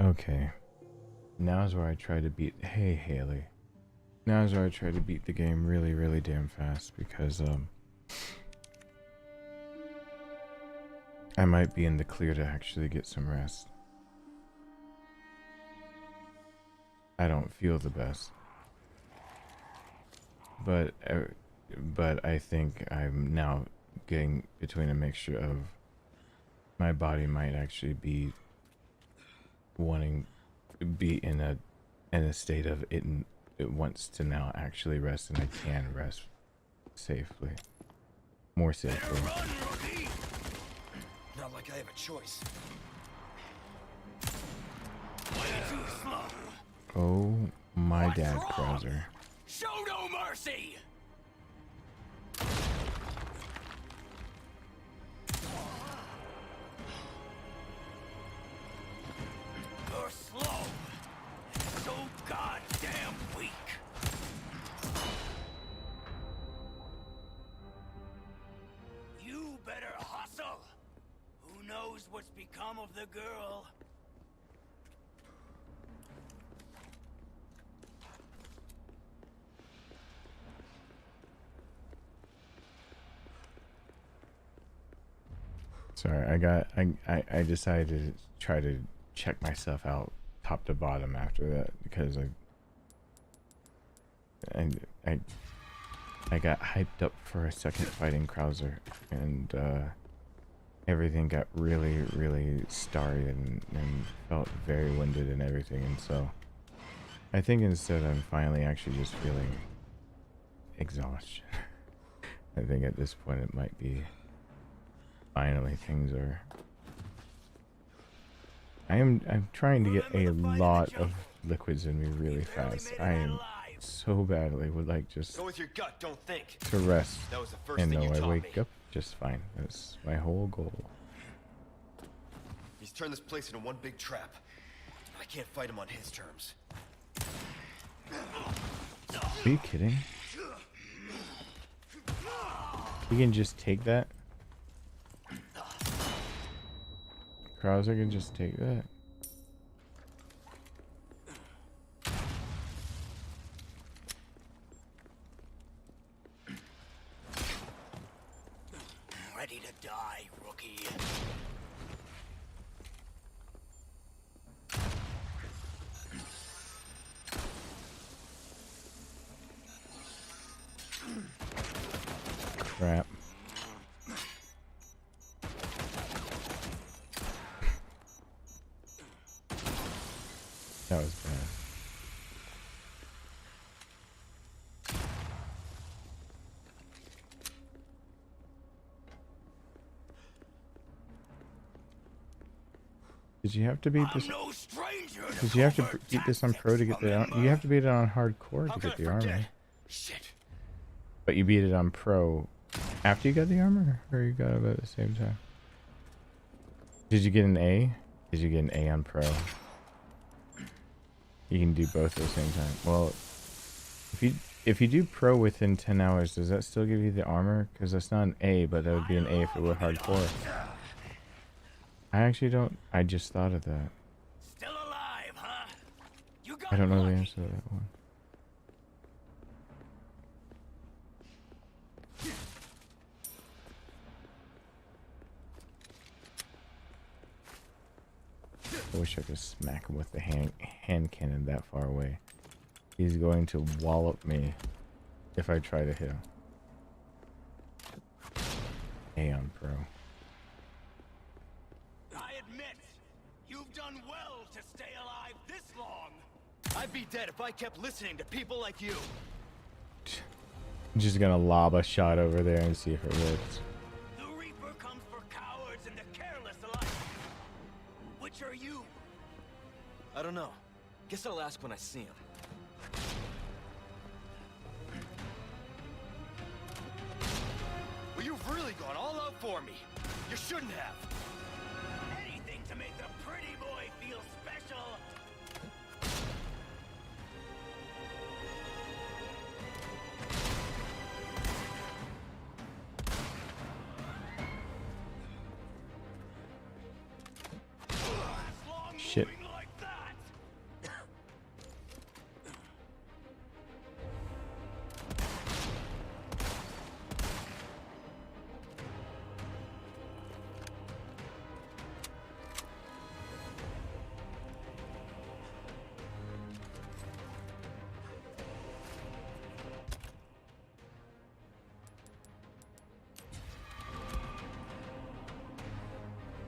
Okay. Now's where I try to beat... Hey, Haley. Now's where I try to beat the game really, really damn fast because, I might be in the clear to actually get some rest. I don't feel the best. But I think I'm now getting between a mixture of my body might actually be wanting to be in a state of it wants to now actually rest, and I can rest safely, more safely. Not like I have a choice. Oh my dad, Krauser. Show no mercy. You're slow. So goddamn weak. You better hustle. Who knows what's become of the girl? Sorry, I decided to try to check myself out top to bottom after that because I got hyped up for a second fighting Krauser, and everything got really, really starry and felt very winded and everything, and so I think instead I'm finally actually just feeling exhaustion. I think at this point it might be finally things are... I'm trying to get a lot of liquids in me really fast. I am so badly would like just Go with your gut, don't think. to rest That was the first and thing know you I taught wake me. up just fine. That's my whole goal. He's turned this place into one big trap. I can't fight him on his terms. Are you kidding? You can just take that? Krauser can just take that. Ready to die, rookie. Crap. That was bad. Did you have to beat this? No stranger to Did you have to covert beat this on pro to get the? tactics, You have to beat it on hardcore How to could get I the forget? armor. Shit. But you beat it on pro after you got the armor, or you got it at the same time? Did you get an A? Did you get an A on pro? You can do both at the same time. Well, if you do pro within 10 hours, does that still give you the armor? Because that's not an A, but that would be an A if it were hardcore. I actually don't. I just thought of that. Still alive, huh? You got I don't know the lucky. answer to that one. I wish I could smack him with the hand cannon that far away. He's going to wallop me if I try to hit him. A on pro. I admit, you've done well to stay alive this long. I'd be dead if I kept listening to people like you. I'm just gonna lob a shot over there and see if it works. The Reaper comes for cowards and the careless alike. Which are you? I don't know. Guess I'll ask when I see him. Well, you've really gone all out for me. You shouldn't have. Anything to make the pretty boy feel special. Shit. Like that.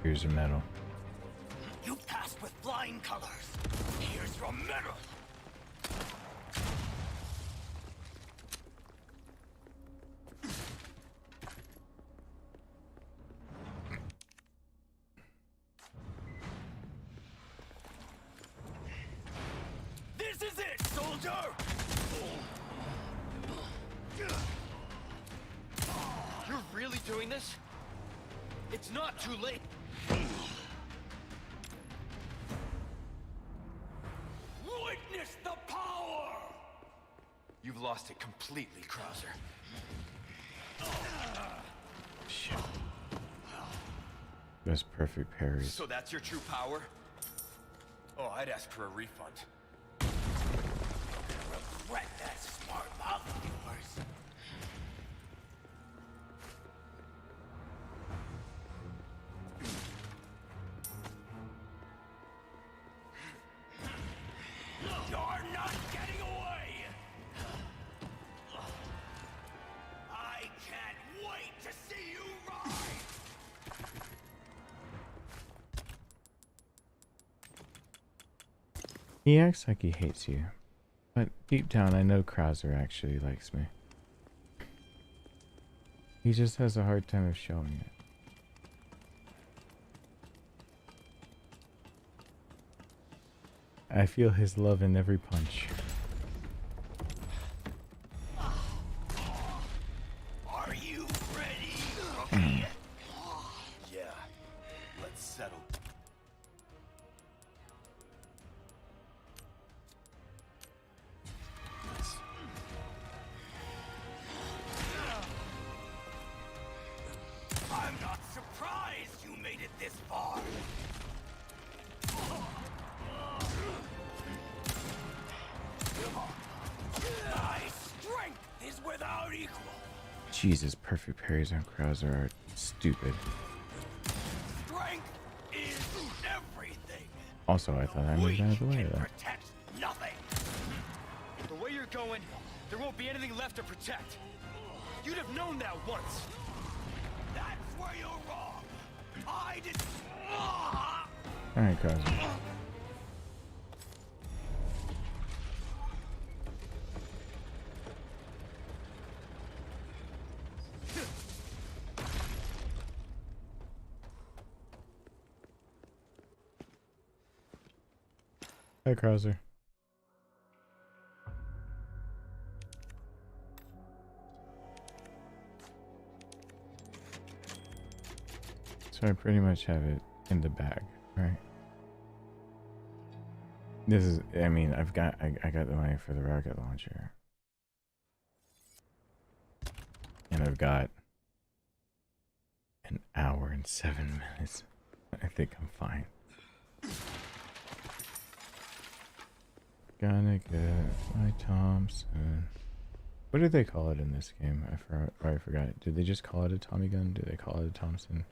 Here's your medal. You passed with flying colors. Here's your medal. This is it, soldier! You're really doing this? It's not too late. Witness the power! You've lost it completely, Krauser. Shit. Best perfect parries. So that's your true power? Oh, I'd ask for a refund. Regret that smart mouth of yours. You're not getting away! I can't wait to see you ride! He acts like he hates you, but deep down I know Krauser actually likes me. He just has a hard time of showing it. I feel his love in every punch. Are you ready? Okay. Yeah. Let's settle. I'm not surprised you made it this far. My strength is without equal. Jesus, perfect parries on Krauser are stupid. Strength is everything. Also, I thought I moved out of the way Can of that. protect nothing. The way you're going, there won't be anything left to protect. You'd have known that once. That's where you're wrong. I did. Alright, Krauser. Hi, Krauser. So I pretty much have it in the bag, right? This is, I mean, I got the money for the rocket launcher. And I've got an hour and 7 minutes. I think I'm fine. Gonna get my Thompson. What do they call it in this game? I forgot. Did they just call it a Tommy gun? Do they call it a Thompson?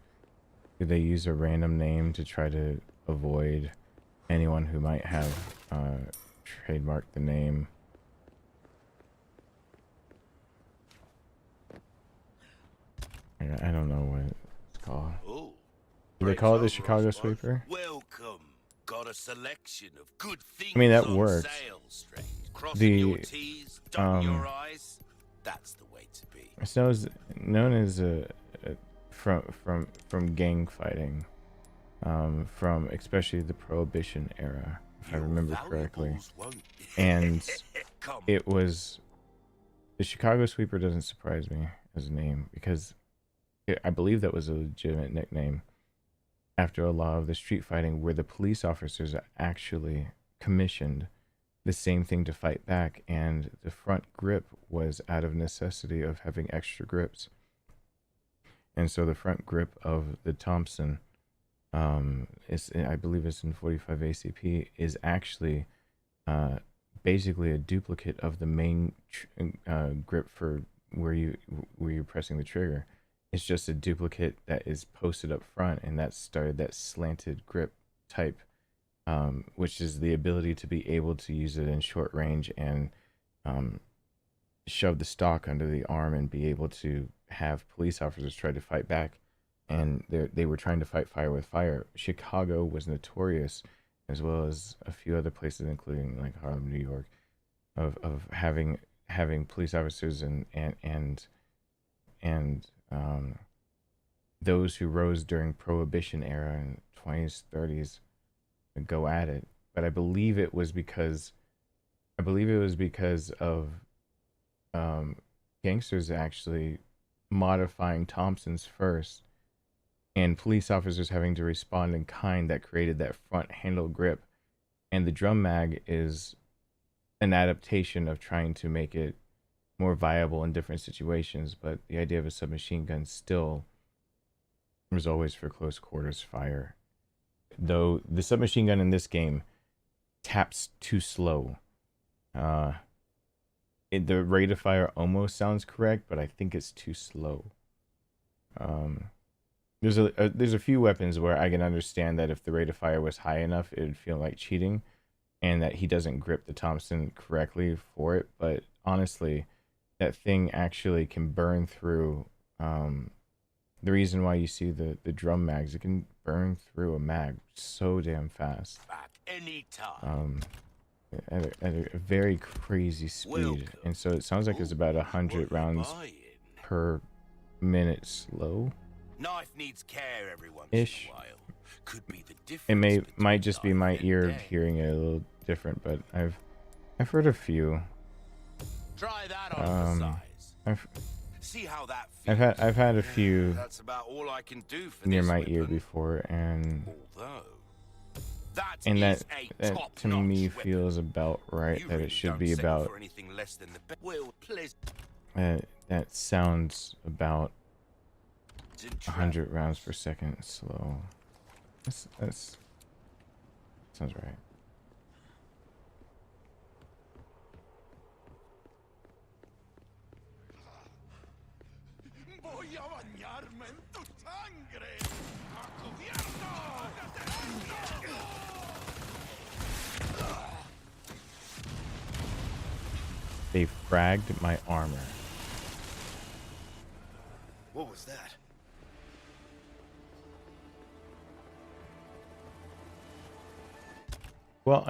Did they use a random name to try to avoid anyone who might have trademarked the name? I don't know what it's called. Oh, Do they call it the Chicago Sweeper? welcome. Got a selection of good things. I mean, that on works. sale, strange. Crossing your The T's, dotting your I's. That's the way to be. it's known as from gang fighting, from especially the Prohibition era, if I remember correctly. And it was the Chicago Sweeper. Doesn't surprise me as a name because I believe that was a legitimate nickname after a lot of the street fighting where the police officers actually commissioned the same thing to fight back, and the front grip was out of necessity of having extra grips. And so the front grip of the Thompson, I believe it's in 45 ACP, is actually basically a duplicate of the main grip for where you're pressing the trigger. It's just a duplicate that is posted up front, and that started that slanted grip type, which is the ability to be able to use it in short range and shove the stock under the arm and be able to have police officers try to fight back. And they were trying to fight fire with fire. Chicago was notorious, as well as a few other places, including like Harlem, New York, of having police officers and those who rose during Prohibition era in 20s, 30s go at it. But I believe it was because of gangsters actually modifying Thompsons first, and police officers having to respond in kind, that created that front handle grip. And the drum mag is an adaptation of trying to make it more viable in different situations, but the idea of a submachine gun still was always for close quarters fire. Though the submachine gun in this game taps too slow. The rate of fire almost sounds correct, but I think it's too slow. There's a few weapons where I can understand that if the rate of fire was high enough, it would feel like cheating, and that he doesn't grip the Thompson correctly for it. But honestly, that thing actually can burn through. The reason why you see the drum mags, it can burn through a mag so damn fast. Back anytime. At a very crazy speed. And so it sounds like it's about 100 rounds per minute slow. Knife needs care every once Ish. in a while. Could be the difference. It might just be my ear hearing it a little different, but I've heard a few. Try that on for size. See how that feels. I've had a few That's about all I can do for near this my weapon. ear before, and Although that to me feels about right. You That really it should don't be settle about for anything less than the well, that sounds about 100 rounds per second slow. That's sounds right. Voy a bañarme en tu sangre. They fragged my armor. What was that? Well,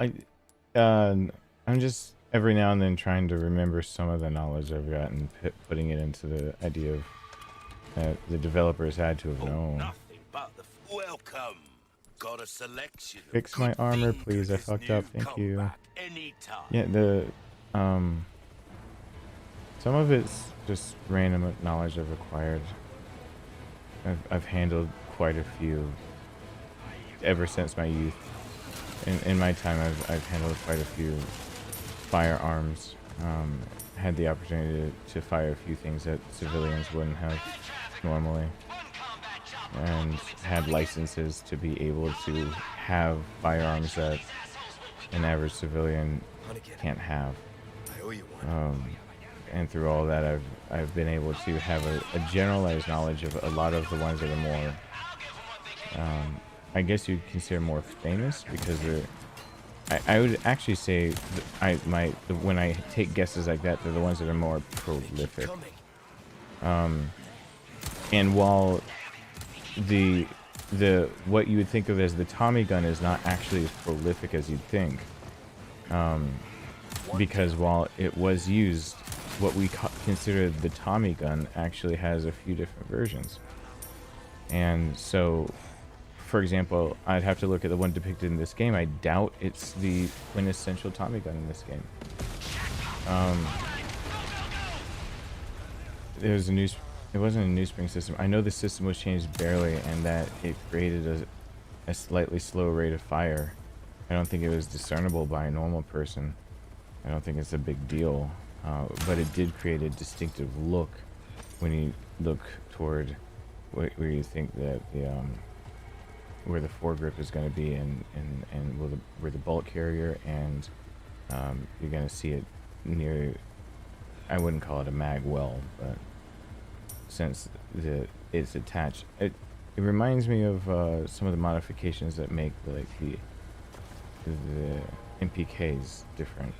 I'm just every now and then trying to remember some of the knowledge I've gotten, putting it into the idea of that the developers had to have known. Nothing but the welcome. got a selection. Fix my armor, please. I fucked up. Thank you. Yeah, the some of it's just random knowledge I've acquired. I've handled quite a few ever since my youth. In my time, I've handled quite a few firearms. Had the opportunity to fire a few things that civilians wouldn't have normally, and had licenses to be able to have firearms that an average civilian can't have. And through all that, I've been able to have a generalized knowledge of a lot of the ones that are more, I guess you'd consider more famous, because they're, I would actually say when I take guesses like that, they're the ones that are more prolific. And while the what you would think of as the Tommy gun is not actually as prolific as you'd think, because while it was used, what we consider the Tommy gun actually has a few different versions. And so, for example, I'd have to look at the one depicted in this game. I doubt it's the quintessential Tommy gun in this game. There's a new, it wasn't a new spring system. I know the system was changed barely, and that it created a slightly slow rate of fire. I don't think it was discernible by a normal person. I don't think it's a big deal, but it did create a distinctive look when you look toward where you think that the where the foregrip is going to be, and where the bullet carrier, and you're going to see it near, I wouldn't call it a mag well, but since it's attached, it reminds me of some of the modifications that make like the MPKs different.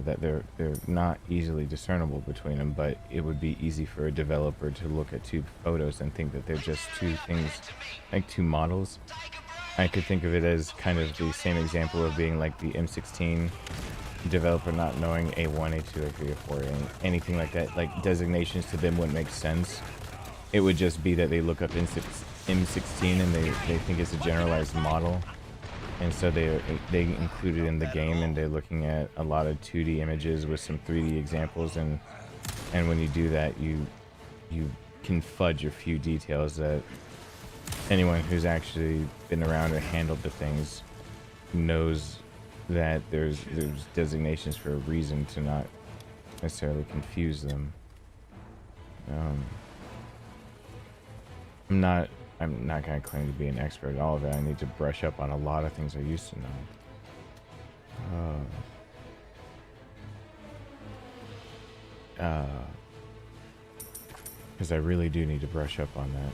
That they're not easily discernible between them, but it would be easy for a developer to look at two photos and think that they're just two things, like two models. I could think of it as kind of the same example of being like the M16 developer not knowing A1, A2, A3, A4, anything like that. Like designations to them wouldn't make sense. It would just be that they look up M16 and they think it's a generalized model. And so they include it in the game, and they're looking at a lot of 2D images with some 3D examples, and when you do that, you can fudge a few details that anyone who's actually been around and handled the things knows that there's designations for a reason to not necessarily confuse them. I'm not going to claim to be an expert at all of it. I need to brush up on a lot of things I used to know. Because I really do need to brush up on that.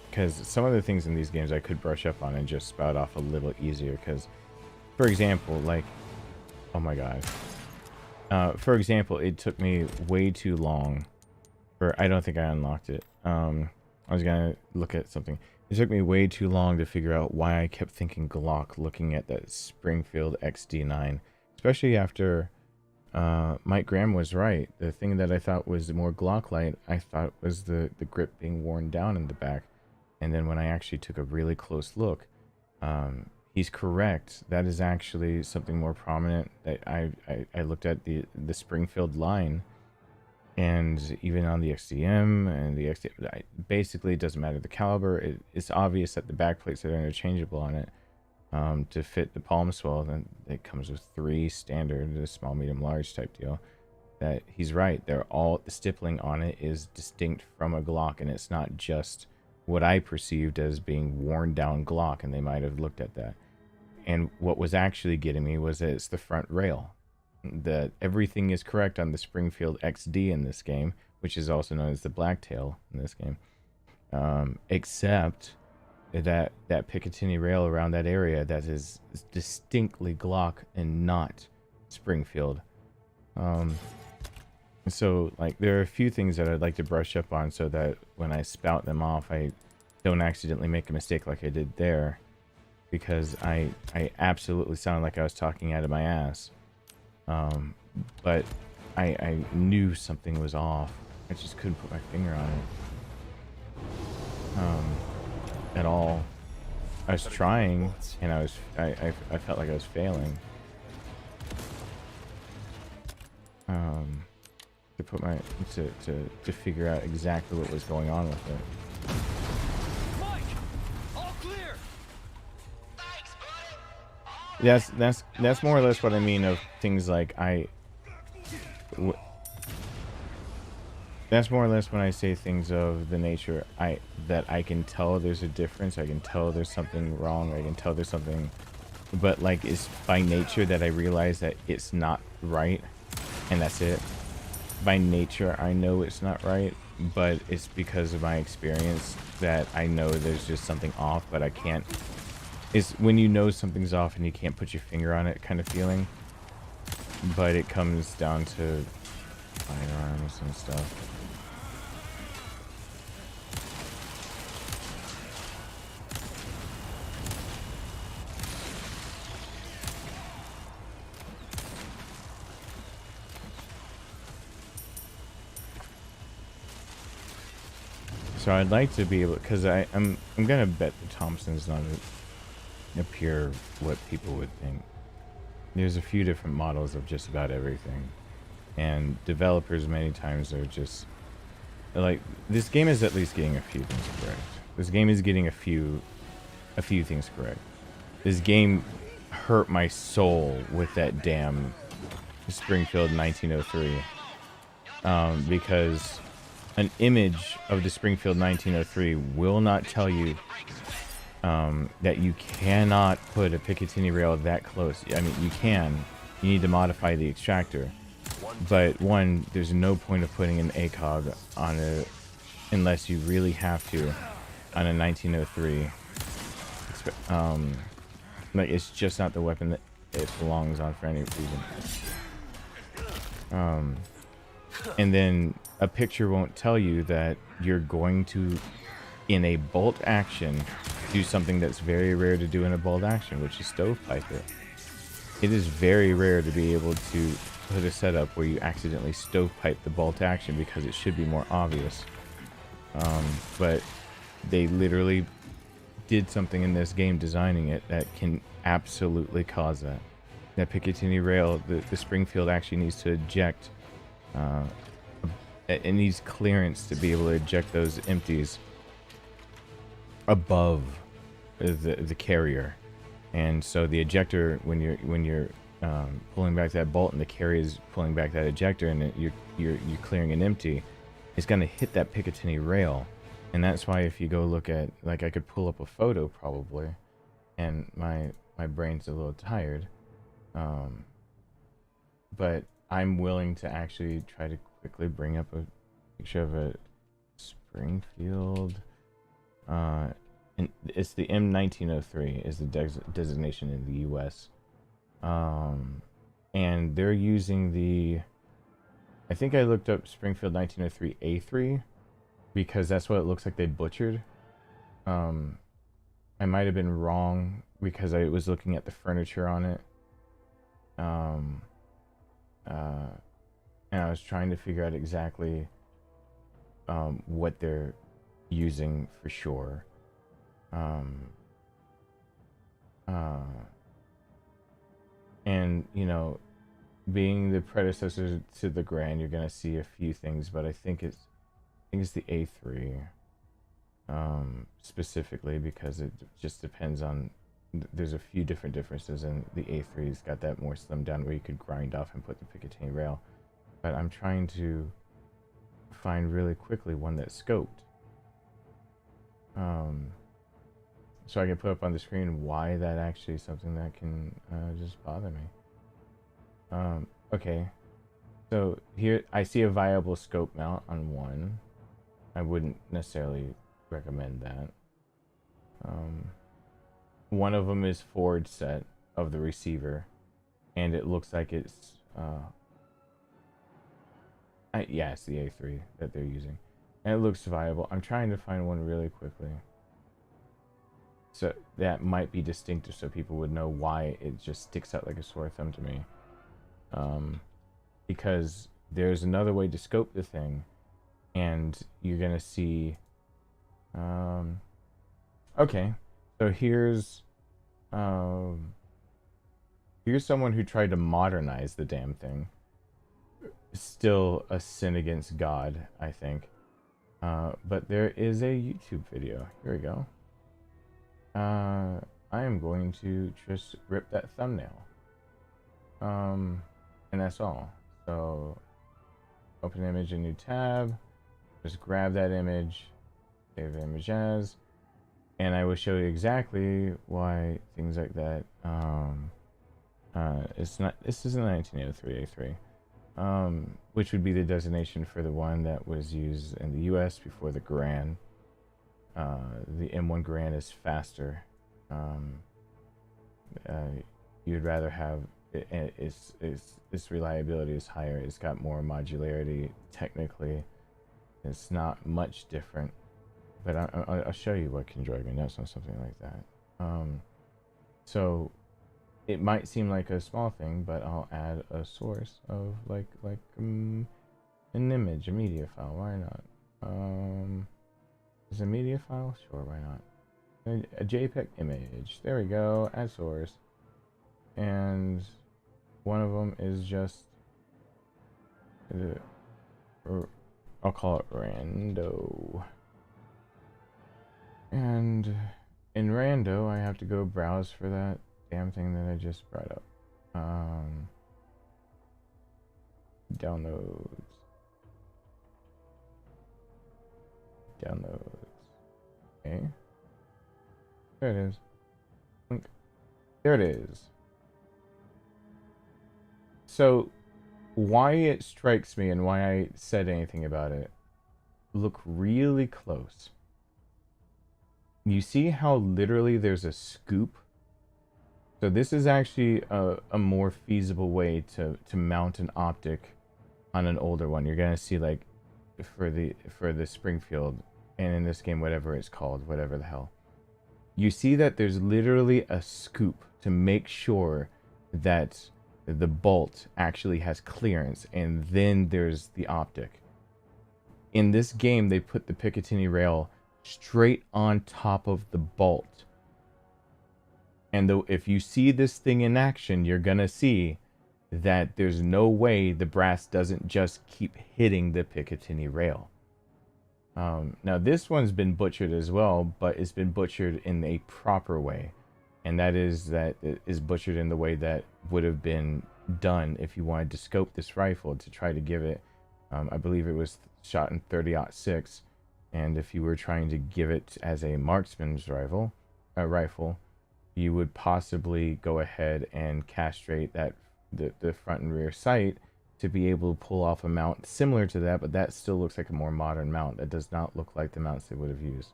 Because some of the things in these games I could brush up on and just spout off a little easier. Because, for example, like, oh my god. For example, it took me way too long, or I don't think I unlocked it. I was gonna look at something. It took me way too long to figure out why I kept thinking Glock looking at that Springfield XD9, especially after Mike Graham was right. The thing that I thought was more Glock-like, I thought was the grip being worn down in the back. And then when I actually took a really close look, he's correct. That is actually something more prominent. That I looked at the Springfield line. And even on the XDM and the XDM, basically it doesn't matter the caliber. It's obvious that the back plates are interchangeable on it to fit the palm swell. Then it comes with 3 standard, a small, medium, large type deal. That he's right. They're all, the stippling on it is distinct from a Glock, and it's not just what I perceived as being worn down Glock, and they might have looked at that. And what was actually getting me was that it's the front rail. That everything is correct on the Springfield XD in this game, which is also known as the Blacktail in this game, except that Picatinny rail around that area that is distinctly Glock and not Springfield. So like there are a few things that I'd like to brush up on so that when I spout them off, I don't accidentally make a mistake like I did there, because I absolutely sounded like I was talking out of my ass. But I knew something was off. I just couldn't put my finger on it at all. was trying, and I felt like I was failing. To put my to figure out exactly what was going on with it. Mike, all clear. That's more or less what I mean of things like that's more or less when I say things of the nature that I can tell there's a difference, I can tell there's something wrong, I can tell there's something, but like it's by nature that I realize that it's not right, and that's it. By nature I know it's not right, but it's because of my experience that I know there's just something off, but I can't. It's when you know something's off and you can't put your finger on it kind of feeling. But it comes down to firearms and stuff. So I'd like to be able, because I'm gonna bet that Thompson's not a pure what people would think. There's a few different models of just about everything, and developers many times are just like, this game is at least getting a few things correct. This game is getting a few things correct. This game hurt my soul with that damn Springfield 1903, because an image of the Springfield 1903 will not tell you that you cannot put a Picatinny rail that close. I mean, you can. You need to modify the extractor. But one, there's no point of putting an ACOG on it unless you really have to on a 1903. Like, it's just not the weapon that it belongs on for any reason. And then a picture won't tell you that you're going to, in a bolt action, do something that's very rare to do in a bolt action, which is stovepipe it. It is very rare to be able to put a setup where you accidentally stovepipe the bolt action, because it should be more obvious. But they literally did something in this game designing it that can absolutely cause that. That Picatinny rail, the Springfield actually needs to eject. It needs clearance to be able to eject those empties above the carrier, and so the ejector, when you're pulling back that bolt and the carrier is pulling back that ejector, and you're clearing an empty, it's gonna hit that Picatinny rail. And that's why if you go look at, like, I could pull up a photo probably, and my brain's a little tired, but I'm willing to actually try to quickly bring up a picture of a Springfield, and it's the M1903 is the designation in the US, and they're using the, I think I looked up Springfield 1903 A3 because that's what it looks like they butchered. I might have been wrong because I was looking at the furniture on it, and I was trying to figure out exactly what they're using for sure. And you know, being the predecessor to the Grand, you're gonna see a few things, but I think it's the A3 specifically, because it just depends on, there's a few different differences, and the A3's got that more slimmed down where you could grind off and put the Picatinny rail. But I'm trying to find really quickly one that's scoped, so I can put up on the screen why that actually is something that can just bother me. Okay, so here I see a viable scope mount on one. I wouldn't necessarily recommend that. One of them is forward set of the receiver, and it looks like it's yeah, it's the A3 that they're using, and it looks viable. I'm trying to find one really quickly, so that might be distinctive, so people would know why it just sticks out like a sore thumb to me. Because there's another way to scope the thing, and you're gonna see. Okay, So here's someone who tried to modernize the damn thing. Still a sin against God, I think. But there is a YouTube video. Here we go. I am going to just rip that thumbnail. And that's all. So open image, a new tab. Just grab that image, save the image as, and I will show you exactly why things like that. It's not. This isn't 1903 A3, which would be the designation for the one that was used in the U.S. before the Gran. The M1 Gran is faster. You'd rather have its reliability is higher. It's got more modularity technically. It's not much different, but I'll show you what can drive me nuts on something like that. So it might seem like a small thing, but I'll add a source of like an image, a media file. Why not? Is a media file? Sure, why not? A JPEG image. There we go. Add source, and one of them is just I'll call it rando. And in rando, I have to go browse for that damn thing that I just brought up. Downloads. Okay. There it is. Link. There it is. So why it strikes me and why I said anything about it, look really close. You see how literally there's a scoop? So this is actually a more feasible way to mount an optic on an older one. You're gonna see, like, for the Springfield, and in this game whatever it's called, whatever the hell, you see that there's literally a scoop to make sure that the bolt actually has clearance, and then there's the optic. In this game, they put the Picatinny rail straight on top of the bolt. And though if you see this thing in action, you're gonna see that there's no way the brass doesn't just keep hitting the Picatinny rail. Now this one's been butchered as well, but it's been butchered in a proper way. And that it is butchered in the way that would have been done if you wanted to scope this rifle to try to give it, I believe it was shot in 30-06, and if you were trying to give it as a marksman's rifle, you would possibly go ahead and castrate the front and rear sight to be able to pull off a mount similar to that, but that still looks like a more modern mount. That does not look like the mounts they would have used.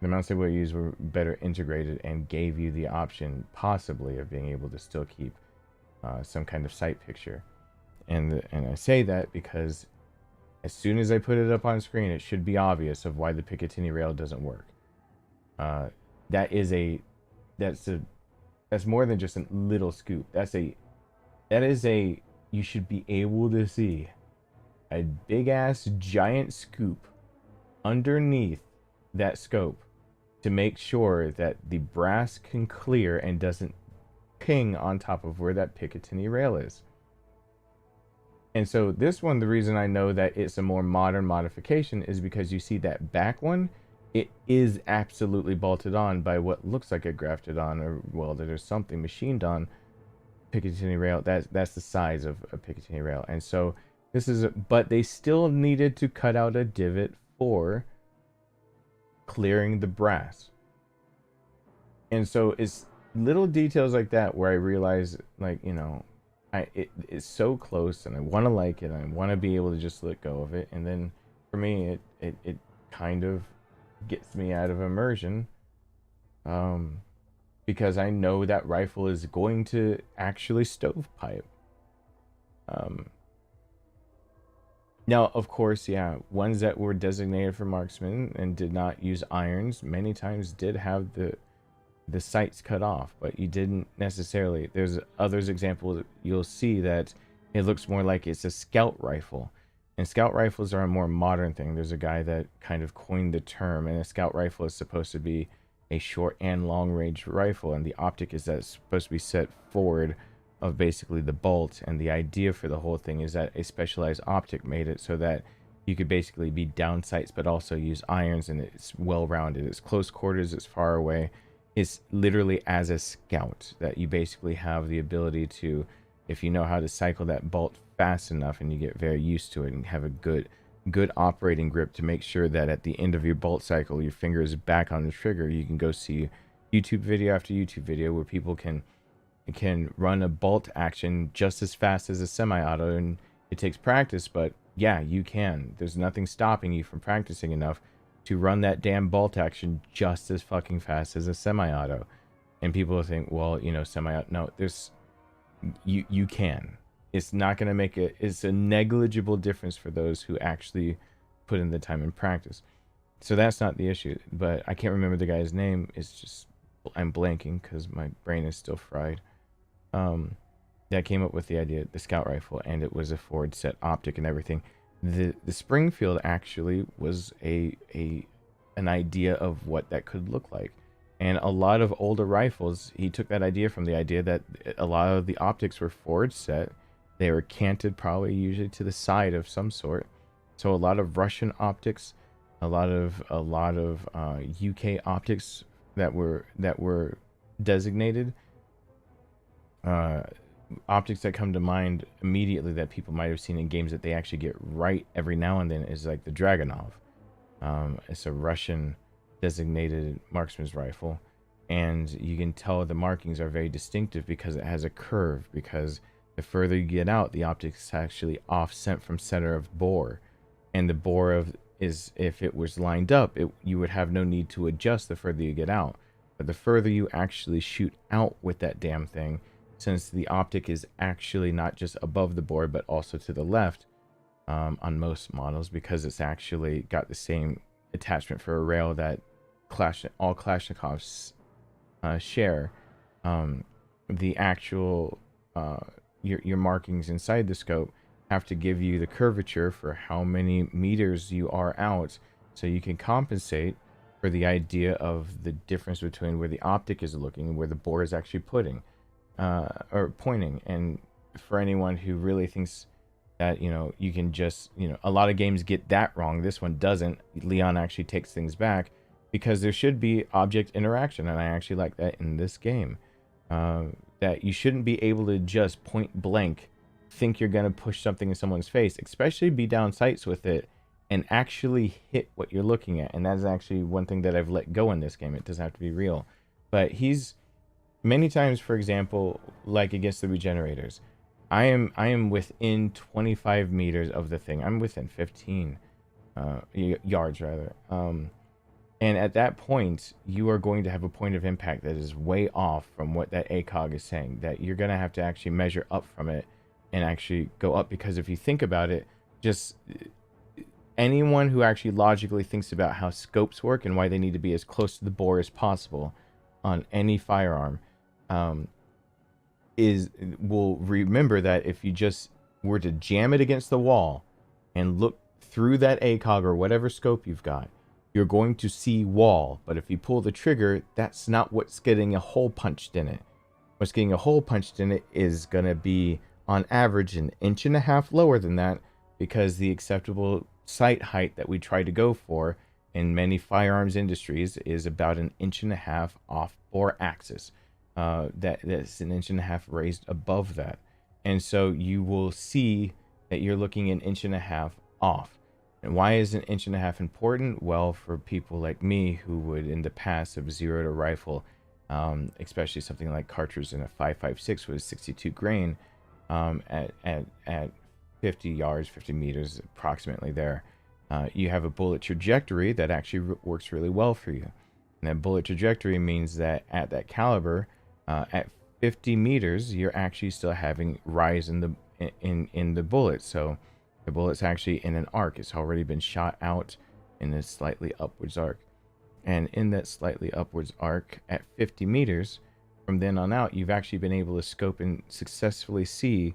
The mounts they would have used were better integrated and gave you the option, possibly, of being able to still keep some kind of sight picture. And I say that because as soon as I put it up on screen, it should be obvious of why the Picatinny rail doesn't work. That's more than just a little scoop. You should be able to see a big ass giant scoop underneath that scope to make sure that the brass can clear and doesn't ping on top of where that Picatinny rail is. And so this one, the reason I know that it's a more modern modification is because you see that back one, it is absolutely bolted on by what looks like a grafted on or welded or something machined on Picatinny rail. That's the size of a Picatinny rail. And so this is, but they still needed to cut out a divot for clearing the brass. And so it's little details like that where I realize, like, you know, it's so close and I want to like it and I want to be able to just let go of it. And then for me, it kind of gets me out of immersion, because I know that rifle is going to actually stovepipe. Now, of course, yeah, ones that were designated for marksmen and did not use irons many times did have the sights cut off, but you didn't necessarily. There's others examples you'll see that it looks more like it's a scout rifle, and scout rifles are a more modern thing. There's a guy that kind of coined the term, and a scout rifle is supposed to be a short and long range rifle, and the optic is that's supposed to be set forward of basically the bolt. And the idea for the whole thing is that a specialized optic made it so that you could basically be down sights but also use irons, and it's well rounded. It's close quarters, it's far away. It's literally as a scout that you basically have the ability to, if you know how to cycle that bolt fast enough and you get very used to it and have a good operating grip to make sure that at the end of your bolt cycle your finger is back on the trigger, you can go see YouTube video after YouTube video where people can run a bolt action just as fast as a semi-auto. And it takes practice, but yeah, you can. There's nothing stopping you from practicing enough to run that damn bolt action just as fucking fast as a semi-auto. And people think, well, you know, semi-auto. No, there's you can. It's not going to make it. It's a negligible difference for those who actually put in the time and practice. So that's not the issue. But I can't remember the guy's name. It's just I'm blanking because my brain is still fried. That came up with the idea, the scout rifle, and it was a forward set optic and everything. The Springfield actually was an idea of what that could look like. And a lot of older rifles, he took that idea from the idea that a lot of the optics were forward set. They were canted probably usually to the side of some sort. So a lot of Russian optics, a lot of UK optics that were designated. Optics that come to mind immediately that people might have seen in games that they actually get right every now and then is like the Dragunov. It's a Russian designated marksman's rifle, and you can tell the markings are very distinctive because it has a curve, because the further you get out, the optics is actually offset from center of bore, and the bore is, if it was lined up, you would have no need to adjust the further you get out. But the further you actually shoot out with that damn thing, since the optic is actually not just above the bore but also to the left on most models, because it's actually got the same attachment for a rail that all Kalashnikovs share. The actual your markings inside the scope have to give you the curvature for how many meters you are out, so you can compensate for the idea of the difference between where the optic is looking and where the bore is actually pointing. And for anyone who really thinks that, you know, you can just, you know, a lot of games get that wrong. This one doesn't. Leon actually takes things back because there should be object interaction, and I actually like that in this game. That you shouldn't be able to just point blank think you're going to push something in someone's face, especially be down sights with it and actually hit what you're looking at. And that's actually one thing that I've let go in this game. It doesn't have to be real, but he's many times, for example, like against the regenerators, I am within 25 meters of the thing. I'm within 15 yards rather. And at that point, you are going to have a point of impact that is way off from what that ACOG is saying, that you're going to have to actually measure up from it and actually go up. Because if you think about it, just anyone who actually logically thinks about how scopes work and why they need to be as close to the bore as possible on any firearm, will remember that if you just were to jam it against the wall and look through that ACOG or whatever scope you've got, you're going to see wall. But if you pull the trigger, that's not what's getting a hole punched in it. What's getting a hole punched in it is going to be on average 1.5 inches lower than that, because the acceptable sight height that we try to go for in many firearms industries is about 1.5 inches off bore axis. That's 1.5 inches raised above that. And so you will see that you're looking 1.5 inches off. And why is 1.5 inches important? Well, for people like me who would in the past have zeroed a rifle, especially something like cartridge in a 5.56 with 62 grain, at 50 yards, 50 meters approximately there, you have a bullet trajectory that actually works really well for you. And that bullet trajectory means that at that caliber, at 50 meters, you're actually still having rise in the bullet. So the bullet's actually in an arc. It's already been shot out in a slightly upwards arc. And in that slightly upwards arc at 50 meters, from then on out, you've actually been able to scope and successfully see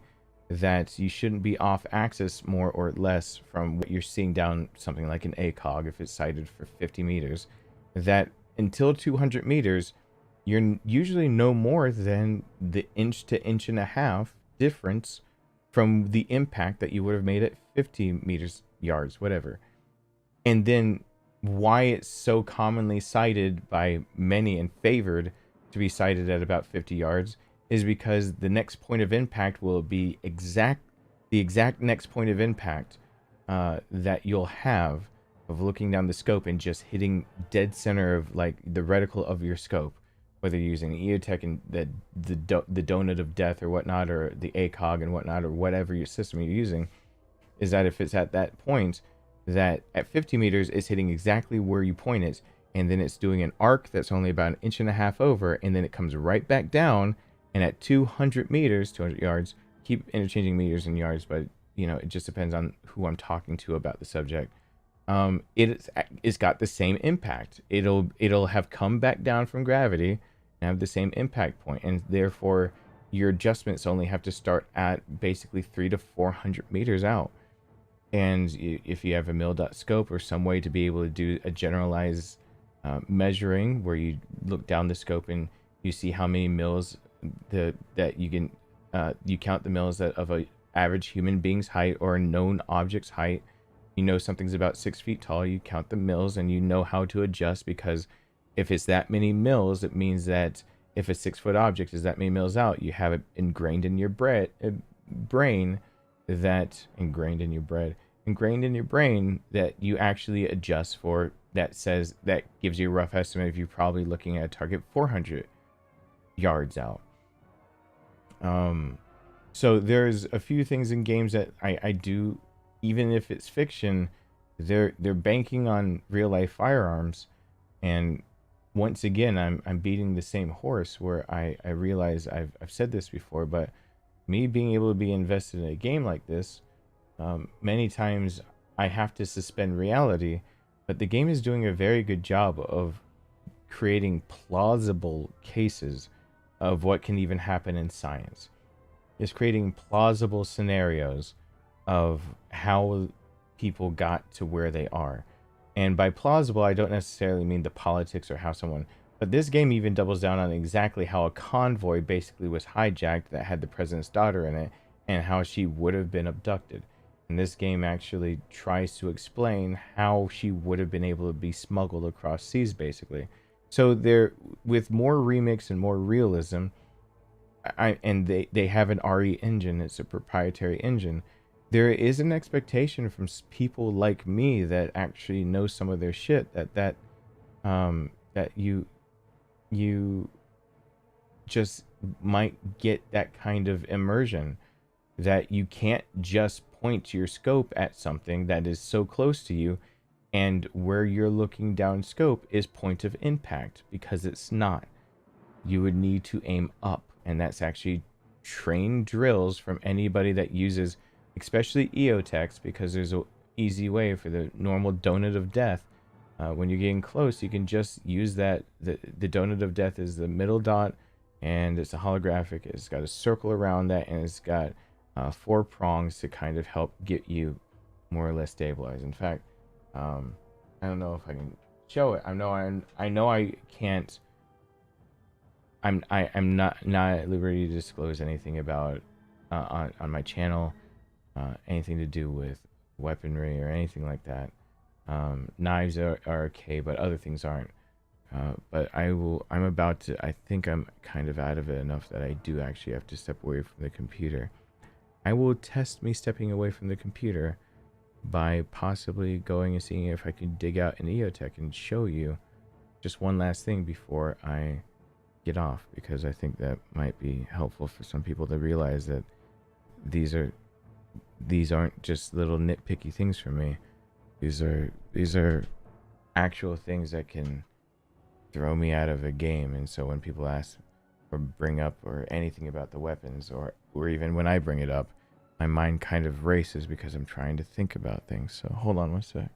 that you shouldn't be off axis more or less from what you're seeing down something like an ACOG if it's sighted for 50 meters. That until 200 meters, you're usually no more than the inch to inch and a half difference from the impact that you would have made at 50 meters, yards, whatever. And then why it's so commonly cited by many and favored to be cited at about 50 yards is because the next point of impact will be the exact next point of impact that you'll have of looking down the scope and just hitting dead center of like the reticle of your scope, whether you're using EOTech and the donut of death or whatnot, or the ACOG and whatnot, or whatever your system you're using, is that if it's at that point, that at 50 meters it's hitting exactly where you point it, and then it's doing an arc that's only about an inch and a half over, and then it comes right back down, and at 200 meters, 200 yards, keep interchanging meters and yards, but you know, it just depends on who I'm talking to about the subject. It's got the same impact. It'll have come back down from gravity and have the same impact point, and therefore your adjustments only have to start at basically 300 to 400 meters out. And if you have a mil.scope scope or some way to be able to do a generalized measuring where you look down the scope and you see how many mils that you can you count the mils that of a average human being's height or a known object's height. You know something's about 6 feet tall, you count the mils and you know how to adjust, because if it's that many mils, it means that if a 6-foot object is that many mils out, you have it ingrained in your brain that you actually adjust for. That gives you a rough estimate if you're probably looking at a target 400 yards out. So there's a few things in games that I do, even if it's fiction, they're banking on real life firearms. And once again, I'm beating the same horse, where I realize I've said this before, but me being able to be invested in a game like this, many times I have to suspend reality, but the game is doing a very good job of creating plausible cases of what can even happen in science. It's creating plausible scenarios of how people got to where they are. And by plausible, I don't necessarily mean the politics or how someone, but this game even doubles down on exactly how a convoy basically was hijacked that had the president's daughter in it, and how she would have been abducted. And this game actually tries to explain how she would have been able to be smuggled across seas, basically. So there, with more remix and more realism, and they have an RE engine, it's a proprietary engine. There is an expectation from people like me that actually know some of their shit that you just might get that kind of immersion, that you can't just point your scope at something that is so close to you, and where you're looking down scope is point of impact, because it's not. You would need to aim up, and that's actually trained drills from anybody that uses, especially EOTechs, because there's an easy way for the normal donut of death. When you're getting close, you can just use that. The donut of death is the middle dot, and it's a holographic. It's got a circle around that, and it's got 4 prongs to kind of help get you more or less stabilized. In fact, I don't know if I can show it. I know I can't. I'm not at liberty to disclose anything about on my channel, anything to do with weaponry or anything like that. Knives are okay, but other things aren't. But I'm about to. I think I'm kind of out of it enough that I do actually have to step away from the computer. I will test me stepping away from the computer by possibly going and seeing if I can dig out an EOTech and show you just one last thing before I get off, because I think that might be helpful for some people to realize that these aren't just little nitpicky things for me. These are actual things that can throw me out of a game. And so when people ask or bring up or anything about the weapons, or even when I bring it up, my mind kind of races because I'm trying to think about things. So hold on one sec.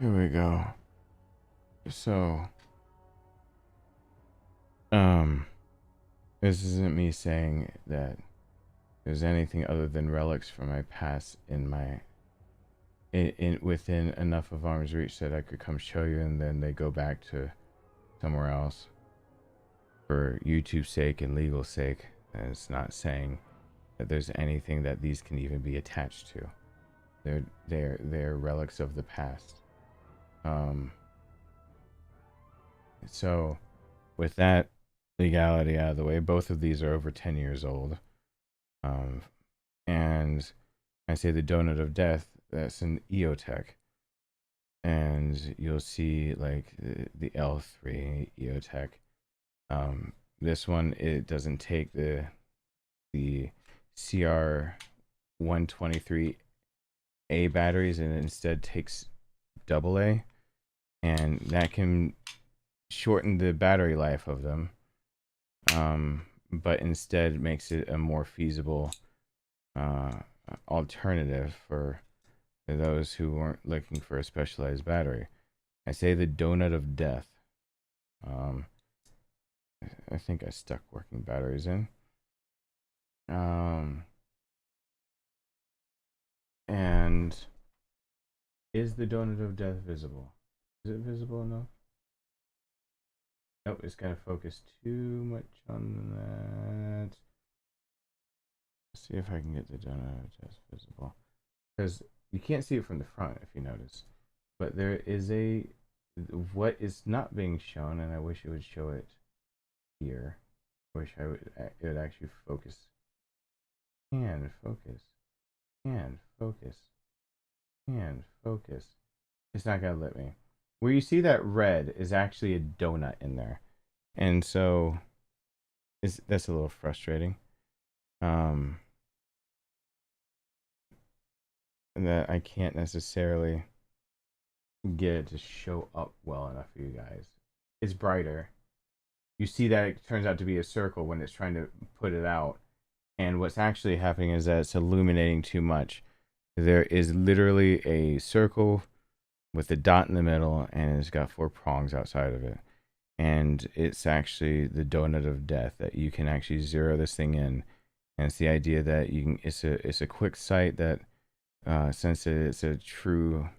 Here we go. So, this isn't me saying that there's anything other than relics from my past in my within enough of arm's reach that I could come show you, and then they go back to somewhere else for YouTube's sake and legal sake. And it's not saying that there's anything that these can even be attached to. They're relics of the past. So with that legality out of the way, both of these are over 10 years old. And I say the Donut of Death, that's an EOTech. And you'll see like the L3 EOTech. This one, it doesn't take the CR123A batteries, and it instead takes AA, and that can shorten the battery life of them, but instead makes it a more feasible alternative for those who weren't looking for a specialized battery. I say the Donut of Death. I think I stuck working batteries in. And is the Donut of Death visible? Is it visible enough? Nope, it's gonna focus too much on that. Let's see if I can get the Donut of Death visible. Because you can't see it from the front, if you notice. But there is what is not being shown, and I wish it would show it here. Wish it would actually focus. Hand focus. Hand focus. Hand focus. It's not gonna let me. Where you see that red is actually a donut in there, and so that's a little frustrating. That I can't necessarily get it to show up well enough for you guys. It's brighter. You see that it turns out to be a circle when it's trying to put it out. And what's actually happening is that it's illuminating too much. There is literally a circle with a dot in the middle, and it's got 4 prongs outside of it. And it's actually the Donut of Death, that you can actually zero this thing in. And it's the idea that you can. It's a quick sight that, since it's a true,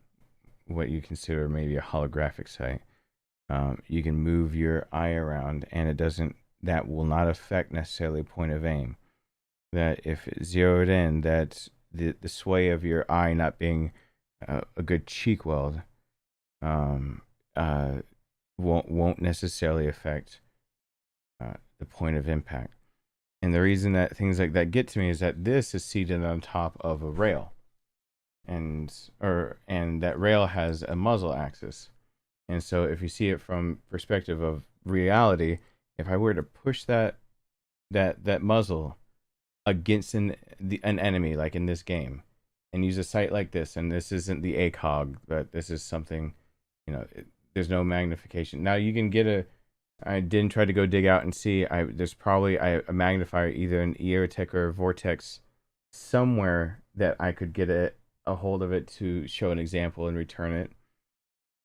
what you consider maybe a holographic sight, you can move your eye around, and that will not affect necessarily point of aim. That if it's zeroed in, that the sway of your eye not being a good cheek weld won't necessarily affect the point of impact. And the reason that things like that get to me is that this is seated on top of a rail, and that rail has a muzzle axis. And so if you see it from perspective of reality, if I were to push that muzzle against an enemy, like in this game, and use a sight like this, and this isn't the ACOG, but this is something, there's no magnification. Now you can get I didn't try to go dig out and see. There's probably a magnifier, either an EOTech or a Vortex, somewhere that I could get a hold of it to show an example and return it.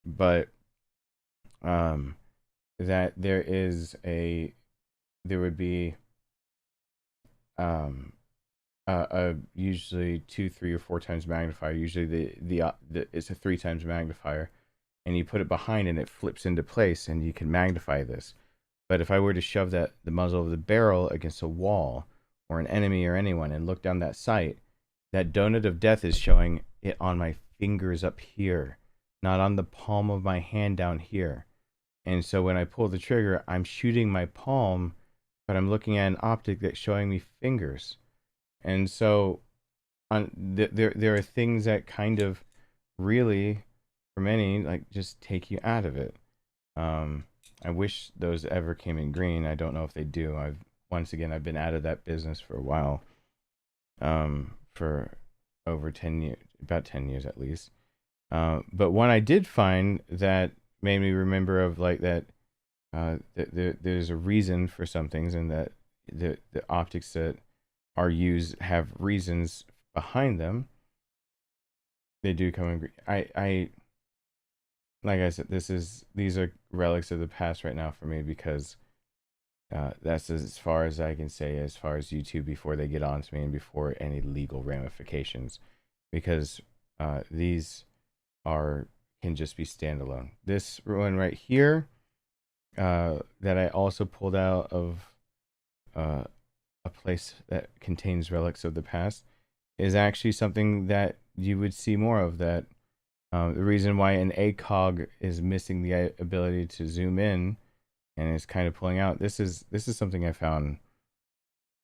But that there would be a usually 2, 3, or 4 times magnifier. Usually it's a 3 times magnifier, and you put it behind and it flips into place, and you can magnify this. But if I were to shove the muzzle of the barrel against a wall or an enemy or anyone and look down that sight, that Donut of Death is showing it on my fingers up here, not on the palm of my hand down here. And so when I pull the trigger, I'm shooting my palm, but I'm looking at an optic that's showing me fingers. And so there are things that kind of really, for many, like, just take you out of it. I wish those ever came in green. I don't know if they do. I've been out of that business for a while, for over 10 years, about 10 years at least. But one I did find that made me remember of like that, there's a reason for some things, and that the optics that are used have reasons behind them. They do come in green. like I said, these are relics of the past right now for me, because that's as far as I can say as far as YouTube before they get on to me and before any legal ramifications, because these can just be standalone. This one right here that I also pulled out of a place that contains relics of the past is actually something that you would see more of. That the reason why an ACOG is missing the ability to zoom in and is kind of pulling out. This is something I found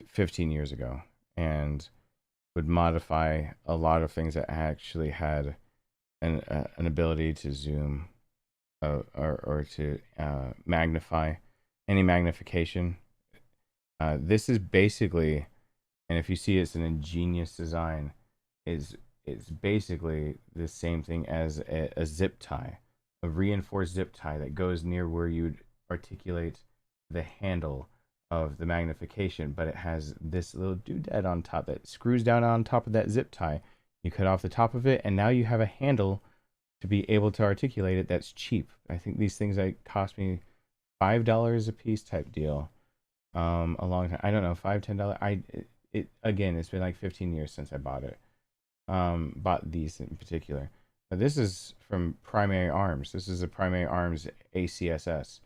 15 years ago, and would modify a lot of things that actually had an ability to zoom or to magnify, any magnification. This is basically, and if you see it's an ingenious design, it's basically the same thing as a zip tie, a reinforced zip tie that goes near where you'd articulate the handle of the magnification, but it has this little doodad on top that screws down on top of that zip tie. You cut off the top of it, and now you have a handle to be able to articulate it that's cheap. I think these things cost me $5 a piece type deal. A long time. I don't know, $5-10. Again, it's been like 15 years since I bought it. Bought these in particular. But this is from Primary Arms. This is a Primary Arms ACSS.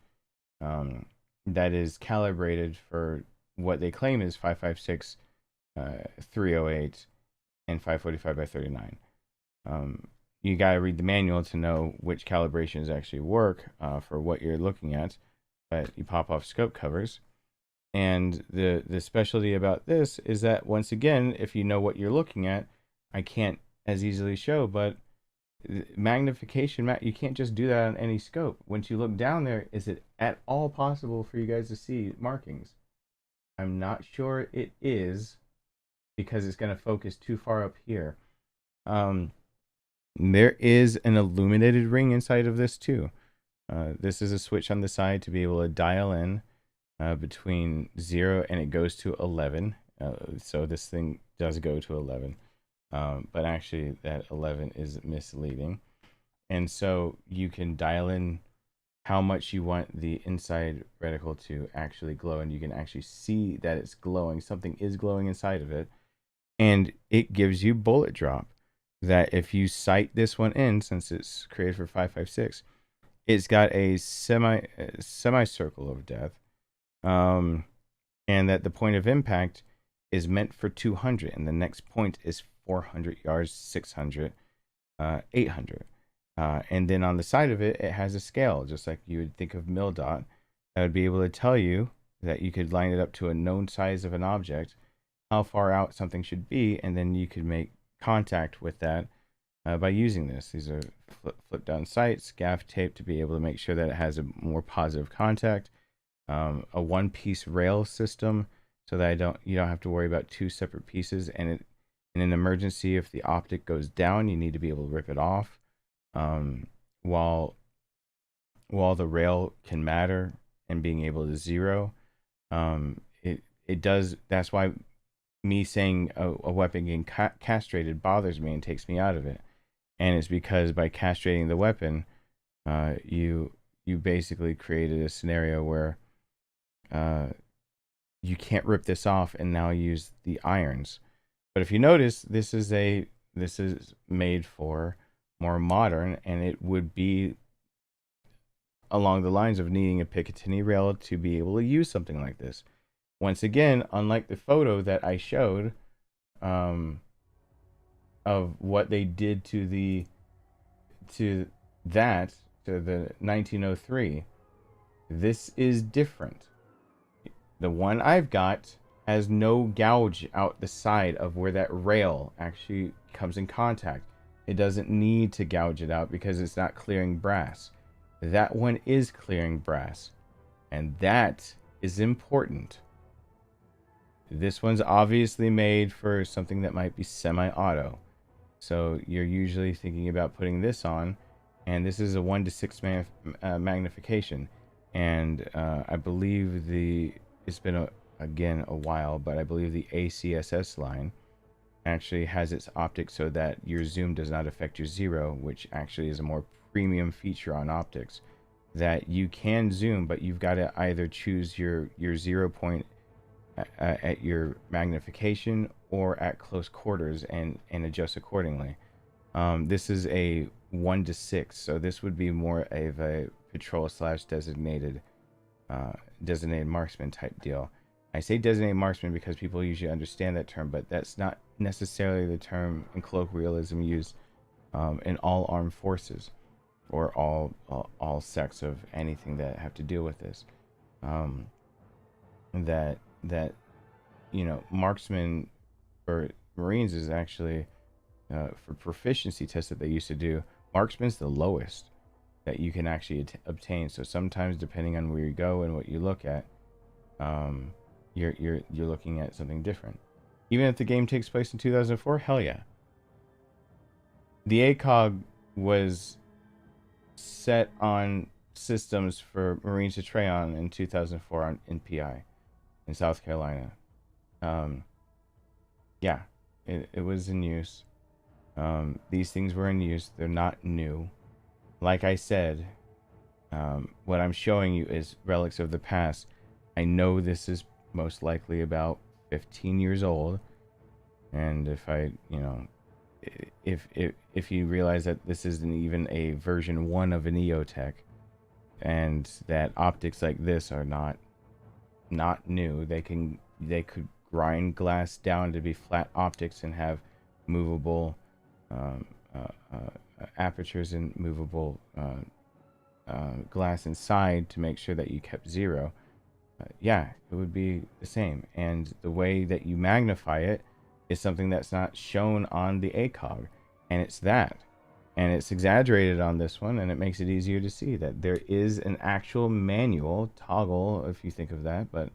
That is calibrated for what they claim is 5.56, 308, and 545 by 39. You gotta read the manual to know which calibrations actually work for what you're looking at. But you pop off scope covers, and the specialty about this is that, once again, if you know what you're looking at, I can't as easily show, but magnification, you can't just do that on any scope. Once you look down there, is it at all possible for you guys to see markings? I'm not sure it is, because it's going to focus too far up here. There is an illuminated ring inside of this too. This is a switch on the side to be able to dial in between 0 and it goes to 11. So this thing does go to 11. But actually that 11 is misleading. And so you can dial in how much you want the inside reticle to actually glow, and you can actually see that it's glowing. Something is glowing inside of it, and it gives you bullet drop. That if you sight this one in, since it's created for 5.56, it's got a semicircle of death, and that the point of impact is meant for 200, and the next point is 400 yards, 600, 800. And then on the side of it, it has a scale, just like you would think of MilDOT, that would be able to tell you that you could line it up to a known size of an object, how far out something should be, and then you could make contact with that by using this. These are flip down sights, gaff tape to be able to make sure that it has a more positive contact, a one-piece rail system, so that you don't have to worry about two separate pieces. And in an emergency, if the optic goes down, you need to be able to rip it off. While the rail can matter and being able to zero, it does. That's why me saying a weapon getting castrated bothers me and takes me out of it. And it's because by castrating the weapon, you basically created a scenario where you can't rip this off and now use the irons. But if you notice, this is made for more modern, and it would be along the lines of needing a Picatinny rail to be able to use something like this. Once again, unlike the photo that I showed of what they did to the 1903, this is different. The one I've got has no gouge out the side of where that rail actually comes in contact. It doesn't need to gouge it out because it's not clearing brass. That one is clearing brass, and that is important. This one's obviously made for something that might be semi-auto. So you're usually thinking about putting this on, and this is a 1:6 magnification. And I believe it's been again a while, but I believe the ACSS line actually has its optics so that your zoom does not affect your zero, which actually is a more premium feature on optics, that you can zoom, but you've got to either choose your 0 point at your magnification or at close quarters and adjust accordingly. This is a 1:6, so this would be more of a patrol slash designated marksman type deal. I say designated marksman because people usually understand that term, but that's not necessarily the term in colloquialism used in all armed forces or all sects of anything that have to deal with this. That you know, marksman for Marines is actually for proficiency tests that they used to do. Marksman's the lowest that you can actually obtain. So sometimes, depending on where you go and what you look at, you're looking at something different. Even if the game takes place in 2004, hell yeah. The ACOG was set on systems for Marines to train on in 2004 in PI in South Carolina. Yeah, it was in use. These things were in use. They're not new. Like I said, what I'm showing you is relics of the past. I know this is most likely about 15 years old, and if I, you know, if you realize that this isn't even a version 1 of an EOTech, and that optics like this are not new, they could grind glass down to be flat optics and have movable apertures and movable glass inside to make sure that you kept 0. Yeah, it would be the same. And the way that you magnify it is something that's not shown on the ACOG, and it's that. And it's exaggerated on this one, and it makes it easier to see that there is an actual manual toggle, if you think of that, but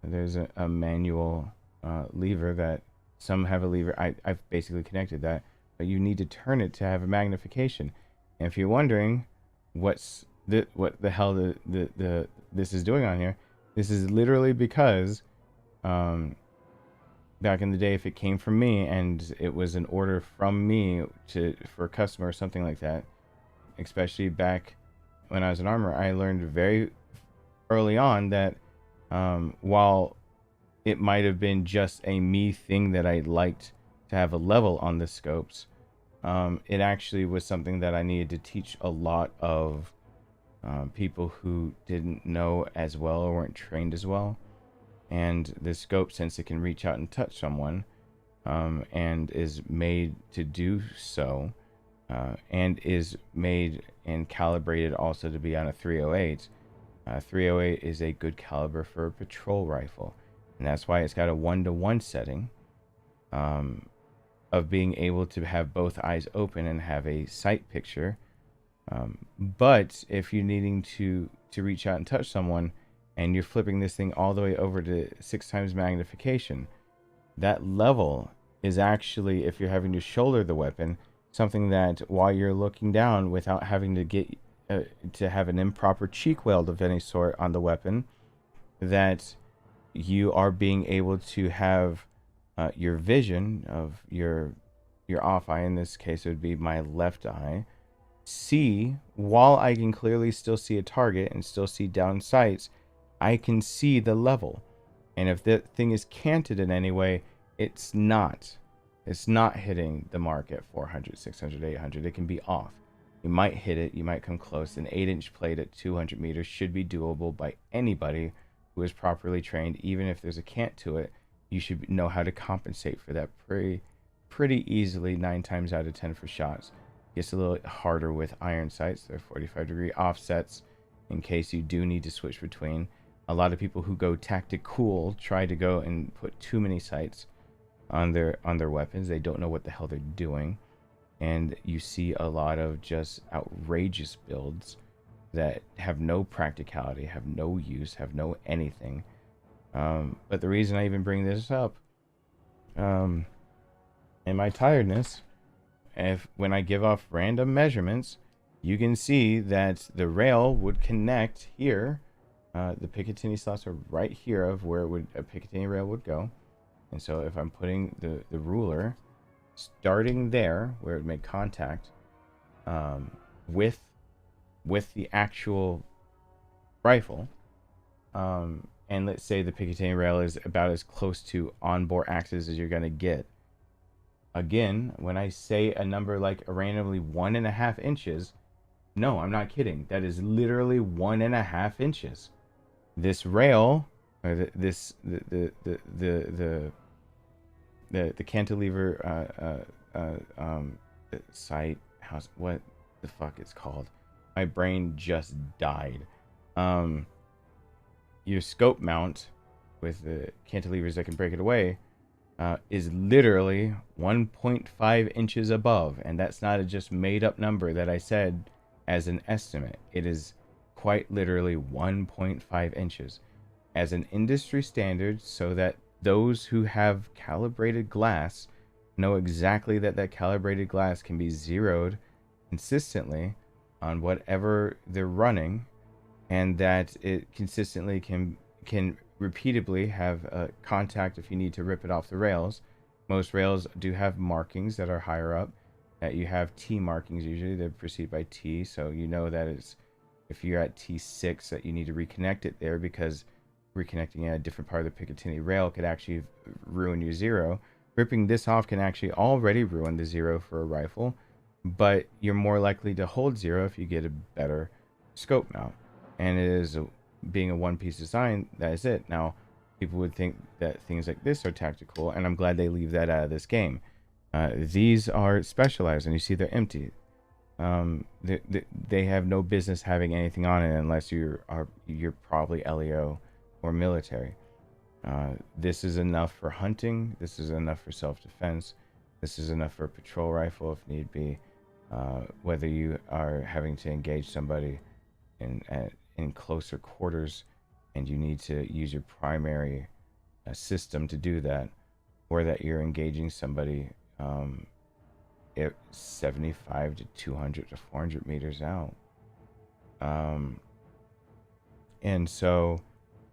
there's a manual lever that some have a lever. I've basically connected that, but you need to turn it to have a magnification. And if you're wondering what the hell this is doing on here, this is literally because back in the day, if it came from me and it was an order from me for a customer or something like that, especially back when I was an armorer, I learned very early on that while it might have been just a me thing that I liked to have a level on the scopes, it actually was something that I needed to teach a lot of people who didn't know as well or weren't trained as well. And the scope, since it can reach out and touch someone, and is made to do so, and is made and calibrated also to be on a 308. 308 is a good caliber for a patrol rifle, and that's why it's got a 1:1 setting of being able to have both eyes open and have a sight picture. But if you're needing to reach out and touch someone, and you're flipping this thing all the way over to 6 times magnification, that level is actually, if you're having to shoulder the weapon, something that while you're looking down without having to get to have an improper cheek weld of any sort on the weapon, that you are being able to have your vision of your off eye, in this case it would be my left eye, see, while I can clearly still see a target and still see down sights, I can see the level. And if that thing is canted in any way, it's not hitting the mark at 400, 600, 800. It can be off. You might hit it, you might come close. An 8-inch plate at 200 meters should be doable by anybody who is properly trained. Even if there's a cant to it, you should know how to compensate for that pretty easily 9 times out of 10 for shots. Gets a little harder with iron sights. They're 45-degree offsets in case you do need to switch between. A lot of people who go tactical try to go and put too many sights on their weapons. They don't know what the hell they're doing, and you see a lot of just outrageous builds that have no practicality, have no use, have no anything. But the reason I even bring this up, in my tiredness, when I give off random measurements, you can see that the rail would connect here. The Picatinny slots are right here of where a Picatinny rail would go. And so if I'm putting the ruler starting there where it would make contact, with the actual rifle, and let's say the Picatinny rail is about as close to onboard axis as you're going to get. Again, when I say a number like randomly 1.5 inches, no, I'm not kidding. That is literally 1.5 inches. This rail, or the cantilever sight, what the fuck it's called? My brain just died. Your scope mount with the cantilevers that can break it away is literally 1.5 inches above, and that's not a just made up number that I said as an estimate. It is quite literally 1.5 inches as an industry standard, so that those who have calibrated glass know exactly that that calibrated glass can be zeroed consistently on whatever they're running, and that it consistently can repeatedly have contact if you need to rip it off the rails. Most rails do have markings that are higher up, that you have T markings. Usually they're preceded by T, so you know that it's, if you're at T6, that you need to reconnect it there, because reconnecting at a different part of the Picatinny rail could actually ruin your zero. Ripping this off can actually already ruin the zero for a rifle, but you're more likely to hold zero if you get a better scope mount. And it is being a one-piece design, that is it. Now, people would think that things like this are tactical, and I'm glad they leave that out of this game. These are specialized, and you see they're empty. They have no business having anything on it unless you're probably LEO or military. This is enough for hunting. This is enough for self-defense. This is enough for a patrol rifle if need be. Whether you are having to engage somebody in closer quarters and you need to use your primary system to do that, or that you're engaging somebody at 75 to 200 to 400 meters out. And so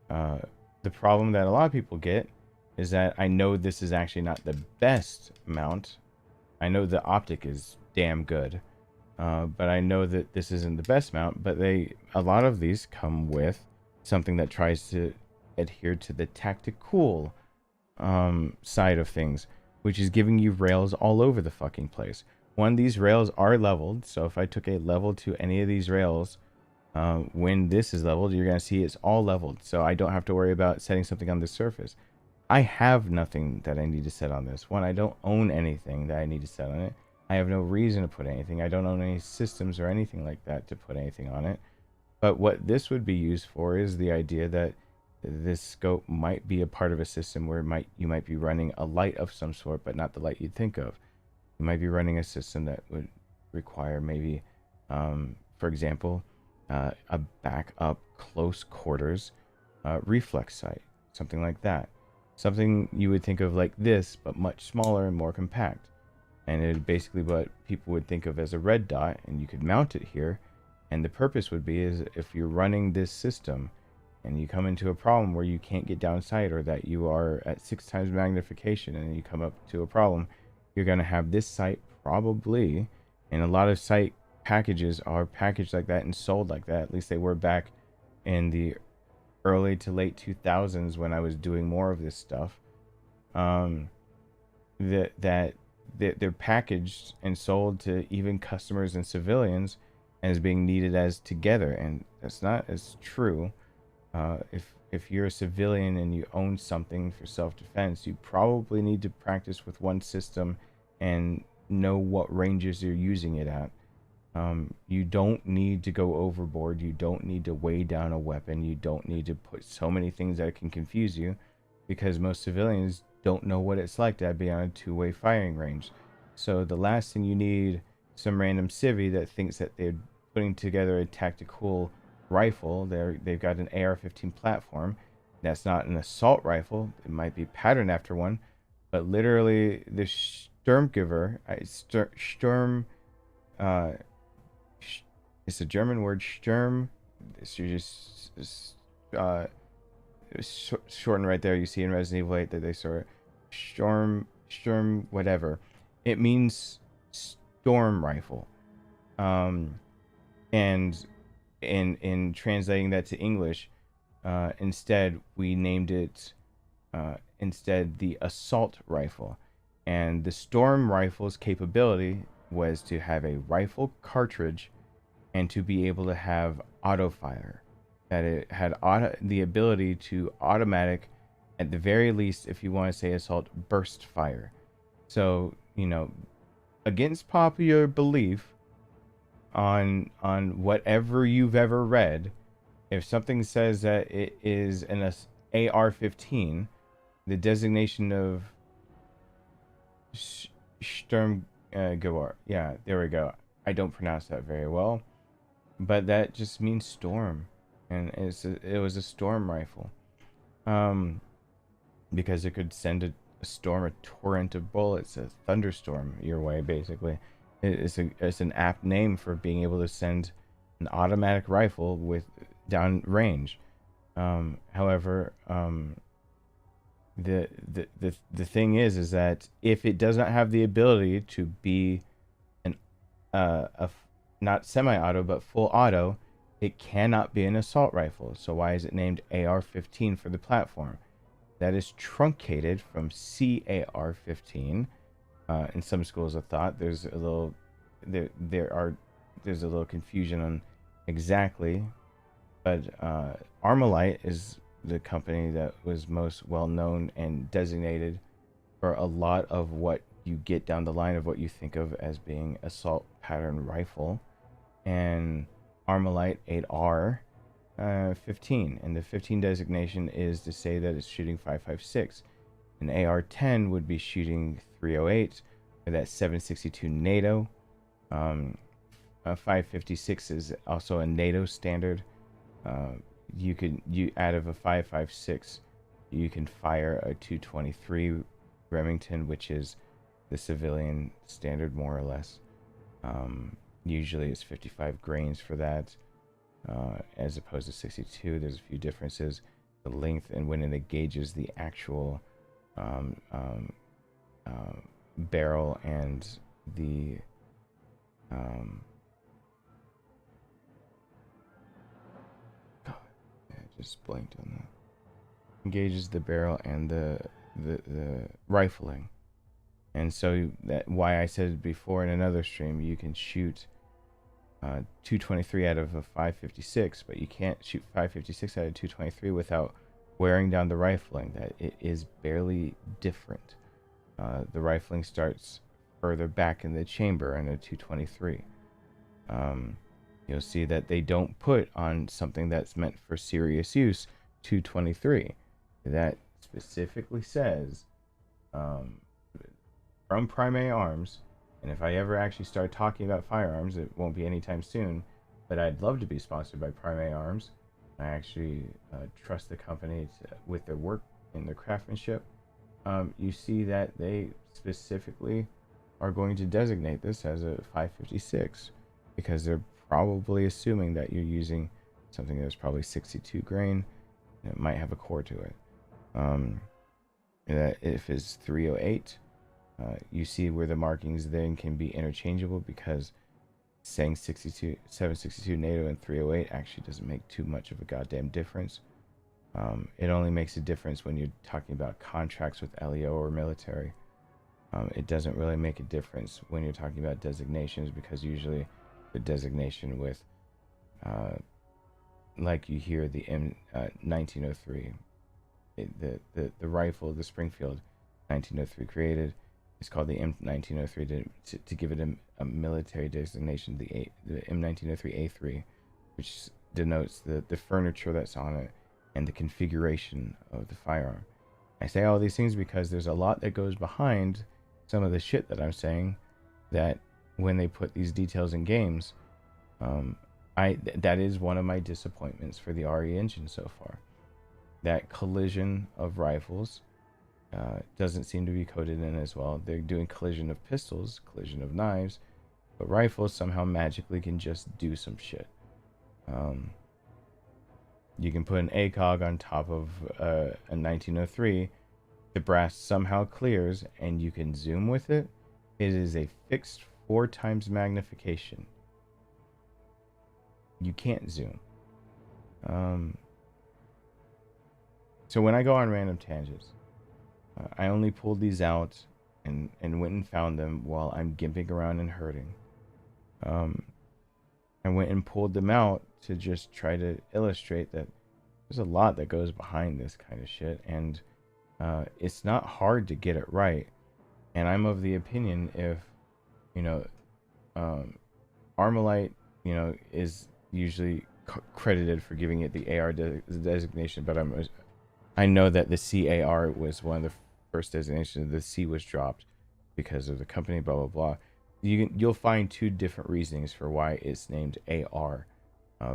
the problem that a lot of people get is that I know this is actually not the best mount. I know the optic is damn good. But I know that this isn't the best mount, but a lot of these come with something that tries to adhere to the tactical side of things, which is giving you rails all over the fucking place. One, these rails are leveled, so if I took a level to any of these rails, when this is leveled, you're going to see it's all leveled, so I don't have to worry about setting something on the surface. I have nothing that I need to set on this. One, I don't own anything that I need to set on it. I have no reason to put anything. I don't own any systems or anything like that to put anything on it. But what this would be used for is the idea that this scope might be a part of a system where you might be running a light of some sort, but not the light you'd think of. You might be running a system that would require maybe, for example, a backup close quarters reflex sight, something like that. Something you would think of like this, but much smaller and more compact. And it basically what people would think of as a red dot, and you could mount it here. And the purpose would be is if you're running this system and you come into a problem where you can't get down sight, or that you are at 6 times magnification and you come up to a problem, you're going to have this sight probably, and a lot of sight packages are packaged like that and sold like that. At least they were back in the early to late 2000s when I was doing more of this stuff. They're packaged and sold to even customers and civilians as being needed as together, and that's not as true. If you're a civilian and you own something for self-defense, you probably need to practice with one system and know what ranges you're using it at. You don't need to go overboard. You don't need to weigh down a weapon. You don't need to put so many things that can confuse you, because most civilians don't know what it's like to be on a two-way firing range. So the last thing you need, some random civvy that thinks that they're putting together a tactical rifle. They've got an AR-15 platform. That's not an assault rifle. It might be patterned after one, but literally the Sturmgewehr, it's a German word, Sturm. It's just shortened right there. You see in Resident Evil 8 that they sort of Sturm, whatever. It means storm rifle. And in translating that to English, instead we named it instead the assault rifle. And the storm rifle's capability was to have a rifle cartridge and to be able to have auto fire. That it had the ability to automatic, at the very least, if you want to say assault, burst fire. So, you know, against popular belief on whatever you've ever read, if something says that it is an AR-15, the designation of Sturmgewehr. Yeah, there we go. I don't pronounce that very well, but that just means storm, and it was a storm rifle, because it could send a storm, a torrent of bullets, a thunderstorm your way. Basically, it's an apt name for being able to send an automatic rifle with down range. However, the thing is that if it does not have the ability to be an not semi-auto but full auto, it cannot be an assault rifle. So why is it named AR-15 for the platform? That is truncated from CAR-15. In some schools of thought, there's a little there's a little confusion on exactly, but Armalite is the company that was most well known and designated for a lot of what you get down the line of what you think of as being assault pattern rifle, and Armalite 8R 15, and the 15 designation is to say that it's shooting 5.56. An AR-10 would be shooting 308 or that 7.62 NATO. 5.56 is also a NATO standard. You out of a 5.56, you can fire a 223 Remington, which is the civilian standard, more or less. Usually it's 55 grains for that, as opposed to 62. There's a few differences. The length and when it engages the actual barrel and the just blanked on that. Engages the barrel and the rifling. And so that why I said before in another stream, you can shoot 223 out of a 5.56, but you can't shoot 5.56 out of 223 without wearing down the rifling. That it is barely different. The rifling starts further back in the chamber in a 223. You'll see that they don't put on something that's meant for serious use 223. That specifically says from Prime Arms, and if I ever actually start talking about firearms, it won't be anytime soon, but I'd love to be sponsored by Prime Arms. I actually trust the company with their work and their craftsmanship. You see that they specifically are going to designate this as a 5.56 because they're probably assuming that you're using something that's probably 62 grain and it might have a core to it. That if it's 308, you see where the markings then can be interchangeable, because saying 762 NATO and 308 actually doesn't make too much of a goddamn difference. It only makes a difference when you're talking about contracts with LEO or military. It doesn't really make a difference when you're talking about designations, because usually the designation with like you hear the M1903, the rifle, the Springfield 1903 created, it's called the M1903 to give it a military designation, the M1903A3, which denotes the furniture that's on it and the configuration of the firearm. I say all these things because there's a lot that goes behind some of the shit that I'm saying, that when they put these details in games, that is one of my disappointments for the RE engine so far. That collision of rifles doesn't seem to be coded in as well. They're doing collision of pistols, collision of knives, but rifles somehow magically can just do some shit. You can put an ACOG on top of a 1903, the brass somehow clears, and you can zoom with it. It is a fixed 4 times magnification. you can't zoom. So when I go on random tangents, I only pulled these out and went and found them while I'm gimping around and hurting. I went and pulled them out to just try to illustrate that there's a lot that goes behind this kind of shit, and it's not hard to get it right. And I'm of the opinion, if you know, Armalite, you know, is usually credited for giving it the AR designation, but I know that the CAR was one of the first designations. The C was dropped because of the company, blah blah blah. You'll find two different reasonings for why it's named AR,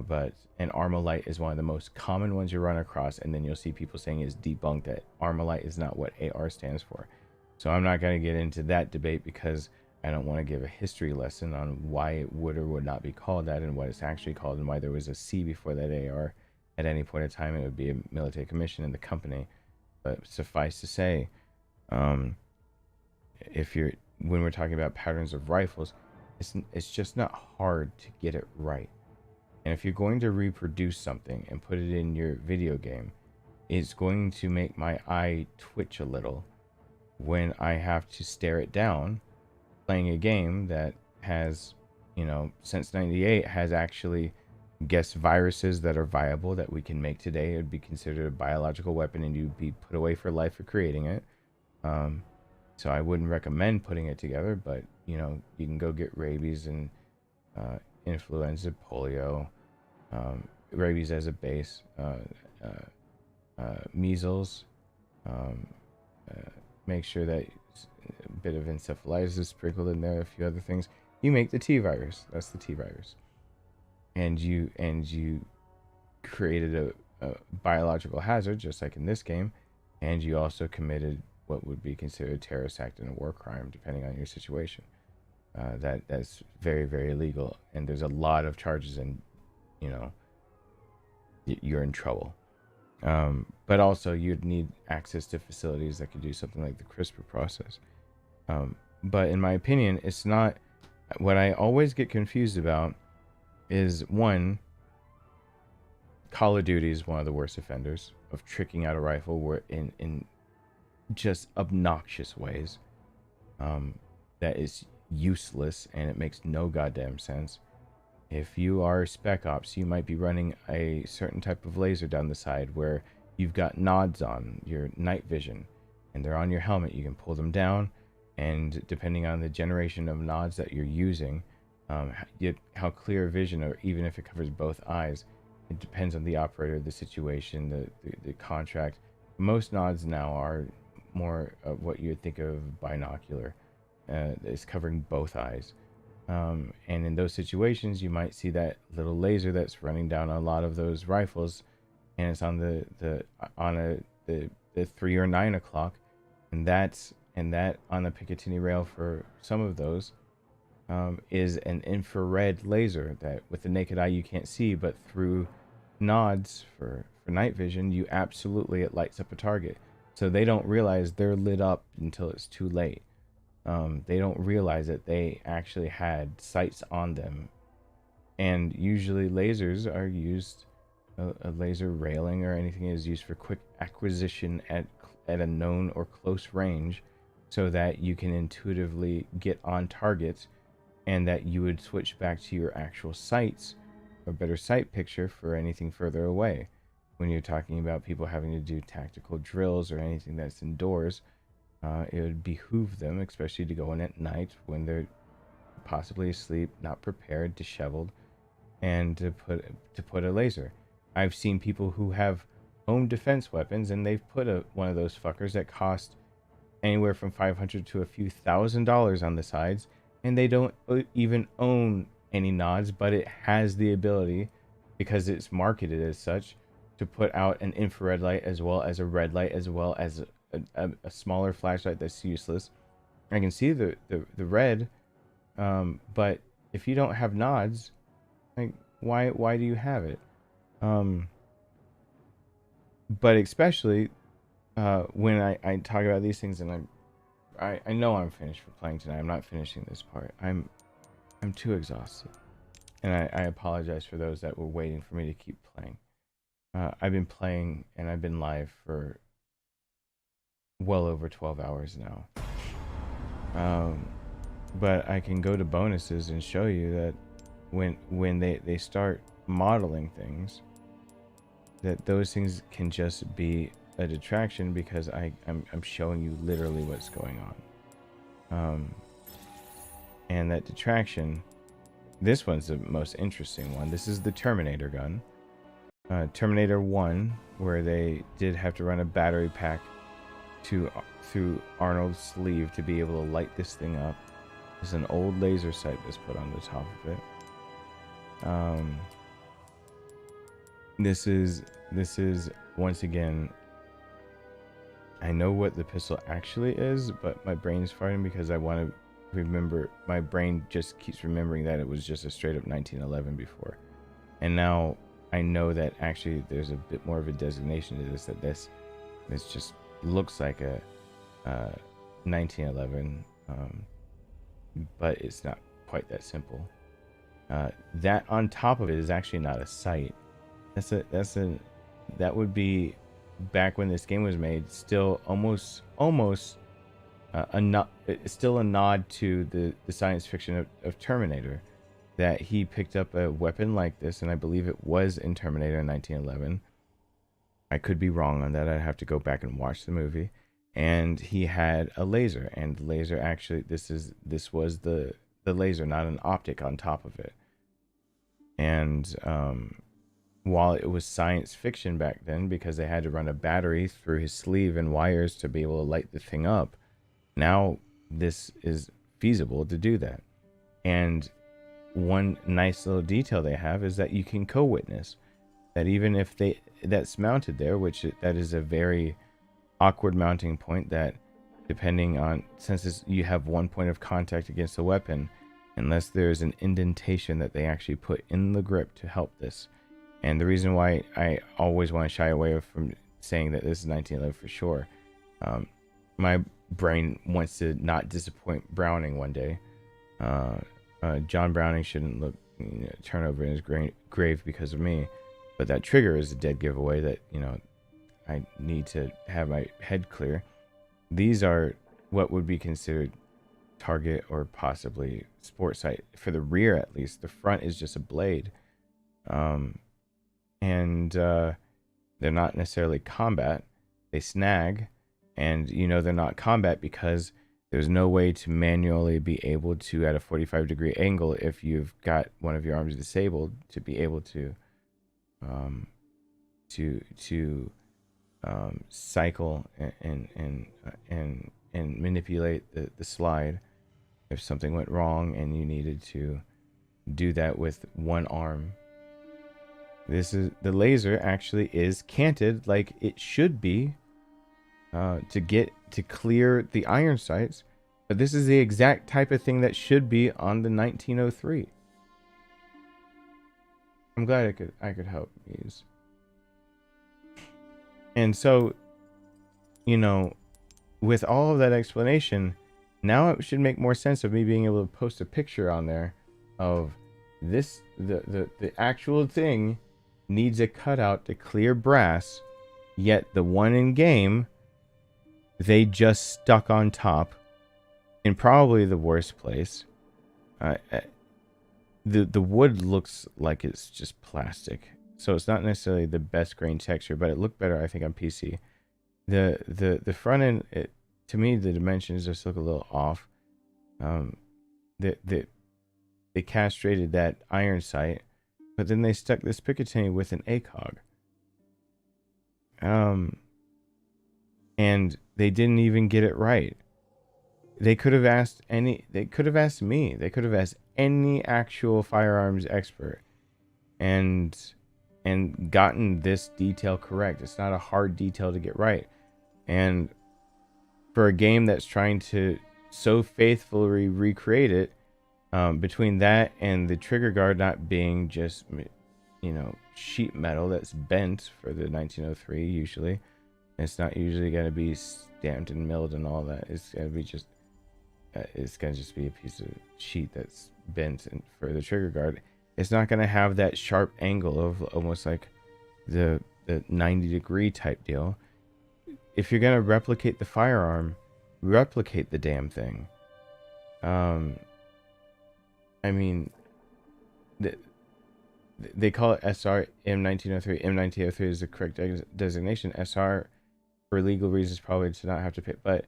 but an Armalite is one of the most common ones you run across, and then you'll see people saying it's debunked that Armalite is not what AR stands for. So I'm not going to get into that debate because I don't want to give a history lesson on why it would or would not be called that and what it's actually called and why there was a C before that AR. At any point in time, it would be a military commission in the company. But suffice to say, when we're talking about patterns of rifles, it's just not hard to get it right. And if you're going to reproduce something and put it in your video game, it's going to make my eye twitch a little when I have to stare it down, playing a game that has, you know, since '98 has actually guessed viruses that are viable that we can make today. It would be considered a biological weapon and you'd be put away for life for creating it. So I wouldn't recommend putting it together, but you know, you can go get rabies and influenza, polio, rabies as a base, measles, make sure that a bit of encephalitis is sprinkled in there, a few other things. You make the T virus. That's the T virus. And you created a biological hazard, just like in this game, and you also committed what would be considered a terrorist act and a war crime, depending on your situation. That's very, very illegal, and there's a lot of charges, and you know, you're in trouble. But also, you'd need access to facilities that could do something like the CRISPR process. But in my opinion, it's not. What I always get confused about is, one, Call of Duty is one of the worst offenders of tricking out a rifle in just obnoxious ways. That is useless and it makes no goddamn sense. If you are Spec Ops, you might be running a certain type of laser down the side where you've got nods on your night vision and they're on your helmet. You can pull them down, and depending on the generation of nods that you're using, how clear vision, or even if it covers both eyes, it depends on the operator, the situation, the contract. Most nods now are more of what you would think of binocular. It's covering both eyes. And in those situations, you might see that little laser that's running down a lot of those rifles, and it's on the 3 or 9 o'clock, and that on the Picatinny rail for some of those is an infrared laser that with the naked eye you can't see, but through nods for night vision, you absolutely, it lights up a target. So they don't realize they're lit up until it's too late. They don't realize that they actually had sights on them. And usually lasers are used, a laser railing or anything is used for quick acquisition at a known or close range, so that you can intuitively get on targets, and that you would switch back to your actual sights or better sight picture for anything further away. When you're talking about people having to do tactical drills or anything that's indoors, it would behoove them, especially to go in at night when they're possibly asleep, not prepared, disheveled, and to put a laser. I've seen people who have home defense weapons, and they've put one of those fuckers that cost anywhere from $500 to a few $1,000s on the sides, and they don't even own any nods, but it has the ability, because it's marketed as such, to put out an infrared light as well as a red light as well as a smaller flashlight that's useless. I can see the red, but if you don't have nods, like why do you have it? But especially when I talk about these things, and I know I'm finished for playing tonight. I'm not finishing this part. I'm too exhausted. and I apologize for those that were waiting for me to keep playing. I've been playing and I've been live for well over 12 hours now. But I can go to bonuses and show you that when they start modeling things, that those things can just be a detraction because I'm showing you literally what's going on. And that detraction, this one's the most interesting one. This is the Terminator gun. Terminator 1, where they did have to run a battery pack through Arnold's sleeve to be able to light this thing up. There's an old laser sight that's put on the top of it. This is once again, I know what the pistol actually is, but my brain's farting because I want to remember. My brain just keeps remembering that it was just a straight up 1911 before, and now I know that actually there's a bit more of a designation to this, that this just looks like a 1911, but it's not quite that simple. That on top of it is actually not a sight. That would be, back when this game was made, still almost still a nod to the science fiction of Terminator, that he picked up a weapon like this, and I believe it was in Terminator in 1911. I could be wrong on that. I'd have to go back and watch the movie. And he had a laser, and the laser actually, this was the laser, not an optic on top of it. And while it was science fiction back then, because they had to run a battery through his sleeve and wires to be able to light the thing up, now this is feasible to do that. And one nice little detail they have is that you can co-witness that, even if that's mounted there, that is a very awkward mounting point, that depending on, since you have one point of contact against the weapon, unless there's an indentation that they actually put in the grip to help this. And the reason why I always want to shy away from saying that this is 1911 for sure, my brain wants to not disappoint Browning one day. John Browning shouldn't turn over in his grave because of me, but that trigger is a dead giveaway that, I need to have my head clear. These are what would be considered target or possibly sport sight for the rear, at least. The front is just a blade, and they're not necessarily combat. They snag, and they're not combat because there's no way to manually be able to, at a 45-degree angle, if you've got one of your arms disabled, to be able to cycle and manipulate the slide if something went wrong and you needed to do that with one arm. The laser actually is canted like it should be, to clear the iron sights, but this is the exact type of thing that should be on the 1903. I'm glad I could help these. And so, with all of that explanation, now it should make more sense of me being able to post a picture on there of this. The actual thing needs a cutout to clear brass, yet the one in game, they just stuck on top in probably the worst place. The wood looks like it's just plastic, so it's not necessarily the best grain texture, but it looked better, I think, on PC. The front end, to me, the dimensions just look a little off. They castrated that iron sight, but then they stuck this Picatinny with an ACOG. And they didn't even get it right. They could have asked me. They could have asked any actual firearms expert and gotten this detail correct. It's not a hard detail to get right. And for a game that's trying to so faithfully recreate it, between that and the trigger guard not being just, sheet metal that's bent for the 1903, usually. It's not usually going to be stamped and milled and all that. It's going to be it's going to just be a piece of sheet that's bent for the trigger guard. It's not going to have that sharp angle of almost like the 90-degree type deal. If you're going to replicate the firearm, replicate the damn thing. I mean, they call it SR M1903. M1903 is the correct designation. SR, for legal reasons, probably to not have to pay. But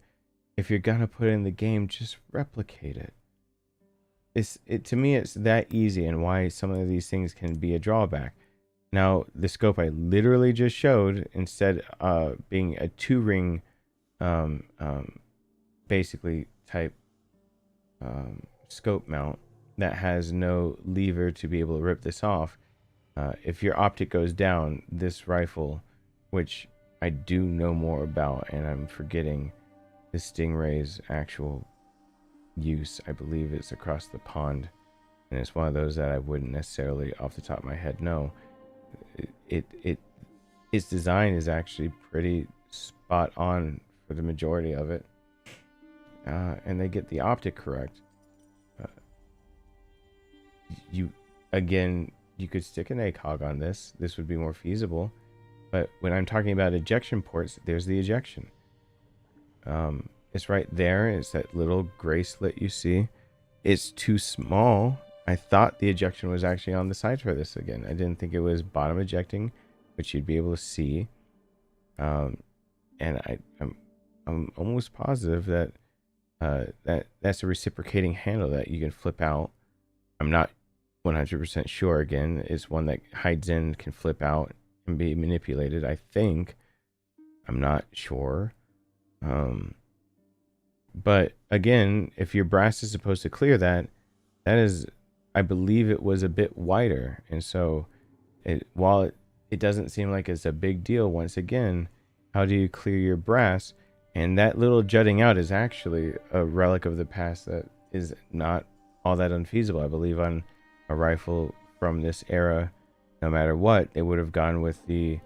if you're gonna put it in the game, just replicate it. To me, it's that easy, and why some of these things can be a drawback. Now, the scope I literally just showed, instead being a 2-ring, basically type scope mount that has no lever to be able to rip this off. If your optic goes down, this rifle, which I do know more about, and I'm forgetting the Stingray's actual use. I believe it's across the pond, and it's one of those that I wouldn't necessarily off the top of my head know. Its design is actually pretty spot on for the majority of it, and they get the optic correct. You could stick an ACOG on this. This would be more feasible. But when I'm talking about ejection ports, there's the ejection. It's right there. It's that little gray slit you see. It's too small. I thought the ejection was actually on the side for this again. I didn't think it was bottom ejecting, which you'd be able to see. And I'm almost positive that that's a reciprocating handle that you can flip out. I'm not 100% sure. Again, it's one that hides in, can flip out and be manipulated, I think. I'm not sure. But again, if your brass is supposed to clear that is, I believe it was a bit wider. And so while it doesn't seem like it's a big deal, once again, how do you clear your brass? And that little jutting out is actually a relic of the past that is not all that unfeasible. I believe on a rifle from this era, no matter what, they would have gone with the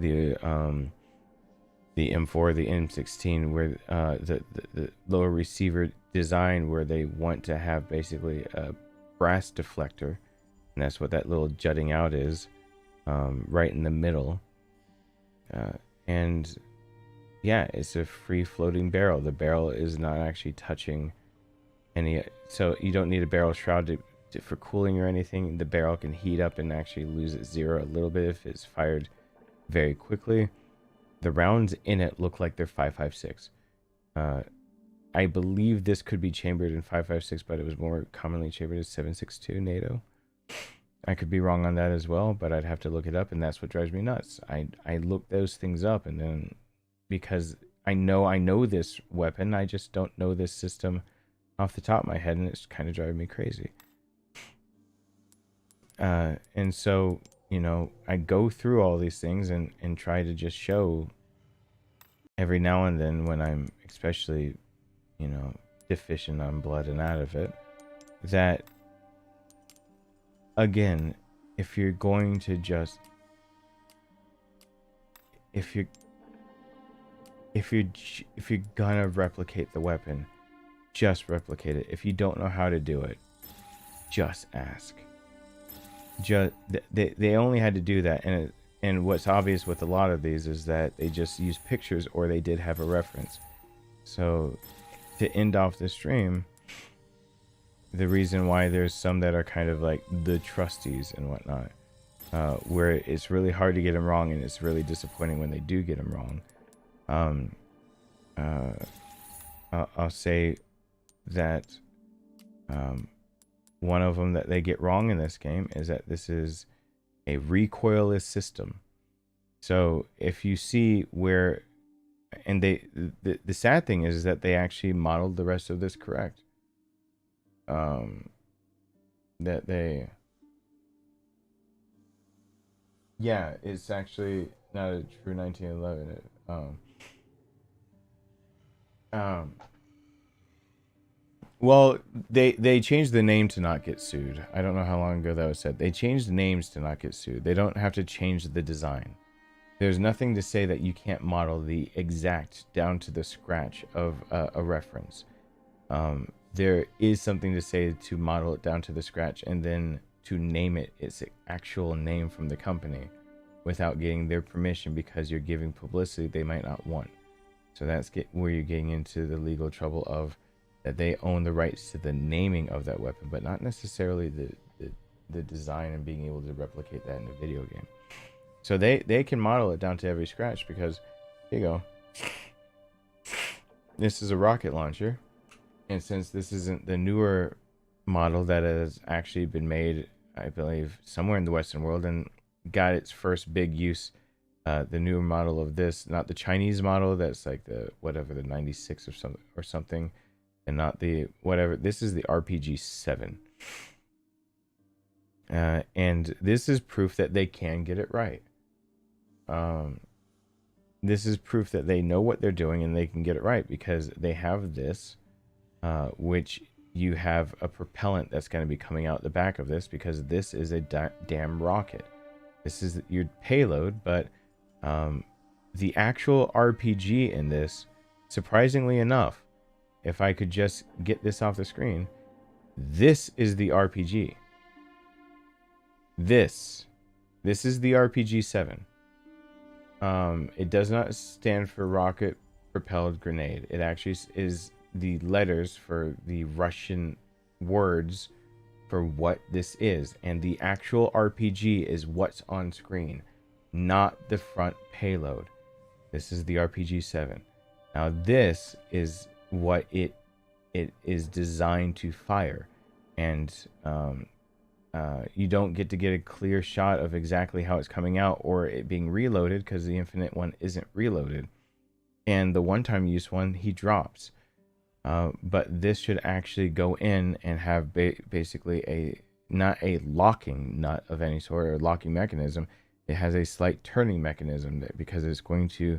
M4, the M16, where the lower receiver design, where they want to have basically a brass deflector, and that's what that little jutting out is, right in the middle. And yeah, it's a free floating barrel. The barrel is not actually touching any, so you don't need a barrel shroud for cooling or anything. The barrel can heat up and actually lose its zero a little bit if it's fired very quickly. The rounds in it look like they're 5.56. I believe this could be chambered in 5.56, but it was more commonly chambered as 7.62 NATO. I could be wrong on that as well, but I'd have to look it up, and that's what drives me nuts. I look those things up, and then because I know this weapon, I just don't know this system off the top of my head, and it's kind of driving me crazy. And so, you know, I go through all these things and try to just show every now and then, when I'm especially, you know, deficient on blood and out of it, that again, if you're going to just, if you're gonna replicate the weapon, just replicate it. If you don't know how to do it, just ask. They only had to do that, and what's obvious with a lot of these is that they just use pictures, or they did have a reference. So to end off the stream, the reason why there's some that are kind of like the trusties and whatnot, where it's really hard to get them wrong, and it's really disappointing when they do get them wrong. I'll say that one of them that they get wrong in this game is that this is a recoilless system. So if you see where, and the sad thing is that they actually modeled the rest of this correct. That they, yeah, it's actually not a true 1911. Well, they changed the name to not get sued. I don't know how long ago that was said. They changed the names to not get sued. They don't have to change the design. There's nothing to say that you can't model the exact down to the scratch of a reference. There is something to say to model it down to the scratch and then to name it its actual name from the company without getting their permission, because you're giving publicity they might not want. So that's where you're getting into the legal trouble of that they own the rights to the naming of that weapon, but not necessarily the design and being able to replicate that in a video game. So they can model it down to every scratch, because here you go. This is a rocket launcher, and since this isn't the newer model that has actually been made, I believe, somewhere in the Western world and got its first big use, the newer model of this, not the Chinese model that's like the whatever, the 96 or something, and not the whatever. This is the RPG-7, and this is proof that they can get it right. This is proof that they know what they're doing and they can get it right, because they have this, which you have a propellant that's going to be coming out the back of this, because this is a damn rocket. This is your payload, but the actual RPG in this, surprisingly enough, if I could just get this off the screen, this is the RPG. This is the RPG-7. It does not stand for rocket propelled grenade. It actually is the letters for the Russian words for what this is, and the actual RPG is what's on screen, not the front payload. This is the RPG-7. Now this is what it is designed to fire, and you don't get a clear shot of exactly how it's coming out or it being reloaded, because the infinite one isn't reloaded, and the one-time use one he drops. But this should actually go in and have basically not a locking nut of any sort or locking mechanism. It has a slight turning mechanism because it's going to,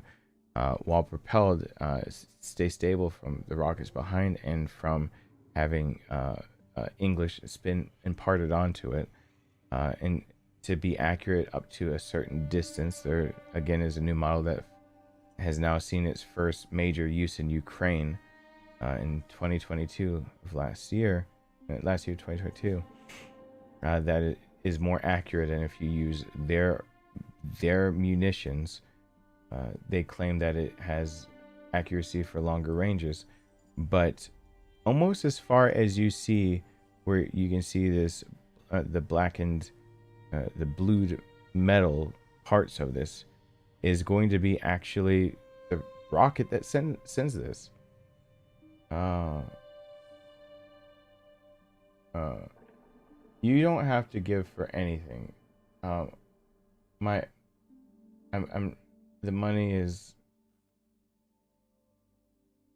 while propelled, stay stable from the rockets behind and from having English spin imparted onto it, and to be accurate up to a certain distance. There again is a new model that has now seen its first major use in Ukraine in 2022 of last year 2022, that it is more accurate, and if you use their munitions, they claim that it has accuracy for longer ranges. But almost as far as you see, where you can see this, the blackened, the blued metal parts of this, is going to be actually the rocket that sends this. You don't have to give for anything. The money is,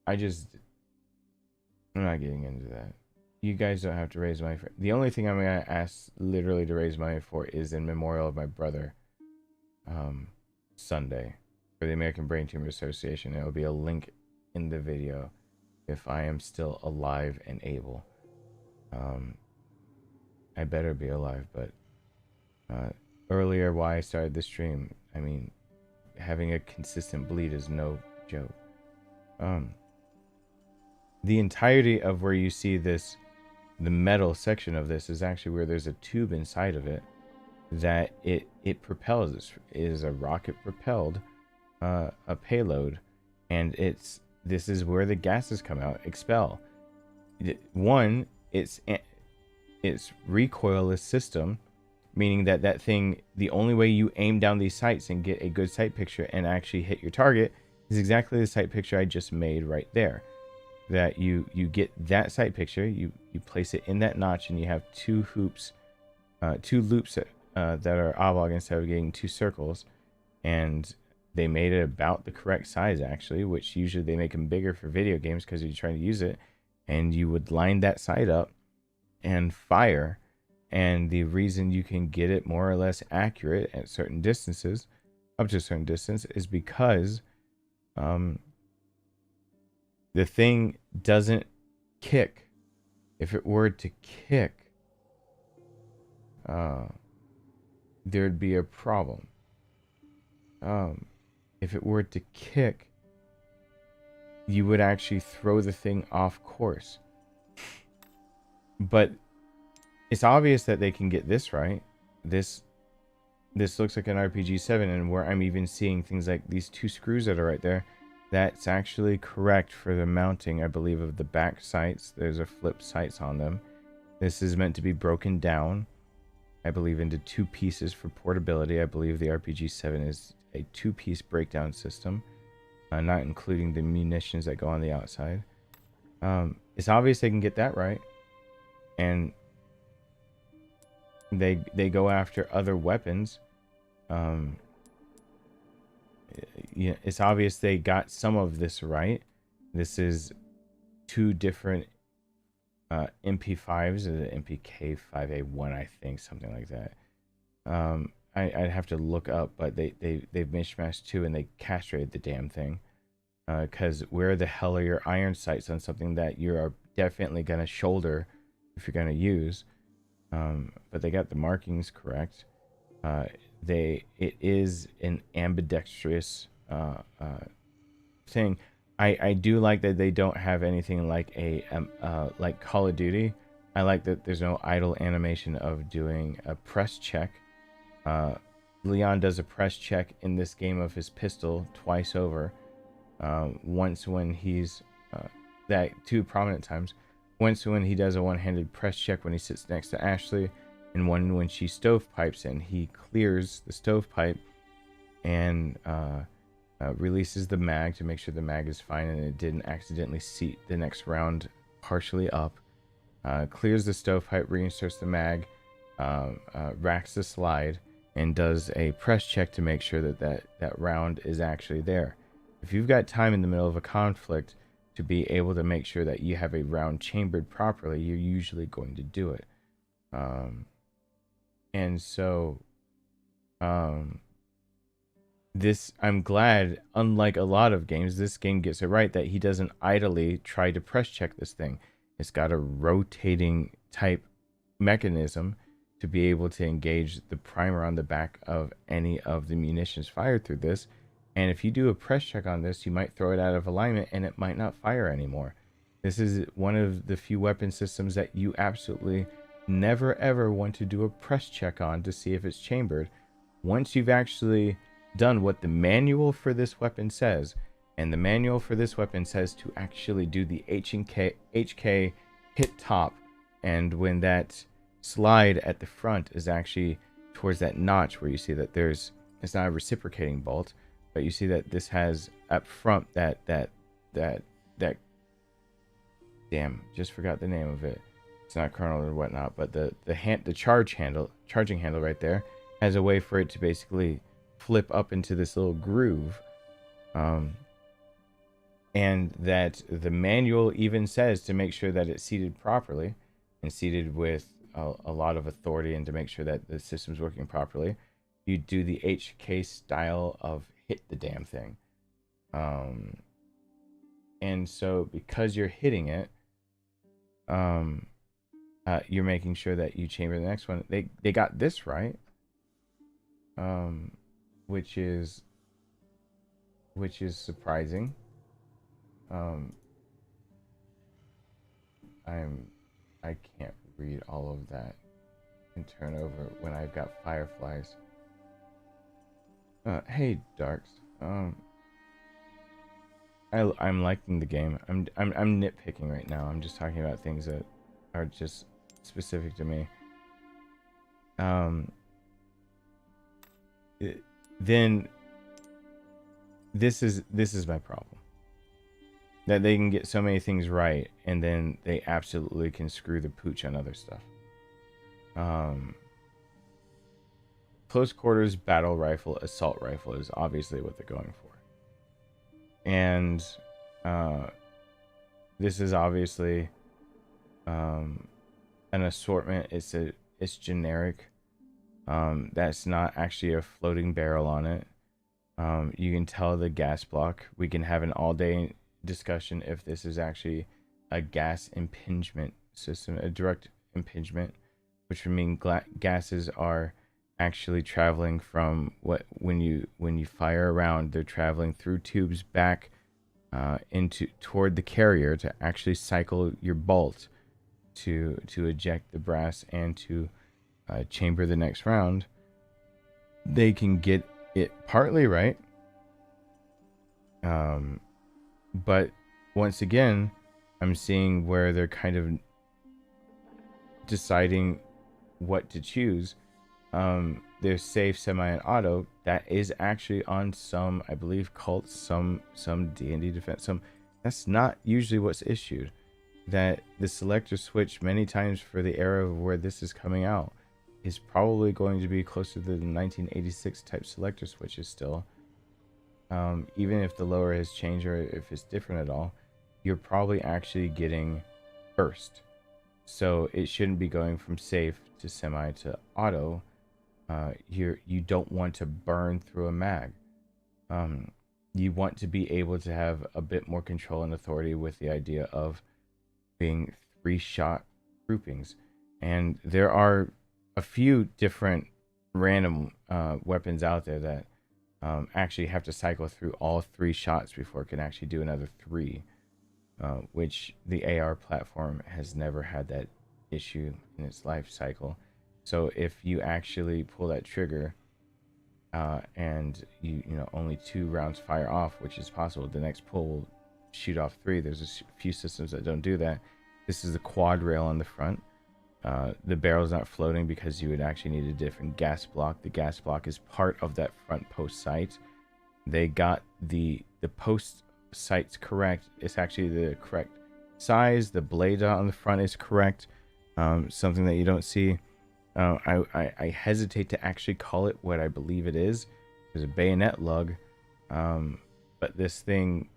I'm not getting into that. You guys don't have to raise money for. The only thing I'm gonna ask literally to raise money for is in memorial of my brother, Sunday, for the American Brain Tumor Association. It will be a link in the video if I am still alive and able. I better be alive, but earlier why I started this stream, I mean, having a consistent bleed is no joke. The entirety of where you see this, the metal section of this, is actually where there's a tube inside of it that it propels. It is a rocket propelled a payload, and this is where the gases come out, expel. One, it's recoilless system, meaning that thing, the only way you aim down these sights and get a good sight picture and actually hit your target is exactly the sight picture I just made right there. That you get that sight picture, you place it in that notch, and you have two loops that are oblong instead of getting two circles, and they made it about the correct size actually, which usually they make them bigger for video games because you're trying to use it, and you would line that sight up and fire. And the reason you can get it more or less accurate at certain distances, up to a certain distance, is because the thing doesn't kick. If it were to kick, there'd be a problem. If it were to kick, you would actually throw the thing off course. But it's obvious that they can get this right. This looks like an RPG-7, and where I'm even seeing things like these 2 screws that are right there, that's actually correct for the mounting, I believe, of the back sights. There's a flip sights on them. This is meant to be broken down, I believe, into 2 pieces for portability. I believe the RPG-7 is a 2-piece breakdown system, not including the munitions that go on the outside. It's obvious they can get that right, and they go after other weapons. Yeah, it's obvious they got some of this right. This is 2 different MP5s, the MPK5A1, I think, something like that. I'd have to look up, but they've mishmashed 2 and they castrated the damn thing. Because where the hell are your iron sights on something that you're definitely gonna shoulder if you're gonna use? But they got the markings correct. It is an ambidextrous thing. I do like that they don't have anything like like Call of Duty. I like that there's no idle animation of doing a press check. Leon does a press check in this game of his pistol twice over. Once when he's 2 prominent times. Once when he does a one-handed press check when he sits next to Ashley, and one when she stovepipes and he clears the stovepipe and releases the mag to make sure the mag is fine and it didn't accidentally seat the next round partially up. Clears the stovepipe, reinserts the mag, racks the slide, and does a press check to make sure that round is actually there. If you've got time in the middle of a conflict to be able to make sure that you have a round chambered properly, you're usually going to do it. And so this, I'm glad, unlike a lot of games, this game gets it right that he doesn't idly try to press check this thing. It's got a rotating type mechanism to be able to engage the primer on the back of any of the munitions fired through this. And if you do a press check on this, you might throw it out of alignment and it might not fire anymore. This is one of the few weapon systems that you absolutely never ever want to do a press check on to see if it's chambered. Once you've actually done what the manual for this weapon says, and the manual for this weapon says to actually do the HK hit top, and when that slide at the front is actually towards that notch where you see that it's not a reciprocating bolt, but you see that this has up front that damn, just forgot the name of it. It's not kernel or whatnot, but the charging handle right there has a way for it to basically flip up into this little groove, and that the manual even says to make sure that it's seated properly and seated with a lot of authority, and to make sure that the system's working properly, you do the HK style of hit the damn thing. And so because you're hitting it, you're making sure that you chamber the next one. They got this right, which is surprising. I can't read all of that and turn over when I've got fireflies. Hey Darks, I'm liking the game. I'm nitpicking right now. I'm just talking about things that are just specific to me. Then this is my problem. That they can get so many things right, and then they absolutely can screw the pooch on other stuff. Close quarters battle rifle, assault rifle is obviously what they're going for. And this is obviously an assortment. It's generic. That's not actually a floating barrel on it. You can tell the gas block. We can have an all-day discussion if this is actually a gas impingement system, a direct impingement, which would mean gases are actually traveling from when you fire around, they're traveling through tubes back toward the carrier to actually cycle your bolt to eject the brass and to chamber the next round, they can get it partly right. But once again, I'm seeing where they're kind of deciding what to choose. There's safe, semi, and auto. That is actually on some, I believe, cults, some D&D defense. That's not usually what's issued. That the selector switch many times for the era of where this is coming out is probably going to be closer to the 1986 type selector switches still. Even if the lower has changed or if it's different at all, you're probably actually getting burst. So it shouldn't be going from safe to semi to auto. You don't want to burn through a mag. You want to be able to have a bit more control and authority with the idea of being 3-shot groupings. And there are a few different random weapons out there that actually have to cycle through all 3 shots before it can actually do another 3, which the AR platform has never had that issue in its life cycle. So if you actually pull that trigger and you know only 2 rounds fire off, which is possible, the next pull will shoot off 3. There's a few systems that don't do that. This is the quad rail on the front. The barrel's not floating because you would actually need a different gas block. The gas block is part of that front post sight. They got the post sights correct. It's actually the correct size. The blade on the front is correct. Something that you don't see. I hesitate to actually call it what I believe it is. There's a bayonet lug, but this thing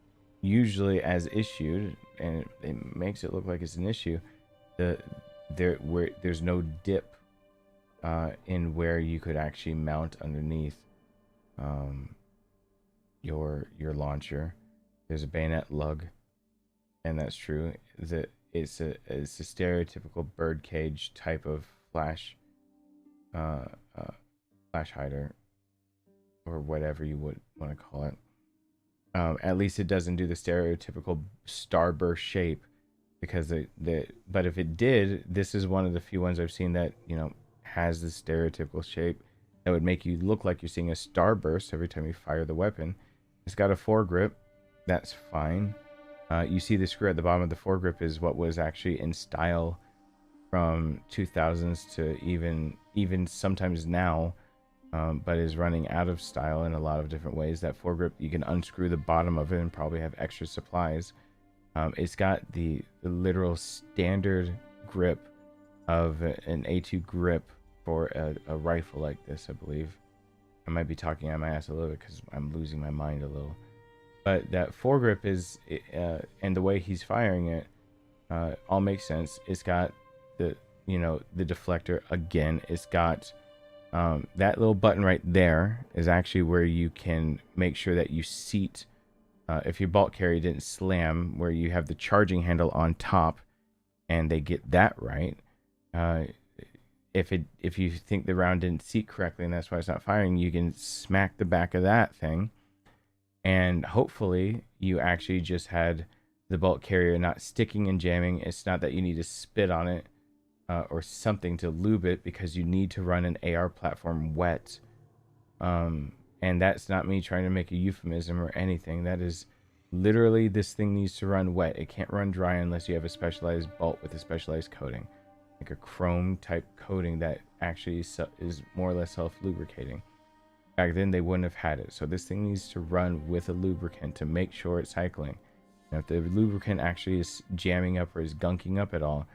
usually as issued, and it makes it look like it's an issue, there's no dip in where you could actually mount underneath your launcher. There's a bayonet lug, and that's true. It's a stereotypical birdcage type of flash hider, or whatever you would want to call it. At least it doesn't do the stereotypical starburst shape, because but if it did, this is one of the few ones I've seen that, you know, has the stereotypical shape that would make you look like you're seeing a starburst every time you fire the weapon. It's got a foregrip. That's fine. You see the screw at the bottom of the foregrip is what was actually in style from 2000s to even sometimes now, but is running out of style in a lot of different ways. That foregrip, you can unscrew the bottom of it and probably have extra supplies. It's got the literal standard grip of an A2 grip for a rifle like this, I believe. I might be talking on my ass a little bit because I'm losing my mind a little. But that foregrip is, and the way he's firing it, all makes sense. It's got the deflector again. It's got that little button right there is actually where you can make sure that you seat. If your bolt carrier didn't slam, where you have the charging handle on top, and they get that right. If you think the round didn't seat correctly and that's why it's not firing, you can smack the back of that thing, and hopefully you actually just had the bolt carrier not sticking and jamming. It's not that you need to spit on it or something to lube it, because you need to run an AR platform wet. And that's not me trying to make a euphemism or anything. That is literally, this thing needs to run wet. It can't run dry unless you have a specialized bolt with a specialized coating, like a chrome type coating that actually is more or less self-lubricating. Back then they wouldn't have had it. So this thing needs to run with a lubricant to make sure it's cycling. And if the lubricant actually is jamming up or is gunking up at all,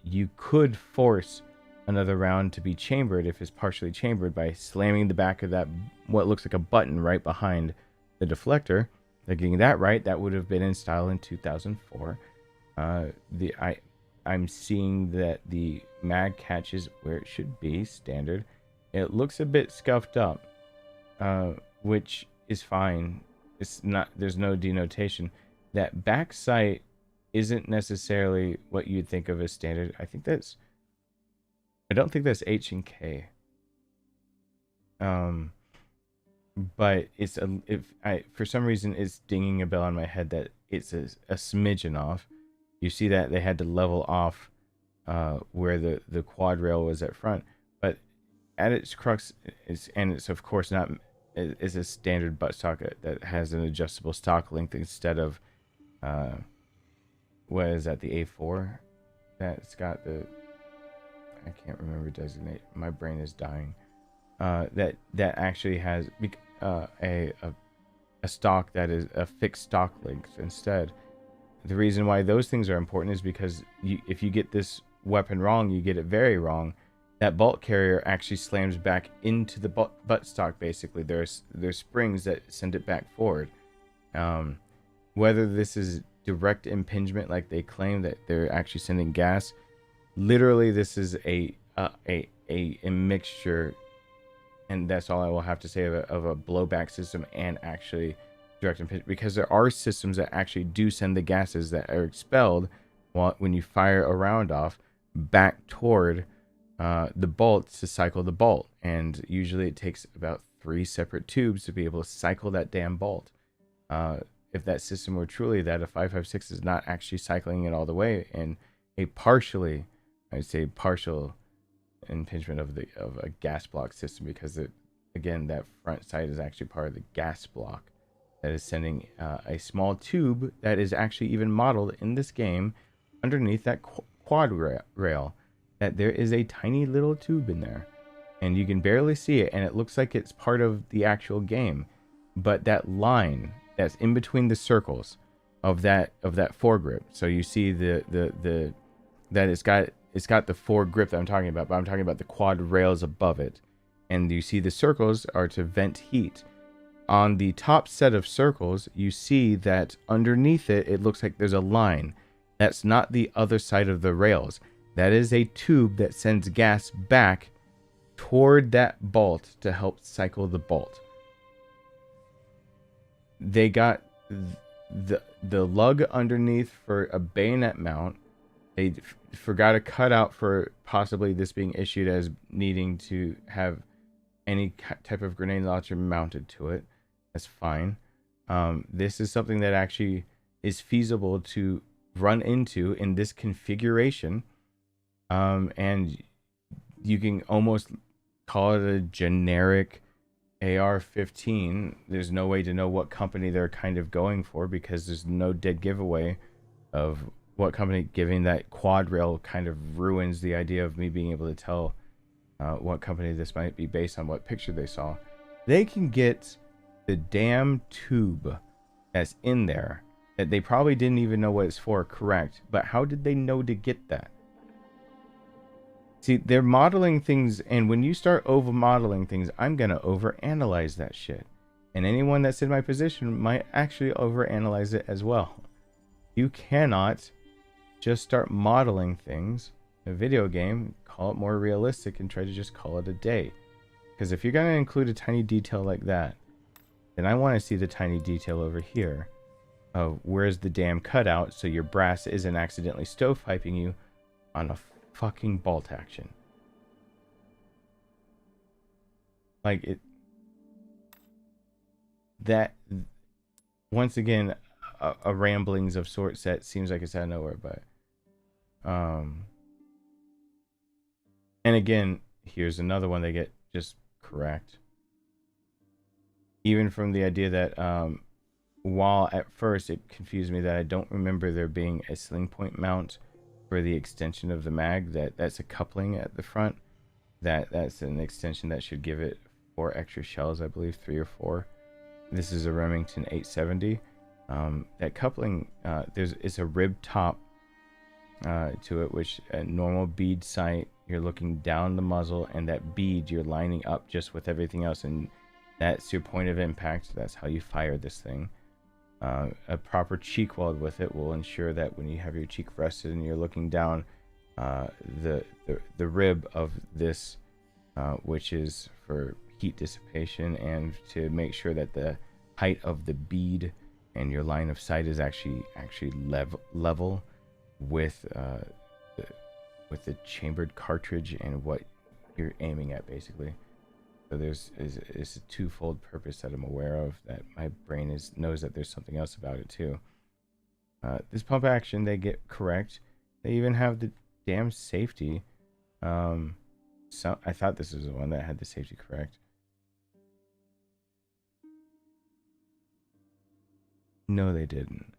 you could force another round to be chambered if it's partially chambered by slamming the back of that, what looks like a button right behind the deflector. They're getting that right. That would have been in style in 2004. I'm seeing that the mag catch is where it should be, standard. It looks a bit scuffed up, which is fine. It's not, there's no denotation. That back sight isn't necessarily what you'd think of as standard. I don't think that's H and K. But it's for some reason it's dinging a bell on my head that it's a smidgen off. You see that they had to level off where the quad rail was at front. But at its crux, it's of course not, is a standard buttstock that has an adjustable stock length instead of what is that, the A4 that's got the, I can't remember designate, my brain is dying, that actually has a stock that is a fixed stock length instead. The reason why those things are important is because if you get this weapon wrong, you get it very wrong, that bolt carrier actually slams back into the buttstock. Basically, there's springs that send it back forward. Whether this is direct impingement like they claim that they're actually sending gas, literally this is a mixture, and that's all I will have to say of a blowback system and actually direct impingement, because there are systems that actually do send the gases that are expelled when you fire a round off back toward the bolt to cycle the bolt, and usually it takes about 3 separate tubes to be able to cycle that damn bolt. If that system were truly that, a 5.56 is not actually cycling it all the way, and a partial impingement of a gas block system, because again, that front side is actually part of the gas block that is sending a small tube that is actually even modeled in this game underneath that quad rail. That there is a tiny little tube in there, and you can barely see it, and it looks like it's part of the actual game, but that line that's in between the circles of that foregrip, so you see that it's got the foregrip that I'm talking about, but I'm talking about the quad rails above it, and you see the circles are to vent heat. On the top set of circles, you see that underneath it looks like there's a line. That's not the other side of the rails. That is a tube that sends gas back toward that bolt to help cycle the bolt. They got the lug underneath for a bayonet mount. They forgot a cutout for possibly this being issued as needing to have any type of grenade launcher mounted to it. That's fine. This is something that actually is feasible to run into in this configuration. And you can almost call it a generic AR-15. There's no way to know what company they're kind of going for, because there's no dead giveaway of what company. Giving that quad rail kind of ruins the idea of me being able to tell what company this might be based on what picture they saw. They can get the damn tube that's in there that they probably didn't even know what it's for, correct, but how did they know to get that? See, they're modeling things, and when you start over modeling things, I'm gonna over analyze that shit, and anyone that's in my position might actually over analyze it as well. You cannot just start modeling things in a video game, call it more realistic, and try to just call it a day. Because if you're gonna include a tiny detail like that, then I want to see the tiny detail over here of where's the damn cutout, so your brass isn't accidentally stovepiping you on a fucking bolt action. Like it, that once again a ramblings of sorts that seems like it's out of nowhere, but and again, here's another one they get just correct, even from the idea that while at first it confused me that I don't remember there being a sling point mount for the extension of the mag, that's a coupling at the front, that's an extension that should give it 4 extra shells, I believe 3 or 4. This is a Remington 870. That coupling, it's a rib top to it, which a normal bead sight, you're looking down the muzzle, and that bead you're lining up just with everything else, and that's your point of impact. That's how you fire this thing. A proper cheek weld with it will ensure that when you have your cheek rested and you're looking down, the rib of this, which is for heat dissipation and to make sure that the height of the bead and your line of sight is actually level with the chambered cartridge and what you're aiming at, basically. So it's a twofold purpose that I'm aware of, that my brain knows that there's something else about it too. This pump action they get correct. They even have the damn safety. So I thought this was the one that had the safety correct. No, they didn't.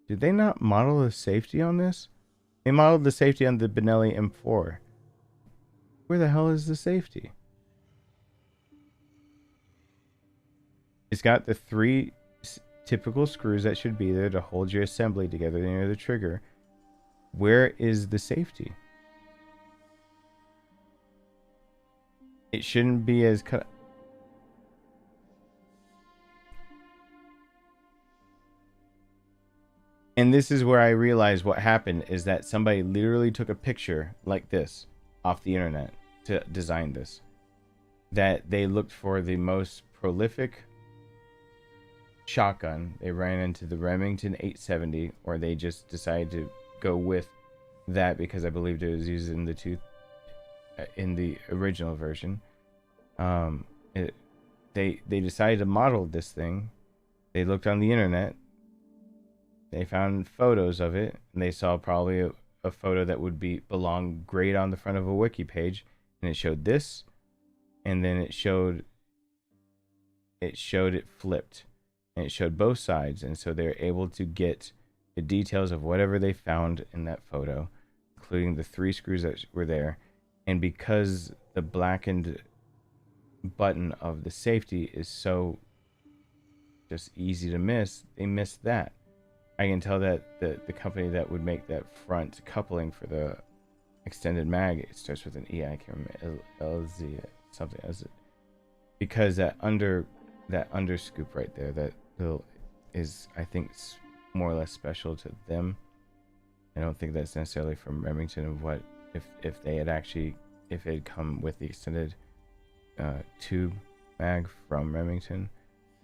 Did they not model the safety on this? They modeled the safety on the Benelli M4. Where the hell is the safety? It's got the 3 typical screws that should be there to hold your assembly together near the trigger. Where is the safety? It shouldn't be as cut. And this is where I realized what happened is that somebody literally took a picture like this off the internet to design this. That they looked for the most prolific shotgun. They ran into the Remington 870, or they just decided to go with that because I believed it was used in the original version. They decided to model this thing. They looked on the internet. They found photos of it, and they saw probably a photo that would belong great on the front of a wiki page, and it showed this, and then it showed it flipped, and it showed both sides, and so they're able to get the details of whatever they found in that photo, including the 3 screws that were there, and because the blackened button of the safety is so just easy to miss, they missed that. I can tell that the company that would make that front coupling for the extended mag, it starts with an E. I can't remember, LZ something as it, because that under scoop right there, that is I think more or less special to them. I don't think that's necessarily from Remington. Of what if they had actually if it had come with the extended tube mag from Remington.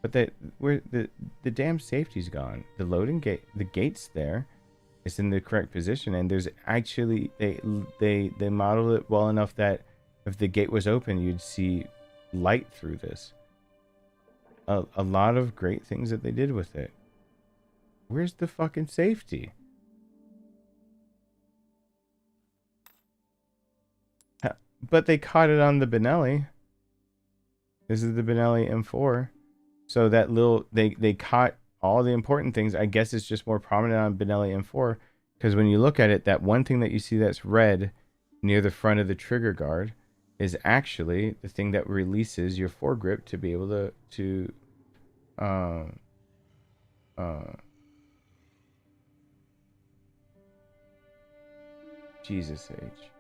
But the damn safety's gone. The loading gate, the gate's there. It's in the correct position, and there's actually they modeled it well enough that if the gate was open, you'd see light through this. A lot of great things that they did with it. Where's the fucking safety? But they caught it on the Benelli. This is the Benelli M4. So that little, they caught all the important things. I guess it's just more prominent on Benelli M4. Because when you look at it, that one thing that you see that's red near the front of the trigger guard is actually the thing that releases your foregrip to be able to Jesus H.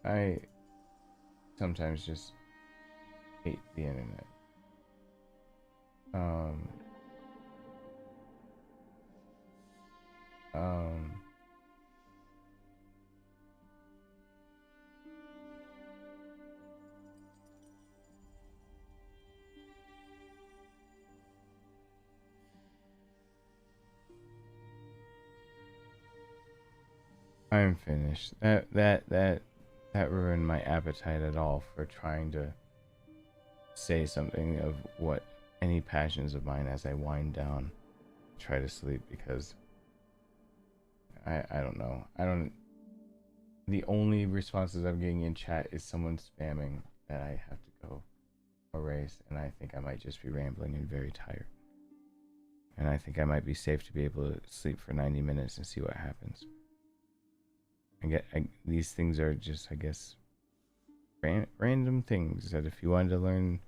I sometimes just hate the internet. I'm finished. That ruined my appetite at all for trying to say something of what any passions of mine as I wind down, try to sleep, because I don't know. The only responses I'm getting in chat is someone spamming that I have to go erase, and I think I might just be rambling and very tired. And I think I might be safe to be able to sleep for 90 minutes and see what happens. These things are just, I guess, random things that if you wanted to learn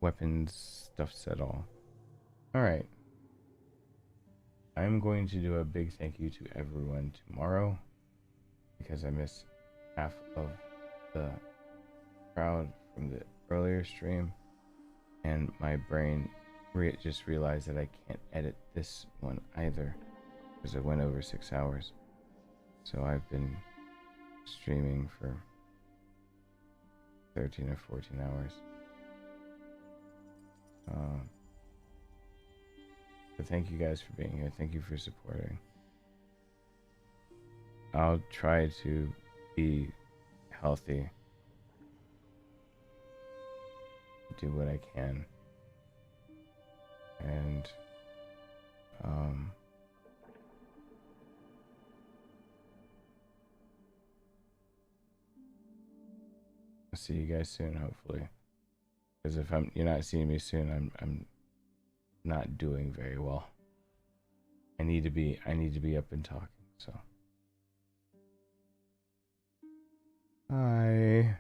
weapons stuffs at all. Alright. I'm going to do a big thank you to everyone tomorrow because I missed half of the crowd from the earlier stream, and my brain just realized that I can't edit this one either because it went over 6 hours. So I've been streaming for 13 or 14 hours. But thank you guys for being here. Thank you for supporting. I'll try to be healthy, do what I can, and see you guys soon, hopefully. Because if you're not seeing me soon, I'm not doing very well. I need to be up and talking. So, bye.